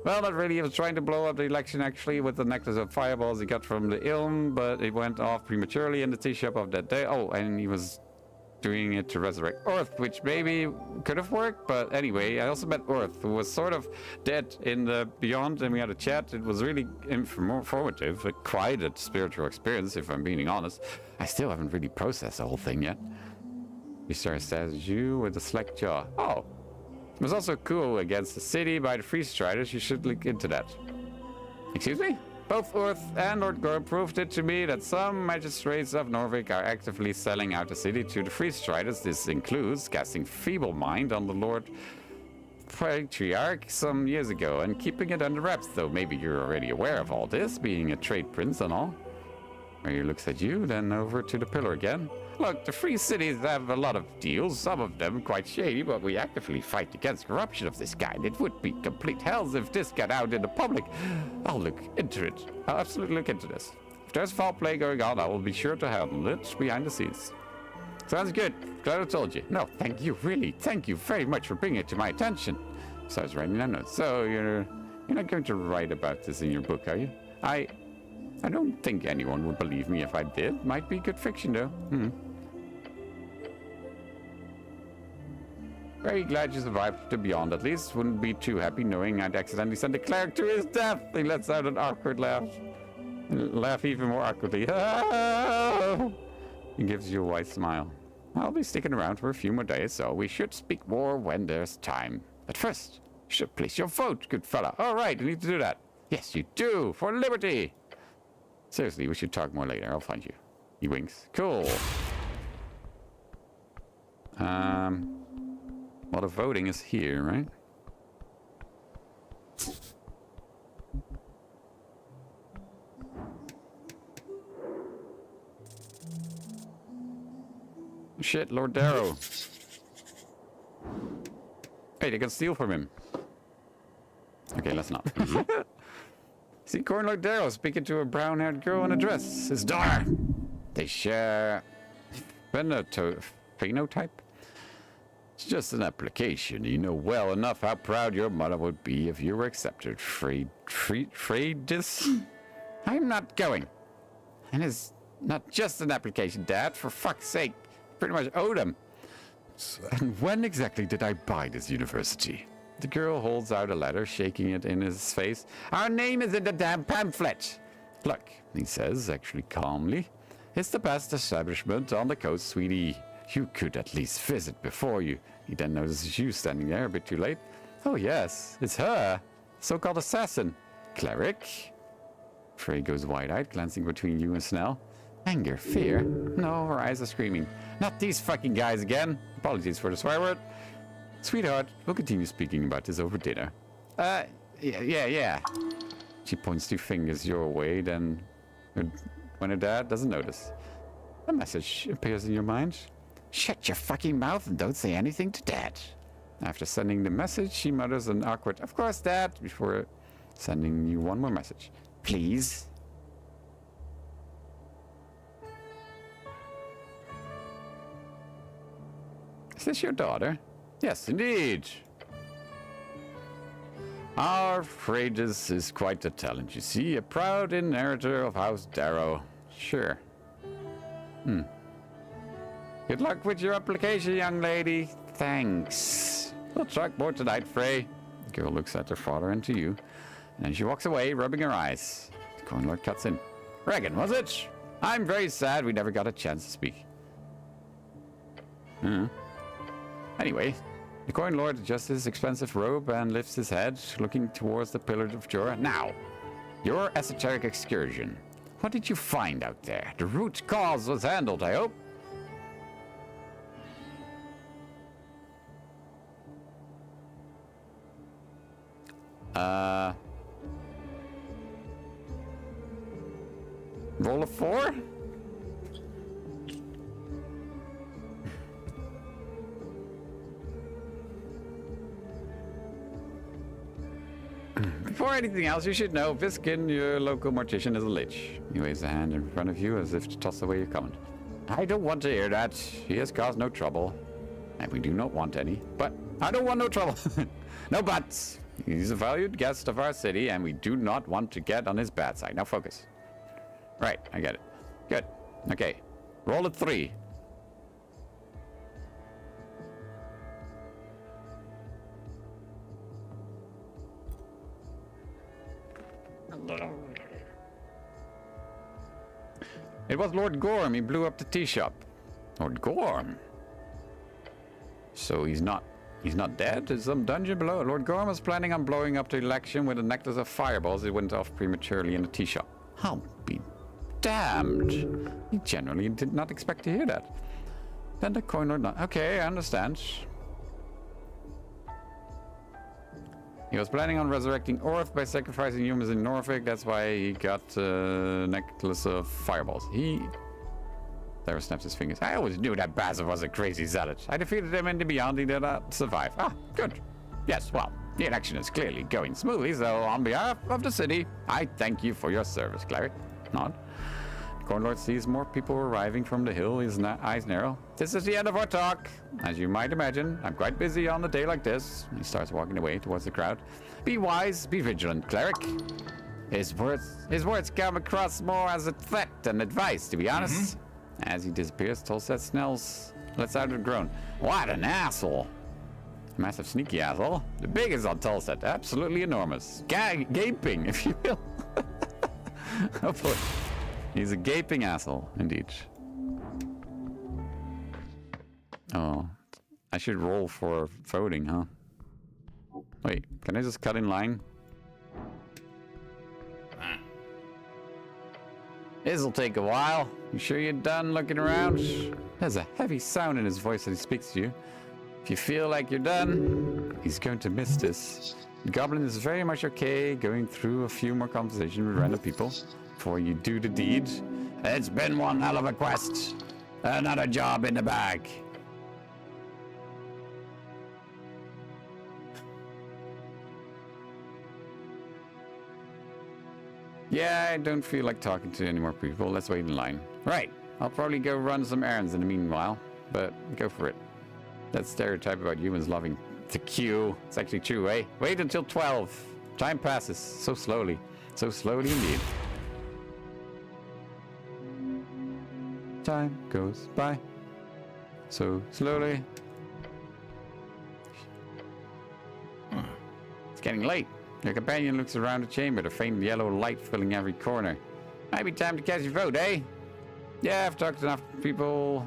Well, not really. He was trying to blow up the election, actually, with the necklace of fireballs he got from the Ilm, but it went off prematurely in the tea shop of that day. Oh, and he was doing it to resurrect Earth, which maybe could have worked, but anyway, I also met Earth, who was sort of dead in the Beyond, and we had a chat. It was really informative, quite a spiritual experience, if I'm being honest. I still haven't really processed the whole thing yet. He stares at you with a slack jaw. Oh, it was also cool against the city by the Free Striders. You should look into that. Excuse me? Both Earth and Lord Gorm proved it to me that some magistrates of Norfolk are actively selling out the city to the Free Striders. This includes casting Feeble Mind on the Lord patriarch some years ago and keeping it under wraps, though maybe you're already aware of all this, being a trade prince and all. He looks at you, then over to the pillar again. Look, the free cities have a lot of deals, some of them quite shady, but we actively fight against corruption of this kind. It would be complete hells if this got out in the public. I'll look into it. I'll absolutely look into this. If there's foul play going on, I will be sure to handle it behind the scenes. Sounds good. Glad I told you. No, thank you, really. Thank you very much for bringing it to my attention. So I was writing down notes. So you're not going to write about this in your book, are you? I don't think anyone would believe me if I did. Might be good fiction, though. Very glad you survived to beyond, at least. Wouldn't be too happy knowing I'd accidentally sent a cleric to his death. He lets out an awkward laugh. Laugh even more awkwardly. He gives you a white smile. I'll be sticking around for a few more days, so we should speak more when there's time. But first, you should place your vote, good fella. All right, you need to do that. Yes, you do, for liberty. Seriously, we should talk more later. I'll find you. He winks. Cool. Well, the voting is here, right? Shit, Lord Darrow. Hey, they can steal from him. Okay, let's not. See Corn Lord Darrow speaking to a brown-haired girl in a dress. His daughter. They share phenotype. It's just an application. You know well enough how proud your mother would be if you were accepted. Freydis? I'm not going. And it's not just an application, Dad. For fuck's sake. Pretty much owed him. And when exactly did I buy this university? The girl holds out a letter, shaking it in his face. Our name is in the damn pamphlet. Look, he says, actually calmly. It's the best establishment on the coast, sweetie. You could at least visit before you. He then notices you standing there a bit too late. Oh yes, it's her. So-called assassin. Cleric? Frey goes wide-eyed, glancing between you and Snell. Anger, fear? No, her eyes are screaming. Not these fucking guys again. Apologies for the swear word. Sweetheart, we'll continue speaking about this over dinner. Yeah. She points two fingers your way, then when her dad doesn't notice. A message appears in your mind. Shut your fucking mouth and don't say anything to Dad. After sending the message, she mutters an awkward, of course, Dad, before sending you one more message. Please. Is this your daughter? Yes, indeed. Our Freydis is quite a talent, you see. A proud inheritor of House Darrow. Sure. Good luck with your application, young lady. Thanks. We'll talk more tonight, Frey. The girl looks at her father and to you. And then she walks away, rubbing her eyes. The Corn Lord cuts in. Regan, was it? I'm very sad we never got a chance to speak. Anyway, the Coin Lord adjusts his expensive robe and lifts his head, looking towards the Pillar of Jorah. Now, your esoteric excursion. What did you find out there? The root cause was handled, I hope? Roll a 4? Before anything else, you should know Viskin, your local mortician, is a lich. He waves a hand in front of you as if to toss away your comment. I don't want to hear that. He has caused no trouble. And we do not want any. But I don't want no trouble. No buts. He's a valued guest of our city, and we do not want to get on his bad side. Now focus. Right, I get it. Good. Okay. Roll a 3. It was Lord Gorm. He blew up the tea shop. Lord Gorm? So he's not dead? In some dungeon below? Lord Gorm was planning on blowing up the election with a necklace of fireballs. It went off prematurely in the tea shop. I'll be damned. He generally did not expect to hear that. Then the Coin Lord... Okay, I understand. He was planning on resurrecting Orth by sacrificing humans in Norfolk. That's why he got a necklace of fireballs. There snaps his fingers. I always knew that Basil was a crazy zealot. I defeated him in the Beyond. He did not survive. Ah, good. Yes, well, the election is clearly going smoothly, so on behalf of the city, I thank you for your service, Cleric. Nod. Cornlord sees more people arriving from the hill, his eyes narrow. This is the end of our talk. As you might imagine, I'm quite busy on a day like this. He starts walking away towards the crowd. Be wise, be vigilant, Cleric. His words come across more as a threat than advice, to be honest. As he disappears, Tolset lets out a groan. What an asshole. Massive sneaky asshole. The biggest on Tolset. Absolutely enormous. Gaping, if you will. Oh boy. He's a gaping asshole, indeed. Oh. I should roll for voting, huh? Wait, can I just cut in line? This'll take a while. You sure you're done looking around? There's a heavy sound in his voice as he speaks to you. If you feel like you're done, he's going to miss this. The goblin is very much okay going through a few more conversations with random people before you do the deed. It's been one hell of a quest. Another job in the bag. Yeah, I don't feel like talking to any more people. Let's wait in line. Right. I'll probably go run some errands in the meanwhile, but go for it. That stereotype about humans loving to queue. It's actually true, eh? Wait until 12. Time passes so slowly. So slowly indeed. Time goes by so slowly. It's getting late. Your companion looks around the chamber, the faint yellow light filling every corner. Might be time to cast your vote, eh? Yeah, I've talked to enough people.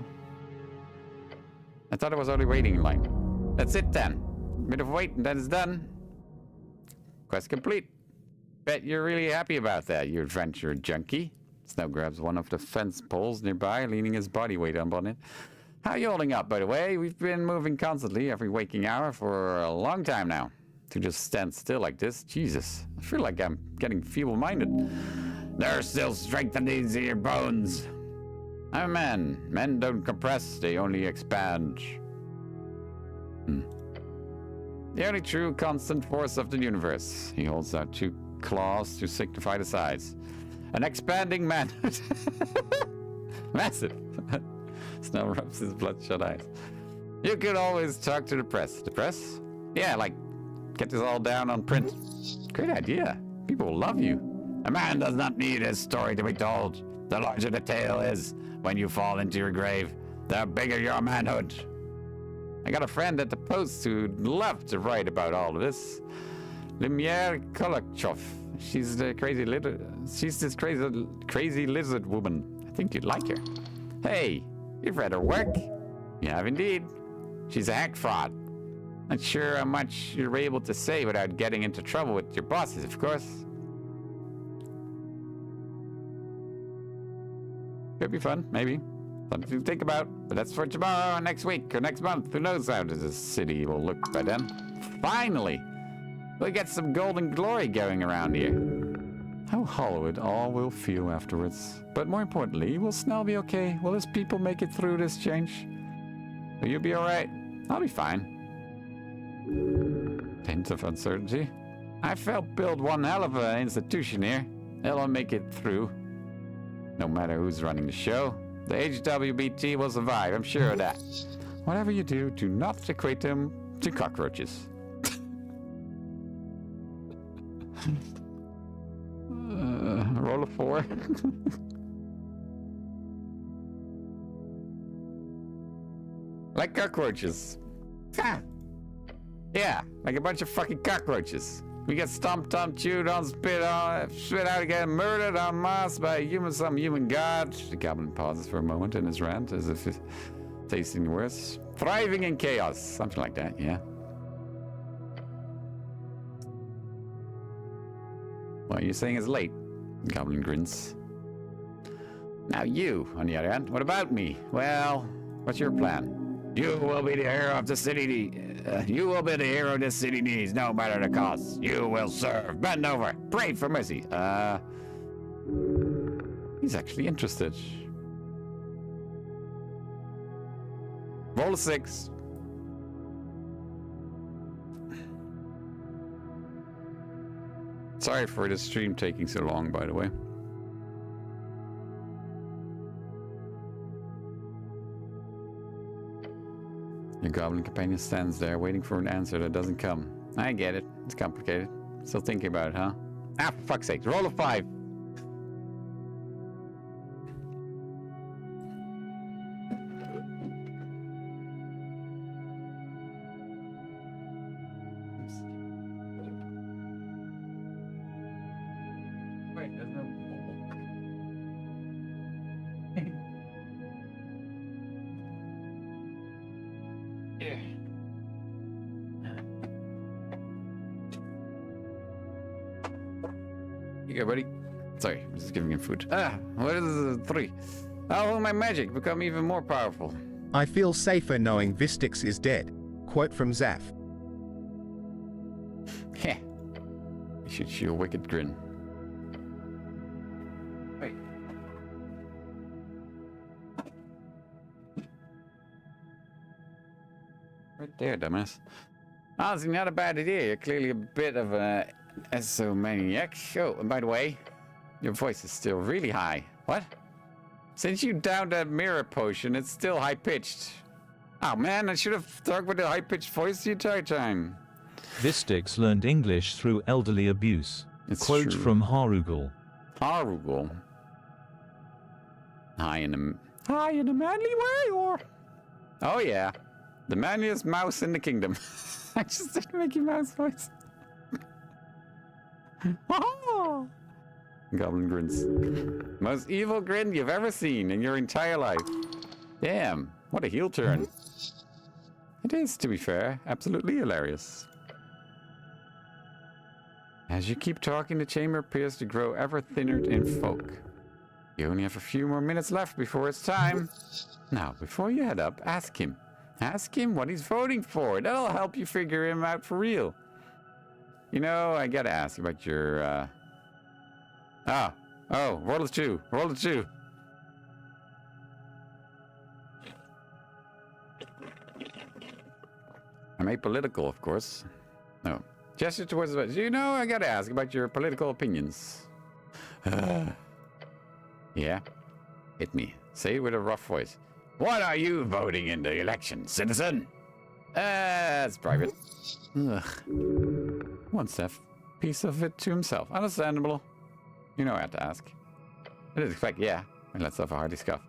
I thought I was already waiting in line. That's it then. Bit of wait and then it's done. Quest complete. Bet you're really happy about that, you adventure junkie. Snow grabs one of the fence poles nearby, leaning his body weight up on it. How you holding up, by the way? We've been moving constantly every waking hour for a long time now. To just stand still like this, Jesus. I feel like I'm getting feeble-minded. There's still strength in these your bones. I'm a man. Men don't compress, they only expand. The only true constant force of the universe. He holds out two claws to signify the size. An expanding man. Massive. Snow rubs his bloodshot eyes. You could always talk to the press. The press? Yeah, like, get this all down on print. Great idea. People will love you. A man does not need his story to be told. The larger the tale is, when you fall into your grave, the bigger your manhood. I got a friend at the Post who'd love to write about all of this. Lumiere Kolokchov. She's this crazy lizard woman. I think you'd like her. Hey, you've read her work? You have indeed. She's a hack fraud. Not sure how much you're able to say without getting into trouble with your bosses, of course. Could be fun, maybe. Something to think about. But that's for tomorrow or next week or next month. Who knows how this city will look by then. Finally! We'll get some golden glory going around here. How hollow it all will feel afterwards. But more importantly, will Snell be okay? Will his people make it through this change? Will you be alright? I'll be fine. Hint of uncertainty. I felt build one hell of an institution here. It'll make it through. No matter who's running the show. The HWBT will survive, I'm sure of that. Whatever you do, do not equate them to cockroaches. Roll a 4. Like cockroaches. Ha! Yeah, like a bunch of fucking cockroaches. We get stomped on, chewed on, spit out again, murdered en masse by some human god. The goblin pauses for a moment in his rant, as if it's tasting worse. Thriving in chaos, something like that, yeah. What you're saying is late. The goblin grins. Now you, on the other hand, what about me? Well, what's your plan? You will be the hero of the city You will be the hero this city needs, no matter the cost. You will serve. Bend over. Pray for mercy. He's actually interested. Roll a 6. Sorry for the stream taking so long, by the way. Your goblin companion stands there waiting for an answer that doesn't come. I get it. It's complicated. Still thinking about it, huh? Ah, for fuck's sake. Roll a 5. Wait, there's no... Yeah. You go, buddy. Sorry, I'm just giving him food. What is 3? How will my magic become even more powerful? I feel safer knowing Vistix is dead. Quote from Zaf. Heh. He shoots you a wicked grin. Wait. Right there, dumbass. Honestly, not a bad idea. You're clearly a bit of a esomaniac. Oh, and by the way, your voice is still really high. What? Since you downed that mirror potion, it's still high-pitched. Oh man, I should have talked with a high-pitched voice the entire time. Vistix learned English through elderly abuse. It's Quote true. from Harugal. Harugal. High in a manly way, or? Oh yeah, the manliest mouse in the kingdom. I just did Mickey Mouse voice. Oh! Goblin grins. Most evil grin you've ever seen in your entire life. Damn, what a heel turn. It is, to be fair, absolutely hilarious. As you keep talking, the chamber appears to grow ever thinner in folk. You only have a few more minutes left before it's time. Now, before you head up, ask him. Ask him what he's voting for. That'll help you figure him out for real. You know, I gotta ask about your, roll a 2. Roll a 2. I'm apolitical, of course. No. Gesture towards the... You know, I gotta ask about your political opinions. Yeah? Hit me. Say it with a rough voice. What are you voting in the election, citizen? It's private. Ugh. Wants to have a piece of it to himself. Understandable. You know I had to ask. I didn't expect, yeah. And let's have a hearty scuff.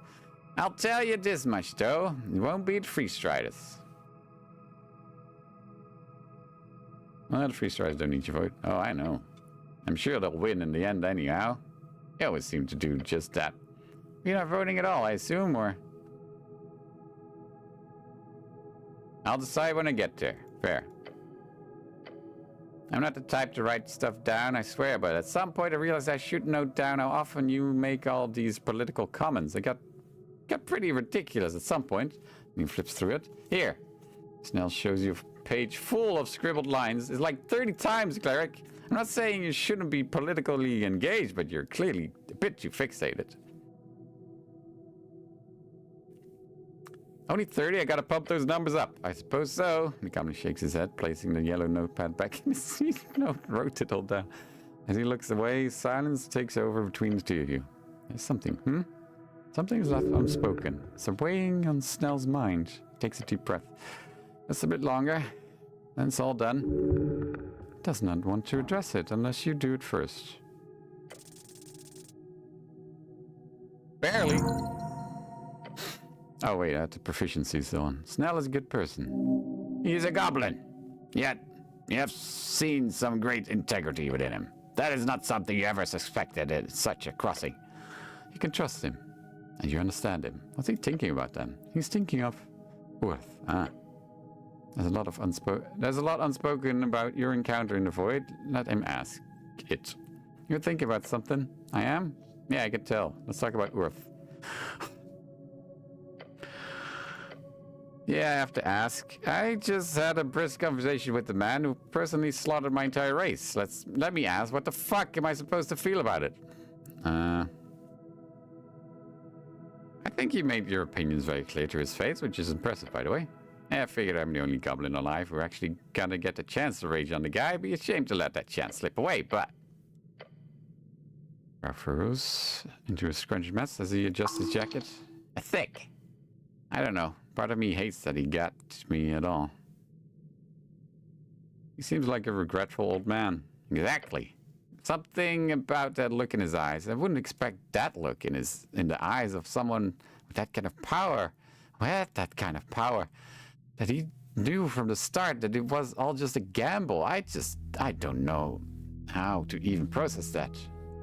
I'll tell you this much, though. You won't beat Free Striders. Well, the Free Striders don't need your vote. Oh, I know. I'm sure they'll win in the end anyhow. They always seem to do just that. You're not voting at all, I assume, or... I'll decide when I get there. Fair. I'm not the type to write stuff down, I swear, but at some point I realized I should note down how often you make all these political comments. They got pretty ridiculous at some point. He flips through it. Here. Snell shows you a page full of scribbled lines. It's like 30 times, cleric. I'm not saying you shouldn't be politically engaged, but you're clearly a bit too fixated. Only 30? I gotta pump those numbers up. I suppose so. The goblin shakes his head, placing the yellow notepad back in his seat. No, wrote it all down. As he looks away, silence takes over between the two of you. There's something, Something is left unspoken. It's weighing on Snell's mind. He takes a deep breath. Just a bit longer. Then it's all done. Does not want to address it unless you do it first. Barely. Oh wait, that's a proficiency still on. Snell is a good person. He's a goblin. Yet, you have seen some great integrity within him. That is not something you ever suspected at such a crossing. You can trust him. And you understand him. What's he thinking about then? He's thinking of worth. There's a lot unspoken about your encounter in the void. Let him ask it. You're thinking about something? I am? Yeah, I can tell. Let's talk about Urth. Yeah, I have to ask. I just had a brisk conversation with the man who personally slaughtered my entire race. Let me ask, what the fuck am I supposed to feel about it? I think you made your opinions very clear to his face, which is impressive, by the way. I figured I'm the only goblin alive who actually gonna get the chance to rage on the guy. Be ashamed to let that chance slip away, but... Ralph furrows into a scrunched mess as he adjusts his jacket. Thick. I don't know. Part of me hates that he got me at all. He seems like a regretful old man. Exactly. Something about that look in his eyes. I wouldn't expect that look in the eyes of someone with that kind of power. With that kind of power. That he knew from the start that it was all just a gamble. I don't know how to even process that.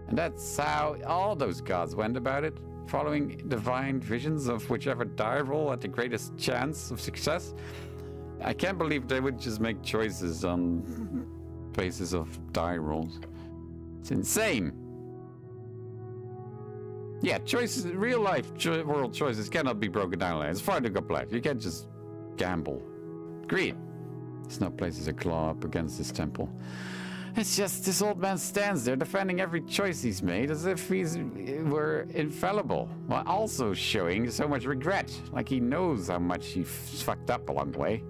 And that's how all those gods went about it. Following divine visions of whichever die roll had the greatest chance of success. I can't believe they would just make choices on basis of die rolls. It's insane. Yeah, choices, real life world choices cannot be broken down like that. It's far too complex. You can't just gamble. Agreed. There's no place to claw up against this temple. It's just this old man stands there defending every choice he's made as if were infallible, while also showing so much regret, like he knows how much he fucked up along the way.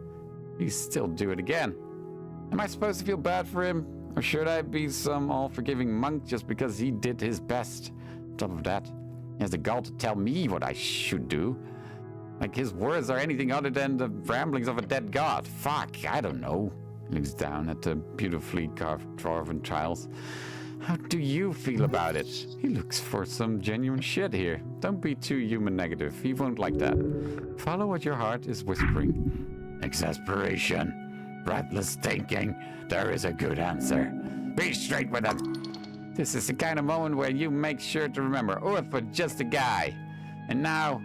He'd still do it again. Am I supposed to feel bad for him? Or should I be some all-forgiving monk just because he did his best? On top of that, he has the gall to tell me what I should do. Like his words are anything other than the ramblings of a dead god. Fuck, I don't know. He looks down at the beautifully carved dwarven tiles. How do you feel about it? He looks for some genuine shit here. Don't be too human negative. He won't like that. Follow what your heart is whispering. Exasperation. Breathless thinking. There is a good answer. Be straight with him. This is the kind of moment where you make sure to remember Earth was just a guy. And now,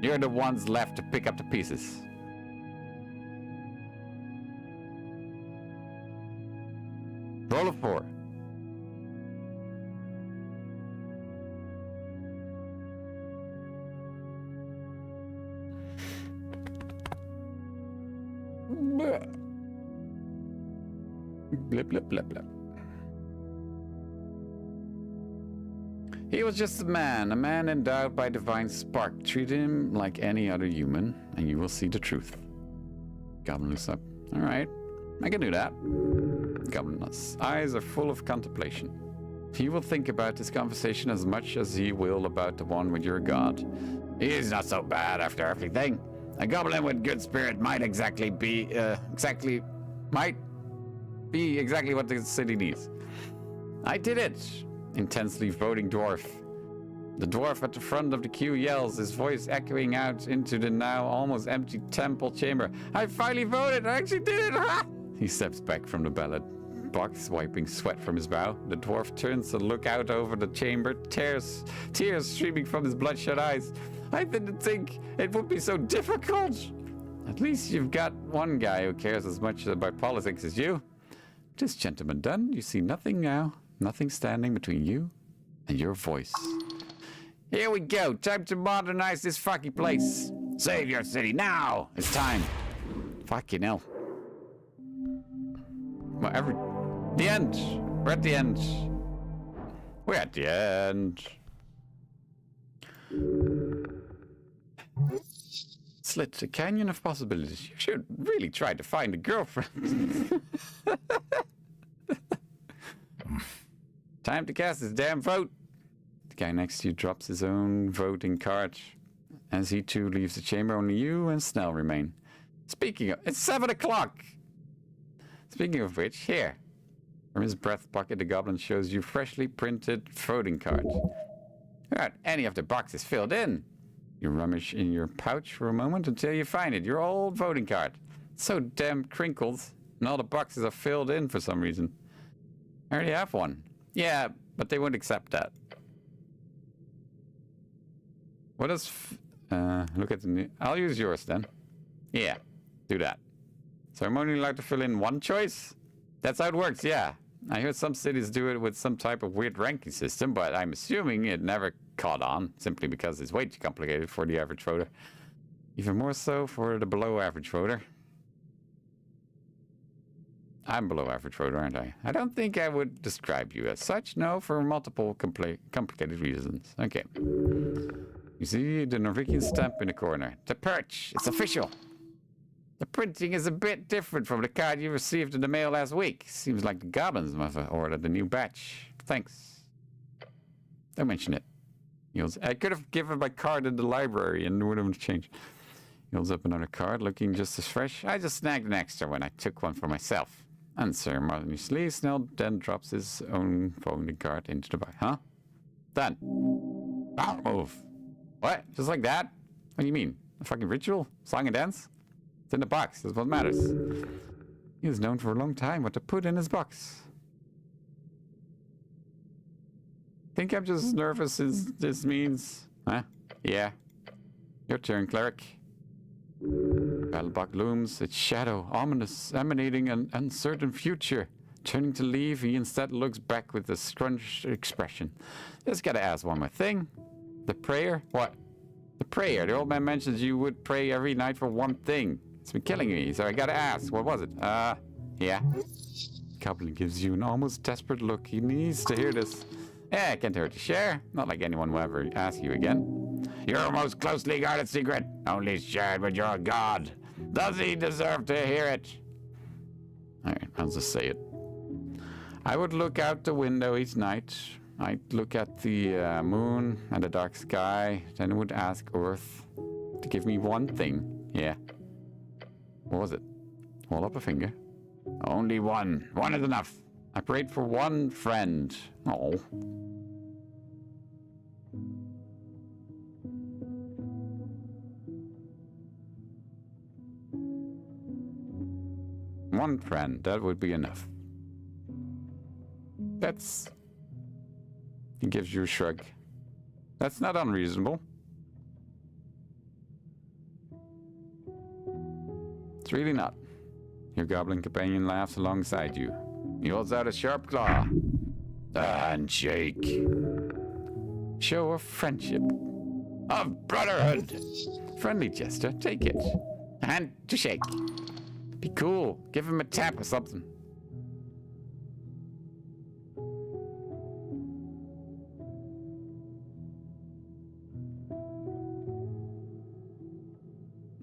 you're the ones left to pick up the pieces. Roll of 4. Blip, blip, blip, blip. He was just a man endowed by divine spark. Treat him like any other human, and you will see the truth. Goblin looks up. All right, I can do that. Goblin's eyes are full of contemplation. He will think about this conversation as much as he will about the one with your god. He's not so bad after everything. A goblin with good spirit might be exactly what the city needs. I did it! Intensely voting dwarf. The dwarf at the front of the queue yells, his voice echoing out into the now almost empty temple chamber. I finally voted! I actually did it! Ha! He steps back from the ballot box, wiping sweat from his brow. The dwarf turns to look out over the chamber, tears streaming from his bloodshot eyes. I didn't think it would be so difficult. At least you've got one guy who cares as much about politics as you. This gentleman done, you see nothing now. Nothing standing between you and your voice. Here we go. Time to modernize this fucking place. Save your city now. It's time. Fucking hell. Well, the end. We're at the end. We're at the end. Slit a canyon of possibilities. You should really try to find a girlfriend. Time to cast this damn vote. The guy next to you drops his own voting card. As he too leaves the chamber, only you and Snell remain. Speaking of, it's 7 o'clock. Speaking of which, here. From his breath pocket, the goblin shows you freshly printed voting cards. Not any of the boxes filled in. You rummage in your pouch for a moment until you find it. Your old voting card. It's so damn crinkled, and all the boxes are filled in for some reason. I already have one. Yeah, but they won't accept that. What does... look at the new... I'll use yours then. Yeah, do that. So I'm only allowed to fill in one choice? That's how it works, yeah. I heard some cities do it with some type of weird ranking system, but I'm assuming it never caught on, simply because it's way too complicated for the average voter. Even more so for the below average voter. I'm below average voter, aren't I? I don't think I would describe you as such, no, for multiple complicated reasons. Okay. You see the Norwegian stamp in the corner. The perch, it's official. The printing is a bit different from the card you received in the mail last week. Seems like the goblins must have ordered a new batch. Thanks. Don't mention it. He goes, I could have given my card in the library and it would have changed. He holds up another card, looking just as fresh. I just snagged an extra when I took one for myself. Unceremoniously, Snell then drops his own folding card into the bag. Huh? Done. Power move. What? Just like that? What do you mean? A fucking ritual? Song and dance? It's in the box. That's what matters. He was known for a long time what to put in his box. Think I'm just as nervous as this means? Huh? Yeah. Your turn, cleric. Battlebox looms, its shadow, ominous, emanating an uncertain future. Turning to leave, he instead looks back with a scrunched expression. Just gotta ask one more thing. The prayer? What? The prayer. The old man mentions you would pray every night for one thing. It's been killing me, so I gotta ask. What was it? Yeah. Goblin gives you an almost desperate look. He needs to hear this. Yeah, it can't hurt to share. Not like anyone will ever ask you again. Your most closely guarded secret, only shared with your god. Does he deserve to hear it? Alright, I'll just say it. I would look out the window each night. I'd look at the moon and the dark sky, then would ask Earth to give me one thing. Yeah. What was it? Hold up a finger. Only one. One is enough. I prayed for one friend. Oh. One friend, that would be enough. That's... He gives you a shrug. That's not unreasonable. It's really not. Your goblin companion laughs alongside you. He holds out a sharp claw. The handshake. Show of friendship. Of brotherhood. Friendly gesture, take it. A hand to shake. Be cool. Give him a tap or something.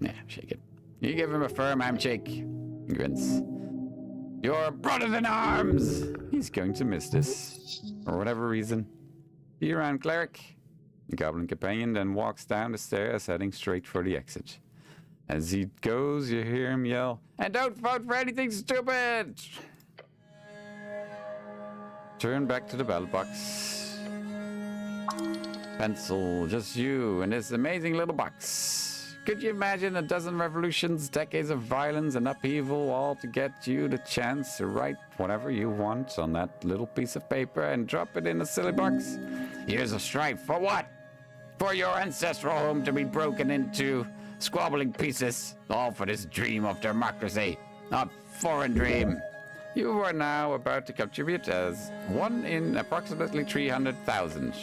Yeah, shake it. You give him a firm handshake. He grins. Your brothers in arms! He's going to miss this. For whatever reason. See you around, cleric. The goblin companion then walks down the stairs, heading straight for the exit. As he goes, you hear him yell, and don't vote for anything stupid! Turn back to the battle box. Pencil, just you and this amazing little box. Could you imagine a dozen revolutions, decades of violence and upheaval, all to get you the chance to write whatever you want on that little piece of paper and drop it in a silly box? Years of strife, for what? For your ancestral home to be broken into squabbling pieces, all for this dream of democracy, a foreign dream. You are now about to contribute as one in approximately 300,000.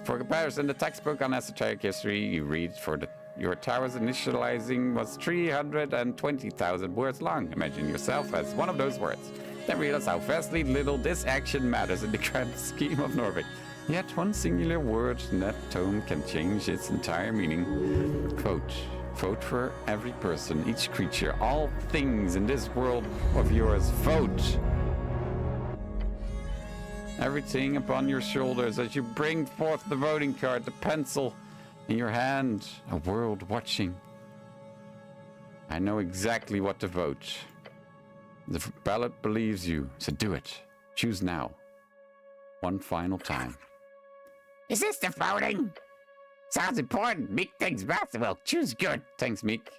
For comparison, the textbook on esoteric history you read for your tower's initializing was 320,000 words long. Imagine yourself as one of those words. Then realize how vastly little this action matters in the grand scheme of Norway. Yet one singular word in that tome can change its entire meaning. Vote. Vote for every person, each creature, all things in this world of yours. Vote. Everything upon your shoulders as you bring forth the voting card, the pencil in your hand, a world watching. I know exactly what to vote. The ballot believes you, so do it. Choose now. One final time. Is this the voting? Sounds important. Meek thanks back. Well, choose good. Thanks, Meek.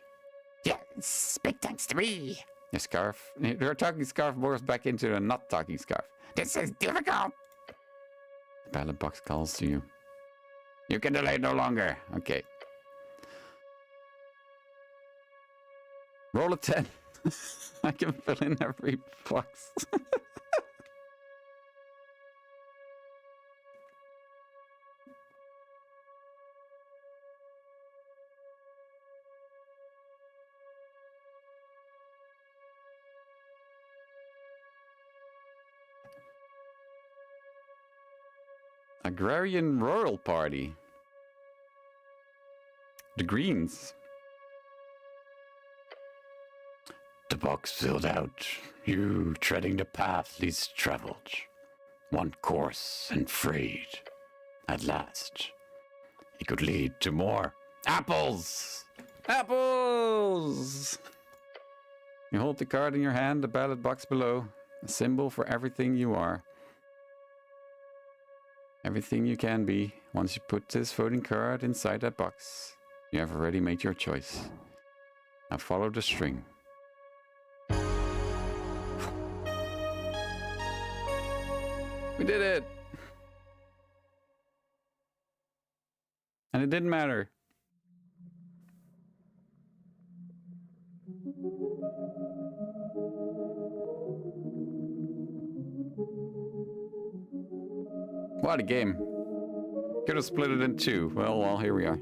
Yes, big thanks to me. Your scarf. Your talking scarf morphs back into a not talking scarf. This is difficult. The ballot box calls to you. You can delay no longer. Okay. Roll a 10. I can fill in every box. Agrarian Rural Party. The Greens. The box filled out, you treading the path least traveled, one course and frayed. At last, it could lead to more apples. Apples! You hold the card in your hand, the ballot box below, a symbol for everything you are. Everything you can be. Once you put this voting card inside that box, you have already made your choice. Now follow the string. We did it! And it didn't matter. What a game. Could have split it in two. Well, here we are.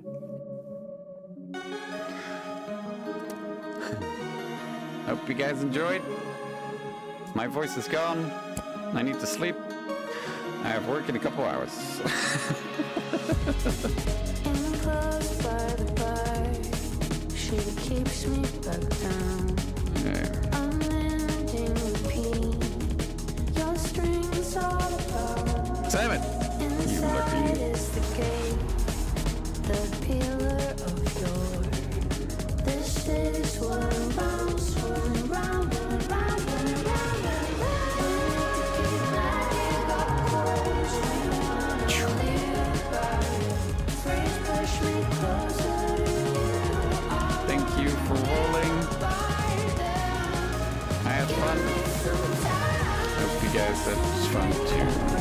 Hope you guys enjoyed. My voice is gone. I need to sleep. I have work in a couple hours. Simon! You lucky. Thank you for rolling. I had fun. Hope you guys had fun too.